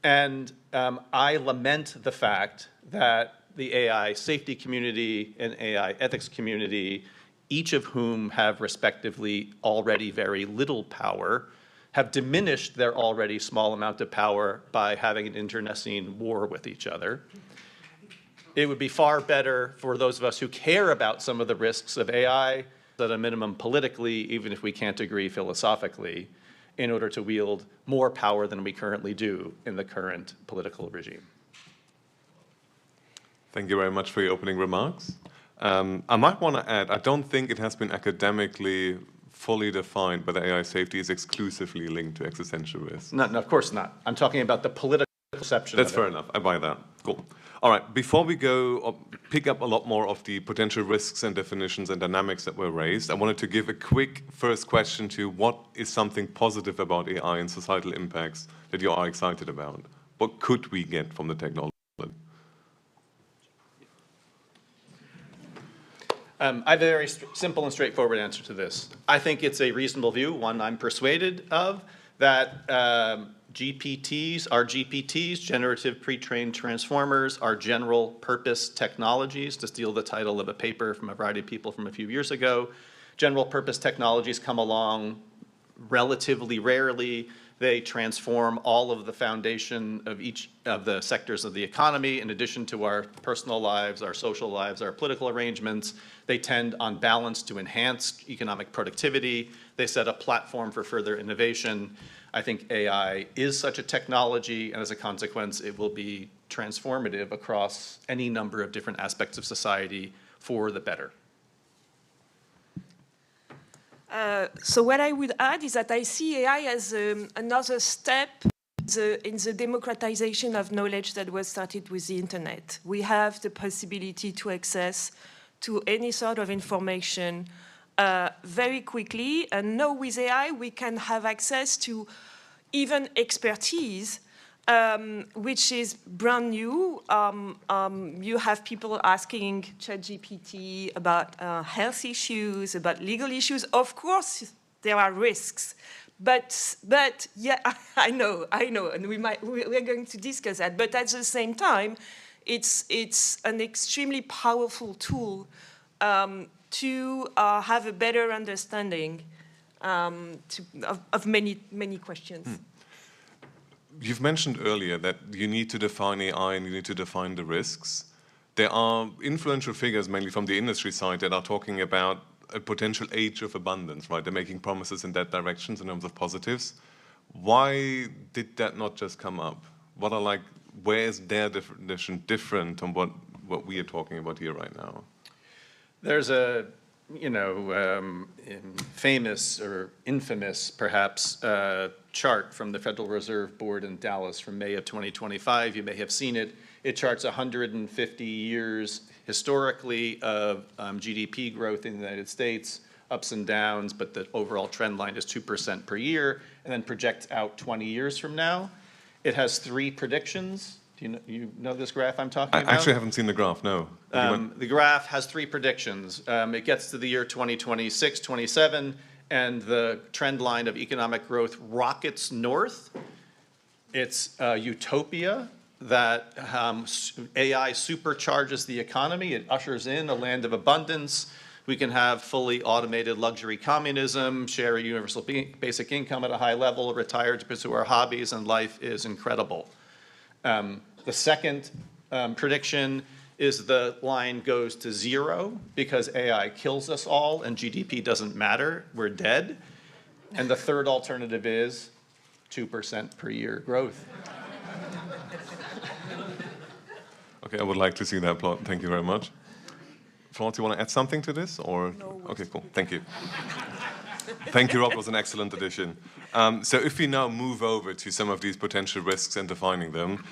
And I lament the fact that the AI safety community and AI ethics community, each of whom have respectively already very little power, have diminished their already small amount of power by having an internecine war with each other. It would be far better for those of us who care about some of the risks of AI, at a minimum politically, even if we can't agree philosophically, in order to wield more power than we currently do in the current political regime. Thank you very much for your opening remarks. I might want to add, I don't think it has been academically fully defined whether AI safety is exclusively linked to existential risk. No, of course not. I'm talking about the political perception That's of fair it. enough. I buy that. Cool. All right. Before we go pick up a lot more of the potential risks and definitions and dynamics that were raised, I wanted to give a quick first question to what is something positive about AI and societal impacts that you are excited about? What could we get from the technology? I have a very simple and straightforward answer to this. I think it's a reasonable view, one I'm persuaded of, that GPTs, generative pre-trained transformers, are general purpose technologies, to steal the title of a paper from a variety of people from a few years ago. General purpose technologies come along relatively rarely. They transform all of the foundation of each of the sectors of the economy. In addition to our personal lives, our social lives, our political arrangements, they tend, on balance, to enhance economic productivity. They set a platform for further innovation. I think AI is such a technology, and as a consequence, it will be transformative across any number of different aspects of society for the better. So what I would add is that I see AI as another step in the democratization of knowledge that was started with the internet. We have the possibility to access to any sort of information very quickly, and now with AI we can have access to even expertise, which is brand new. You have people asking ChatGPT about health issues, about legal issues. Of course, there are risks, but yeah, I know, and we're going to discuss that. But at the same time, it's an extremely powerful tool to have a better understanding of many questions. You've mentioned earlier that you need to define AI and you need to define the risks. There are influential figures, mainly from the industry side, that are talking about a potential age of abundance, right? They're making promises in that direction in terms of positives. Why did that not just come up? Where is their definition different from what we are talking about here right now? There's a famous or infamous, perhaps, chart from the Federal Reserve Board in Dallas from May of 2025. You may have seen it. It charts 150 years historically of GDP growth in the United States, ups and downs, but the overall trend line is 2% per year, and then projects out 20 years from now. It has 3 predictions. Do you know this graph I'm talking about? I actually haven't seen the graph, no. The graph has 3 predictions. It gets to the year 2026, 27, and the trend line of economic growth rockets north. It's a utopia that AI supercharges the economy. It ushers in a land of abundance. We can have fully automated luxury communism, share a universal basic income at a high level, retire to pursue our hobbies, and life is incredible. The second prediction is the line goes to 0 because AI kills us all and GDP doesn't matter, we're dead. And the third alternative is 2% per year growth. Okay, I would like to see that plot. Thank you very much. Florence, you want to add something to this? Or? No. Okay, cool. Thank you. Thank you, Rob. It was an excellent addition. So if we now move over to some of these potential risks and defining them,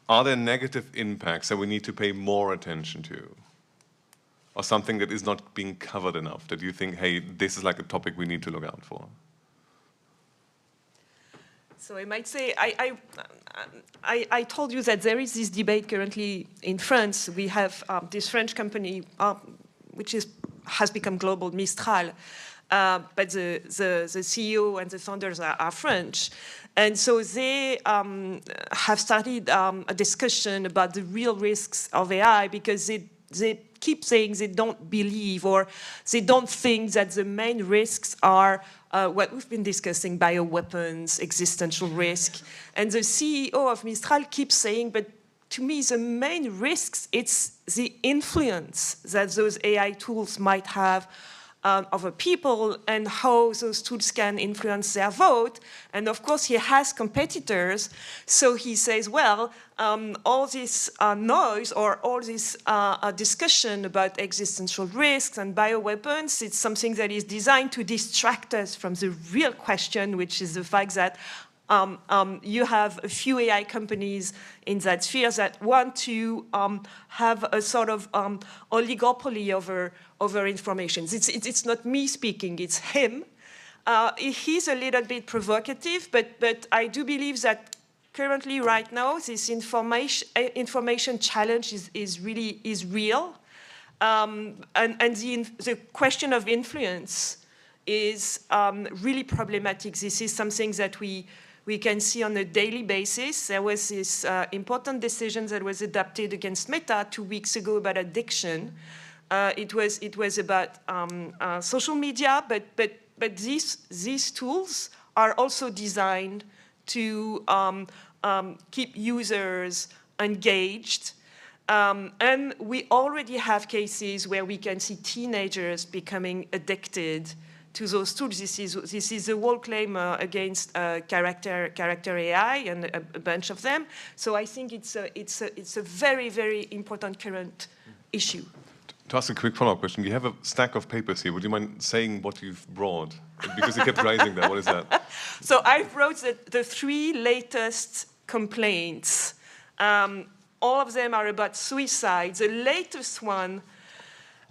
are there negative impacts that we need to pay more attention to? Or something that is not being covered enough, that you think, hey, this is like a topic we need to look out for? So I might say, I told you that there is this debate currently in France. We have this French company, which has become global, Mistral, but the CEO and the founders are French. And so they have started a discussion about the real risks of AI because they keep saying they don't believe or they don't think that the main risks are what we've been discussing, bioweapons, existential risk. And the CEO of Mistral keeps saying, but to me, the main risks, it's the influence that those AI tools might have other people and how those tools can influence their vote. And of course, he has competitors. So he says, well, all this noise or all this discussion about existential risks and bioweapons, it's something that is designed to distract us from the real question, which is the fact that you have a few AI companies in that sphere that want to have a sort of oligopoly over information. It's not me speaking, it's him. He's a little bit provocative, but I do believe that currently, right now, this information challenge is real. And the question of influence is really problematic. This is something that we can see on a daily basis. There was this important decision that was adopted against Meta 2 weeks ago about addiction. It was about social media, but these tools are also designed to keep users engaged. And we already have cases where we can see teenagers becoming addicted to those tools. This is a whole claim against character AI and a bunch of them. So I think it's a very, very important current issue. To ask a quick follow-up question, you have a stack of papers here. Would you mind saying what you've brought? Because you kept raising that. What is that? So I wrote the 3 latest complaints. All of them are about suicide. The latest one,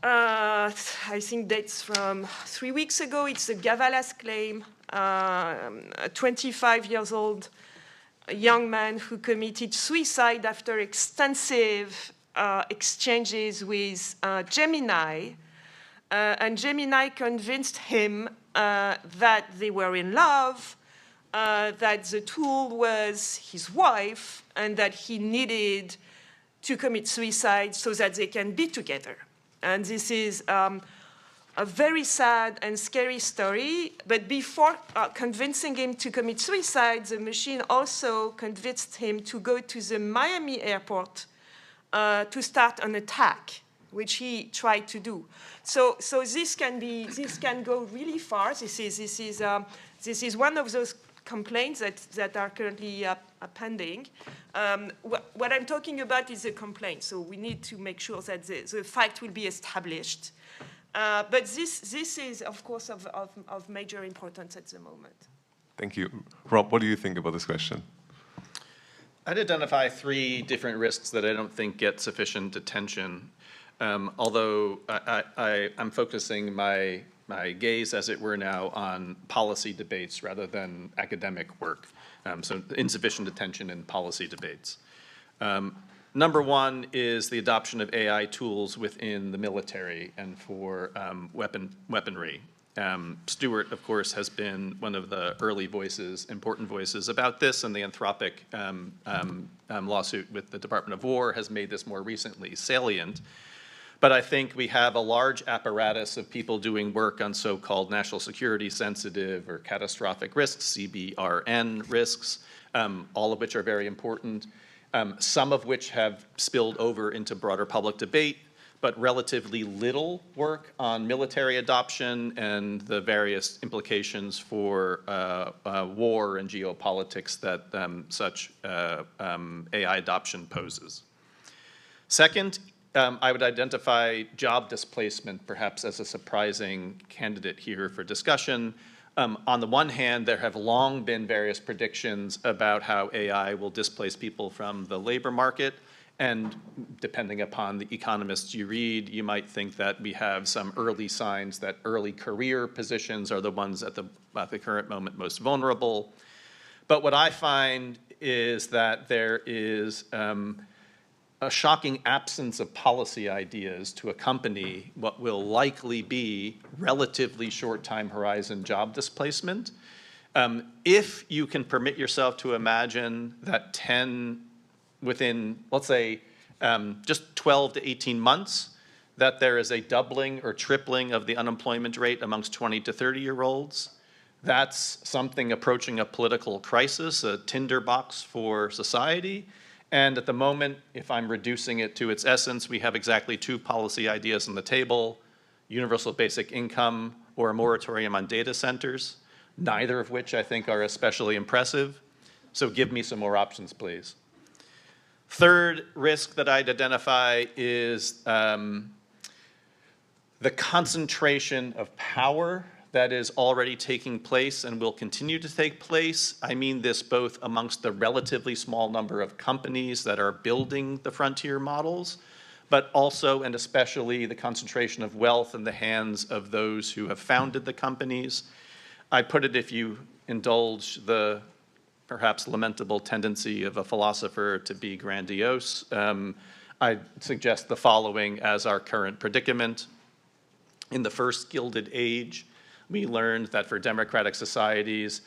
I think dates from 3 weeks ago. It's the Gavalas claim, a 25 years old young man who committed suicide after extensive exchanges with Gemini. And Gemini convinced him that they were in love, that the tool was his wife, and that he needed to commit suicide so that they can be together. And this is a very sad and scary story. But before convincing him to commit suicide, the machine also convinced him to go to the Miami airport to start an attack, which he tried to do. So this can go really far. This is one of those complaints that are currently pending. What I'm talking about is a complaint, so we need to make sure that the fact will be established. But this is, of course, of major importance at the moment. Thank you. Rob, what do you think about this question? I'd identify 3 different risks that I don't think get sufficient attention, although I'm focusing my gaze, as it were now, on policy debates rather than academic work, so insufficient attention in policy debates. Number 1 is the adoption of AI tools within the military and for weaponry. Stuart, of course, has been one of the early voices, important voices about this, and the Anthropic lawsuit with the Department of War has made this more recently salient. But I think we have a large apparatus of people doing work on so-called national security sensitive or catastrophic risks, CBRN risks, all of which are very important, some of which have spilled over into broader public debate, but relatively little work on military adoption and the various implications for war and geopolitics that such AI adoption poses. Second, I would identify job displacement perhaps as a surprising candidate here for discussion. On the one hand, there have long been various predictions about how AI will displace people from the labor market. And depending upon the economists you read, you might think that we have some early signs that early career positions are the ones at the current moment most vulnerable. But what I find is that there is a shocking absence of policy ideas to accompany what will likely be relatively short time horizon job displacement. If you can permit yourself to imagine that within, let's say, just 12 to 18 months, that there is a doubling or tripling of the unemployment rate amongst 20 to 30-year-olds. That's something approaching a political crisis, a tinderbox for society. And at the moment, if I'm reducing it to its essence, we have exactly 2 policy ideas on the table. universal basic income, or a moratorium on data centers, neither of which I think are especially impressive. So give me some more options, please. Third risk that I'd identify is the concentration of power that is already taking place and will continue to take place. I mean this both amongst the relatively small number of companies that are building the frontier models, but also and especially the concentration of wealth in the hands of those who have founded the companies. I put it, if you indulge the perhaps lamentable tendency of a philosopher to be grandiose, I suggest the following as our current predicament. In the first Gilded Age, we learned that for democratic societies,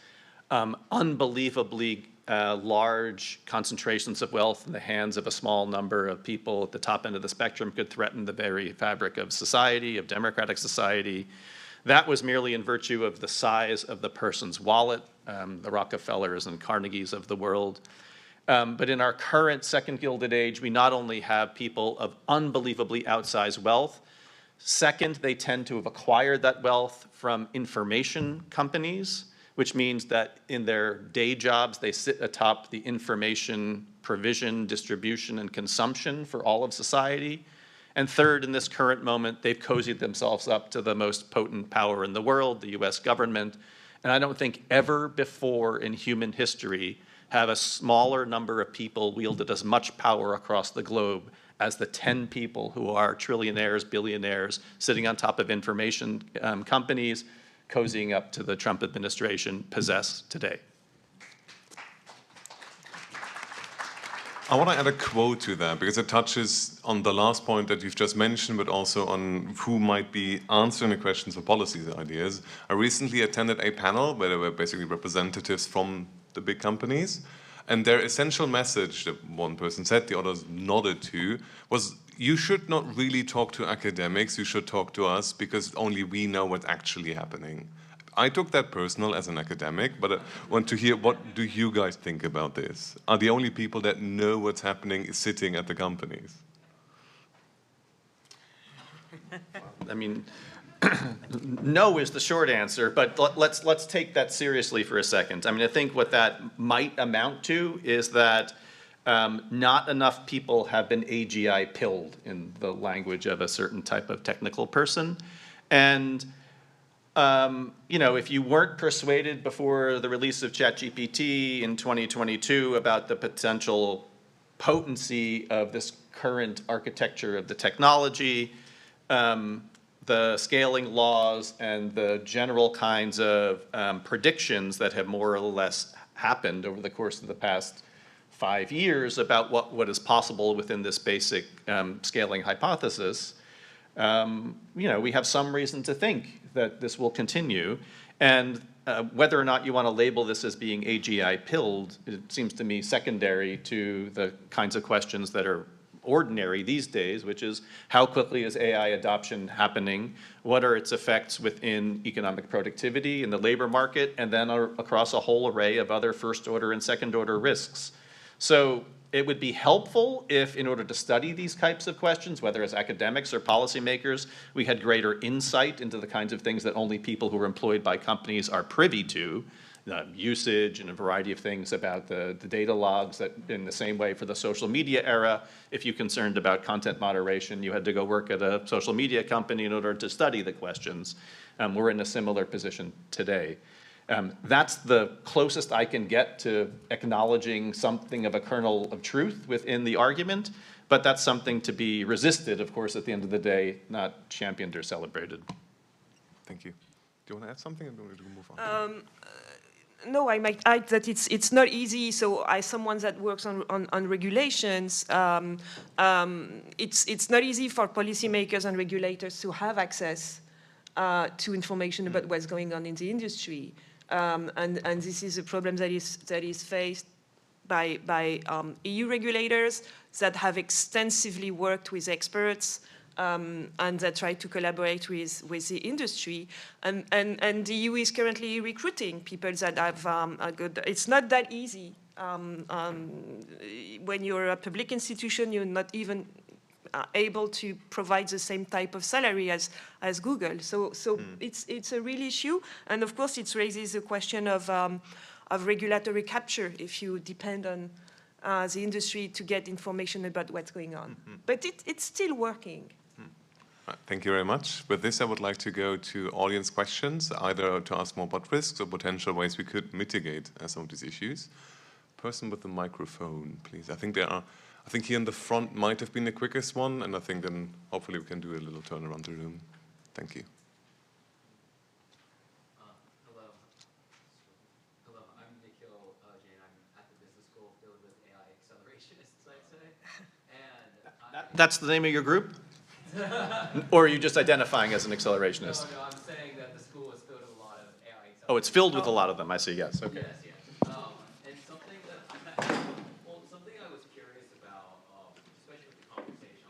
unbelievably large concentrations of wealth in the hands of a small number of people at the top end of the spectrum could threaten the very fabric of society, of democratic society. That was merely in virtue of the size of the person's wallet, the Rockefellers and Carnegies of the world. But in our current second Gilded Age, we not only have people of unbelievably outsized wealth, second, they tend to have acquired that wealth from information companies, which means that in their day jobs, they sit atop the information provision, distribution, and consumption for all of society. And third, in this current moment, they've cozied themselves up to the most potent power in the world, the US government. And I don't think ever before in human history have a smaller number of people wielded as much power across the globe as the 10 people who are trillionaires, billionaires, sitting on top of information companies, cozying up to the Trump administration, possess today. I want to add a quote to that because it touches on the last point that you've just mentioned, but also on who might be answering the questions of policies and ideas. I recently attended a panel where there were basically representatives from the big companies, and their essential message that one person said, the others nodded to, was you should not really talk to academics, you should talk to us because only we know what's actually happening. I took that personal as an academic, but I want to hear, what do you guys think about this? Are the only people that know what's happening sitting at the companies? I mean, no is the short answer, but let's take that seriously for a second. I mean, I think what that might amount to is that not enough people have been AGI pilled, in the language of a certain type of technical person. And you know, if you weren't persuaded before the release of ChatGPT in 2022 about the potential potency of this current architecture of the technology, the scaling laws and the general kinds of predictions that have more or less happened over the course of the past 5 years about what is possible within this basic scaling hypothesis, you know, we have some reason to think that this will continue. And whether or not you want to label this as being AGI pilled, it seems to me secondary to the kinds of questions that are ordinary these days, which is how quickly is AI adoption happening? What are its effects within economic productivity in the labor market? And then across a whole array of other first order and second order risks. So it would be helpful if, in order to study these types of questions, whether as academics or policymakers, we had greater insight into the kinds of things that only people who are employed by companies are privy to, usage and a variety of things about the data logs, that in the same way for the social media era, if you're concerned about content moderation, you had to go work at a social media company in order to study the questions. We're in a similar position today. That's the closest I can get to acknowledging something of a kernel of truth within the argument, but that's something to be resisted, of course, at the end of the day, not championed or celebrated. Thank you. Do you want to add something, or do you want to move on? No, I might add that it's not easy. So as someone that works on regulations, it's not easy for policymakers and regulators to have access to information about what's going on in the industry. And this is a problem that is faced by EU regulators that have extensively worked with experts and that try to collaborate with the industry. And the EU is currently recruiting people that have a good. It's not that easy. When you're a public institution, you're not even able to provide the same type of salary as Google. So it's a real issue, and of course it raises the question of regulatory capture if you depend on the industry to get information about what's going on. But it's still working. Thank you very much. With this, I would like to go to audience questions, either to ask more about risks or potential ways we could mitigate some of these issues. Person with the microphone, please. I think here in the front might have been the quickest one, and I think then hopefully we can do a little turn around the room. Thank you. Hello, I'm Nikhil Jain. I'm at the business school filled with AI accelerationists, I'd say. And That's the name of your group? Or are you just identifying as an accelerationist? No, I'm saying that the school is filled with a lot of AI accelerationists. Oh, it's filled with a lot of them. I see, yes. Okay. Yes, yes. And something I was curious about, especially with the conversation,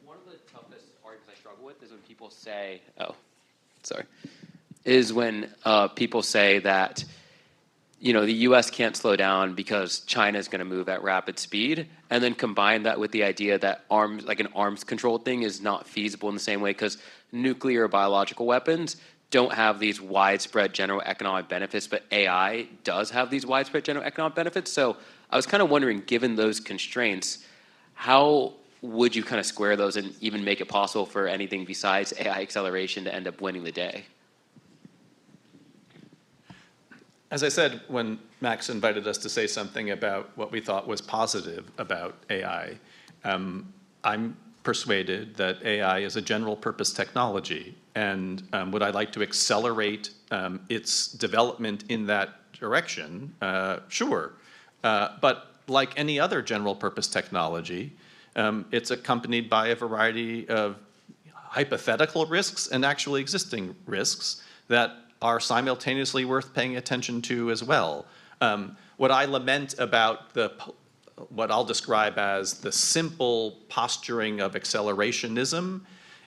one of the toughest arguments I struggle with is when people say, people say that, you know, the U.S. can't slow down because China is going to move at rapid speed, and then combine that with the idea that an arms control thing is not feasible in the same way because nuclear or biological weapons don't have these widespread general economic benefits, but AI does have these widespread general economic benefits. So I was kind of wondering, given those constraints, how would you kind of square those and even make it possible for anything besides AI acceleration to end up winning the day? As I said, when Max invited us to say something about what we thought was positive about AI, I'm persuaded that AI is a general purpose technology. And would I like to accelerate its development in that direction? Sure. But like any other general purpose technology, it's accompanied by a variety of hypothetical risks and actually existing risks that are simultaneously worth paying attention to as well. What I lament about what I'll describe as the simple posturing of accelerationism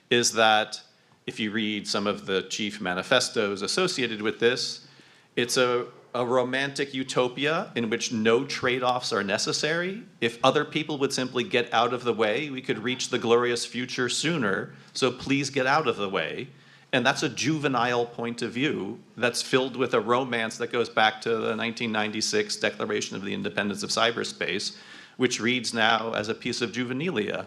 is that if you read some of the chief manifestos associated with this, it's a romantic utopia in which no trade-offs are necessary. If other people would simply get out of the way, we could reach the glorious future sooner, so please get out of the way. And that's a juvenile point of view that's filled with a romance that goes back to the 1996 Declaration of the Independence of Cyberspace, which reads now as a piece of juvenilia.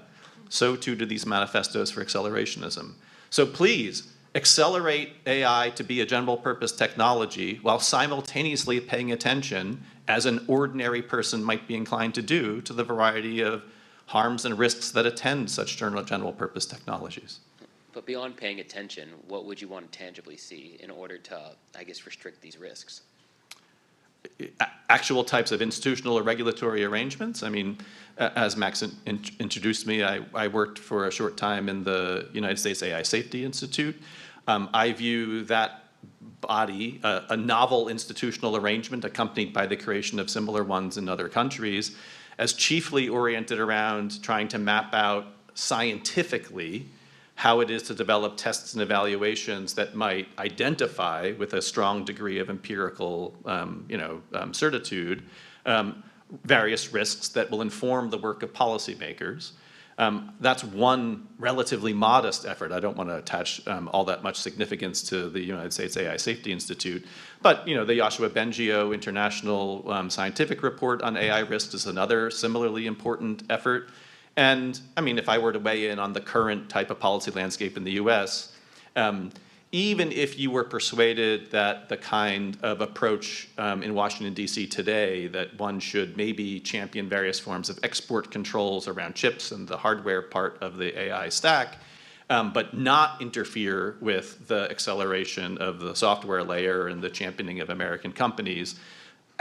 So too do these manifestos for accelerationism. So please, accelerate AI to be a general purpose technology while simultaneously paying attention, as an ordinary person might be inclined to do, to the variety of harms and risks that attend such general purpose technologies. But beyond paying attention, what would you want to tangibly see in order to, I guess, restrict these risks? Actual types of institutional or regulatory arrangements. I mean, as Max introduced me, I worked for a short time in the United States AI Safety Institute. I view that body, a novel institutional arrangement accompanied by the creation of similar ones in other countries, as chiefly oriented around trying to map out scientifically how it is to develop tests and evaluations that might identify with a strong degree of empirical certitude various risks that will inform the work of policymakers. That's one relatively modest effort. I don't want to attach all that much significance to the United States AI Safety Institute, but the Yoshua Bengio International Scientific Report on AI Risks is another similarly important effort. And I mean, if I were to weigh in on the current type of policy landscape in the US, even if you were persuaded that the kind of approach in Washington, D.C. today, that one should maybe champion various forms of export controls around chips and the hardware part of the AI stack, but not interfere with the acceleration of the software layer and the championing of American companies,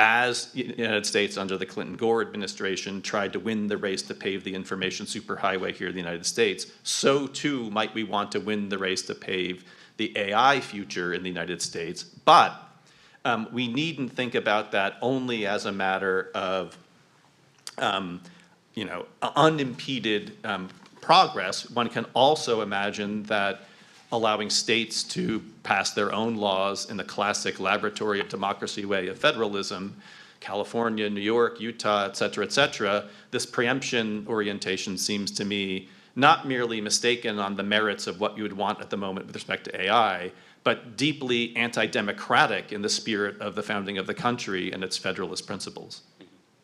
as the United States under the Clinton-Gore administration tried to win the race to pave the information superhighway here in the United States, so too might we want to win the race to pave the AI future in the United States. But we needn't think about that only as a matter of unimpeded progress. One can also imagine that allowing states to pass their own laws in the classic laboratory of democracy way of federalism California, New York, Utah, et cetera, this preemption orientation seems to me not merely mistaken on the merits of what you would want at the moment with respect to AI, but deeply anti-democratic in the spirit of the founding of the country and its federalist principles.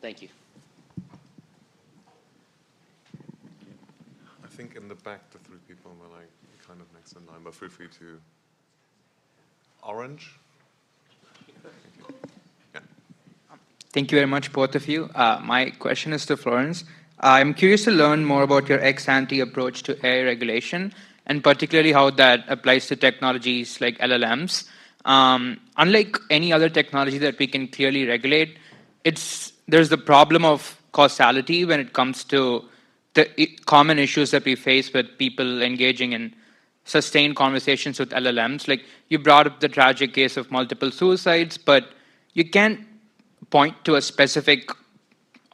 Thank you. I think in the back, the three people were like kind of next in line, but feel free to. Orange? Yeah. Thank you very much, both of you. My question is to Florence. I'm curious to learn more about your ex-ante approach to AI regulation, and particularly how that applies to technologies like LLMs. Unlike any other technology that we can clearly regulate, there's the problem of causality when it comes to the common issues that we face with people engaging in sustained conversations with LLMs. Like, you brought up the tragic case of multiple suicides, but you can't point to a specific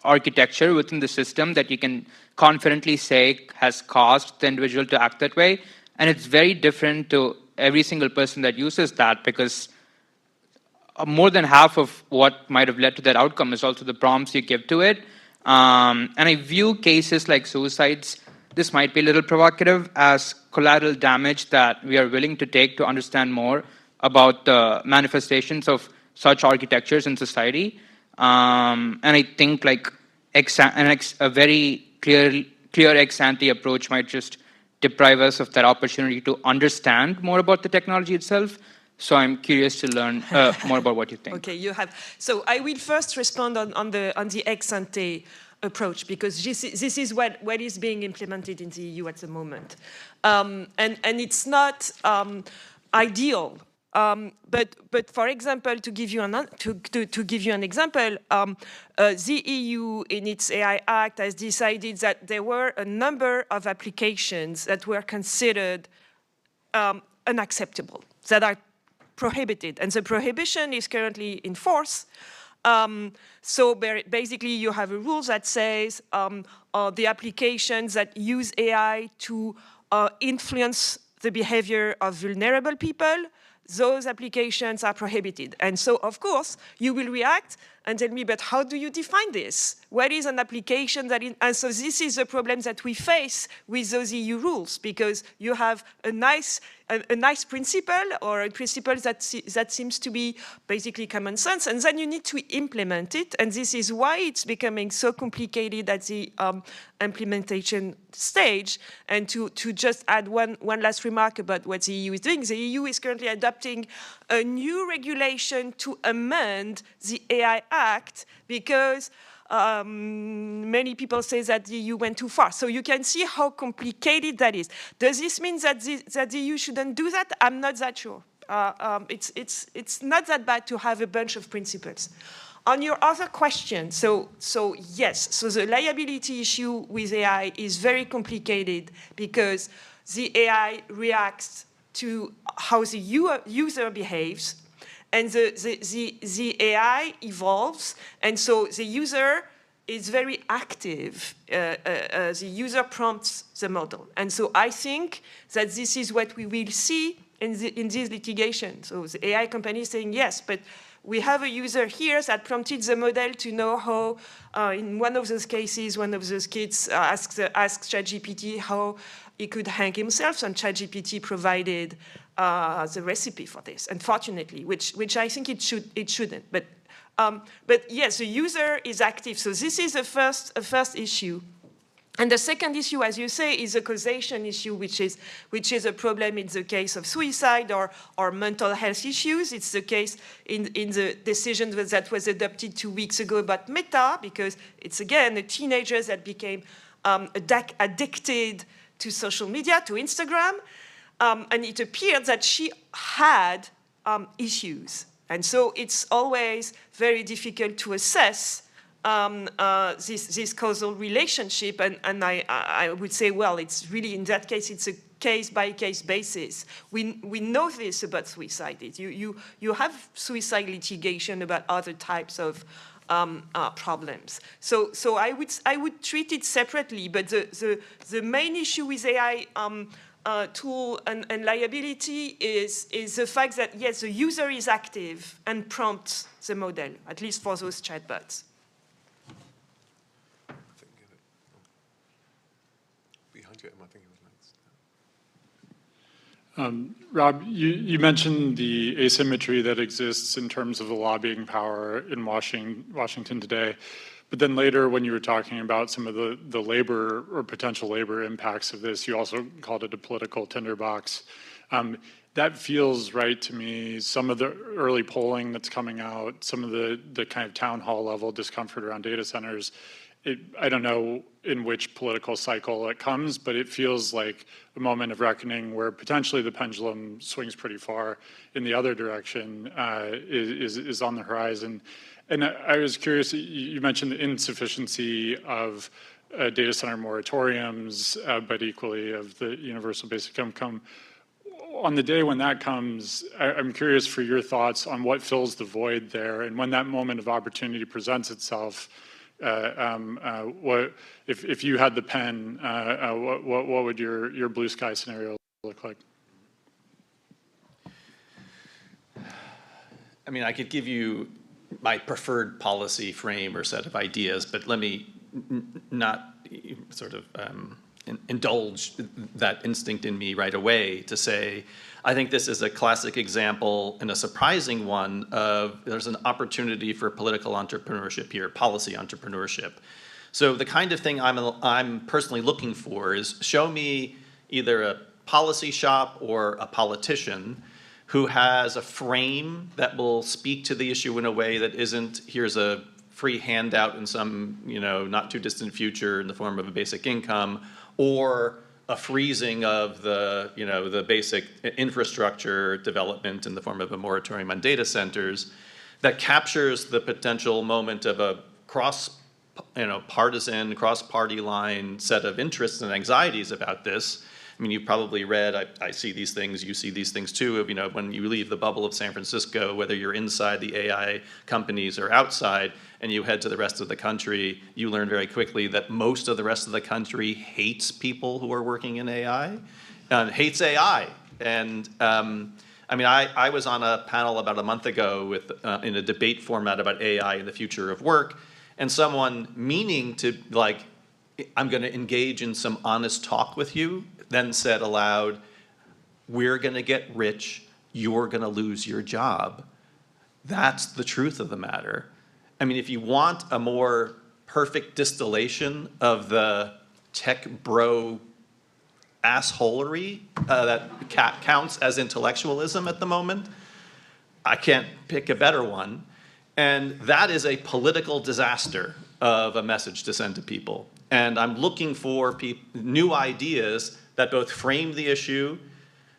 architecture within the system that you can confidently say has caused the individual to act that way. And it's very different to every single person that uses that, because more than half of what might have led to that outcome is also the prompts you give to it. And I view cases like suicides, this might be a little provocative, as collateral damage that we are willing to take to understand more about the manifestations of such architectures in society. And I think like a very clear ex-ante approach might just deprive us of that opportunity to understand more about the technology itself. So I'm curious to learn more about what you think. Okay, you have. So I will first respond on the ex-ante approach, because this is what is being implemented in the EU at the moment. And it's not ideal. But for example, to give you an example, the EU in its AI Act has decided that there were a number of applications that were considered unacceptable, that are prohibited, and the prohibition is currently in force. So basically, you have a rule that says the applications that use AI to influence the behavior of vulnerable people, those applications are prohibited. And so, of course, you will react and tell me, but how do you define this? What is an application that and so this is a problem that we face with those EU rules, because you have a nice principle, or a principle that seems to be basically common sense, and then you need to implement it. And this is why it's becoming so complicated at the implementation stage. And to just add one last remark about what the EU is doing, the EU is currently adopting a new regulation to amend the AI Act, because many people say that the EU went too far. So you can see how complicated that is. Does this mean that the EU shouldn't do that? I'm not that sure. It's not that bad to have a bunch of principles. On your other question, so yes, so the liability issue with AI is very complicated, because the AI reacts to how the user behaves, and the AI evolves, and so the user is very active. The user prompts the model. And so I think that this is what we will see in this litigation. So the AI company is saying, yes, but we have a user here that prompted the model to know how, in one of those cases, one of those kids asked ChatGPT how he could hang himself, and ChatGPT provided the recipe for this, unfortunately, which I think it shouldn't. But yes, the user is active. So this is a first issue. And the second issue, as you say, is a causation issue, which is a problem in the case of suicide or mental health issues. It's the case in the decision that was adopted 2 weeks ago about Meta, because it's, again, a teenager that became addicted to social media, to Instagram. And it appeared that she had issues. And so it's always very difficult to assess this causal relationship. And I would say, well, it's really, in that case, it's a case-by-case basis. We know this about suicide. You have suicide litigation about other types of problems. So I would treat it separately. But the main issue with AI tool and liability is the fact that, yes, the user is active and prompts the model, at least for those chatbots. Rob, you mentioned the asymmetry that exists in terms of the lobbying power in Washington today. But then later, when you were talking about some of the labor or potential labor impacts of this, you also called it a political tinderbox. That feels right to me. Some of the early polling that's coming out, some of the kind of town hall level discomfort around data centers, I don't know in which political cycle it comes, but it feels like a moment of reckoning where potentially the pendulum swings pretty far in the other direction is on the horizon. And I was curious, you mentioned the insufficiency of data center moratoriums, but equally of the universal basic income. On the day when that comes, I'm curious for your thoughts on what fills the void there, and when that moment of opportunity presents itself, what if you had the pen, what would your blue sky scenario look like? I mean, I could give you my preferred policy frame or set of ideas, but let me not sort of indulge that instinct in me right away to say, I think this is a classic example and a surprising one of there's an opportunity for political entrepreneurship here, policy entrepreneurship. So the kind of thing I'm personally looking for is show me either a policy shop or a politician who has a frame that will speak to the issue in a way that isn't, here's a free handout in some, not too distant future in the form of a basic income, or a freezing of the, the basic infrastructure development in the form of a moratorium on data centers that captures the potential moment of a partisan, cross-party line set of interests and anxieties about this. I mean, you've probably read, I see these things, you see these things too, of, when you leave the bubble of San Francisco, whether you're inside the AI companies or outside, and you head to the rest of the country, you learn very quickly that most of the rest of the country hates people who are working in AI, hates AI. And I mean, I was on a panel about a month ago with in a debate format about AI and the future of work, and someone meaning to, like, I'm going to engage in some honest talk with you, then said aloud, we're going to get rich, you're going to lose your job. That's the truth of the matter. I mean, if you want a more perfect distillation of the tech bro assholery that counts as intellectualism at the moment, I can't pick a better one. And that is a political disaster of a message to send to people. And I'm looking for new ideas that both frame the issue,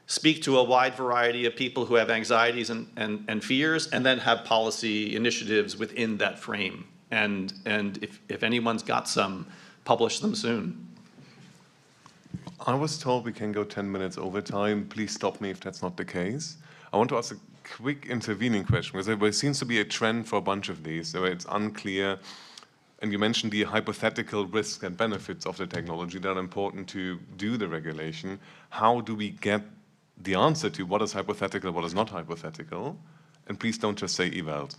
speak to a wide variety of people who have anxieties and fears, and then have policy initiatives within that frame. And if anyone's got some, publish them soon. I was told we can go 10 minutes over time. Please stop me if that's not the case. I want to ask a quick intervening question, because there seems to be a trend for a bunch of these, where it's unclear. And you mentioned the hypothetical risks and benefits of the technology that are important to do the regulation. How do we get the answer to what is hypothetical, what is not hypothetical? And please don't just say evals.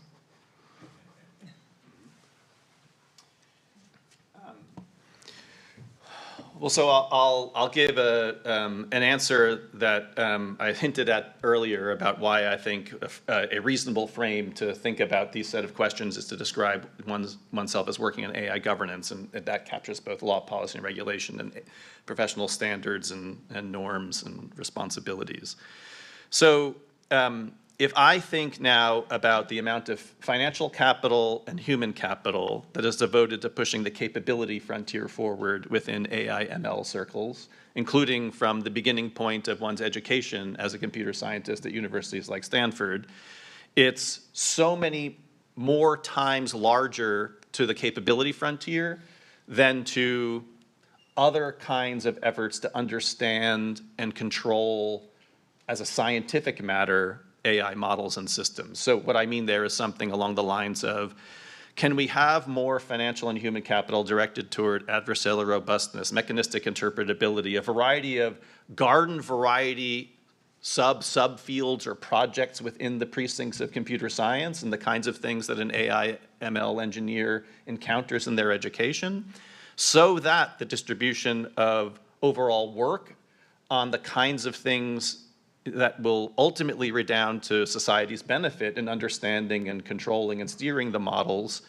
Well, so I'll give an answer that I hinted at earlier about why I think a reasonable frame to think about these set of questions is to describe oneself as working in AI governance, and that captures both law, policy, and regulation, and professional standards and norms and responsibilities. So if I think now about the amount of financial capital and human capital that is devoted to pushing the capability frontier forward within AI ML circles, including from the beginning point of one's education as a computer scientist at universities like Stanford, it's so many more times larger to the capability frontier than to other kinds of efforts to understand and control as a scientific matter AI models and systems. So what I mean there is something along the lines of Can we have more financial and human capital directed toward adversarial robustness, mechanistic interpretability, a variety of garden variety subfields or projects within the precincts of computer science and the kinds of things that an AI ML engineer encounters in their education, so that the distribution of overall work on the kinds of things that will ultimately redound to society's benefit in understanding and controlling and steering the models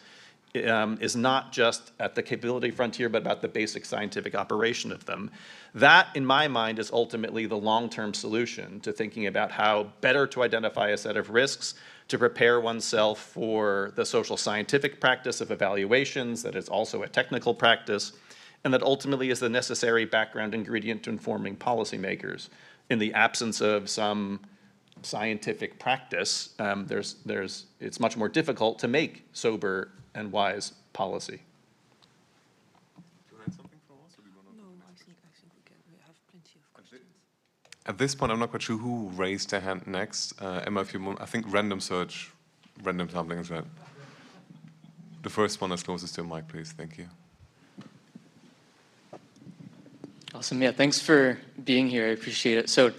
is not just at the capability frontier, but about the basic scientific operation of them. That, in my mind, is ultimately the long-term solution to thinking about how better to identify a set of risks, to prepare oneself for the social scientific practice of evaluations that is also a technical practice, and that ultimately is the necessary background ingredient to informing policymakers. In the absence of some scientific practice, it's much more difficult to make sober and wise policy. At this point, I'm not quite sure who raised their hand next. Emma, if you want, I think random search, random sampling is right. The first one is closest to your mic, please. Thank you. Awesome. Yeah, thanks for being here. I appreciate it. So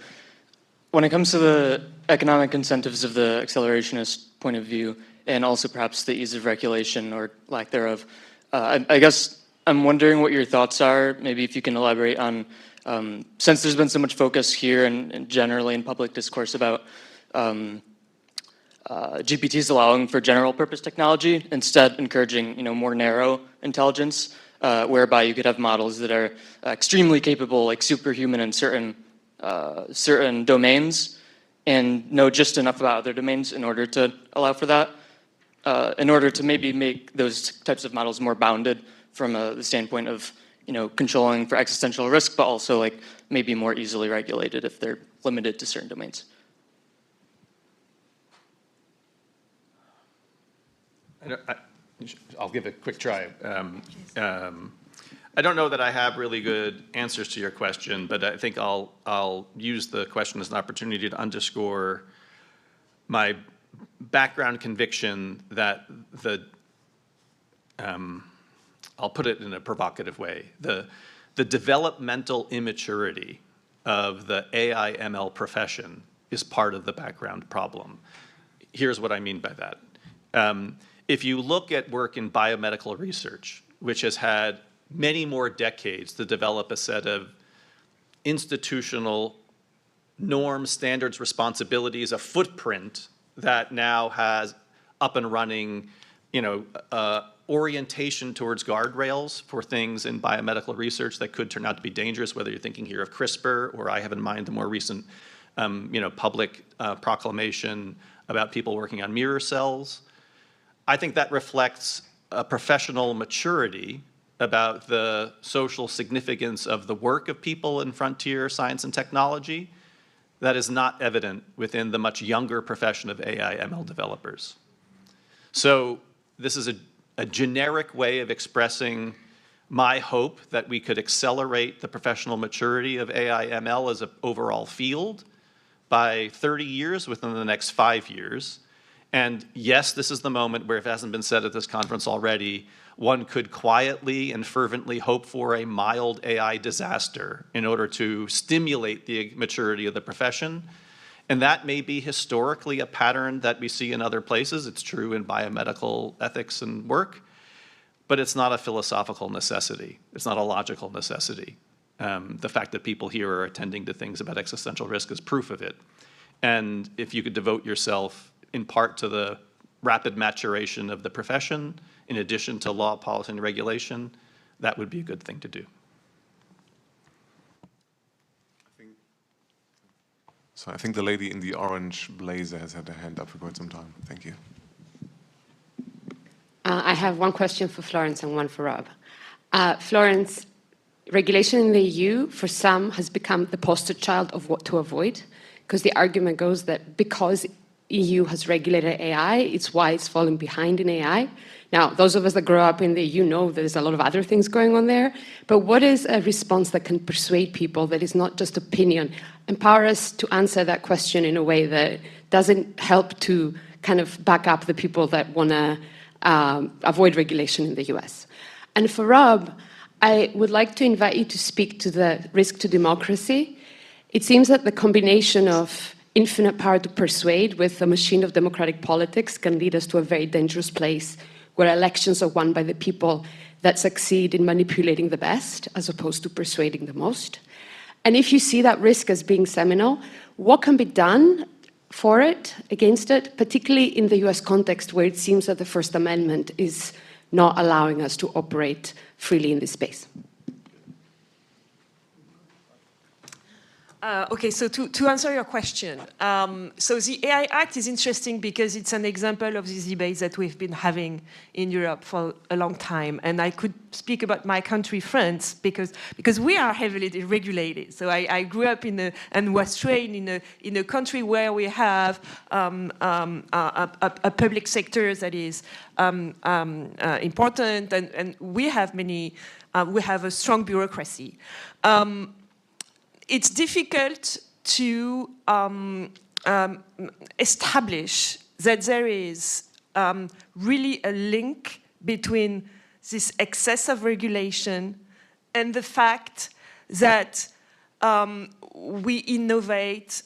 when it comes to the economic incentives of the accelerationist point of view, and also perhaps the ease of regulation or lack thereof, I guess I'm wondering what your thoughts are, maybe if you can elaborate on, since there's been so much focus here and generally in public discourse about GPTs allowing for general purpose technology, instead encouraging more narrow intelligence, whereby you could have models that are extremely capable, like superhuman in certain domains, and know just enough about other domains in order to allow for that, in order to maybe make those types of models more bounded from the standpoint of controlling for existential risk, but also like maybe more easily regulated if they're limited to certain domains. I'll give it a quick try. I don't know that I have really good answers to your question, but I think I'll use the question as an opportunity to underscore my background conviction that I'll put it in a provocative way, the developmental immaturity of the AI ML profession is part of the background problem. Here's what I mean by that. If you look at work in biomedical research, which has had many more decades to develop a set of institutional norms, standards, responsibilities, a footprint that now has up and running, orientation towards guardrails for things in biomedical research that could turn out to be dangerous, whether you're thinking here of CRISPR, or I have in mind the more recent, public proclamation about people working on mirror cells. I think that reflects a professional maturity about the social significance of the work of people in frontier science and technology that is not evident within the much younger profession of AI ML developers. So this is a generic way of expressing my hope that we could accelerate the professional maturity of AI ML as an overall field by 30 years within the next 5 years. And yes, this is the moment where, if it hasn't been said at this conference already, one could quietly and fervently hope for a mild AI disaster in order to stimulate the maturity of the profession. And that may be historically a pattern that we see in other places. It's true in biomedical ethics and work, but it's not a philosophical necessity. It's not a logical necessity. The fact that people here are attending to things about existential risk is proof of it. And if you could devote yourself in part to the rapid maturation of the profession, in addition to law, policy, and regulation, that would be a good thing to do. So I think the lady in the orange blazer has had her hand up for quite some time. Thank you. I have one question for Florence and one for Rob. Florence, regulation in the EU, for some, has become the poster child of what to avoid, because the argument goes that because EU has regulated AI, it's why it's falling behind in AI. Now, those of us that grow up in the EU know there's a lot of other things going on there, but what is a response that can persuade people that is not just opinion, empower us to answer that question in a way that doesn't help to kind of back up the people that want to avoid regulation in the US. And for Rob, I would like to invite you to speak to the risk to democracy. It seems that the combination of infinite power to persuade with a machine of democratic politics can lead us to a very dangerous place where elections are won by the people that succeed in manipulating the best as opposed to persuading the most. And if you see that risk as being seminal, what can be done for it, against it, particularly in the US context where it seems that the First Amendment is not allowing us to operate freely in this space? Okay, so to answer your question, so the AI Act is interesting because it's an example of this debate that we've been having in Europe for a long time. And I could speak about my country, France, because we are heavily regulated. So I grew up and was trained in a country where we have a public sector that is important, and we have we have a strong bureaucracy. It's difficult to establish that there is really a link between this excess of regulation and the fact that we innovate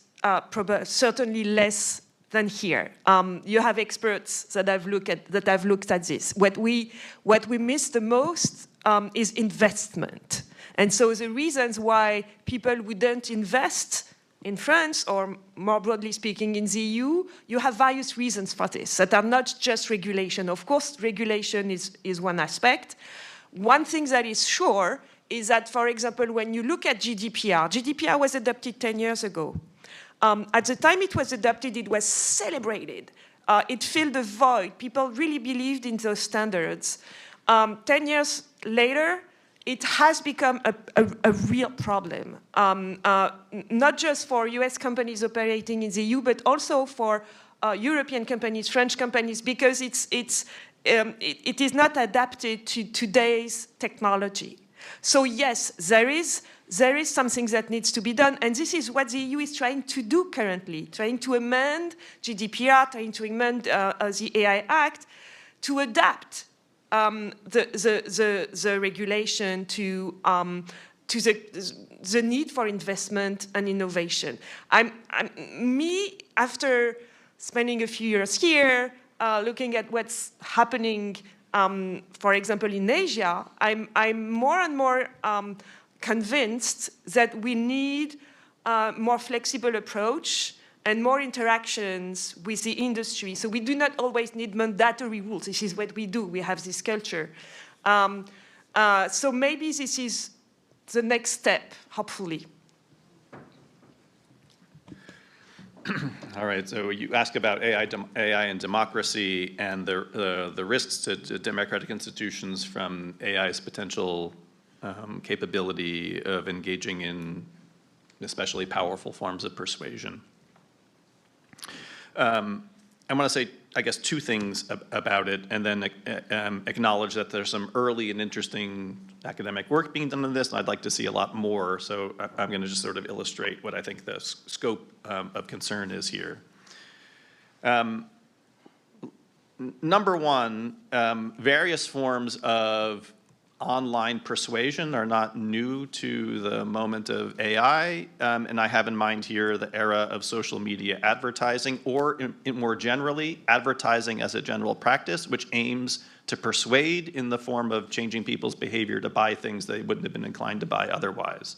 certainly less than here. You have experts that have looked at this. What we miss the most is investment. And so the reasons why people wouldn't invest in France, or more broadly speaking in the EU, you have various reasons for this that are not just regulation. Of course, regulation is one aspect. One thing that is sure is that, for example, when you look at GDPR was adopted 10 years ago. At the time it was adopted, it was celebrated. It filled a void. People really believed in those standards. 10 years later, it has become a real problem, not just for US companies operating in the EU, but also for European companies, French companies, because it is not adapted to today's technology. So yes, there is something that needs to be done, and this is what the EU is trying to do currently, trying to amend GDPR, trying to amend the AI Act to adapt the regulation to the need for investment and innovation. After spending a few years here, looking at what's happening, for example, in Asia, I'm more and more convinced that we need a more flexible approach and more interactions with the industry. So we do not always need mandatory rules. This is what we do. We have this culture. So maybe this is the next step, hopefully. All right, so you ask about AI and democracy and the risks to democratic institutions from AI's potential capability of engaging in especially powerful forms of persuasion. I want to say, I guess, two things about it, and then acknowledge that there's some early and interesting academic work being done on this, and I'd like to see a lot more. So I'm going to just sort of illustrate what I think the scope of concern is here. Number one, various forms of online persuasion are not new to the moment of AI, and I have in mind here the era of social media advertising, or more generally, advertising as a general practice, which aims to persuade in the form of changing people's behavior to buy things they wouldn't have been inclined to buy otherwise.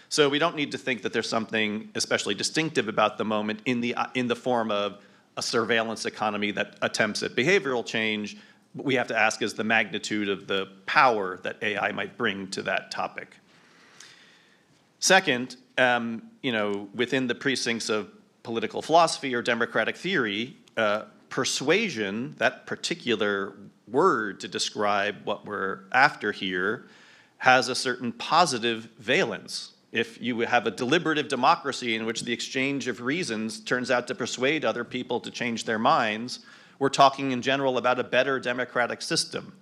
So we don't need to think that there's something especially distinctive about the moment in the form of a surveillance economy that attempts at behavioral change. What we have to ask is the magnitude of the power that AI might bring to that topic. Second, within the precincts of political philosophy or democratic theory, persuasion, that particular word to describe what we're after here, has a certain positive valence. If you have a deliberative democracy in which the exchange of reasons turns out to persuade other people to change their minds, we're talking in general about a better democratic system.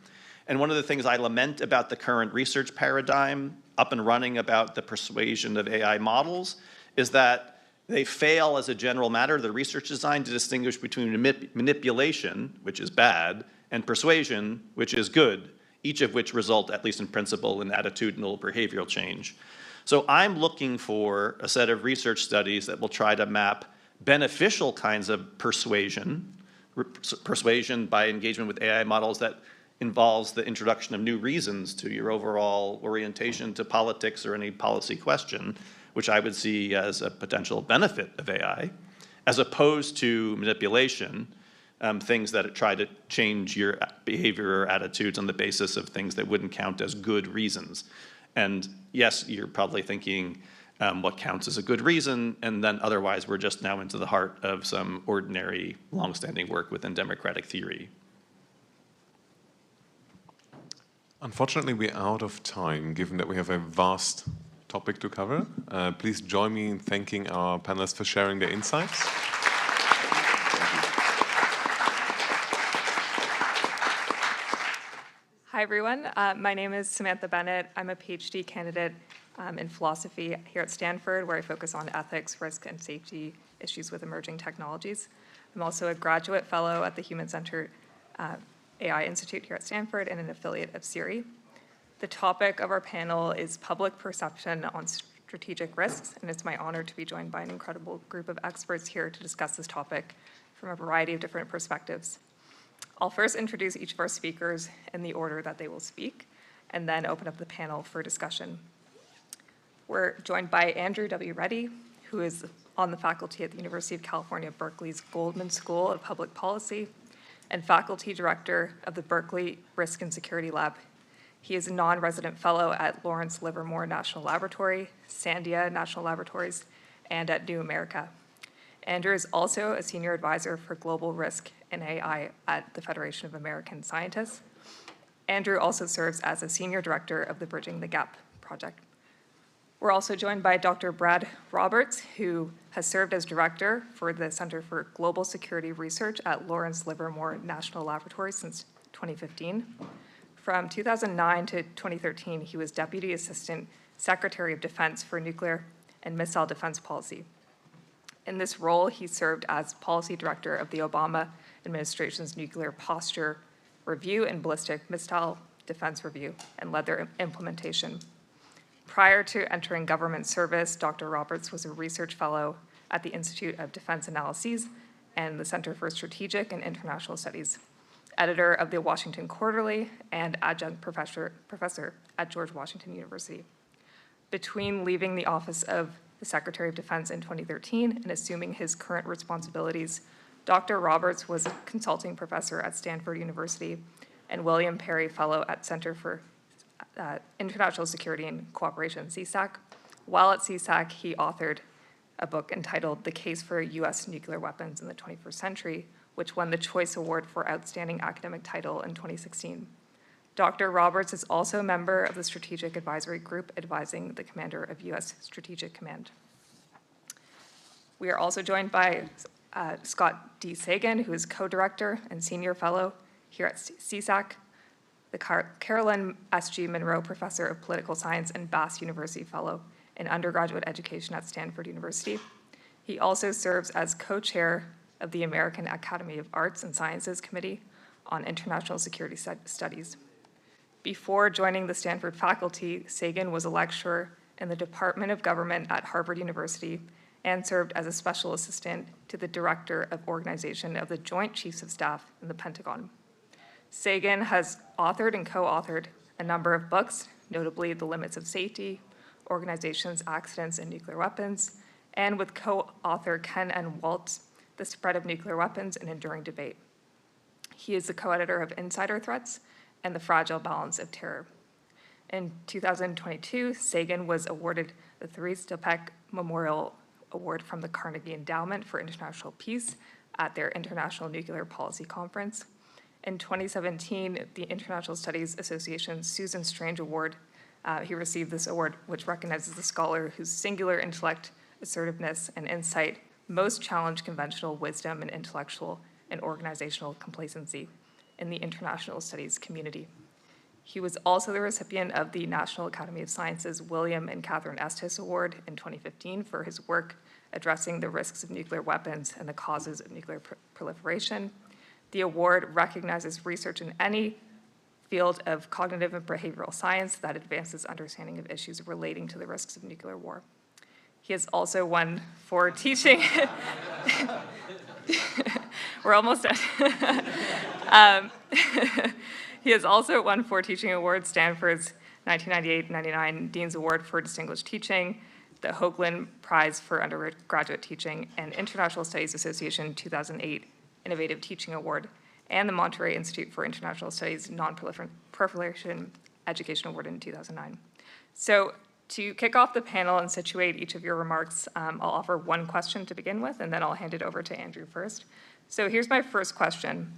And one of the things I lament about the current research paradigm up and running about the persuasion of AI models is that they fail as a general matter, the research design, to distinguish between manipulation, which is bad, and persuasion, which is good, each of which result, at least in principle, in attitudinal behavioral change. So I'm looking for a set of research studies that will try to map beneficial kinds of persuasion by engagement with AI models that involves the introduction of new reasons to your overall orientation to politics or any policy question, which I would see as a potential benefit of AI, as opposed to manipulation, things that try to change your behavior or attitudes on the basis of things that wouldn't count as good reasons. And yes, you're probably thinking what counts as a good reason, and then otherwise we're just now into the heart of some ordinary, long-standing work within democratic theory. Unfortunately, we're out of time, given that we have a vast topic to cover. Please join me in thanking our panelists for sharing their insights. Hi, everyone. My name is Samantha Bennett. I'm a PhD candidate in philosophy here at Stanford, where I focus on ethics, risk, and safety issues with emerging technologies. I'm also a graduate fellow at the Human-Centered AI Institute here at Stanford and an affiliate of SERI. The topic of our panel is public perception on strategic risks, and it's my honor to be joined by an incredible group of experts here to discuss this topic from a variety of different perspectives. I'll first introduce each of our speakers in the order that they will speak, and then open up the panel for discussion. We're joined by Andrew W. Reddy, who is on the faculty at the University of California, Berkeley's Goldman School of Public Policy, and faculty director of the Berkeley Risk and Security Lab. He is a non-resident fellow at Lawrence Livermore National Laboratory, Sandia National Laboratories, and at New America. Andrew is also a senior advisor for global risk and AI at the Federation of American Scientists. Andrew also serves as a senior director of the Bridging the Gap project. We're also joined by Dr. Brad Roberts, who has served as director for the Center for Global Security Research at Lawrence Livermore National Laboratory since 2015. From 2009 to 2013, he was Deputy Assistant Secretary of Defense for Nuclear and Missile Defense Policy. In this role, he served as Policy Director of the Obama administration's Nuclear Posture Review and Ballistic Missile Defense Review and led their implementation. Prior to entering government service, Dr. Roberts was a research fellow at the Institute of Defense Analyses and the Center for Strategic and International Studies, editor of the Washington Quarterly, and adjunct professor at George Washington University. Between leaving the office of the Secretary of Defense in 2013 and assuming his current responsibilities, Dr. Roberts was a consulting professor at Stanford University and William Perry Fellow at Center for International Security and Cooperation, CSAC. While at CSAC, he authored a book entitled The Case for U.S. Nuclear Weapons in the 21st Century, which won the Choice Award for Outstanding Academic Title in 2016. Dr. Roberts is also a member of the Strategic Advisory Group advising the commander of U.S. Strategic Command. We are also joined by Scott D. Sagan, who is co-director and senior fellow here at CSAC, the Carolyn S.G. Monroe Professor of Political Science and Bass University Fellow in undergraduate education at Stanford University. He also serves as co-chair of the American Academy of Arts and Sciences Committee on International Security Studies. Before joining the Stanford faculty, Sagan was a lecturer in the Department of Government at Harvard University and served as a special assistant to the Director of Organization of the Joint Chiefs of Staff in the Pentagon. Sagan has authored and co-authored a number of books, notably The Limits of Safety, Organizations, Accidents, and Nuclear Weapons, and with co-author Ken N. Waltz, The Spread of Nuclear Weapons and Enduring Debate. He is the co-editor of Insider Threats and The Fragile Balance of Terror. In 2022, Sagan was awarded the Therese Stopek Memorial Award from the Carnegie Endowment for International Peace at their International Nuclear Policy Conference. In 2017, the International Studies Association's Susan Strange Award, he received this award, which recognizes the scholar whose singular intellect, assertiveness, and insight most challenge conventional wisdom and intellectual and organizational complacency in the international studies community. He was also the recipient of the National Academy of Sciences William and Catherine Estes Award in 2015 for his work addressing the risks of nuclear weapons and the causes of nuclear proliferation. The award recognizes research in any field of cognitive and behavioral science that advances understanding of issues relating to the risks of nuclear war. He has also won for teaching. We're almost done. He has also won 4 teaching awards: Stanford's 1998-99 Dean's Award for Distinguished Teaching, the Hoagland Prize for Undergraduate Teaching, and International Studies Association 2008 Innovative Teaching Award, and the Monterey Institute for International Studies Non-Proliferation Education Award in 2009. So to kick off the panel and situate each of your remarks, I'll offer one question to begin with, and then I'll hand it over to Andrew first. So here's my first question.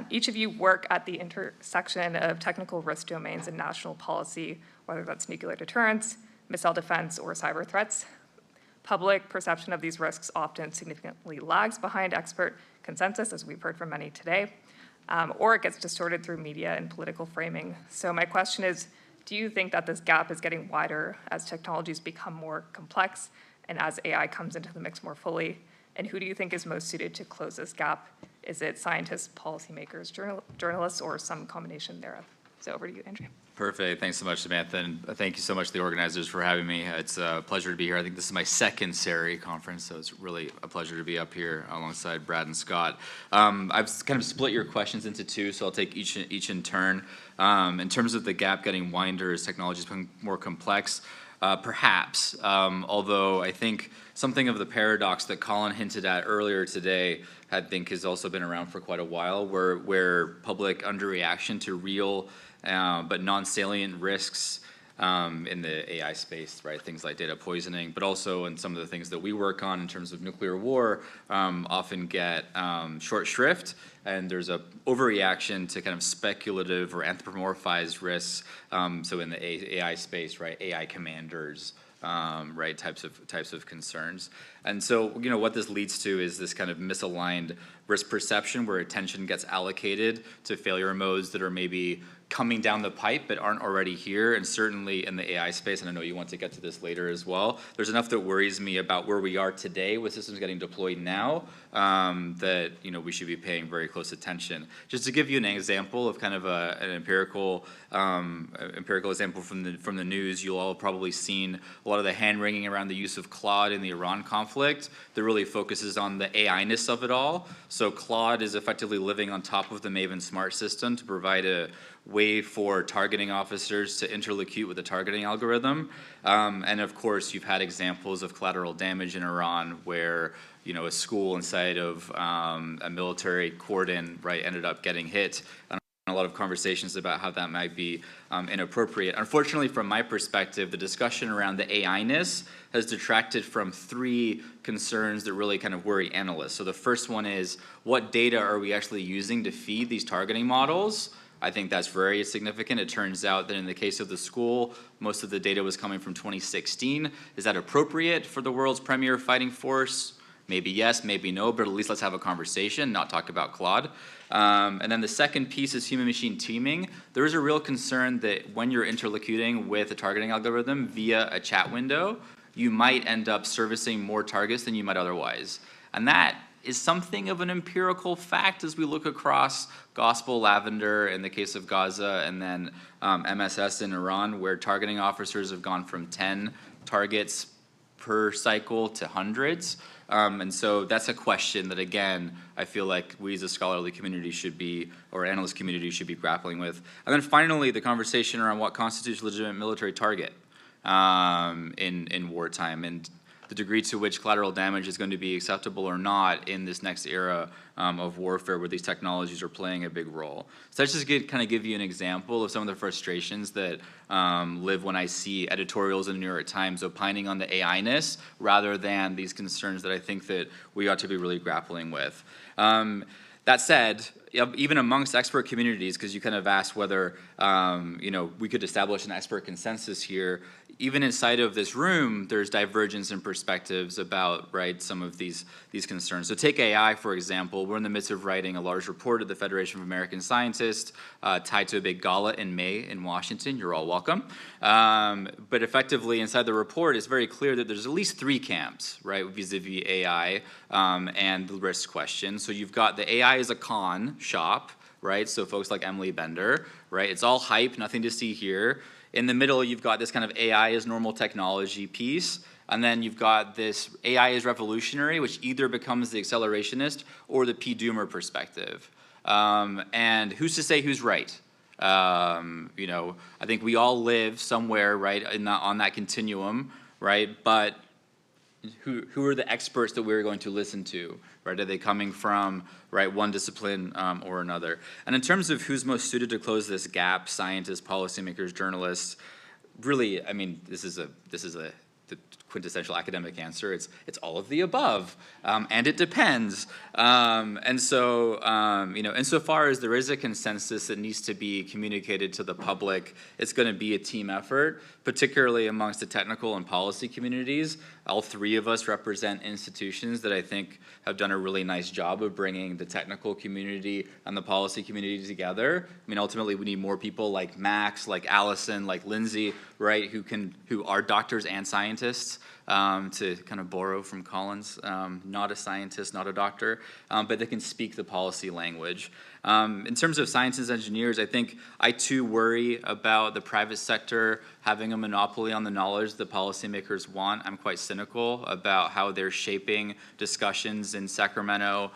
Each of you work at the intersection of technical risk domains and national policy, whether that's nuclear deterrence, missile defense, or cyber threats. Public perception of these risks often significantly lags behind expert consensus, as we've heard from many today, or it gets distorted through media and political framing. So my question is, do you think that this gap is getting wider as technologies become more complex and as AI comes into the mix more fully? And who do you think is most suited to close this gap? Is it scientists, policymakers, journalists, or some combination thereof? So over to you, Andrew. Perfect. Thanks so much, Samantha, and thank you so much to the organizers for having me. It's a pleasure to be here. I think this is my second SERI conference, so it's really a pleasure to be up here alongside Brad and Scott. I've kind of split your questions into 2, so I'll take each in turn. In terms of the gap getting wider as technology is becoming more complex, perhaps, although I think something of the paradox that Colin hinted at earlier today, I think has also been around for quite a while, where public underreaction to real but non-salient risks in the AI space, right? Things like data poisoning, but also in some of the things that we work on in terms of nuclear war, often get short shrift, and there's a overreaction to kind of speculative or anthropomorphized risks. So in the AI space, right? AI commanders. Right, types of concerns. And so, what this leads to is this kind of misaligned risk perception where attention gets allocated to failure modes that are maybe coming down the pipe but aren't already here. And certainly in the AI space, and I know you want to get to this later as well, there's enough that worries me about where we are today with systems getting deployed now that we should be paying very close attention. Just to give you an example of kind of an empirical example from the news, you'll all have probably seen a lot of the hand-wringing around the use of Claude in the Iran conflict that really focuses on the AI-ness of it all. So Claude is effectively living on top of the Maven Smart system to provide a way for targeting officers to interlocute with the targeting algorithm. And of course, you've had examples of collateral damage in Iran where a school inside of a military cordon, right, ended up getting hit. A lot of conversations about how that might be inappropriate. Unfortunately, from my perspective, the discussion around the AI-ness has detracted from 3 concerns that really kind of worry analysts. So the first one is, what data are we actually using to feed these targeting models? I think that's very significant. It turns out that in the case of the school, most of the data was coming from 2016. Is that appropriate for the world's premier fighting force? Maybe yes, maybe no, but at least let's have a conversation, not talk about Claude. And then the second piece is human-machine teaming. There is a real concern that when you're interlocuting with a targeting algorithm via a chat window, you might end up servicing more targets than you might otherwise. And that is something of an empirical fact as we look across Gospel, Lavender in the case of Gaza, and then MSS in Iran, where targeting officers have gone from 10 targets per cycle to hundreds. And so that's a question that, again, I feel like we as a scholarly community should be, or analyst community should be grappling with. And then finally, the conversation around what constitutes a legitimate military target in wartime, and the degree to which collateral damage is going to be acceptable or not in this next era of warfare where these technologies are playing a big role. So that's just to kind of give you an example of some of the frustrations that live when I see editorials in the New York Times opining on the AI-ness rather than these concerns that I think that we ought to be really grappling with. That said, even amongst expert communities, because you kind of asked whether we could establish an expert consensus here, even inside of this room, there's divergence in perspectives about, right, some of these concerns. So take AI, for example. We're in the midst of writing a large report at the Federation of American Scientists tied to a big gala in May in Washington. You're all welcome. But effectively, inside the report, it's very clear that there's at least 3 camps, right, vis-a-vis AI and the risk question. So you've got the AI is a con shop, right? So folks like Emily Bender, right? It's all hype, nothing to see here. In the middle, you've got this kind of AI is normal technology piece. And then you've got this AI is revolutionary, which either becomes the accelerationist or the P. Doomer perspective. And who's to say who's right? You know, I think we all live somewhere, right, on that continuum, right? But who are the experts that we're going to listen to, right? Are they coming from, right, one discipline or another? And in terms of who's most suited to close this gap, scientists, policymakers, journalists, really, I mean, this is the quintessential academic answer. It's all of the above, and it depends. And so, you know, insofar as there is a consensus that needs to be communicated to the public, it's going to be a team effort, particularly amongst the technical and policy communities. All 3 of us represent institutions that I think have done a really nice job of bringing the technical community and the policy community together. I mean, ultimately, we need more people like Max, like Allison, like Lindsay, right, who are doctors and scientists, to kind of borrow from Collins, not a scientist, not a doctor, but they can speak the policy language. In terms of scientists and engineers, I think I too worry about the private sector having a monopoly on the knowledge that policymakers want. I'm quite cynical about how they're shaping discussions in Sacramento,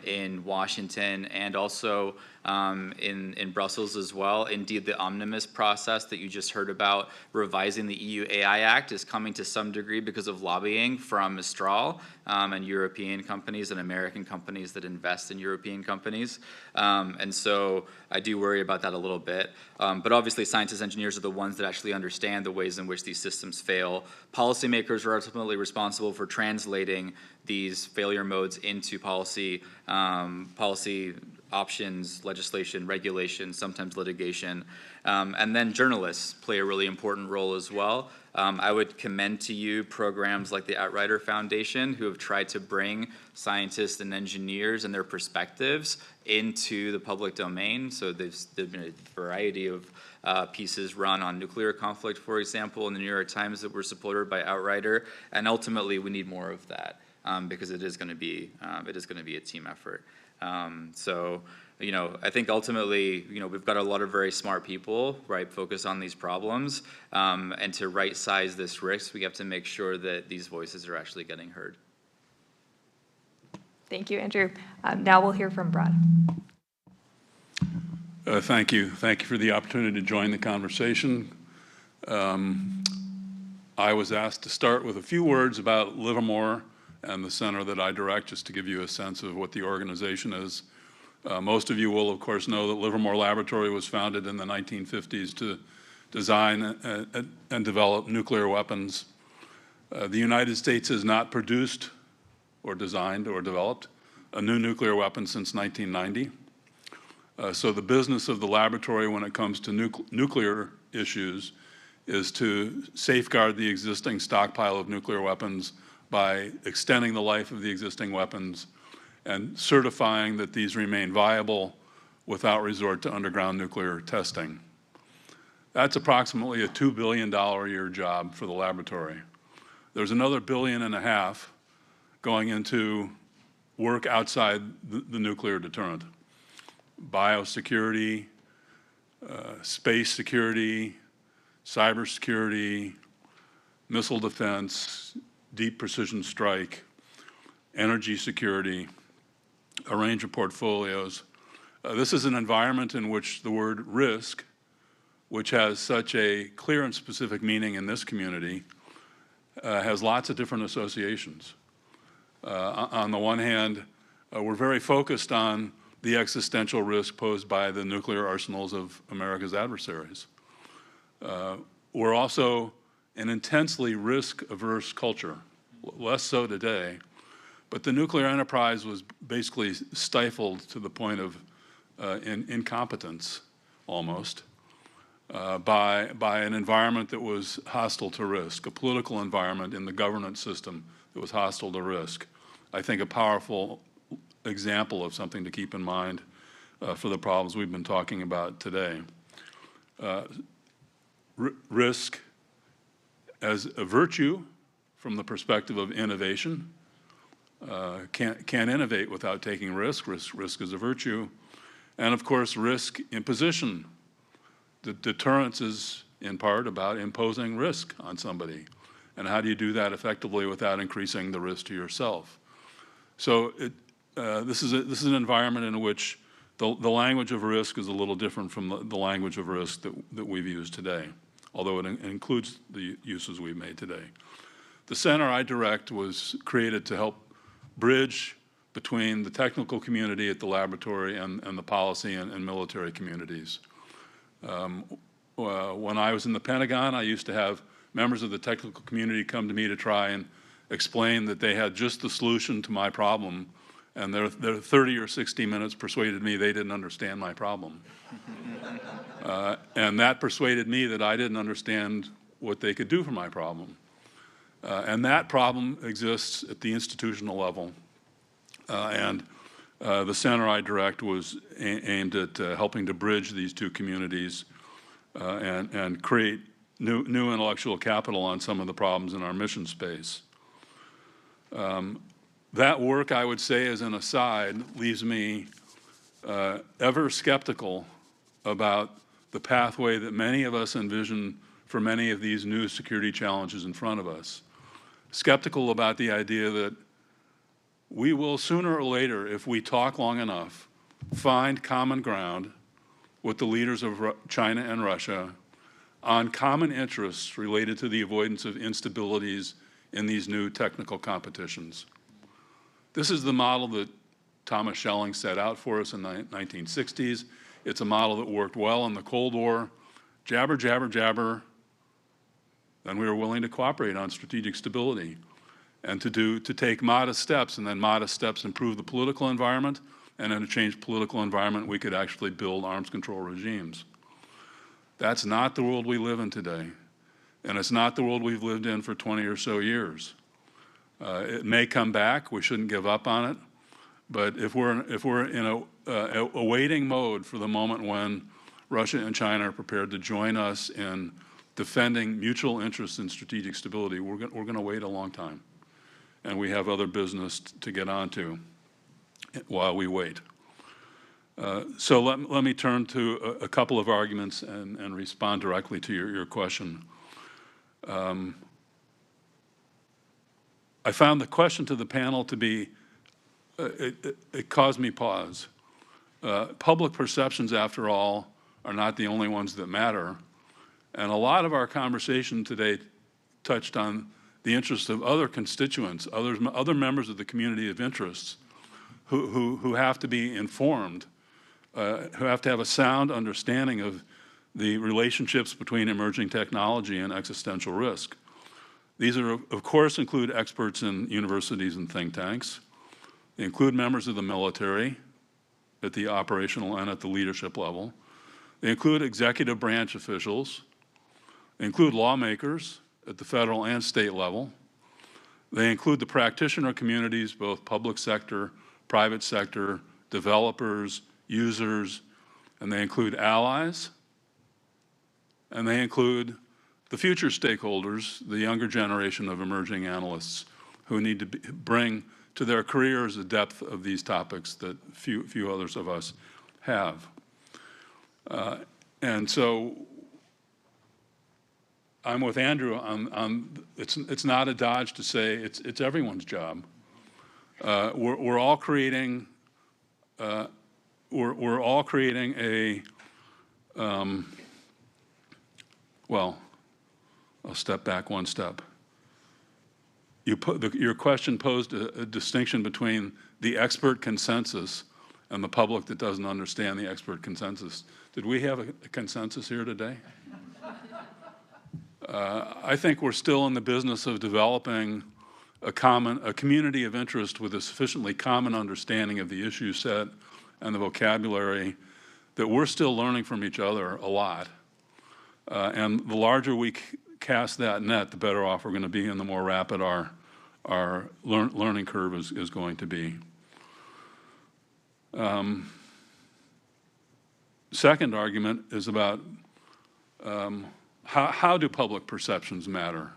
in Washington, and also in Brussels as well. Indeed, the omnibus process that you just heard about, revising the EU AI Act, is coming to some degree because of lobbying from Mistral and European companies and American companies that invest in European companies. And so I do worry about that a little bit. But obviously, scientists and engineers are the ones that actually understand the ways in which these systems fail. Policymakers are ultimately responsible for translating these failure modes into policy options, legislation, regulation, sometimes litigation. And then journalists play a really important role as well. I would commend to you programs like the Outrider Foundation, who have tried to bring scientists and engineers and their perspectives into the public domain. So there's been a variety of pieces run on nuclear conflict, for example, in the New York Times that were supported by Outrider. And ultimately, we need more of that because it is going to be a team effort. So, you know, I think ultimately, you know, we've got a lot of very smart people, right, focus on these problems, and to right-size this risk, we have to make sure that these voices are actually getting heard. Thank you, Andrew. Now we'll hear from Brad. Thank you. Thank you for the opportunity to join the conversation. I was asked to start with a few words about Livermore and the center that I direct, just to give you a sense of what the organization is. Most of you will, of course, know that Livermore Laboratory was founded in the 1950s to design and develop nuclear weapons. The United States has not produced or designed or developed a new nuclear weapon since 1990. So the business of the laboratory when it comes to nuclear issues is to safeguard the existing stockpile of nuclear weapons by extending the life of the existing weapons and certifying that these remain viable without resort to underground nuclear testing. That's approximately a $2 billion a year job for the laboratory. There's another $1.5 billion going into work outside the nuclear deterrent. Biosecurity, space security, cybersecurity, missile defense, deep precision strike, energy security, a range of portfolios. This is an environment in which the word risk, which has such a clear and specific meaning in this community, has lots of different associations. On the one hand, we're very focused on the existential risk posed by the nuclear arsenals of America's adversaries. We're also an intensely risk-averse culture, less so today, but the nuclear enterprise was basically stifled to the point of incompetence, almost. by an environment that was hostile to risk, a political environment in the governance system that was hostile to risk. I think a powerful example of something to keep in mind for the problems we've been talking about today. Risk as a virtue from the perspective of innovation. Can't innovate without taking risk. Risk is a virtue. And of course, risk imposition. The deterrence is in part about imposing risk on somebody. And how do you do that effectively without increasing the risk to yourself? So this is an environment in which the language of risk is a little different from the language of risk that we've used today, although it includes the uses we've made today. The center I direct was created to help bridge between the technical community at the laboratory and the policy and military communities. When I was in the Pentagon, I used to have members of the technical community come to me to try and explain that they had just the solution to my problem, and their 30 or 60 minutes persuaded me they didn't understand my problem. And that persuaded me that I didn't understand what they could do for my problem. And that problem exists at the institutional level. The center I direct was aimed at helping to bridge these two communities and create new intellectual capital on some of the problems in our mission space. That work, I would say, as an aside, leaves me ever skeptical about the pathway that many of us envision for many of these new security challenges in front of us. Skeptical about the idea that we will sooner or later, if we talk long enough, find common ground with the leaders of China and Russia on common interests related to the avoidance of instabilities in these new technical competitions. This is the model that Thomas Schelling set out for us in the 1960s. It's a model that worked well in the Cold War. Jabber, jabber, jabber. Then we were willing to cooperate on strategic stability and to take modest steps, and then modest steps improve the political environment, and in a changed political environment, we could actually build arms control regimes. That's not the world we live in today, and it's not the world we've lived in for 20 or so years. It may come back. We shouldn't give up on it. But if we're in a waiting mode for the moment when Russia and China are prepared to join us in defending mutual interests in strategic stability, we're going to wait a long time. And we have other business to get on to while we wait. So let me turn to a couple of arguments and respond directly to your question. I found the question to the panel to be, it caused me pause. Public perceptions, after all, are not the only ones that matter. And a lot of our conversation today touched on the interests of other constituents, other members of the community of interests who have to be informed, who have to have a sound understanding of the relationships between emerging technology and existential risk. These are, of course, include experts in universities and think tanks. They include members of the military at the operational and at the leadership level. They include executive branch officials. They include lawmakers at the federal and state level. They include the practitioner communities, both public sector, private sector, developers, users, and they include allies, and they include the future stakeholders, the younger generation of emerging analysts who need to bring to their careers a depth of these topics that few others of us have. And so I'm with Andrew on it's not a dodge to say it's everyone's job. We're all creating we're all creating a well, I'll step back one step. Your question posed a distinction between the expert consensus and the public that doesn't understand the expert consensus. Did we have a consensus here today? I think we're still in the business of developing a community of interest with a sufficiently common understanding of the issue set and the vocabulary that we're still learning from each other a lot. And the larger we cast that net, the better off we're going to be and the more rapid our learning curve is going to be. Second argument is about how do public perceptions matter?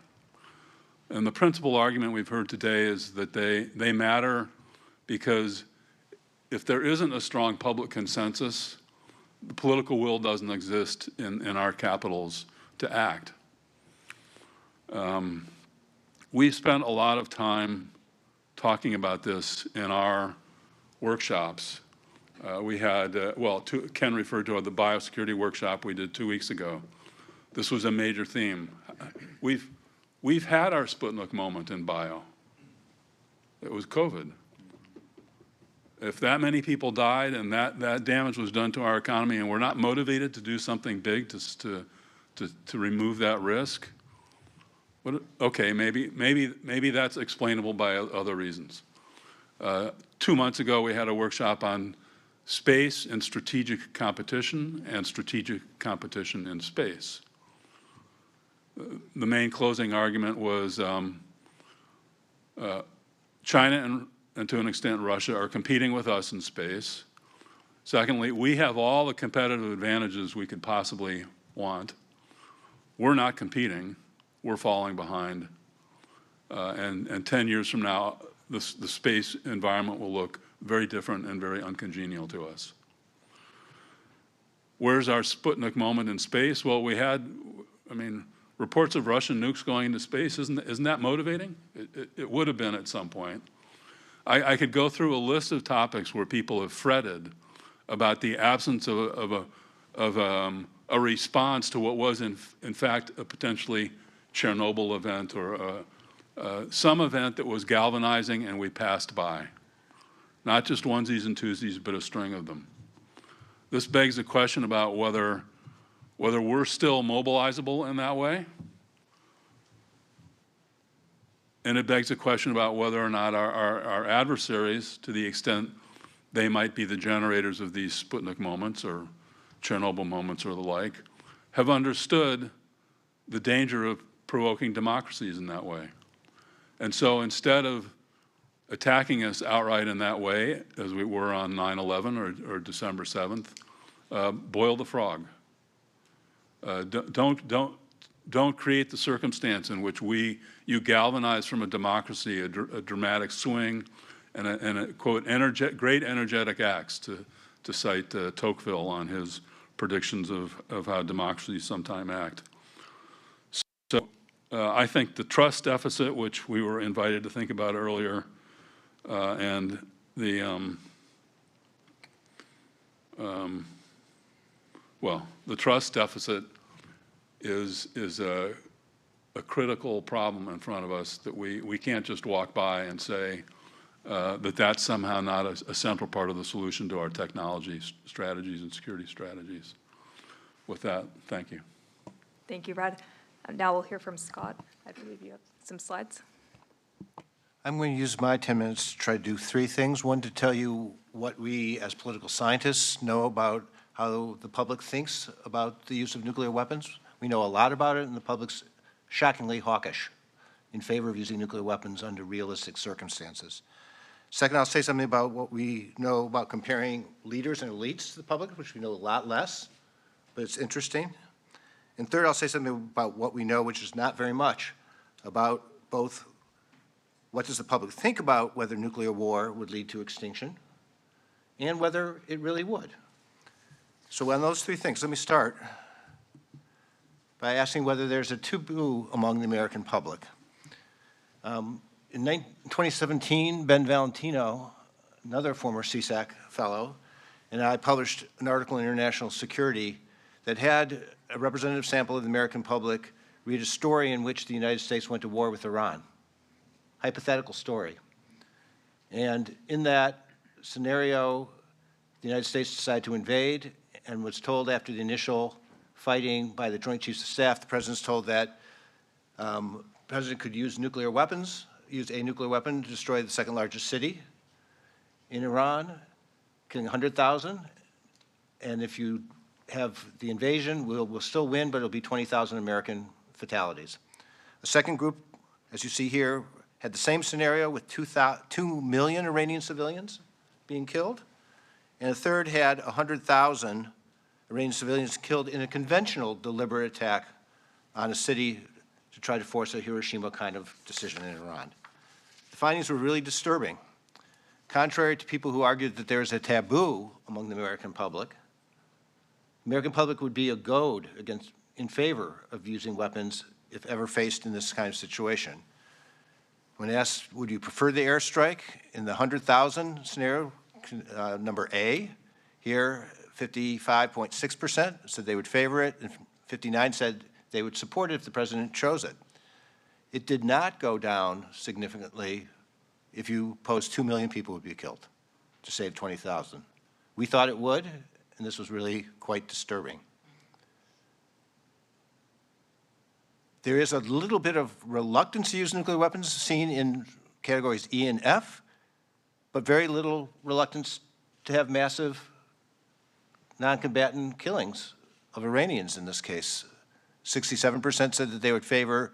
And the principal argument we've heard today is that they matter because if there isn't a strong public consensus, the political will doesn't exist in our capitals to act. We spent a lot of time talking about this in our workshops. We had, Ken referred to the biosecurity workshop we did 2 weeks ago. This was a major theme. We've had our Sputnik moment in bio. It was COVID. If that many people died and that damage was done to our economy and we're not motivated to do something big to remove that risk, okay, maybe that's explainable by other reasons. 2 months ago, we had a workshop on space and strategic competition in space. The main closing argument was China and to an extent Russia are competing with us in space. Secondly, we have all the competitive advantages we could possibly want. We're not competing. We're falling behind. And 10 years from now, the space environment will look very different and very uncongenial to us. Where's our Sputnik moment in space? Well, we had, reports of Russian nukes going into space. Isn't that motivating? It would have been at some point. I could go through a list of topics where people have fretted about the absence of a response to what was in fact a potentially Chernobyl event or some event that was galvanizing and we passed by. Not just onesies and twosies, but a string of them. This begs the question about whether we're still mobilizable in that way. And it begs a question about whether or not our adversaries, to the extent they might be the generators of these Sputnik moments or Chernobyl moments or the like, have understood the danger of provoking democracies in that way. And so instead of attacking us outright in that way, as we were on 9/11 or December 7th, boil the frog. Don't create the circumstance in which you galvanize from a democracy a dramatic swing and a quote, great energetic acts, to cite Tocqueville on his predictions of how democracies sometime act. So I think the trust deficit, which we were invited to think about earlier, and the trust deficit is a critical problem in front of us that we can't just walk by and say that's somehow not a central part of the solution to our technology strategies and security strategies. With that, thank you. Thank you, Brad. Now we'll hear from Scott. I believe you have some slides. I'm going to use my 10 minutes to try to do three things. One, to tell you what we as political scientists know about how the public thinks about the use of nuclear weapons. We know a lot about it, and the public's shockingly hawkish in favor of using nuclear weapons under realistic circumstances. Second, I'll say something about what we know about comparing leaders and elites to the public, which we know a lot less, but it's interesting. And third, I'll say something about what we know, which is not very much, about both what does the public think about whether nuclear war would lead to extinction and whether it really would. So on those three things, let me start by asking whether there's a taboo among the American public. In 2017, Ben Valentino, another former CSAC fellow, and I published an article in International Security that had a representative sample of the American public read a story in which the United States went to war with Iran. Hypothetical story. And in that scenario, the United States decided to invade and was told after the initial fighting by the Joint Chiefs of Staff, the President's told that the President could use nuclear weapons, use a nuclear weapon to destroy the second largest city in Iran, killing 100,000. And if you have the invasion. We'll still win, but it'll be 20,000 American fatalities. The second group, as you see here, had the same scenario with 2 million Iranian civilians being killed. And a third had 100,000 Iranian civilians killed in a conventional deliberate attack on a city to try to force a Hiroshima kind of decision in Iran. The findings were really disturbing. Contrary to people who argued that there is a taboo among the American public would be a goad in favor of using weapons if ever faced in this kind of situation. When asked, would you prefer the airstrike in the 100,000 scenario, number A, here 55.6% said they would favor it, and 59 said they would support it if the president chose it. It did not go down significantly if you posed 2 million people would be killed to save 20,000. We thought it would, and this was really quite disturbing. There is a little bit of reluctance to use nuclear weapons seen in categories E and F, but very little reluctance to have massive non-combatant killings of Iranians in this case. 67% said that they would favor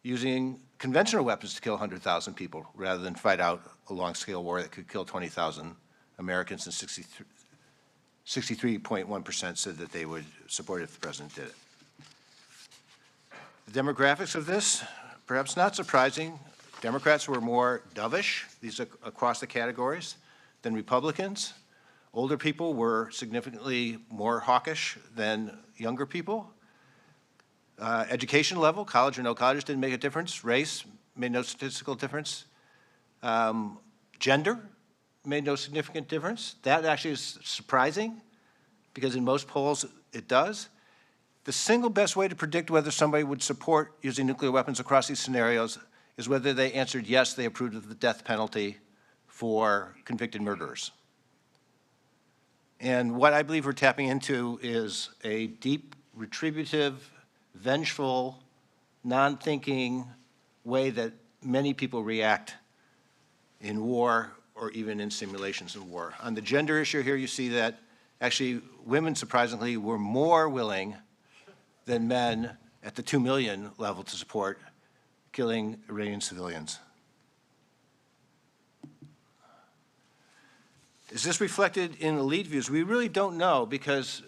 using conventional weapons to kill 100,000 people rather than fight out a long-scale war that could kill 20,000 Americans, and 63.1% said that they would support it if the president did it. The demographics of this, perhaps not surprising. Democrats were more dovish, these are across the categories, than Republicans. Older people were significantly more hawkish than younger people. Education level, college or no college, didn't make a difference. Race made no statistical difference. Gender made no significant difference. That actually is surprising because in most polls it does. The single best way to predict whether somebody would support using nuclear weapons across these scenarios is whether they answered yes, they approved of the death penalty for convicted murderers. And what I believe we're tapping into is a deep, retributive, vengeful, non-thinking way that many people react in war or even in simulations of war. On the gender issue here, you see that actually women, surprisingly, were more willing than men at the 2 million level to support killing Iranian civilians. Is this reflected in elite views? We really don't know because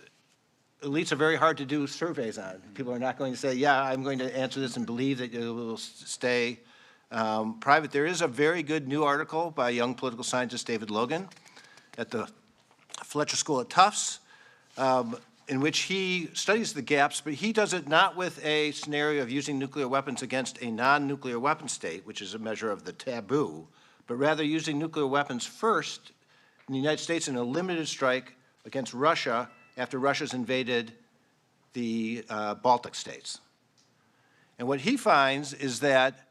elites are very hard to do surveys on. People are not going to say, yeah, I'm going to answer this and believe that it will stay private. There is a very good new article by young political scientist David Logan at the Fletcher School at Tufts, in which he studies the gaps, but he does it not with a scenario of using nuclear weapons against a non-nuclear weapon state, which is a measure of the taboo, but rather using nuclear weapons first in the United States in a limited strike against Russia after Russia's invaded the Baltic states. And what he finds is that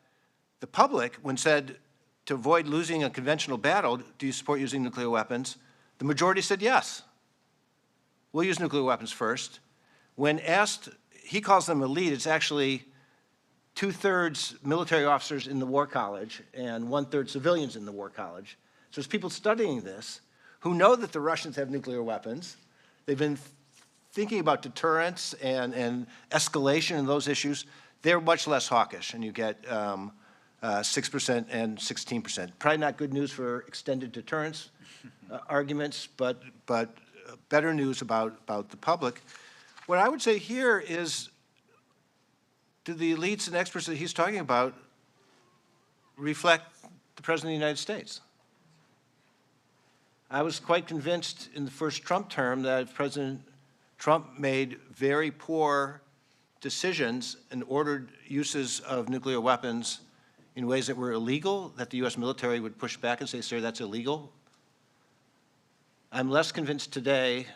the public, when said to avoid losing a conventional battle, do you support using nuclear weapons? The majority said yes. We'll use nuclear weapons first. When asked, he calls them elite, it's actually 2/3 military officers in the War College and 1/3 civilians in the War College. So it's people studying this who know that the Russians have nuclear weapons. They've been thinking about deterrence and escalation and those issues. They're much less hawkish, and you get 6% and 16%. Probably not good news for extended deterrence arguments, but better news about the public. What I would say here is, do the elites and experts that he's talking about reflect the President of the United States? I was quite convinced in the first Trump term that if President Trump made very poor decisions and ordered uses of nuclear weapons in ways that were illegal, that the U.S. military would push back and say, sir, that's illegal. I'm less convinced today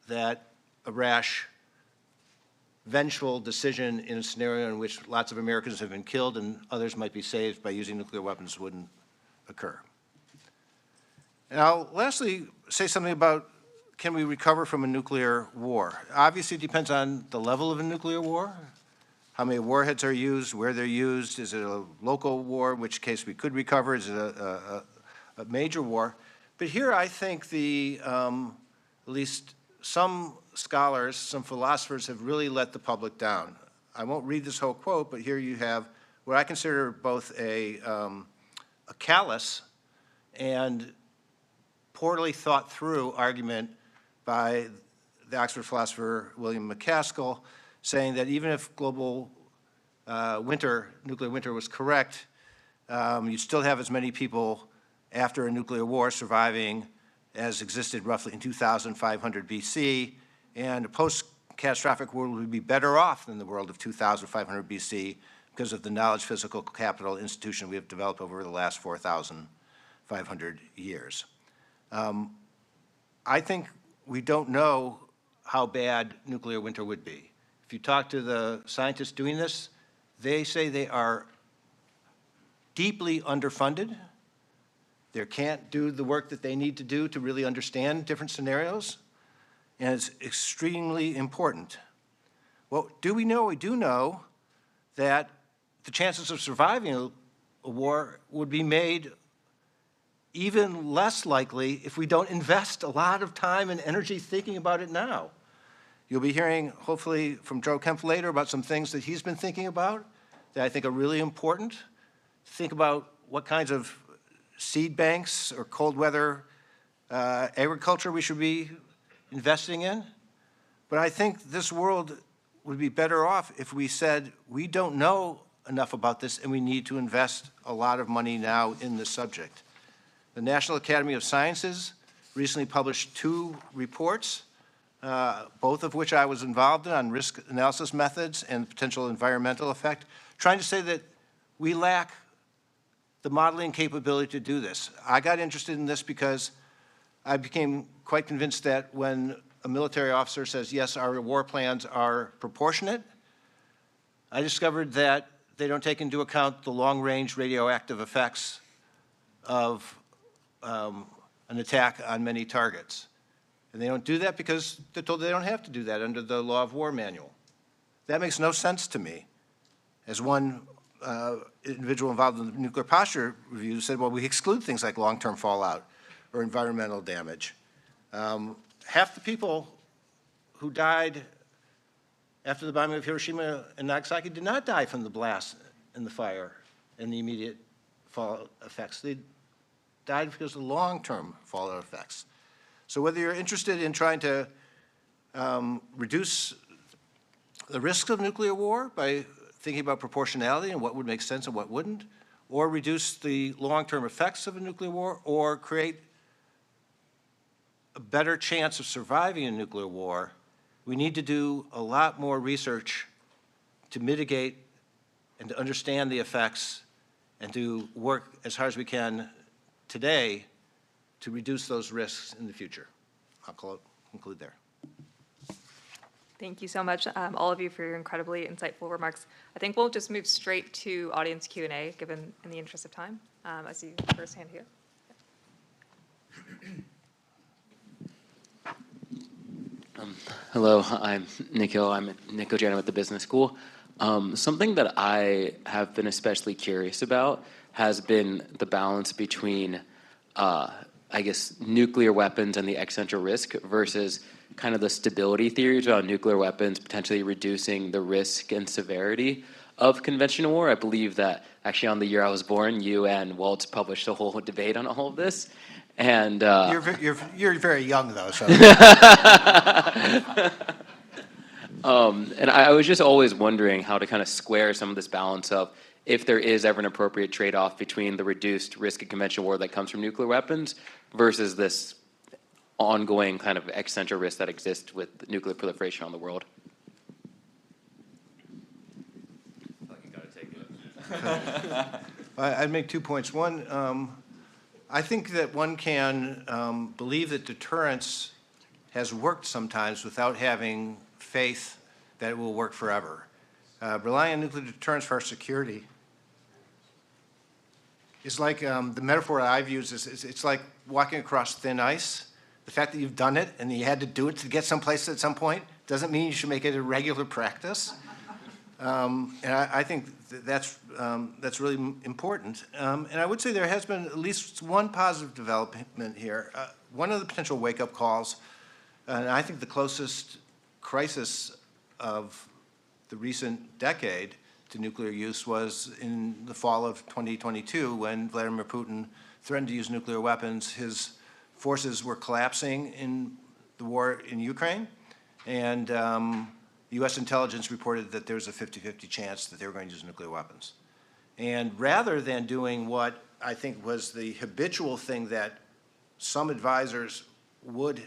that a rash, vengeful decision in a scenario in which lots of Americans have been killed and others might be saved by using nuclear weapons wouldn't occur. And I'll lastly say something about, can we recover from a nuclear war? Obviously, it depends on the level of a nuclear war, how many warheads are used, where they're used. Is it a local war, in which case we could recover? Is it a major war? But here I think the at least some scholars, some philosophers have really let the public down. I won't read this whole quote, but here you have what I consider both a callous and poorly thought through argument by the Oxford philosopher William McCaskill, saying that even if global nuclear winter was correct, you'd still have as many people after a nuclear war surviving as existed roughly in 2500 BC, and a post-catastrophic world would be better off than the world of 2500 BC because of the knowledge physical capital institution we have developed over the last 4,500 years. I think we don't know how bad nuclear winter would be. If you talk to the scientists doing this, they say they are deeply underfunded. They can't do the work that they need to do to really understand different scenarios, and it's extremely important. What do we know? We do know that the chances of surviving a war would be made even less likely if we don't invest a lot of time and energy thinking about it now. You'll be hearing, hopefully, from Joe Kempf later about some things that he's been thinking about that I think are really important. Think about what kinds of seed banks or cold weather agriculture we should be investing in. But I think this world would be better off if we said, we don't know enough about this and we need to invest a lot of money now in this subject. The National Academy of Sciences recently published 2 reports, both of which I was involved in, on risk analysis methods and potential environmental effect, trying to say that we lack the modeling capability to do this. I got interested in this because I became quite convinced that when a military officer says, yes, our war plans are proportionate, I discovered that they don't take into account the long-range radioactive effects of an attack on many targets. And they don't do that because they're told they don't have to do that under the Law of War manual. That makes no sense to me. As one individual involved in the nuclear posture review said, well, we exclude things like long-term fallout or environmental damage. Half the people who died after the bombing of Hiroshima and Nagasaki did not die from the blast and the fire and the immediate fallout effects. They died because of long-term fallout effects. So whether you're interested in trying to reduce the risk of nuclear war by thinking about proportionality and what would make sense and what wouldn't, or reduce the long-term effects of a nuclear war, or create a better chance of surviving a nuclear war, we need to do a lot more research to mitigate and to understand the effects and to work as hard as we can today to reduce those risks in the future. I'll conclude there. Thank you so much, all of you, for your incredibly insightful remarks. I think we'll just move straight to audience Q&A, given in the interest of time. I see first hand here. Hello, I'm Nikhil. I'm Nikhil Jain at the business school. Something that I have been especially curious about has been the balance between, I guess, nuclear weapons and the existential risk versus kind of the stability theories about nuclear weapons potentially reducing the risk and severity of conventional war. I believe that actually on the year I was born, you and Waltz published a whole debate on all of this. And you're very young, though. So. And I was just always wondering how to kind of square some of this balance of if there is ever an appropriate trade-off between the reduced risk of conventional war that comes from nuclear weapons versus this ongoing kind of existential risk that exists with nuclear proliferation on the world. I'd make 2 points. One, I think that one can believe that deterrence has worked sometimes without having faith that it will work forever. Relying on nuclear deterrence for our security is like the metaphor I've used is it's like walking across thin ice. The fact that you've done it and you had to do it to get someplace at some point doesn't mean you should make it a regular practice. And I think that's really important. And I would say there has been at least one positive development here. One of the potential wake-up calls And I think the closest crisis of the recent decade to nuclear use was in the fall of 2022 when Vladimir Putin threatened to use nuclear weapons. His forces were collapsing in the war in Ukraine, and U.S. intelligence reported that there was a 50-50 chance that they were going to use nuclear weapons. And rather than doing what I think was the habitual thing that some advisors would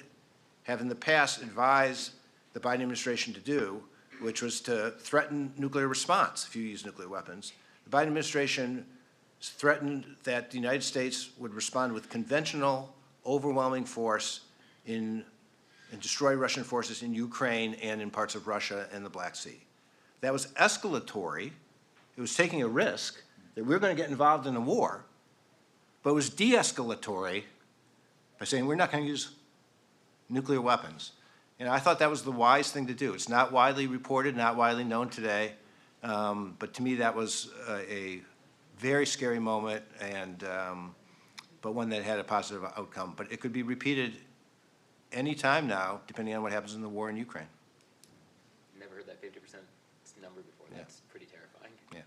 have in the past advised the Biden administration to do, which was to threaten nuclear response if you use nuclear weapons, the Biden administration threatened that the United States would respond with conventional, overwhelming force and destroy Russian forces in Ukraine and in parts of Russia and the Black Sea. That was escalatory. It was taking a risk that we were going to get involved in a war, but it was de-escalatory by saying we're not going to use nuclear weapons. And I thought that was the wise thing to do. It's not widely reported, not widely known today, but to me that was a very scary moment, and but one that had a positive outcome. But it could be repeated any time now, depending on what happens in the war in Ukraine. Never heard that 50% number before. That's pretty terrifying. Yeah.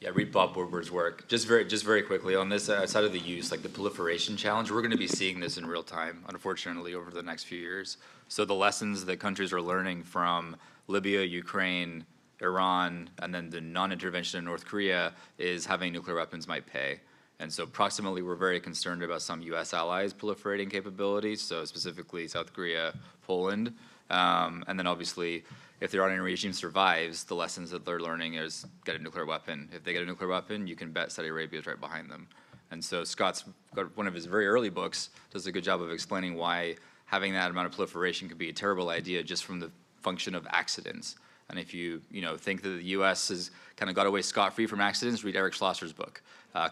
Yeah, read Bob Woodward's work. Just very quickly on this side of the use, like the proliferation challenge, we're going to be seeing this in real time, unfortunately, over the next few years. So the lessons that countries are learning from Libya, Ukraine, Iran, and then the non-intervention in North Korea is having nuclear weapons might pay. And so proximately, we're very concerned about some U.S. allies proliferating capabilities, so specifically South Korea, Poland, and then obviously, if the Iranian regime survives, the lessons that they're learning is get a nuclear weapon. If they get a nuclear weapon, you can bet Saudi Arabia is right behind them. And so Scott's got one of his very early books, does a good job of explaining why having that amount of proliferation could be a terrible idea just from the function of accidents. And if you think that the U.S. has kind of got away scot-free from accidents, read Eric Schlosser's book,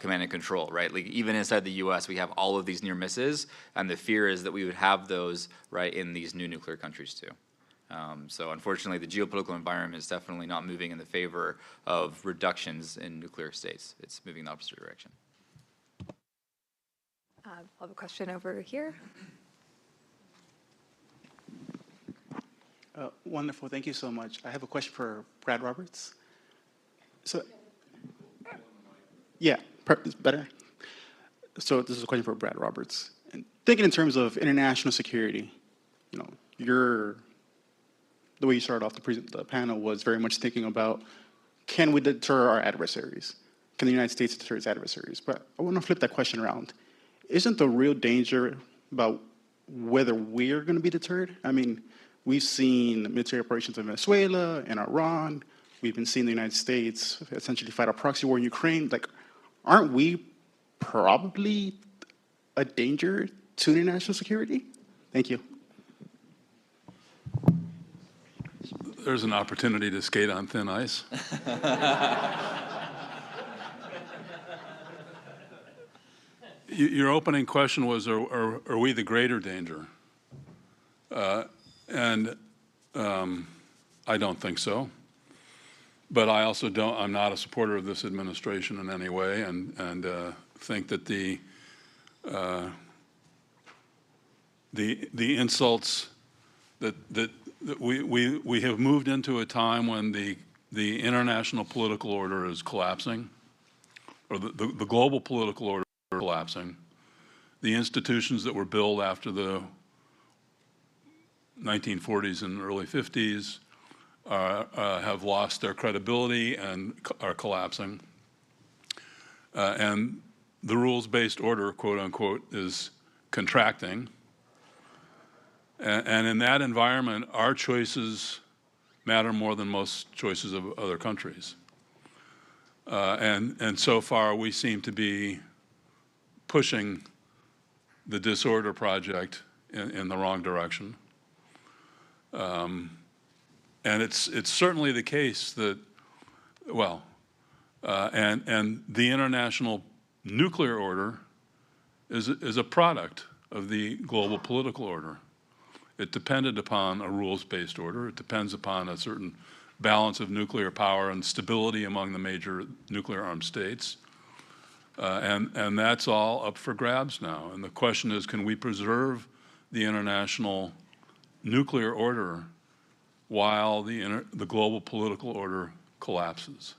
Command and Control, right? Like even inside the U.S., we have all of these near misses, and the fear is that we would have those, right, in these new nuclear countries too. So unfortunately, the geopolitical environment is definitely not moving in the favor of reductions in nuclear states. It's moving in the opposite direction. I'll have a question over here. Wonderful, thank you so much. I have a question for Brad Roberts. So, yeah, it's better. So this is a question for Brad Roberts. And thinking in terms of international security, the way you started off the panel was very much thinking about, can we deter our adversaries? Can the United States deter its adversaries? But I want to flip that question around. Isn't the real danger about whether we're going to be deterred? I mean, we've seen military operations in Venezuela and Iran. We've been seeing the United States essentially fight a proxy war in Ukraine. Like, aren't we probably a danger to international security? Thank you. There's an opportunity to skate on thin ice. Your opening question was, are we the greater danger? And I don't think so. But I also I'm not a supporter of this administration in any way, and think that the insults that we have moved into a time when the international political order is collapsing, or the global political order is collapsing. The institutions that were built after the 1940s and early 50s have lost their credibility and are collapsing. And the rules-based order, quote unquote, is contracting. And in that environment, our choices matter more than most choices of other countries. And so far, we seem to be pushing the disorder project in the wrong direction. And it's certainly the case that, well, and the international nuclear order is a product of the global political order. It depended upon a rules-based order. It depends upon a certain balance of nuclear power and stability among the major nuclear armed states. And that's all up for grabs now. And the question is, can we preserve the international nuclear order while the global political order collapses.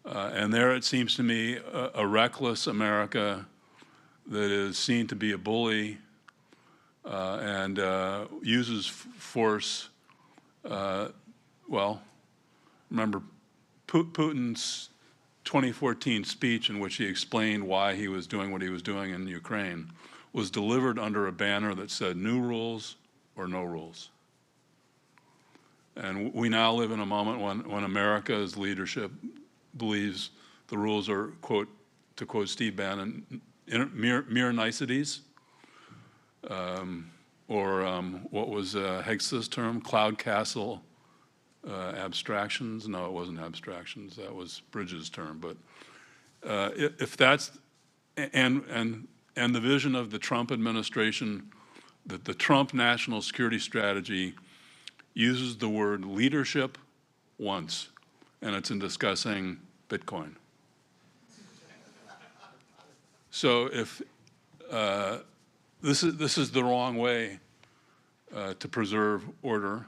And there it seems to me a reckless America that is seen to be a bully and uses force. Well, remember Putin's 2014 speech in which he explained why he was doing what he was doing in Ukraine was delivered under a banner that said new rules or no rules. And we now live in a moment when America's leadership believes the rules are, quote, to quote Steve Bannon, mere niceties, or what was Hegse's term, cloud castle abstractions. No, it wasn't abstractions. That was Bridges' term. But if that's and the vision of the Trump administration, that the Trump national security strategy uses the word leadership once, and it's in discussing Bitcoin. So if this is the wrong way to preserve order.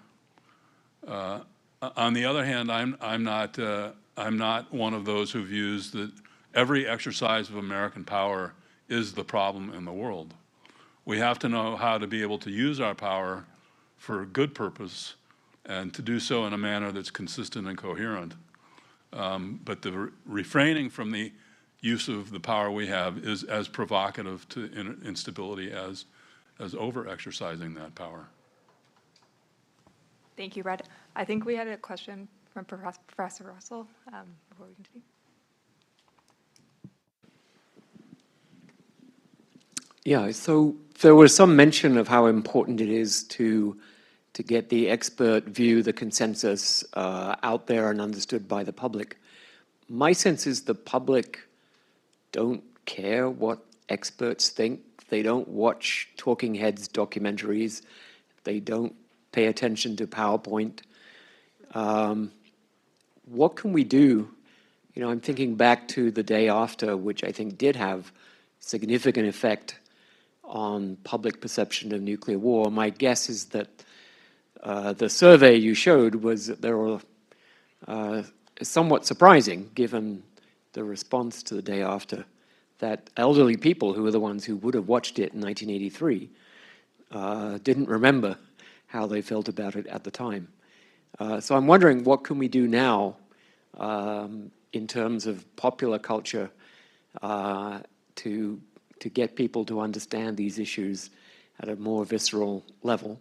On the other hand, I'm not one of those who views that every exercise of American power is the problem in the world. We have to know how to be able to use our power for good purpose and to do so in a manner that's consistent and coherent. But the refraining from the use of the power we have is as provocative to instability as over-exercising that power. Thank you, Brad. I think we had a question from Professor Russell before we continue. Yeah, so there was some mention of how important it is to get the expert view, the consensus out there and understood by the public. My sense is the public don't care what experts think. They don't watch talking heads documentaries. They don't pay attention to PowerPoint. What can we do? You know, I'm thinking back to the day after, which I think did have significant effect on public perception of nuclear war. My guess is that the survey you showed was that there were somewhat surprising, given the response to the day after, that elderly people who were the ones who would have watched it in 1983 didn't remember how they felt about it at the time. So I'm wondering, what can we do now in terms of popular culture to get people to understand these issues at a more visceral level?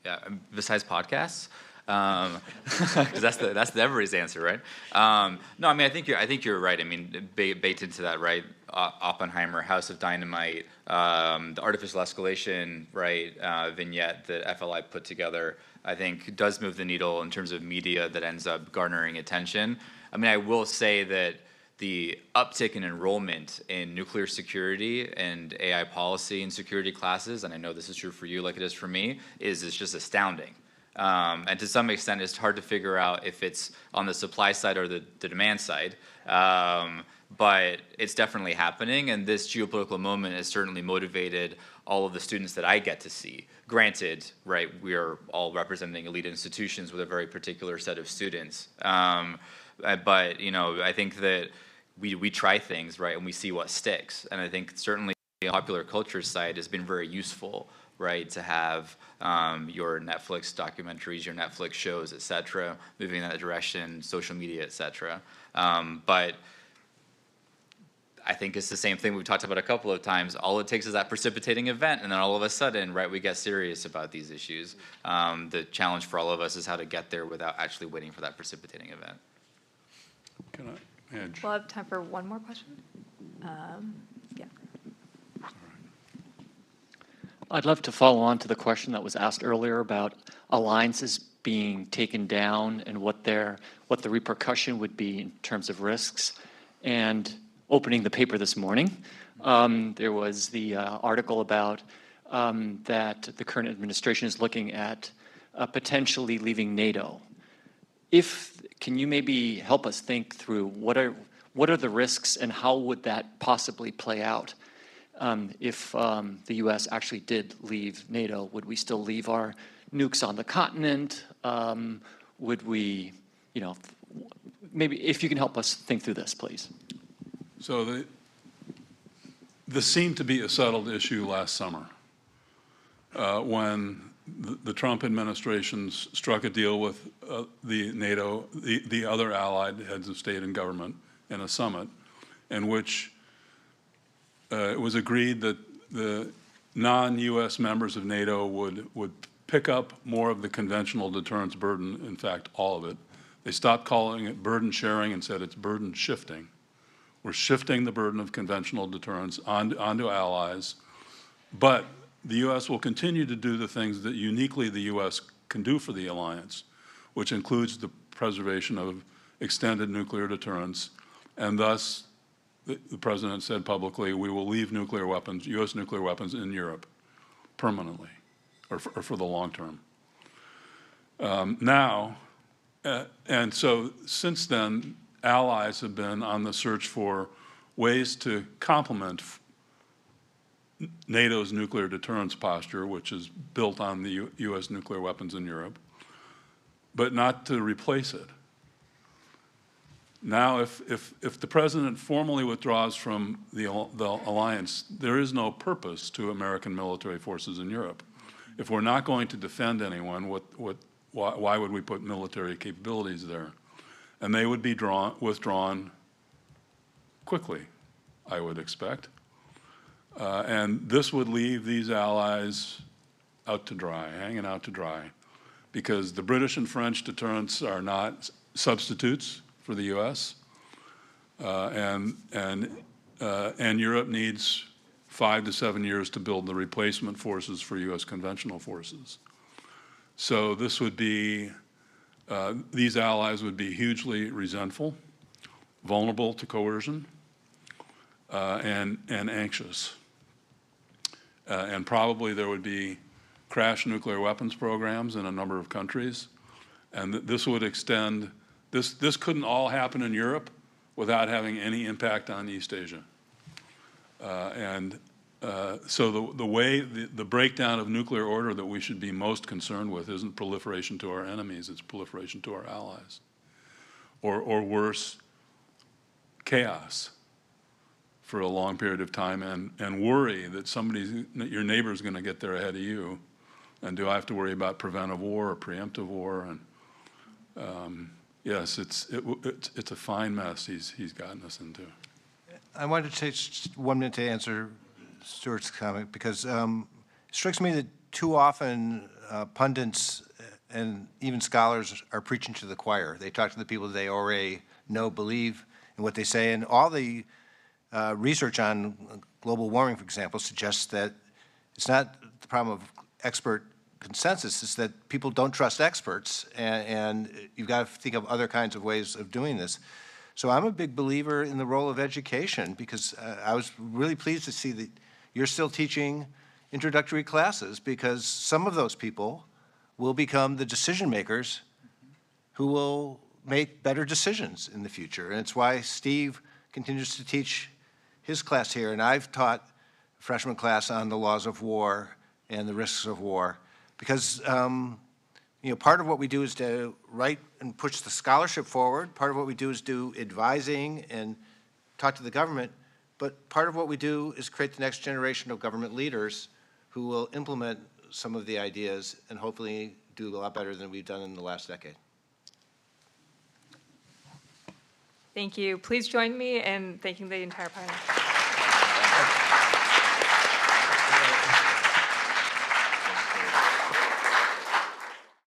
Yeah, besides podcasts, because that's the everybody's answer, right? No, I mean I think you're right. I mean, baked into that, right? Oppenheimer, House of Dynamite, the artificial escalation, right? Vignette that FLI put together, I think does move the needle in terms of media that ends up garnering attention. I mean, I will say that the uptick in enrollment in nuclear security and AI policy and security classes, and I know this is true for you like it is for me, is just astounding. And to some extent, it's hard to figure out if it's on the supply side or the demand side. But it's definitely happening, and this geopolitical moment has certainly motivated all of the students that I get to see. Granted, right, we are all representing elite institutions with a very particular set of students. But, you know, I think that we try things, right, and we see what sticks. And I think certainly the popular culture side has been very useful, right, to have your Netflix documentaries, your Netflix shows, et cetera, moving in that direction, social media, et cetera. But I think it's the same thing we've talked about a couple of times. All it takes is that precipitating event, and then all of a sudden, right, we get serious about these issues. The challenge for all of us is how to get there without actually waiting for that precipitating event. Can I, Edge? We'll have time for one more question. Yeah. I'd love to follow on to the question that was asked earlier about alliances being taken down and what the repercussion would be in terms of risks. And opening the paper this morning, there was the article about that the current administration is looking at potentially leaving NATO. Can you maybe help us think through what what are the risks and how would that possibly play out? If the U.S. actually did leave NATO, would we still leave our nukes on the continent? Would we, maybe if you can help us think through this, please. So this seemed to be a settled issue last summer when the Trump administration struck a deal with the NATO, the other allied heads of state and government in a summit in which it was agreed that the non-U.S. members of NATO would pick up more of the conventional deterrence burden, in fact, all of it. They stopped calling it burden sharing and said it's burden shifting. We're shifting the burden of conventional deterrence onto allies, but the U.S. will continue to do the things that uniquely the U.S. can do for the alliance, which includes the preservation of extended nuclear deterrence, and thus the President said publicly, we will leave nuclear weapons, U.S. nuclear weapons in Europe permanently, or for the long term. And so since then, allies have been on the search for ways to complement NATO's nuclear deterrence posture, which is built on the U.S. nuclear weapons in Europe, but not to replace it. Now, if the President formally withdraws from the alliance, there is no purpose to American military forces in Europe. If we're not going to defend anyone, why would we put military capabilities there? And they would be withdrawn quickly, I would expect. And this would leave these allies out to dry, hanging out to dry, because the British and French deterrents are not substitutes for the U.S. And Europe needs 5 to 7 years to build the replacement forces for U.S. conventional forces. So this would be, these allies would be hugely resentful, vulnerable to coercion, and anxious. And probably there would be crash nuclear weapons programs in a number of countries. And this would extend, this couldn't all happen in Europe without having any impact on East Asia. So the breakdown of nuclear order that we should be most concerned with isn't proliferation to our enemies, it's proliferation to our allies. Or worse, chaos for a long period of time and worry that your neighbor's going to get there ahead of you. And do I have to worry about preventive war or preemptive war? And yes, it's a fine mess he's gotten us into. I wanted to take just 1 minute to answer Stuart's comment, because it strikes me that too often pundits and even scholars are preaching to the choir. They talk to the people they already know, believe in what they say, and all the research on global warming, for example, suggests that it's not the problem of expert consensus, it's that people don't trust experts, and you've got to think of other kinds of ways of doing this. So I'm a big believer in the role of education, because I was really pleased to see that you're still teaching introductory classes, because some of those people will become the decision makers who will make better decisions in the future. And it's why Steve continues to teach his class here, and I've taught a freshman class on the laws of war and the risks of war, because part of what we do is to write and push the scholarship forward. Part of what we do is do advising and talk to the government. But part of what we do is create the next generation of government leaders who will implement some of the ideas and hopefully do a lot better than we've done in the last decade. Thank you. Please join me in thanking the entire panel.